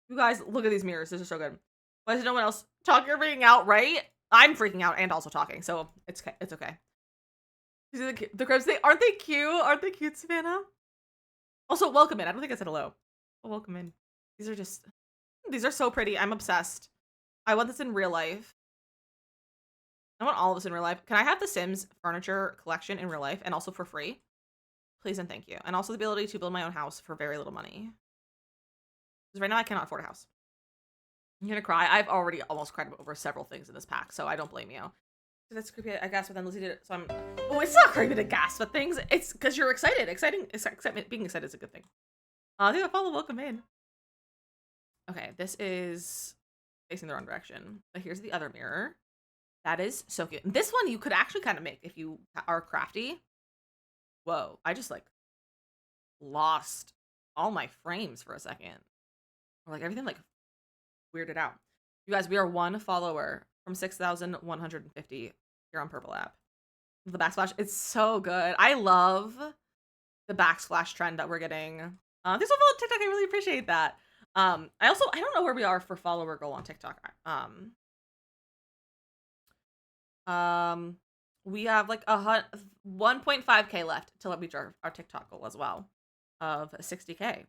You guys, look at these mirrors. This is so good. Why is no one else talking or freaking out, right? I'm freaking out and also talking, so it's okay. It's okay. These are the cribs. Aren't they cute? Aren't they cute, Savannah? Also, welcome in. I don't think I said hello. Oh, welcome in. These are so pretty. I'm obsessed. I want this in real life. I want all of this in real life. Can I have the Sims furniture collection in real life and also for free? Please and thank you. And also the ability to build my own house for very little money. Because right now I cannot afford a house. I'm gonna cry. I've already almost cried over several things in this pack, so I don't blame you. So that's creepy, I guess, but then Lizzie did it, so I'm... Oh, it's not creepy to gasp at things. It's because you're excited. Excitement, being excited is a good thing. Yeah, follow, welcome in. Okay, this is facing the wrong direction. But here's the other mirror. That is so cute. This one you could actually kind of make if you are crafty. Whoa, I just like lost all my frames for a second. Or like everything like weirded out. You guys, we are 1 follower from 6,150 here on Purple app. The backsplash, it's so good. I love the backsplash trend that we're getting. Thanks for following TikTok. I really appreciate that. I don't know where we are for follower goal on TikTok. We have like 1.5k left till we reach our TikTok goal as well of 60k.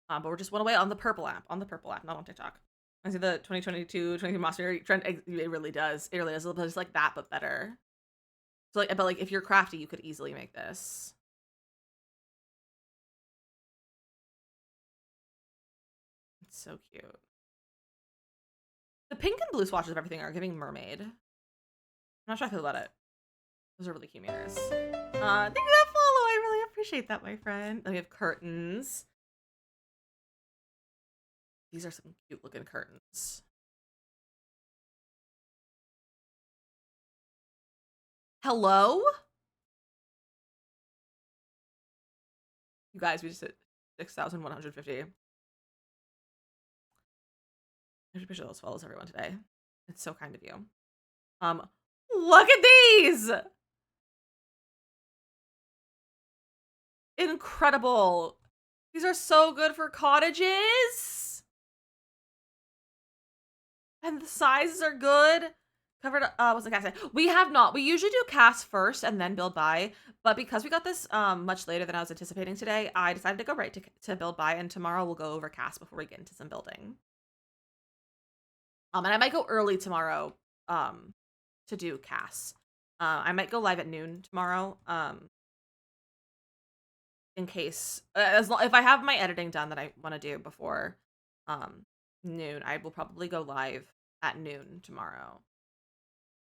But we're just 1 away on the Purple app, not on TikTok. I see the 2022 monster trend. It really does. It really is. It's like that, but better. So like, but like if you're crafty, you could easily make this. It's so cute. The pink and blue swatches of everything are giving mermaid. I'm not sure how I feel about it. Those are really cute mirrors. Thank you for that follow. I really appreciate that, my friend. Then we have curtains. These are some cute looking curtains. Hello? You guys, we just hit 6,150. I should appreciate those follows, everyone, today. It's so kind of you. Look at these! Incredible. These are so good for cottages. And the sizes are good. Covered, what's the CAS say? We have not. We usually do CAS first and then build buy. But because we got this much later than I was anticipating today, I decided to go right to build buy. And tomorrow we'll go over CAS before we get into some building. And I might go early tomorrow to do CAS. I might go live at noon tomorrow. In case, if I have my editing done that I want to do before noon, I will probably go live at noon tomorrow.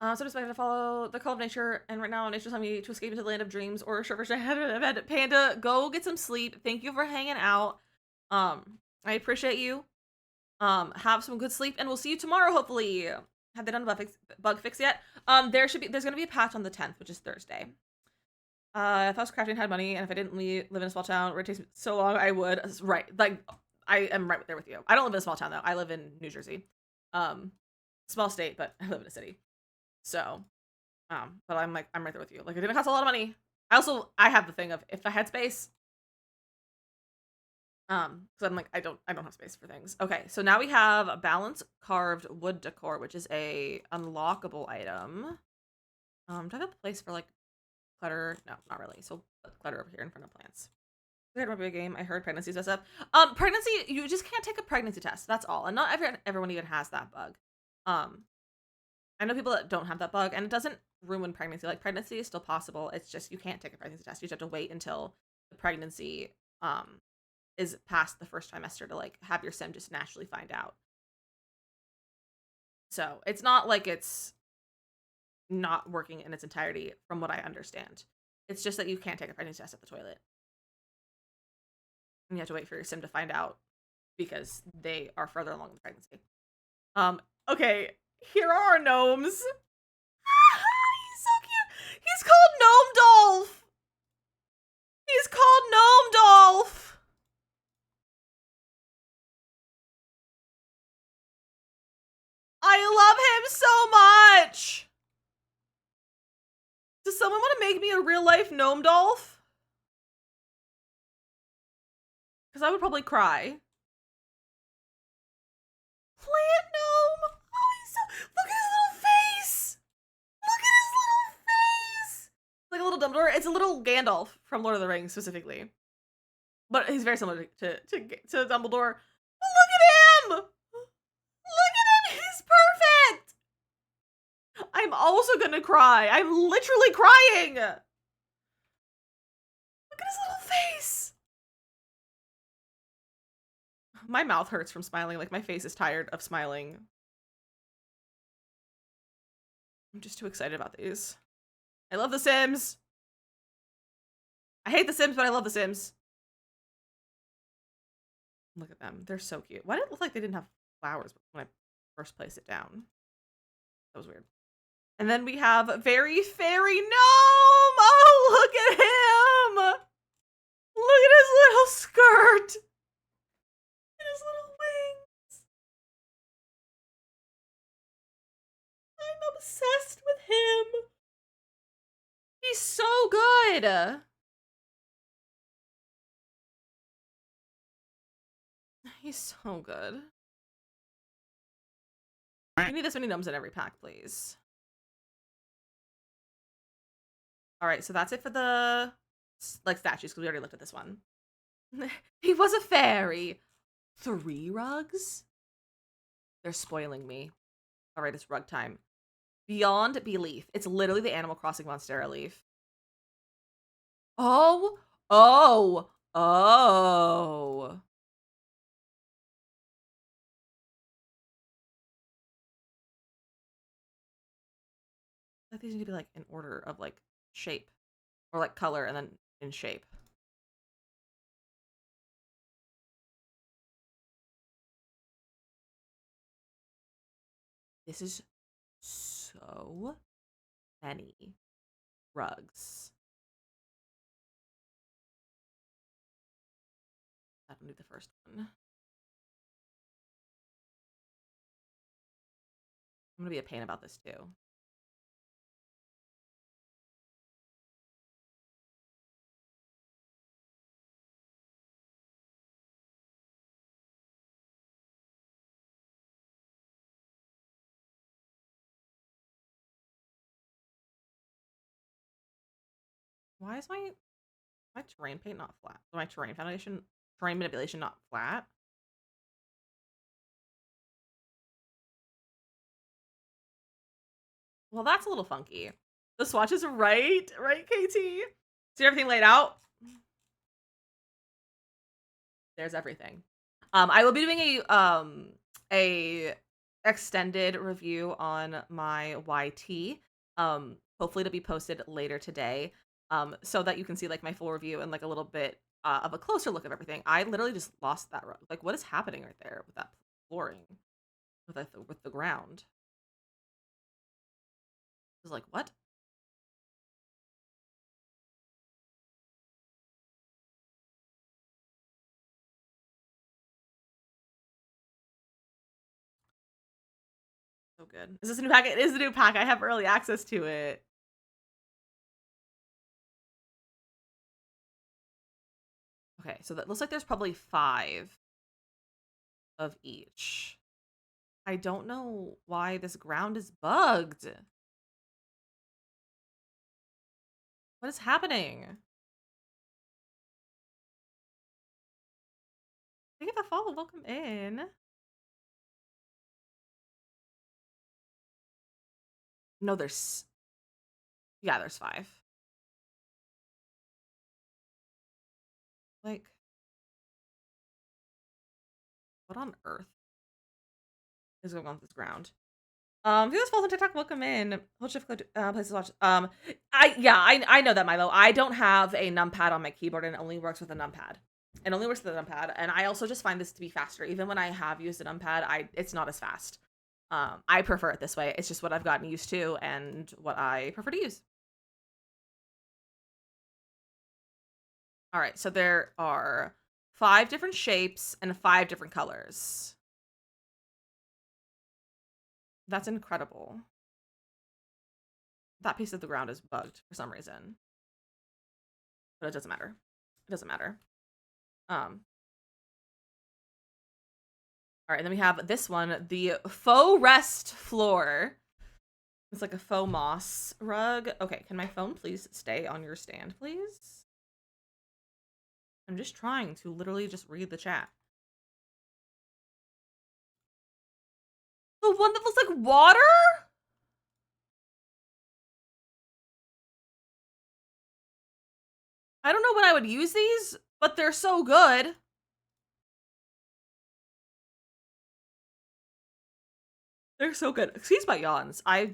So I'm expected to follow the call of nature, and right now nature's telling me to escape into the land of dreams or a short version ahead. Panda, go get some sleep. Thank you for hanging out. I appreciate you. Have some good sleep, and we'll see you tomorrow, hopefully. Have they done a bug fix yet? There's gonna be a patch on the 10th, which is Thursday. If I was crafting and had money, and if I didn't live in a small town where it takes so long, I would. Right, like, I am right there with you. I don't live in a small town, though. I live in New Jersey. Small state, but I live in a city. So, but I'm right there with you. Like, it didn't cost a lot of money. I have the thing of, if I had space, because I'm like, I don't have space for things. Okay, so now we have a balanced carved wood decor, which is a unlockable item. Do I have a place for, like, clutter? No, not really. So put clutter over here in front of plants. We had a big game. I heard pregnancy messed up. Pregnancy, you just can't take a pregnancy test. That's all. And not everyone even has that bug. I know people that don't have that bug, and it doesn't ruin pregnancy. Like, pregnancy is still possible. It's just you can't take a pregnancy test. You just have to wait until the pregnancy is past the first trimester to, like, have your sim just naturally find out. So it's not like it's not working in its entirety, from what I understand. It's just that you can't take a pregnancy test at the toilet. And you have to wait for your sim to find out because they are further along in the pregnancy. Okay, here are our gnomes. He's so cute. He's called Gnome Dolph. He's called Gnome Dolph. I love him so much. Does someone want to make me a real life Gnome Dolph? Because I would probably cry. Plant gnome. Oh, he's so. Look at his little face. Look at his little face. Like a little Dumbledore. It's a little Gandalf from Lord of the Rings specifically, but he's very similar to Dumbledore. Look at him. Look at him. He's perfect. I'm also gonna cry. I'm literally crying. Look at his little face. My mouth hurts from smiling. Like, my face is tired of smiling. I'm just too excited about these. I love The Sims. I hate The Sims, but I love The Sims. Look at them. They're so cute. Why did it look like they didn't have flowers when I first placed it down? That was weird. And then we have Very Fairy Gnome. Oh, look at him. Look at his little skirt. And his little wings. I'm obsessed with him. He's so good. He's so good. We need this many gnomes in every pack, please. All right, so that's it for the, like, statues, because we already looked at this one. He was a fairy. 3 rugs? They're spoiling me. All right, it's rug time. Beyond Belief. It's literally the Animal Crossing Monstera leaf. Oh, oh, oh. I think these need to be, like, in order of, like, shape. Or, like, color and then in shape. This is so many rugs. do the first one. I'm gonna be a pain about this too. Why is my terrain paint not flat? My terrain manipulation not flat? Well, that's a little funky. The swatches are right, KT? See everything laid out? There's everything. I will be doing a extended review on my YT. Hopefully to be posted later today. So that you can see like my full review and like a little bit of a closer look of everything. I literally just lost that rug. Like, what is happening right there with that flooring, with the ground? I was like, what? So good. Is this a new pack? It is a new pack. I have early access to it. Okay, so that looks like there's probably 5 of each. I don't know why this ground is bugged. What is happening? Thank you for the follow. Welcome in. No, there's... Yeah, there's 5. Like... What on earth is going on with this ground? If you guys follow on TikTok, welcome in. Hold shift click, places to watch. I know that, Milo. I don't have a numpad on my keyboard, and it only works with a numpad. It only works with a numpad, and I also just find this to be faster. Even when I have used a numpad, it's not as fast. I prefer it this way. It's just what I've gotten used to and what I prefer to use. All right, so there are 5 different shapes and 5 different colors. That's incredible. That piece of the ground is bugged for some reason. But it doesn't matter. It doesn't matter. All right, and then we have this one, the faux rest floor. It's like a faux moss rug. Okay, can my phone please stay on your stand, please? I'm just trying to literally just read the chat. The one that looks like water? I don't know when I would use these, but they're so good. They're so good. Excuse my yawns. I'm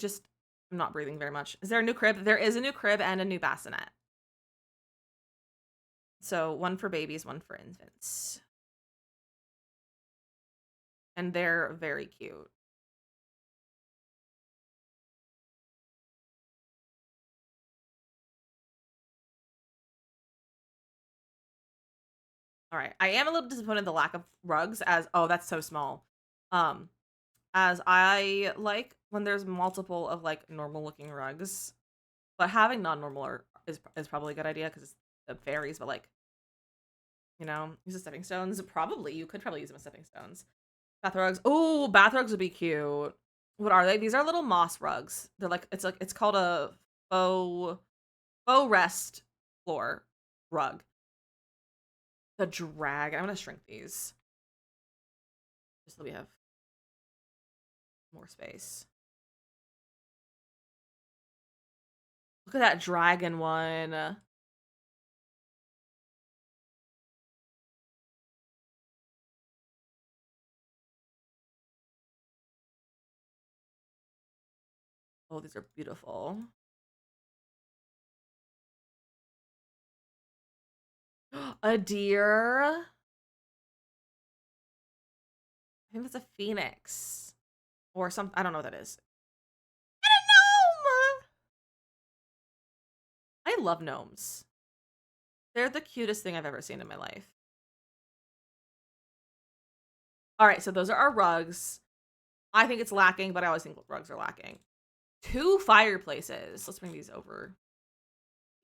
not breathing very much. Is there a new crib? There is a new crib and a new bassinet. So one for babies, one for infants. And they're very cute. All right. I am a little disappointed in the lack of rugs as, oh, that's so small. As I like when there's multiple of like normal looking rugs, but having non-normal is probably a good idea because it varies, but like, you know, use the stepping stones. You could probably use them as stepping stones. Bath rugs. Oh, bath rugs would be cute. What are they? These are little moss rugs. They're like it's called a faux rest floor rug. The dragon. I'm gonna shrink these just so we have more space. Look at that dragon one. Oh, these are beautiful. A deer. I think that's a phoenix. Or something. I don't know what that is. And a gnome! I love gnomes. They're the cutest thing I've ever seen in my life. All right, so those are our rugs. I think it's lacking, but I always think rugs are lacking. 2 fireplaces. Let's bring these over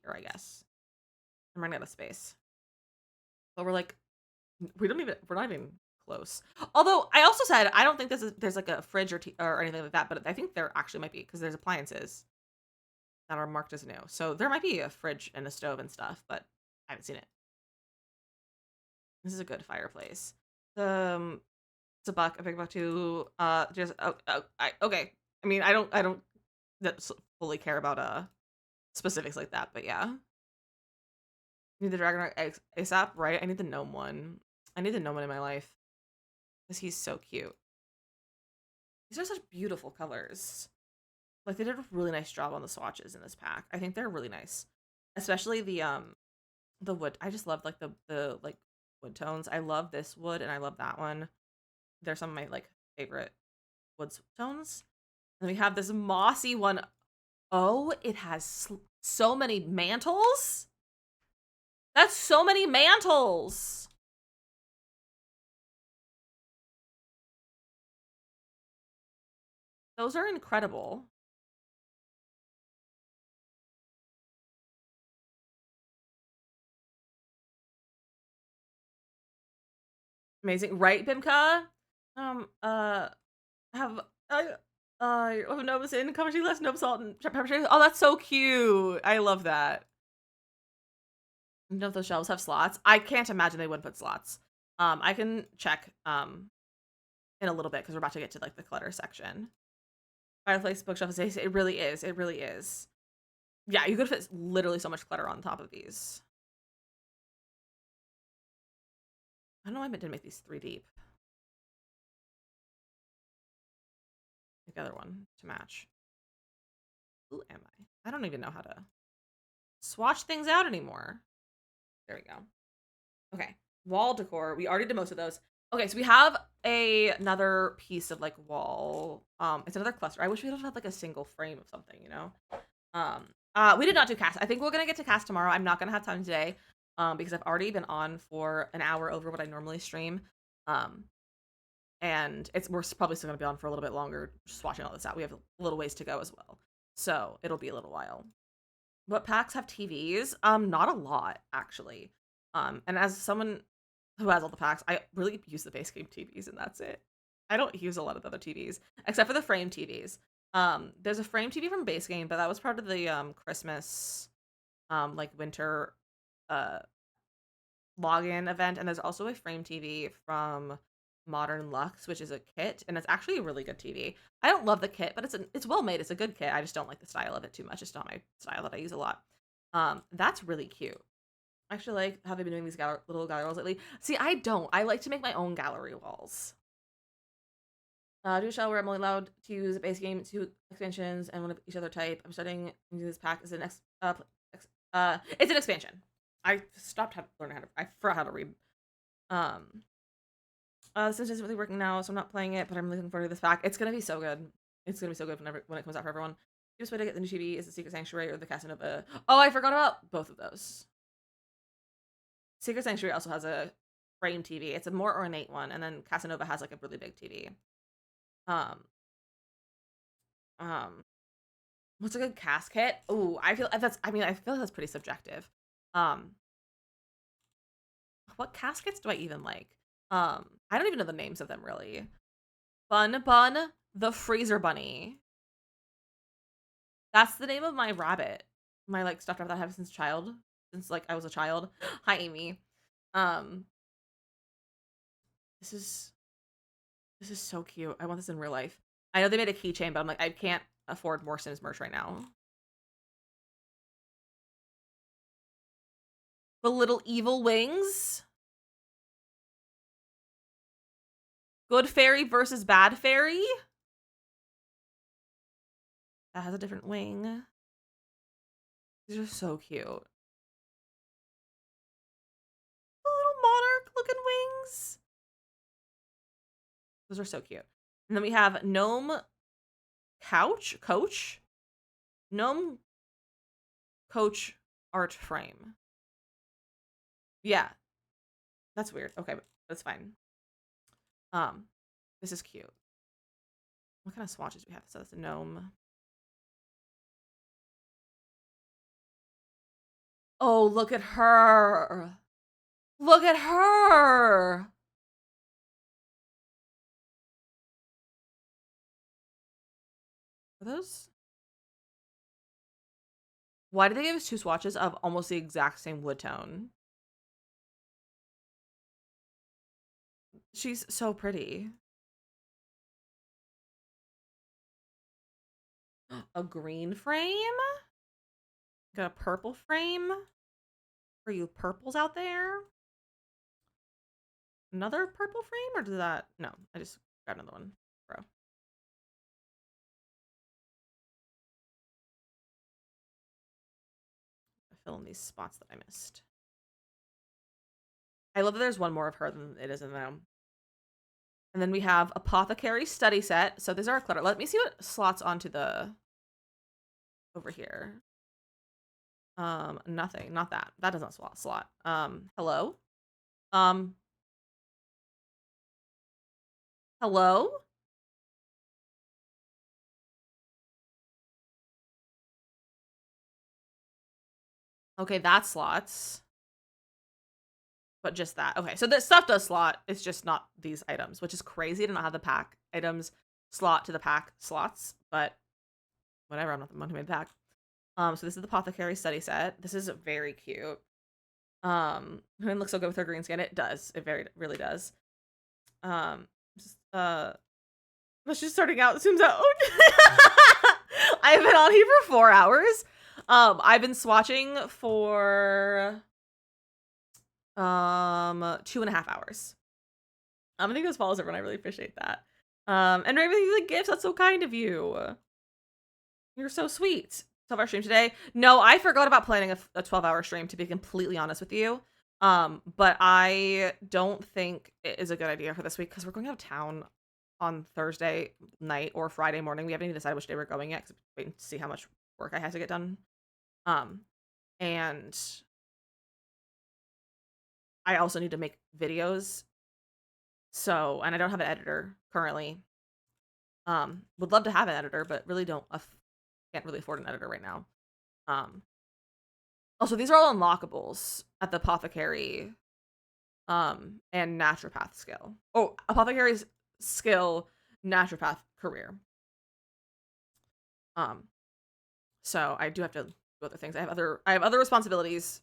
here, I guess. I'm running out of space. But we're like, we're not even close. Although I also said I don't think there's like a fridge or anything like that, but I think there actually might be because there's appliances that are marked as new. So there might be a fridge and a stove and stuff, but I haven't seen it. This is a good fireplace. It's a buck, a big buck too. Just okay. I mean, I don't fully care about specifics like that, but yeah. Need the dragon ASAP, right? I need the gnome one. I need the gnome one in my life because he's so cute. These are such beautiful colors. Like they did a really nice job on the swatches in this pack. I think they're really nice, especially the wood. I just love like the like wood tones. I love this wood and I love that one. They're some of my like favorite wood tones. And we have this mossy one. Oh, it has so many mantles. That's so many mantles. Those are incredible. Amazing, right, Bimka? Have Novus in comedy less no salt and pepper shakers. Oh, that's so cute. I love that. None of those shelves have slots. I can't imagine they would put slots. I can check in a little bit because we're about to get to like the clutter section. Fireplace bookshelf is it really is. It really is. Yeah, you could fit literally so much clutter on top of these. I don't know why I didn't make these 3 deep. The other one to match. Who am I? I don't even know how to swatch things out anymore. There we go. Okay, wall decor. We already did most of those. Okay, so we have another piece of like wall. It's another cluster. I wish we would have had like a single frame of something, you know. We did not do CAS. I think we're gonna get to CAS tomorrow. I'm not gonna have time today, because I've already been on for an hour over what I normally stream. And we're probably still gonna be on for a little bit longer, just watching all this out. We have a little ways to go as well, so it'll be a little while. What packs have TVs? Not a lot actually. And as someone who has all the packs, I really use the base game TVs, and that's it. I don't use a lot of the other TVs except for the frame TVs. There's a frame TV from base game, but that was part of the Christmas, like winter, login event, and there's also a frame TV from Modern Lux, which is a kit, and it's actually a really good TV. I don't love the kit, but it's well made. It's a good kit. I just don't like the style of it too much. It's not my style that I use a lot. That's really cute. I actually like how they've been doing these little gallery walls lately. See, I don't. I like to make my own gallery walls. Do a shell where I'm only allowed to use a base game, 2 expansions, and one of each other type. I'm starting using this pack as an it's an expansion. I stopped learning how to. I forgot how to read. Since it's really working now, so I'm not playing it, but I'm looking forward to this pack. It's gonna be so good. It's gonna be so good when it comes out for everyone. The best way to get the new TV is the Secret Sanctuary or the Casanova. Oh, I forgot about both of those. Secret Sanctuary also has a frame TV. It's a more ornate one, and then Casanova has like a really big TV. Um, um, what's a good CAS kit? Oh, I feel that's. I mean, I feel like that's pretty subjective. What CAS kits do I even like? I don't even know the names of them really. Bun Bun, the Freezer Bunny. That's the name of my rabbit. My like stuffed rabbit that I have since like I was a child. Hi, Amy. Um, this is so cute. I want this in real life. I know they made a keychain, but I'm like, I can't afford more Sims merch right now. The little evil wings. Good fairy versus bad fairy. That has a different wing. These are so cute. The little monarch looking wings. Those are so cute. And then we have gnome coach, gnome coach art frame. Yeah, that's weird. Okay, that's fine. This is cute. What kind of swatches do we have? So that's a gnome. Oh, look at her. Look at her. Are those? Why did they give us 2 swatches of almost the exact same wood tone? She's so pretty. A green frame? Got a purple frame? For you purples out there? Another purple frame, or did that? No, I just grabbed another one, bro. I fill in these spots that I missed. I love that there's one more of her than it is in them. And then we have Apothecary Study Set. So these are our clutter. Let me see what slots onto the over here. Nothing. Not that. That doesn't slot. Hello? Hello? Okay, that slots. But just that. Okay, so this stuff does slot. It's just not these items, which is crazy to not have the pack items slot to the pack slots. But whatever, I'm not the one who made the pack. So this is the Apothecary Study Set. This is very cute. It looks so good with her green skin. It does. It really does. Just, let's just starting out. Zooms out. I've been on here for 4 hours. I've been swatching for 2.5 hours. I think this follows everyone. I really appreciate that. And Raven, the gifts. That's so kind of you. You're so sweet. 12-hour stream today. No, I forgot about planning a 12-hour stream, to be completely honest with you. But I don't think it is a good idea for this week because we're going out of town on Thursday night or Friday morning. We haven't even decided which day we're going yet because we're waiting to see how much work I have to get done. And I also need to make videos. So, and I don't have an editor currently. Would love to have an editor, but really can't really afford an editor right now. Also, these are all unlockables at the apothecary and naturopath skill. Oh, apothecary's skill, naturopath career. So I do have to do other things. I have other responsibilities,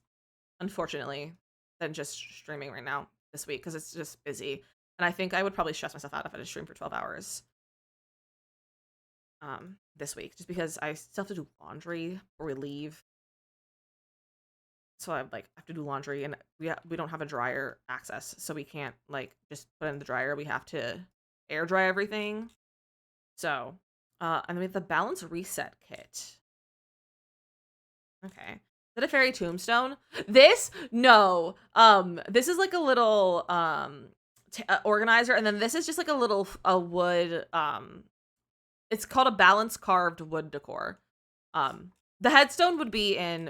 unfortunately, than just streaming right now this week because it's just busy. And I think I would probably stress myself out if I did stream for 12 hours this week, just because I still have to do laundry before we leave. So I have to do laundry, and we don't have a dryer access, so we can't just put it in the dryer. We have to air dry everything. So, and then we have the balance reset kit. Okay. Is that a fairy tombstone? This? No. This is like a little organizer, and then this is just like a wood it's called a balance carved wood decor. The headstone would be in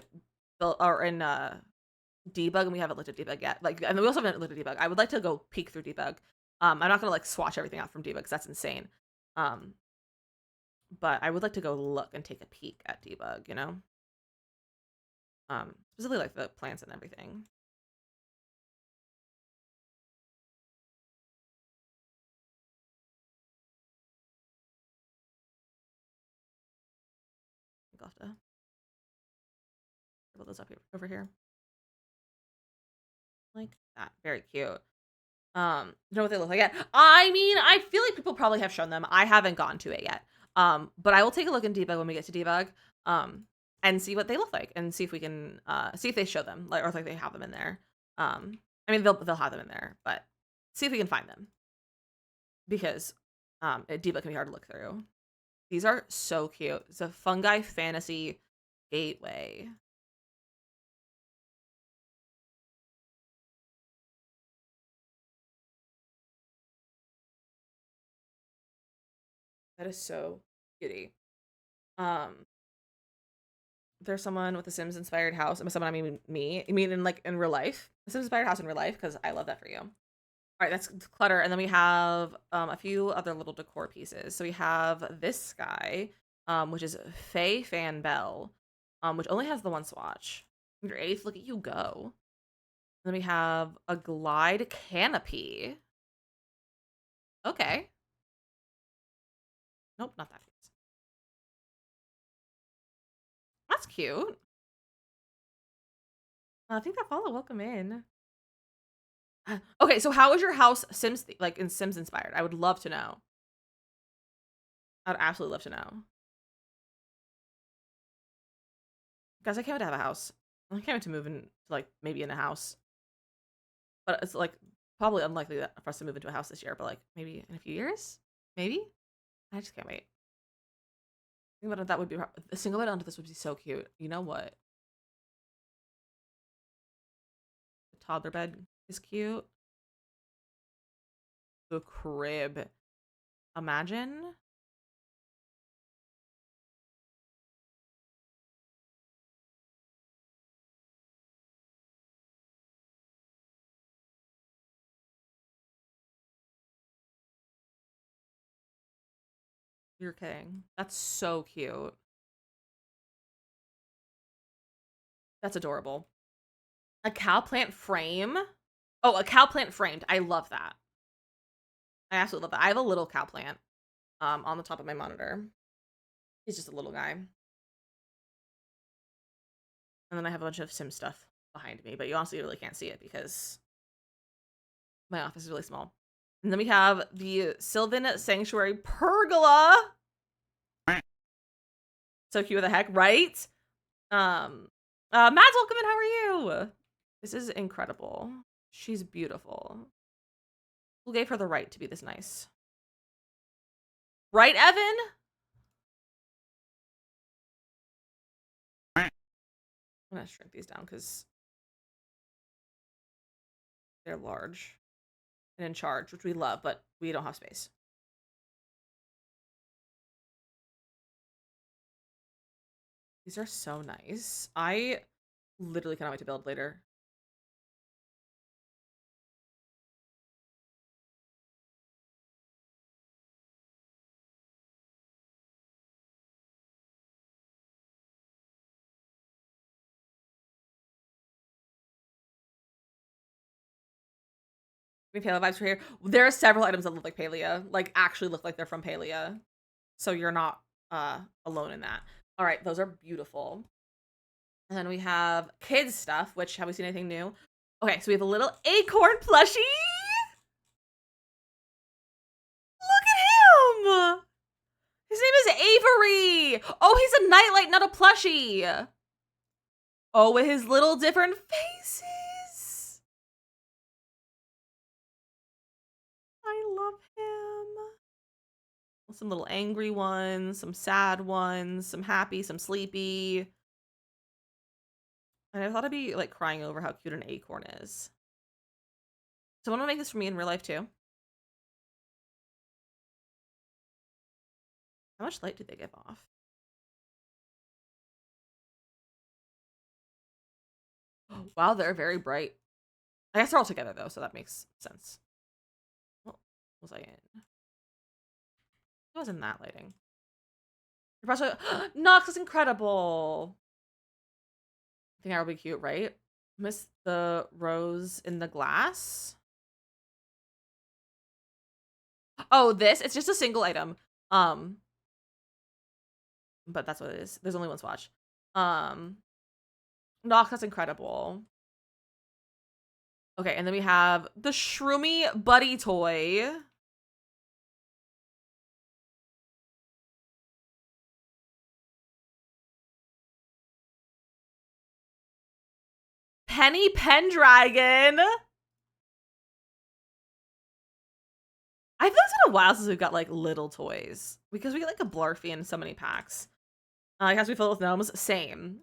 debug, and we haven't looked at debug yet. And we also haven't looked at debug. I would like to go peek through debug. I'm not gonna swatch everything out from debug because that's insane. But I would like to go look and take a peek at debug, you know? Specifically the plants and everything. I'll have to put those up over here. Like that. Very cute. Don't know what they look like yet. I mean, I feel like people probably have shown them. I haven't gotten to it yet. But I will take a look in debug when we get to debug. And see what they look like, and see if we can see if they show them, or they have them in there. I mean, they'll have them in there, but see if we can find them, because debug can be hard to look through. These are so cute. It's a fungi fantasy gateway. That is so cutie. There's someone with a Sims inspired house. And by someone, I mean me. I mean in real life. A Sims inspired house in real life, because I love that for you. All right, that's clutter. And then we have a few other little decor pieces. So we have this guy, which is Faye Fan Bell, which only has the one swatch. Your eighth, look at you go. Then we have a glide canopy. Okay. Nope, not that piece. That's cute. I think that follow. Welcome in. Okay, so how is your house Sims like in Sims inspired? I would love to know. I'd absolutely love to know. Guys, I can't wait to have a house. I can't wait to move in, like maybe in a house. But it's like probably unlikely for us to move into a house this year. But like maybe in a few years, maybe. I just can't wait. Think about it, that would be a single bed onto this would be so cute. You know what? The toddler bed is cute. The crib. Imagine. You're kidding. That's so cute. That's adorable. A cow plant frame? Oh, a cow plant framed. I love that. I absolutely love that. I have a little cow plant on the top of my monitor. He's just a little guy. And then I have a bunch of Sim stuff behind me, but you honestly really can't see it because my office is really small. And then we have the Sylvan Sanctuary Pergola. So cute the heck, right? Mads, welcome in. How are you? This is incredible. She's beautiful. Who gave her the right to be this nice? Right, Evan? I'm gonna shrink these down because they're large and in charge, which we love, but we don't have space. These are so nice. I literally cannot wait to build later. Paleo vibes for here. There are several items that look like Palea, like actually look like they're from Palea. So you're not alone in that. All right, those are beautiful. And then we have kids stuff, which have we seen anything new? Okay, so we have a little acorn plushie. Look at him. His name is Avery. Oh, he's a nightlight, not a plushie. Oh, with his little different faces. I love him. Some little angry ones, some sad ones, some happy, some sleepy. And I thought I'd be like crying over how cute an acorn is. Someone will make this for me in real life too. How much light do they give off? Wow, they're very bright. I guess they're all together though, so that makes sense. What was I in? I was in that lighting. You're probably Nox is incredible. I think that would be cute, right? Miss the rose in the glass. Oh, this? It's just a single item. But that's what it is. There's only one swatch. Nox, that's incredible. Okay, and then we have the Shroomy Buddy toy. Penny Pendragon. I feel like it's been a while since we've got like little toys because we get like a Blarfy in so many packs. It has to be filled with gnomes. Same.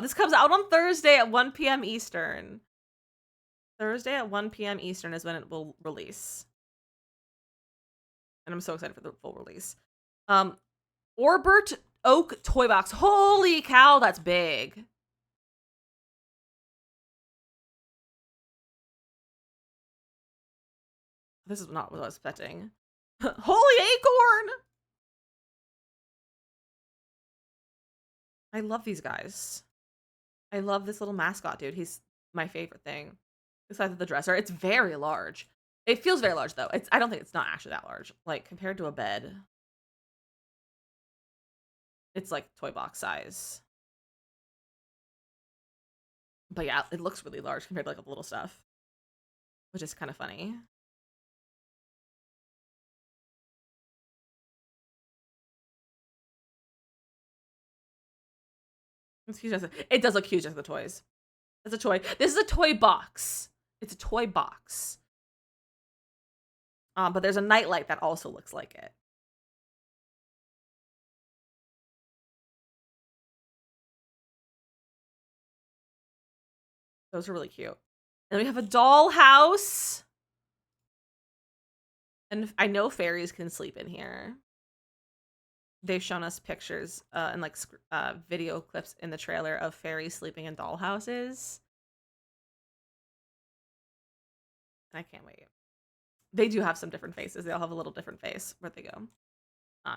This comes out on Thursday at 1 p.m. Eastern. Thursday at 1 p.m. Eastern is when it will release. And I'm so excited for the full release. Orbert Oak Toy Box. Holy cow, that's big. This is not what I was expecting. Holy acorn! I love these guys. I love this little mascot, dude. He's my favorite thing. The size of the dresser. It's very large. It feels very large, though. I don't think it's not actually that large. Like, compared to a bed, it's like toy box size. But yeah, it looks really large compared to like the little stuff, which is kind of funny. Excuse me. It does look huge like the toys. It's a toy. This is a toy box. It's a toy box. But there's a nightlight that also looks like it. Those are really cute. And we have a dollhouse. And I know fairies can sleep in here. They've shown us pictures and like video clips in the trailer of fairies sleeping in dollhouses. I can't wait. They do have some different faces. They all have a little different face. Where'd they go?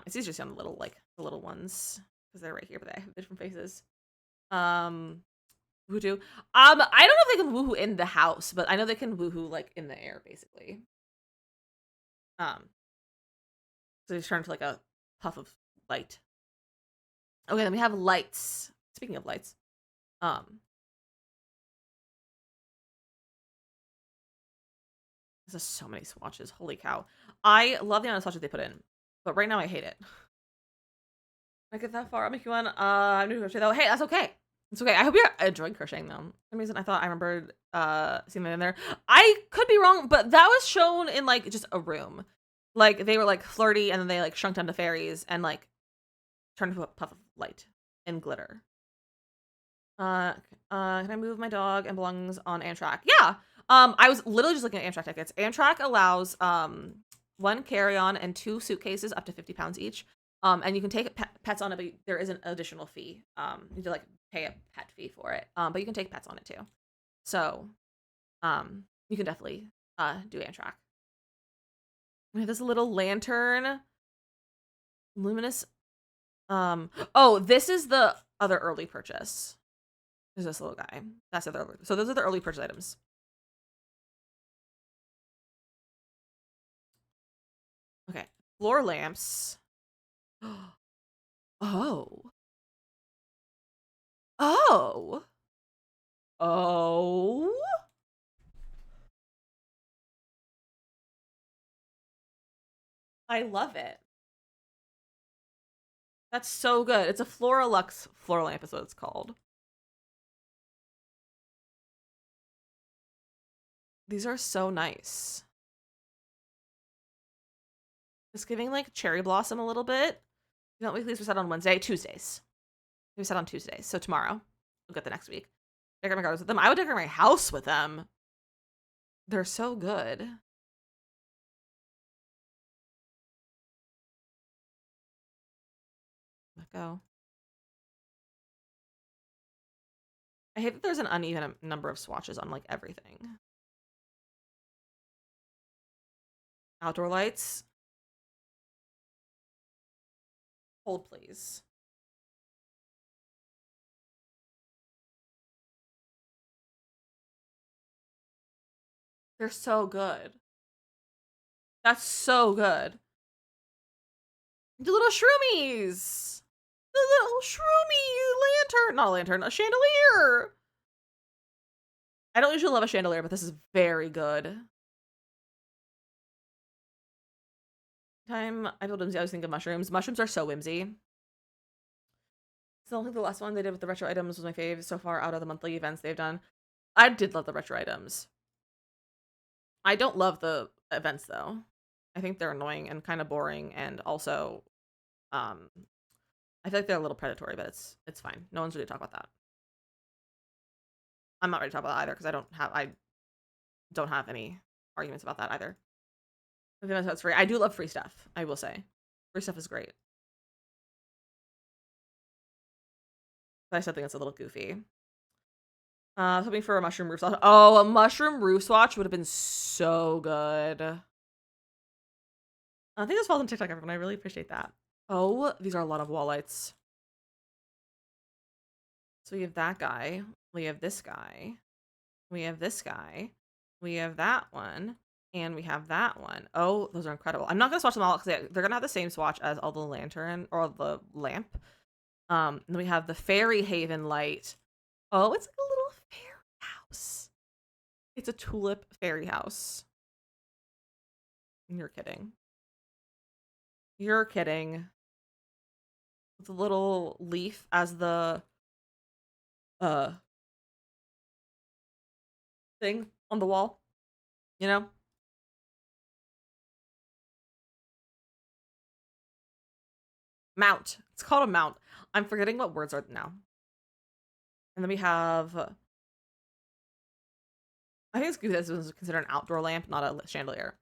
It's easier to see on the little ones because they're right here, but they have different faces. Voodoo. I don't know if they can woohoo in the house, but I know they can woohoo like in the air, basically. So they turn into like a puff of light. Okay, then we have lights. Speaking of lights, there's so many swatches. Holy cow! I love the amount of swatches they put in, but right now I hate it. I get that far. I'll make you one. I'm new to crochet though. Hey, that's okay. It's okay. I hope you're enjoying crocheting though. For some reason, I thought I remembered seeing that in there. I could be wrong, but that was shown in like just a room. Like they were like flirty, and then they like shrunk down to fairies and like turned into a puff of light and glitter. Can I move my dog and belongs on Amtrak? Yeah. I was literally just looking at Amtrak tickets. Amtrak allows one carry-on and 2 suitcases up to 50 pounds each. And you can take pets on it, but there is an additional fee. You need to like pay a pet fee for it. But you can take pets on it too. So, you can definitely do Amtrak. We have this little lantern, luminous. Oh, this is the other early purchase. There's this little guy. That's the other. So those are the early purchase items. Okay, floor lamps. Oh. Oh. Oh. I love it. That's so good. It's a Floralux floor lamp is what it's called. These are so nice. It's giving like cherry blossom a little bit. You know, weeklies were set on Tuesdays. We set on Tuesdays. So tomorrow, we'll get the next week. Decorate my gardens with them. I would decorate my house with them. They're so good. Let go. I hate that there's an uneven number of swatches on like everything. Outdoor lights. Hold, please. They're so good. That's so good. The little shroomies. The little shroomy lantern. Not a lantern, a chandelier. I don't usually love a chandelier, but this is very good. Time I build whimsy, I always think of mushrooms. Mushrooms are so whimsy. So I think the last one they did with the retro items was my fave so far out of the monthly events they've done. I did love the retro items. I don't love the events though. I think they're annoying and kind of boring, and also, I feel like they're a little predatory, but it's fine. No one's really talking about that. I'm not ready to talk about that either because I don't have any arguments about that either. I think that's free. I do love free stuff. I will say, free stuff is great. But I still think it's a little goofy. Hoping for a mushroom roof swatch. Oh, a mushroom roof swatch would have been so good. Thank you for following TikTok, everyone. I really appreciate that. Oh, these are a lot of wall lights. So we have that guy. We have this guy. We have this guy. We have that one. And we have that one. Oh, those are incredible. I'm not going to swatch them all because they're going to have the same swatch as all the lantern or the lamp. Then we have the Fairy Haven light. Oh, it's like a little fairy house. It's a tulip fairy house. You're kidding. You're kidding. With a little leaf as the thing on the wall, you know? Mount. It's called a mount. I'm forgetting what words are now. And then we have, I think this was considered an outdoor lamp, not a chandelier.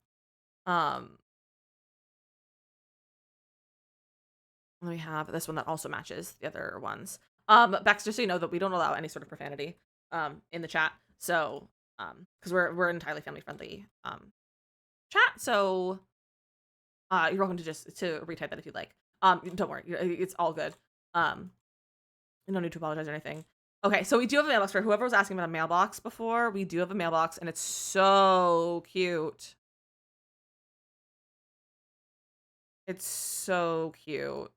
And we have this one that also matches the other ones. Bex, just so you know that we don't allow any sort of profanity in the chat. So because we're an entirely family friendly chat. So you're welcome to retype that if you'd like. Don't worry, it's all good. No need to apologize or anything. Okay, so we do have a mailbox for whoever was asking about a mailbox before. We do have a mailbox, and it's so cute. It's so cute.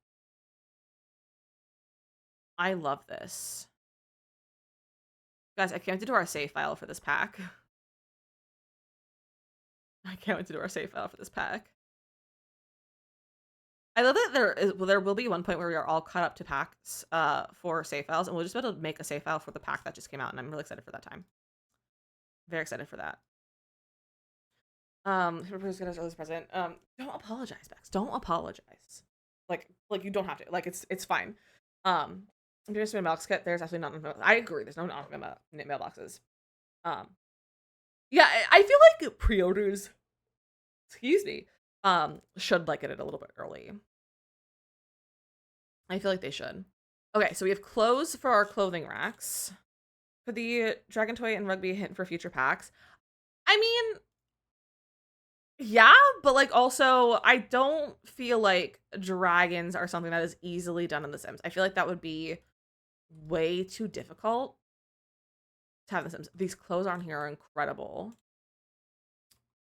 I love this. Guys, I can't wait to do our save file for this pack. I can't wait to do our save file for this pack. I love that there will be one point where we are all caught up to packs for save files, and we'll just be able to make a save file for the pack that just came out, and I'm really excited for that time. Very excited for that. Whoever's gonna earliest present. Don't apologize, Bex. Don't apologize. Like you don't have to. Like it's fine. If you're just a mailbox kit, there's absolutely not. I agree. There's no mailboxes. Yeah, I feel like pre-orders. Excuse me. Should like get it a little bit early. I feel like they should. Okay, so we have clothes for our clothing racks. For the Dragon Toy and Rugby hint for future packs. I mean, yeah, but like also, I don't feel like dragons are something that is easily done in The Sims. I feel like that would be way too difficult to have in The Sims. These clothes on here are incredible.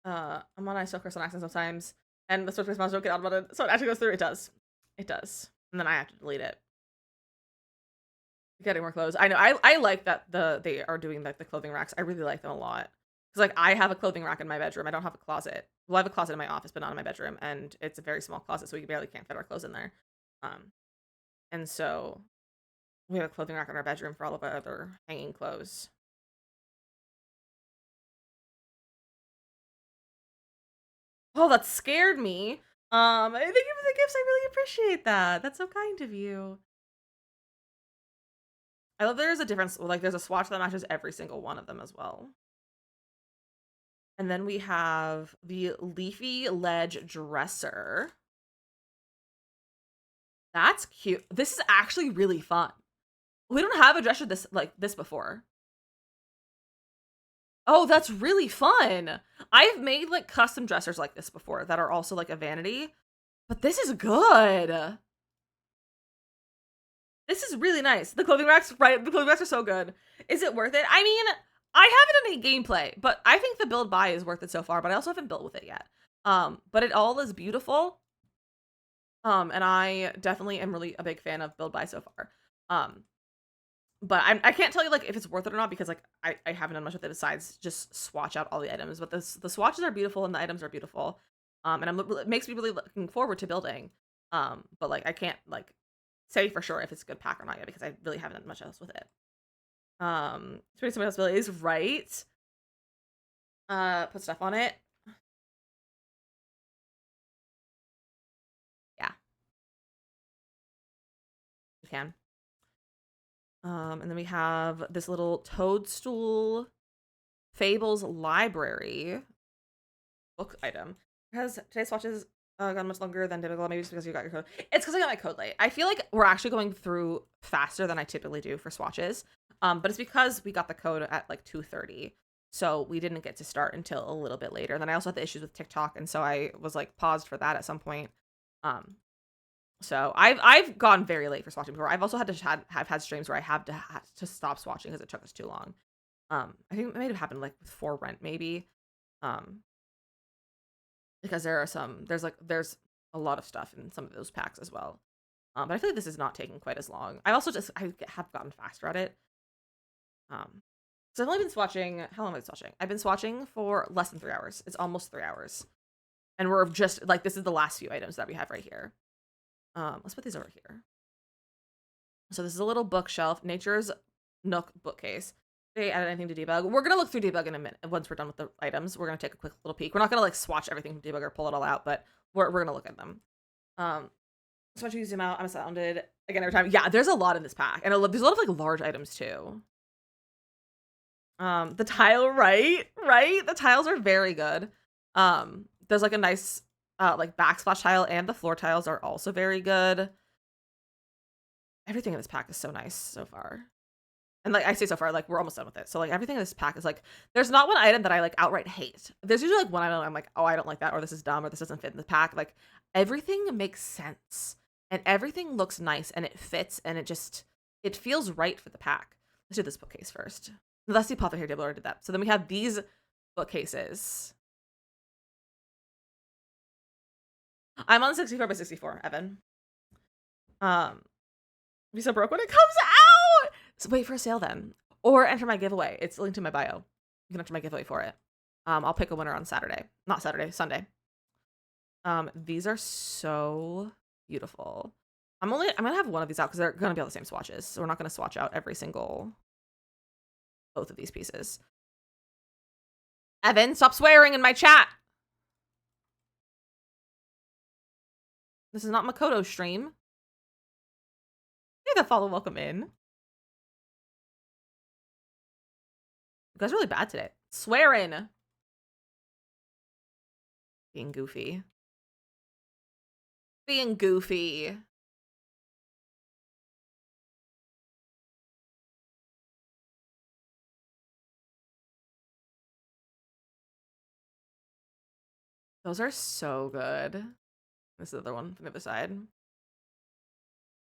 I'm on I still curse on accent sometimes, and the switch mouse don't get automated, so it actually goes through. It does. It does. And then I have to delete it. Getting more clothes. I know. I like that they are doing like the clothing racks. I really like them a lot. Because like I have a clothing rack in my bedroom. I don't have a closet. Well, I have a closet in my office, but not in my bedroom, and it's a very small closet, so we barely can't fit our clothes in there. And so we have a clothing rack in our bedroom for all of our other hanging clothes. Oh, that scared me. Thank you for the gifts. I really appreciate that. That's so kind of you. I love there's a difference. Like there's a swatch that matches every single one of them as well. And then we have the Leafy Ledge Dresser. That's cute. This is actually really fun. We don't have a dresser this before. Oh, that's really fun. I've made like custom dressers like this before that are also like a vanity, but this is good. This is really nice. The clothing racks, right? The clothing racks are so good. Is it worth it? I mean, I haven't done any gameplay, but I think the build buy is worth it so far, but I also haven't built with it yet. But it all is beautiful. And I definitely am really a big fan of build buy so far. But I can't tell you like if it's worth it or not because like I haven't done much with it besides just swatch out all the items. But the swatches are beautiful and the items are beautiful. And it makes me really looking forward to building. But like I can't like say for sure if it's a good pack or not yet because I really haven't done much else with it. Somebody else's abilities, right? Put stuff on it. Yeah. You can. And then we have this little toadstool Fables library book item. It has today's swatches gone much longer than typical. Maybe it's because you got your code. It's because I got my code late. I feel like we're actually going through faster than I typically do for swatches. But it's because we got the code at like 2:30. So we didn't get to start until a little bit later. Then I also had the issues with TikTok, and so I was like paused for that at some point. Um, so I've gone very late for swatching before. I've also have had streams where I had to stop swatching because it took us too long. I think it may have happened like with For Rent maybe. Because there's a lot of stuff in some of those packs as well. But I feel like this is not taking quite as long. I have gotten faster at it. So I've only been swatching. How long have I been swatching? I've been swatching for less than 3 hours. It's almost 3 hours, and we're just like this is the last few items that we have right here. Let's put these over here. So this is a little bookshelf, Nature's Nook bookcase. They added anything to debug. We're gonna look through debug in a minute. Once we're done with the items, we're gonna take a quick little peek. We're not gonna like swatch everything from debug or pull it all out, but we're gonna look at them. So much you zoom out. I'm astounded again every time. Yeah, there's a lot in this pack, and there's a lot of like large items too. The tile, right? The tiles are very good. There's like a nice like backsplash tile, and the floor tiles are also very good. Everything in this pack is so nice so far. And like I say so far, like we're almost done with it. So like everything in this pack is like, there's not one item that I like outright hate. There's usually like one item I'm like, oh, I don't like that, or this is dumb, or this doesn't fit in the pack. Like everything makes sense, and everything looks nice, and it fits, and it feels right for the pack. Let's do this bookcase first. Let's see, Pother here already did that. So then we have these bookcases. I'm on 64 by 64, Evan. Be so broke when it comes out. So wait for a sale then, or enter my giveaway. It's linked in my bio. You can enter my giveaway for it. I'll pick a winner on Saturday. Not Saturday, Sunday. These are so beautiful. I'm gonna have one of these out because they're gonna be all the same swatches. So we're not gonna swatch out both of these pieces. Evan, stop swearing in my chat. This is not Makoto's stream. Hey, the follow, welcome in. You guys are really bad today. Swearing. Being goofy. Being goofy. Those are so good. This is the other one from the other side.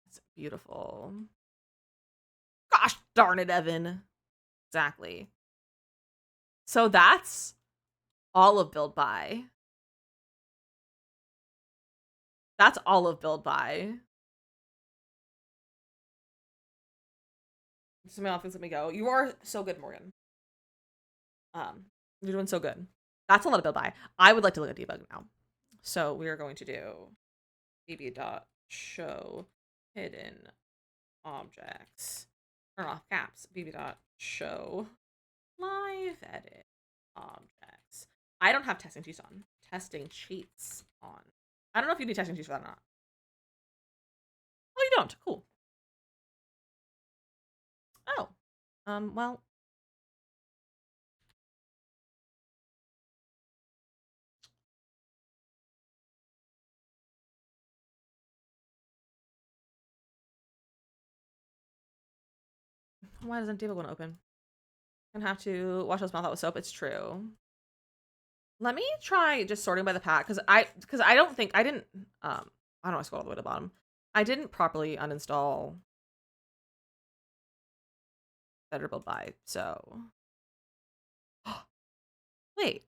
It's beautiful. Gosh darn it, Evan. Exactly. So that's all of Build Buy. That's all of Build Buy. Somebody else let me go. You are so good, Morgan. You're doing so good. That's a lot of Build Buy. I would like to look at debug now. So we are going to do bb.show hidden objects. Turn off caps. bb.show live edit objects. I don't have testing cheats on. Testing cheats on. I don't know if you need testing cheats for that or not. Oh, you don't. Cool. Oh. Well. Why doesn't debug want to open? I'm gonna have to wash those mouth out with soap. It's true. Let me try just sorting by the pack because I don't think I didn't I don't want to scroll all the way to the bottom. I didn't properly uninstall Better Build Buy, so wait.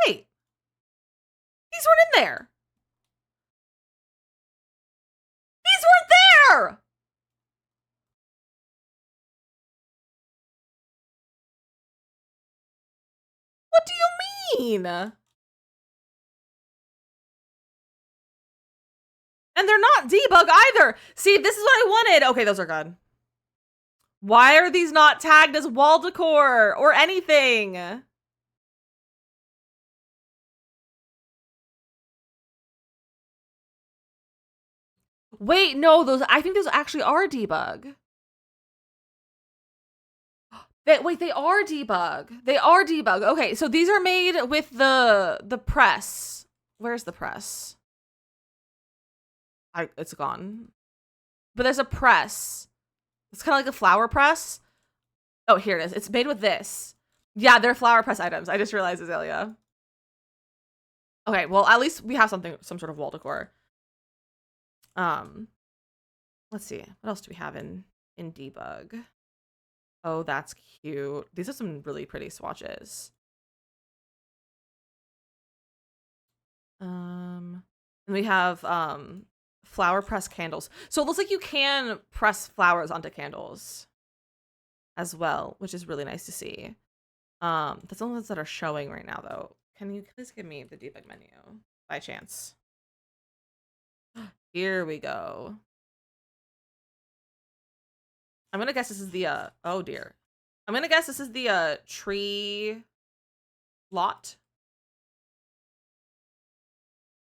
These weren't in there. These weren't there. What do you mean? And they're not debug either. See, this is what I wanted. Okay, those are good. Why are these not tagged as wall decor or anything? Wait, no, I think those actually are debug. Wait, they are debug. They are debug. Okay, so these are made with the press. Where's the press? It's gone. But there's a press. It's kind of like a flower press. Oh, here it is. It's made with this. Yeah, they're flower press items. I just realized, Azalea. Okay, well, at least we have something, some sort of wall decor. Let's see. What else do we have in debug? Oh, that's cute. These are some really pretty swatches. And we have flower press candles. So it looks like you can press flowers onto candles as well, which is really nice to see. That's the only ones that are showing right now though. Can you please give me the debug menu by chance? Here we go. I'm gonna guess this is the oh dear. I'm gonna guess this is the tree lot.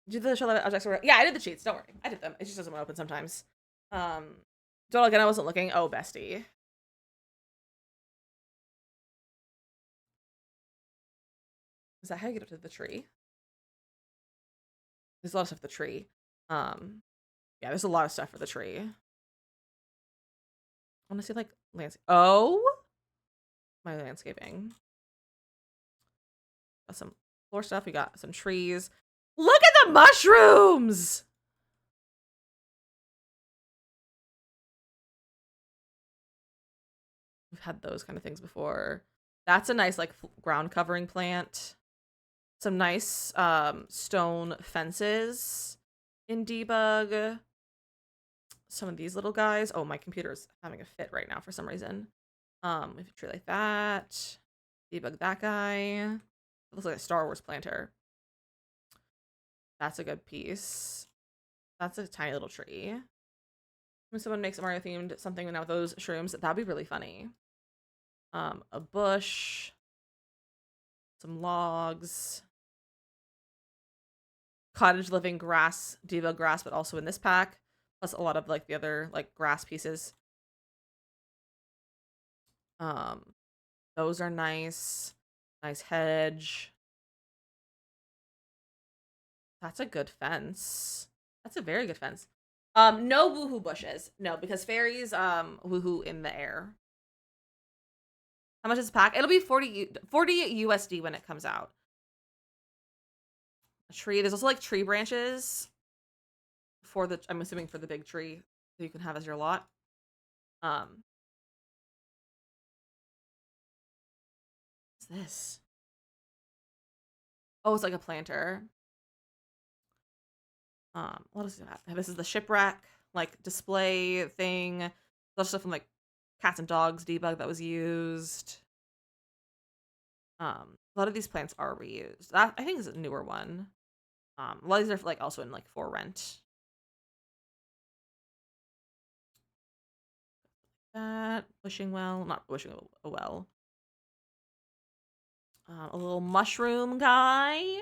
Did the show that objects were, yeah, I did the cheats, don't worry. I did them. It just doesn't want to open sometimes. Don't again, I wasn't looking. Oh, bestie. Is that how you get up to the tree? There's a lot of stuff for the tree. Yeah, there's a lot of stuff for the tree. I want to see like landscape. Oh, my landscaping. Got some floor stuff. We got some trees. Look at the mushrooms. We've had those kind of things before. That's a nice like ground covering plant. Some nice stone fences in debug. Some of these little guys. Oh, my computer's having a fit right now for some reason. We have a tree like that. Debug that guy. It looks like a Star Wars planter. That's a good piece. That's a tiny little tree. When someone makes a Mario themed something now with those shrooms, that'd be really funny. A bush. Some logs. Cottage living grass, debug grass, but also in this pack. Plus a lot of like the other like grass pieces. Those are nice. Nice hedge. That's a good fence. That's a very good fence. No woohoo bushes. No, because fairies woohoo in the air. How much is this pack? It'll be 40 USD when it comes out. A tree. There's also like tree branches for the, I'm assuming for the big tree that you can have as your lot. What's this? Oh, it's like a planter. What is that? This is the shipwreck like display thing. There's stuff from like cats and dogs debug that was used. A lot of these plants are reused. That I think is a newer one. A lot of these are like also in like for rent. That wishing well, not wishing a well. A little mushroom guy.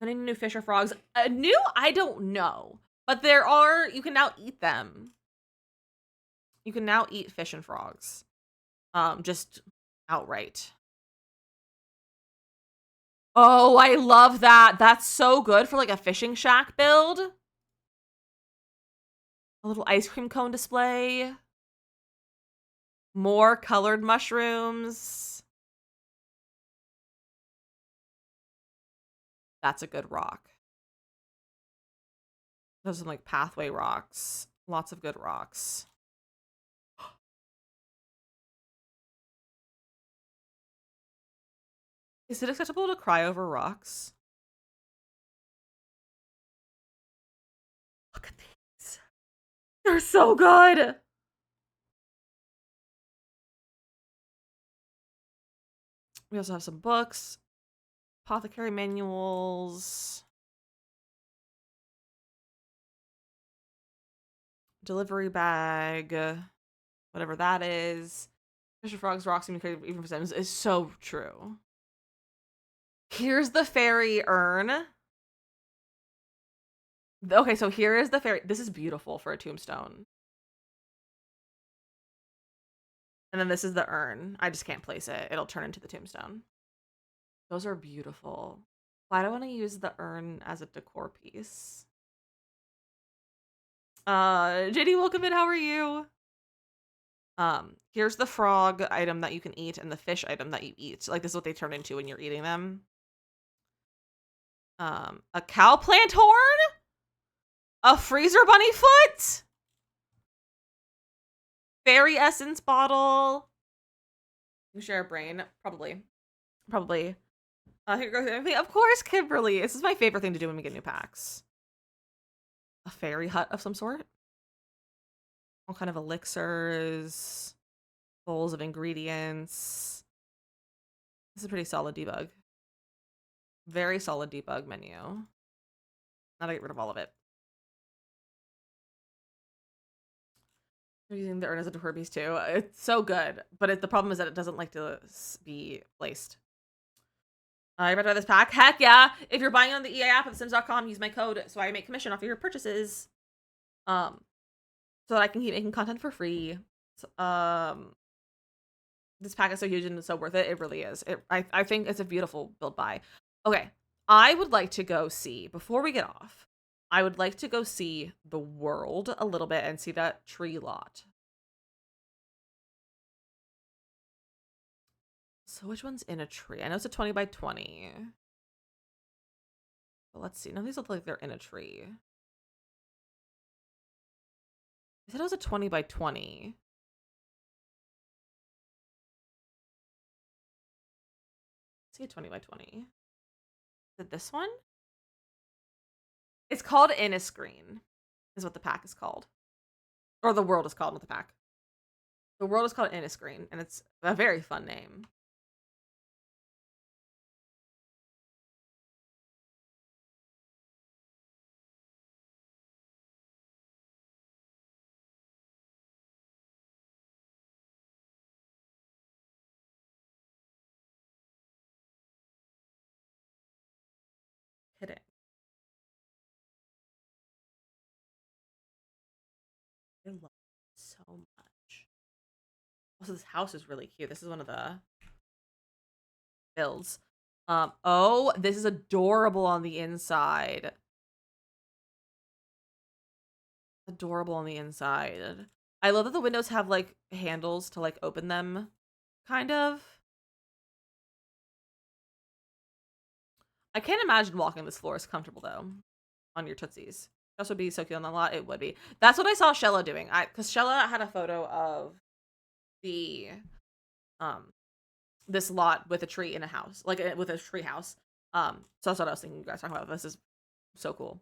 Any new fish or frogs? New? I don't know. But there are, you can now eat them. You can now eat fish and frogs. Just outright. Oh, I love that. That's so good for like a fishing shack build. A little ice cream cone display. More colored mushrooms. That's a good rock. Those are some like pathway rocks. Lots of good rocks. Is it acceptable to cry over rocks? Look at these. They're so good. We also have some books, apothecary manuals, delivery bag, whatever that is. Fisher Frogs, rocks, and creative even for Sims is so true. Here's the fairy urn. Okay, so here is the fairy. This is beautiful for a tombstone. And then this is the urn. I just can't place it. It'll turn into the tombstone. Those are beautiful. Why do I want to use the urn as a decor piece? JD, welcome in. How are you? Here's the frog item that you can eat and the fish item that you eat. Like, this is what they turn into when you're eating them. A cow plant horn? A freezer bunny foot? Fairy essence bottle. You share a brain? Probably. Probably. Here goes everything. Of course, Kimberly. This is my favorite thing to do when we get new packs. A fairy hut of some sort. All kind of elixirs. Bowls of ingredients. This is a pretty solid debug. Very solid debug menu. Now to get rid of all of it. I'm using the urn as a decor piece too. It's so good, but the problem is that it doesn't like to be placed. I read about this pack. Heck yeah! If you're buying on the EA app at Sims.com, use my code so I make commission off of your purchases. So that I can keep making content for free. So, this pack is so huge and it's so worth it. It really is. I think it's a beautiful build buy. Okay, I would like to go see, before we get off, I would like to go see the world a little bit and see that tree lot. So which one's in a tree? I know it's a 20 by 20. But let's see. None of these look like they're in a tree. I said it was a 20 by 20. Let's see a 20 by 20. Is it this one? It's called In a Screen, is what the pack is called. Or the world is called, not the pack. The world is called In a Screen, and it's a very fun name. Kidding. I love it so much. Also, this house is really cute. This is one of the builds. Oh, this is adorable on the inside. Adorable on the inside. I love that the windows have, like, handles to, like, open them, kind of. I can't imagine walking this floor is comfortable, though, on your Tootsies. This would be so cute on the lot. It would be. That's what I saw Shella doing. Because Shella had a photo of the, this lot with a tree in a house. Like, with a tree house. So that's what I was thinking you guys talking about. This is so cool.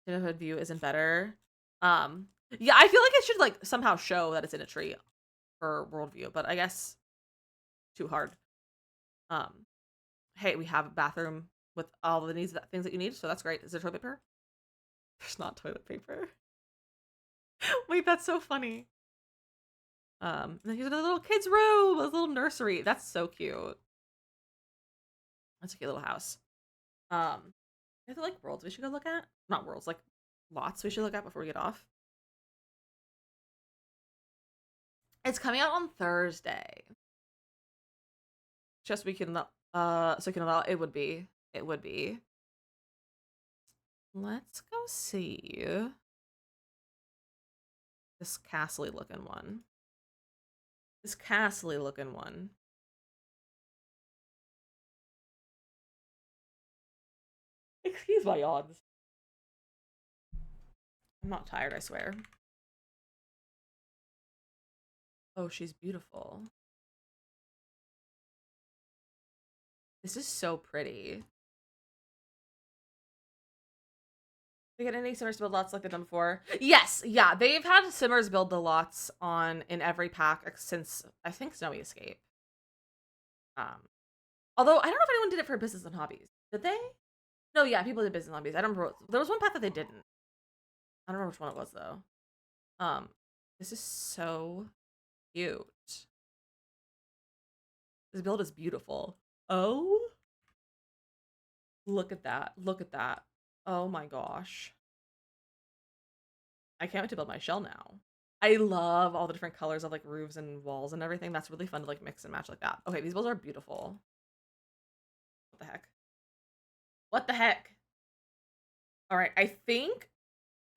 Neighborhood view isn't better. Yeah, I feel like it should, like, somehow show that it's in a tree for world view, but I guess too hard. Hey, we have a bathroom with all the things that you need, so that's great. Is there toilet paper? There's not toilet paper. Wait, that's so funny. And then here's another little kid's room, a little nursery. That's so cute. That's a cute little house. Are there, like, worlds we should go look at? Not worlds, like lots we should look at before we get off. It's coming out on Thursday. Just we can so we can allow it would be. It would be. Let's go see this castle-y looking one. This castle-y looking one. Excuse my yawns. I'm not tired, I swear. Oh, she's beautiful. This is so pretty. They get any Simmers build lots like they've done before? Yes, yeah. They've had Simmers build the lots in every pack since, I think, Snowy Escape. Although, I don't know if anyone did it for Business and Hobbies. Did they? No, yeah, people did Business and Hobbies. I don't remember. There was one pack that they didn't. I don't remember which one it was, though. This is so cute. This build is beautiful. Oh? Look at that. Look at that. Oh my gosh. I can't wait to build my shell now. I love all the different colors of, like, roofs and walls and everything. That's really fun to, like, mix and match like that. Okay, these builds are beautiful. What the heck? What the heck? All right, I think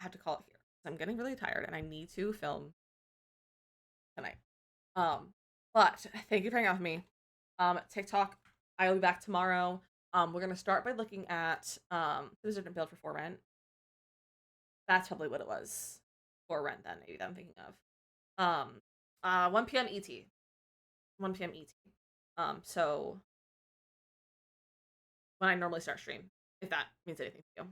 I have to call it here. I'm getting really tired and I need to film tonight. But thank you for hanging out with me. TikTok, I will be back tomorrow. We're gonna start by looking at there's a different build for For Rent. That's probably what it was. For Rent then, maybe that I'm thinking of. 1 p.m. ET. 1 p.m. ET. So when I normally start stream, if that means anything to you.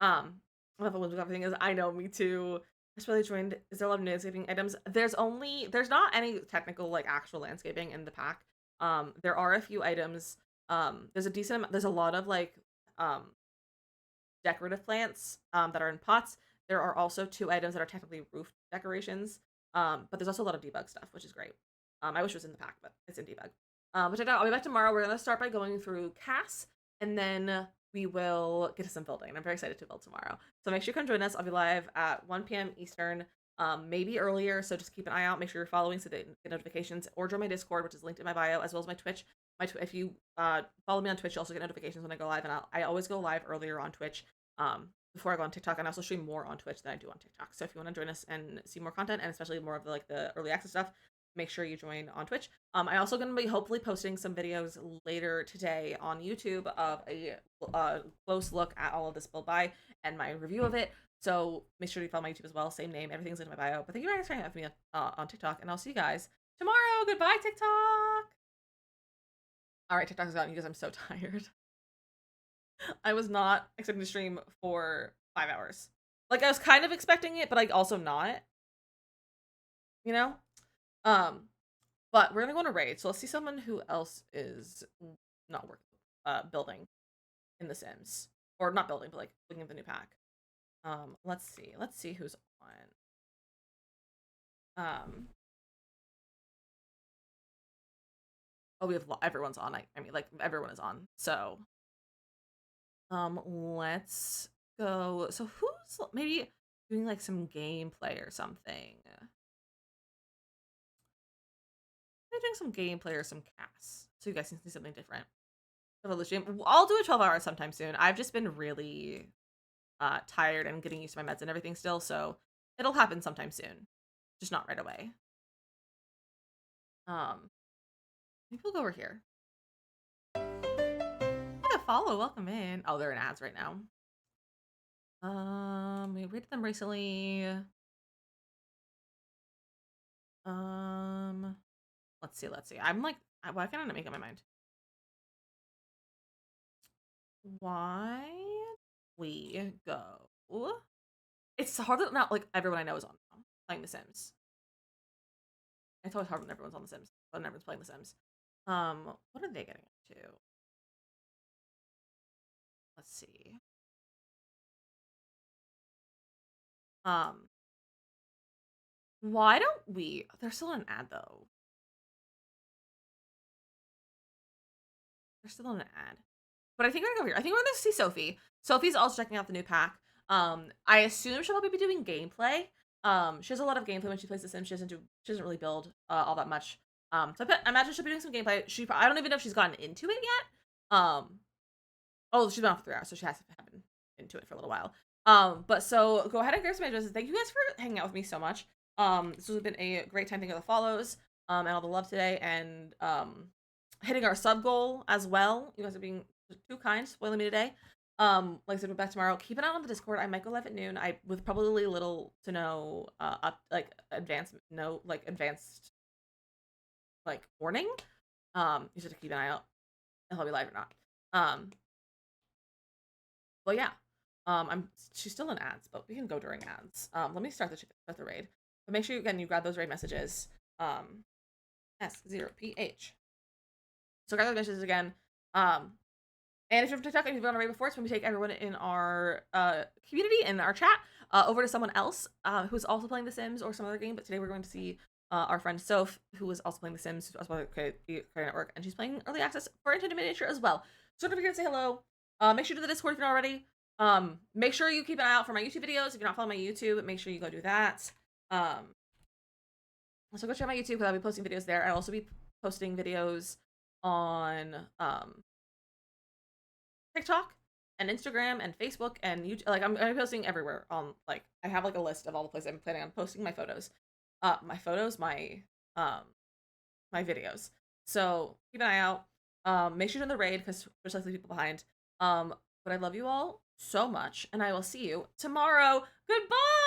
One of the thing is, I know, me too. I just really joined. Is there a lot of landscaping items? There's not any technical like actual landscaping in the pack. There are a few items. There's a lot of like decorative plants that are in pots. There are also 2 items that are technically roof decorations. But there's also a lot of debug stuff, which is great. I wish it was in the pack, but it's in debug. But I'll be back tomorrow. We're gonna start by going through CAS, and then we will get to some building. I'm very excited to build tomorrow. So make sure you come join us. I'll be live at 1 p.m. Eastern, maybe earlier. So just keep an eye out. Make sure you're following so that you get notifications, or join my Discord, which is linked in my bio, as well as my Twitch. If you follow me on Twitch, you also get notifications when I go live, and I always go live earlier on Twitch before I go on TikTok, and I also stream more on Twitch than I do on TikTok. So if you want to join us and see more content, and especially more of the early access stuff, make sure you join on Twitch. I also going to be hopefully posting some videos later today on YouTube of a close look at all of this build buy and my review of it. So make sure you follow my YouTube as well. Same name, everything's in my bio. But thank you guys for hanging out with me on TikTok, and I'll see you guys tomorrow. Goodbye, TikTok. All right, TikTok is gone. You guys, I'm so tired. I was not expecting to stream for 5 hours. Like, I was kind of expecting it, but like also not. You know? But we're gonna go on a raid, so let's see someone who else is not working, building in The Sims. Or not building, but like looking at the new pack. Let's see who's on. Oh, we have everyone's on. I mean, like everyone is on. So, let's go. So who's maybe doing like some gameplay or something? Maybe doing some gameplay or some CAS, so you guys can see something different. I'll do a 12 hours sometime soon. I've just been really tired and getting used to my meds and everything still, so it'll happen sometime soon, just not right away. Maybe we'll go over here. Yeah, follow, welcome in. Oh, they're in ads right now. We rated them recently. Let's see. I'm like, why can't I not make up my mind? Why we go? It's hard that not like everyone I know is on playing The Sims. It's always hard when everyone's on The Sims, when everyone's playing The Sims. What are they getting up to? Let's see. Why don't we? They're still in an ad though. They're still in an ad. But I think we're gonna go here. I think we're gonna see Sophie. Sophie's also checking out the new pack. I assume she'll probably be doing gameplay. She has a lot of gameplay when she plays The Sims. She doesn't really build I imagine she'll be doing some gameplay. I don't even know if she's gotten into it yet. Oh, she's been off for 3 hours, so she has to have been into it for a little while. But so go ahead and grab some addresses. Thank you guys for hanging out with me so much. This has been a great time. Thank you for the follows, and all the love today, and hitting our sub goal as well. You guys are being too kind, spoiling me today. Like I said, we're back tomorrow. Keep an eye on the Discord. I might go live at noon. With probably little to no advanced warning. You just have to keep an eye out if I'll be live or not. But yeah. She's still in ads, but we can go during ads. Let me start the raid. But make sure you grab those raid messages. S0PH. So grab those messages again. And if you're from TikTok and you've been on a raid before, it's when we take everyone in our community and our chat over to someone else who's also playing The Sims or some other game. But today we're going to see our friend Soph, who is also playing The Sims, who's also playing Creative Network, and she's playing early access for Enchanted Miniature as well. So don't forget to say hello. Make sure to do the Discord if you're not already. Make sure you keep an eye out for my YouTube videos. If you're not following my YouTube, make sure you go do that. So go check out my YouTube because I'll be posting videos there. I'll also be posting videos on TikTok and Instagram and Facebook and YouTube. Like I'm posting everywhere on I have like a list of all the places I'm planning on posting my photos. my photos, um my videos. So keep an eye out. Make sure you're in the raid because there's likely people behind. But I love you all so much, and I will see you tomorrow. Goodbye.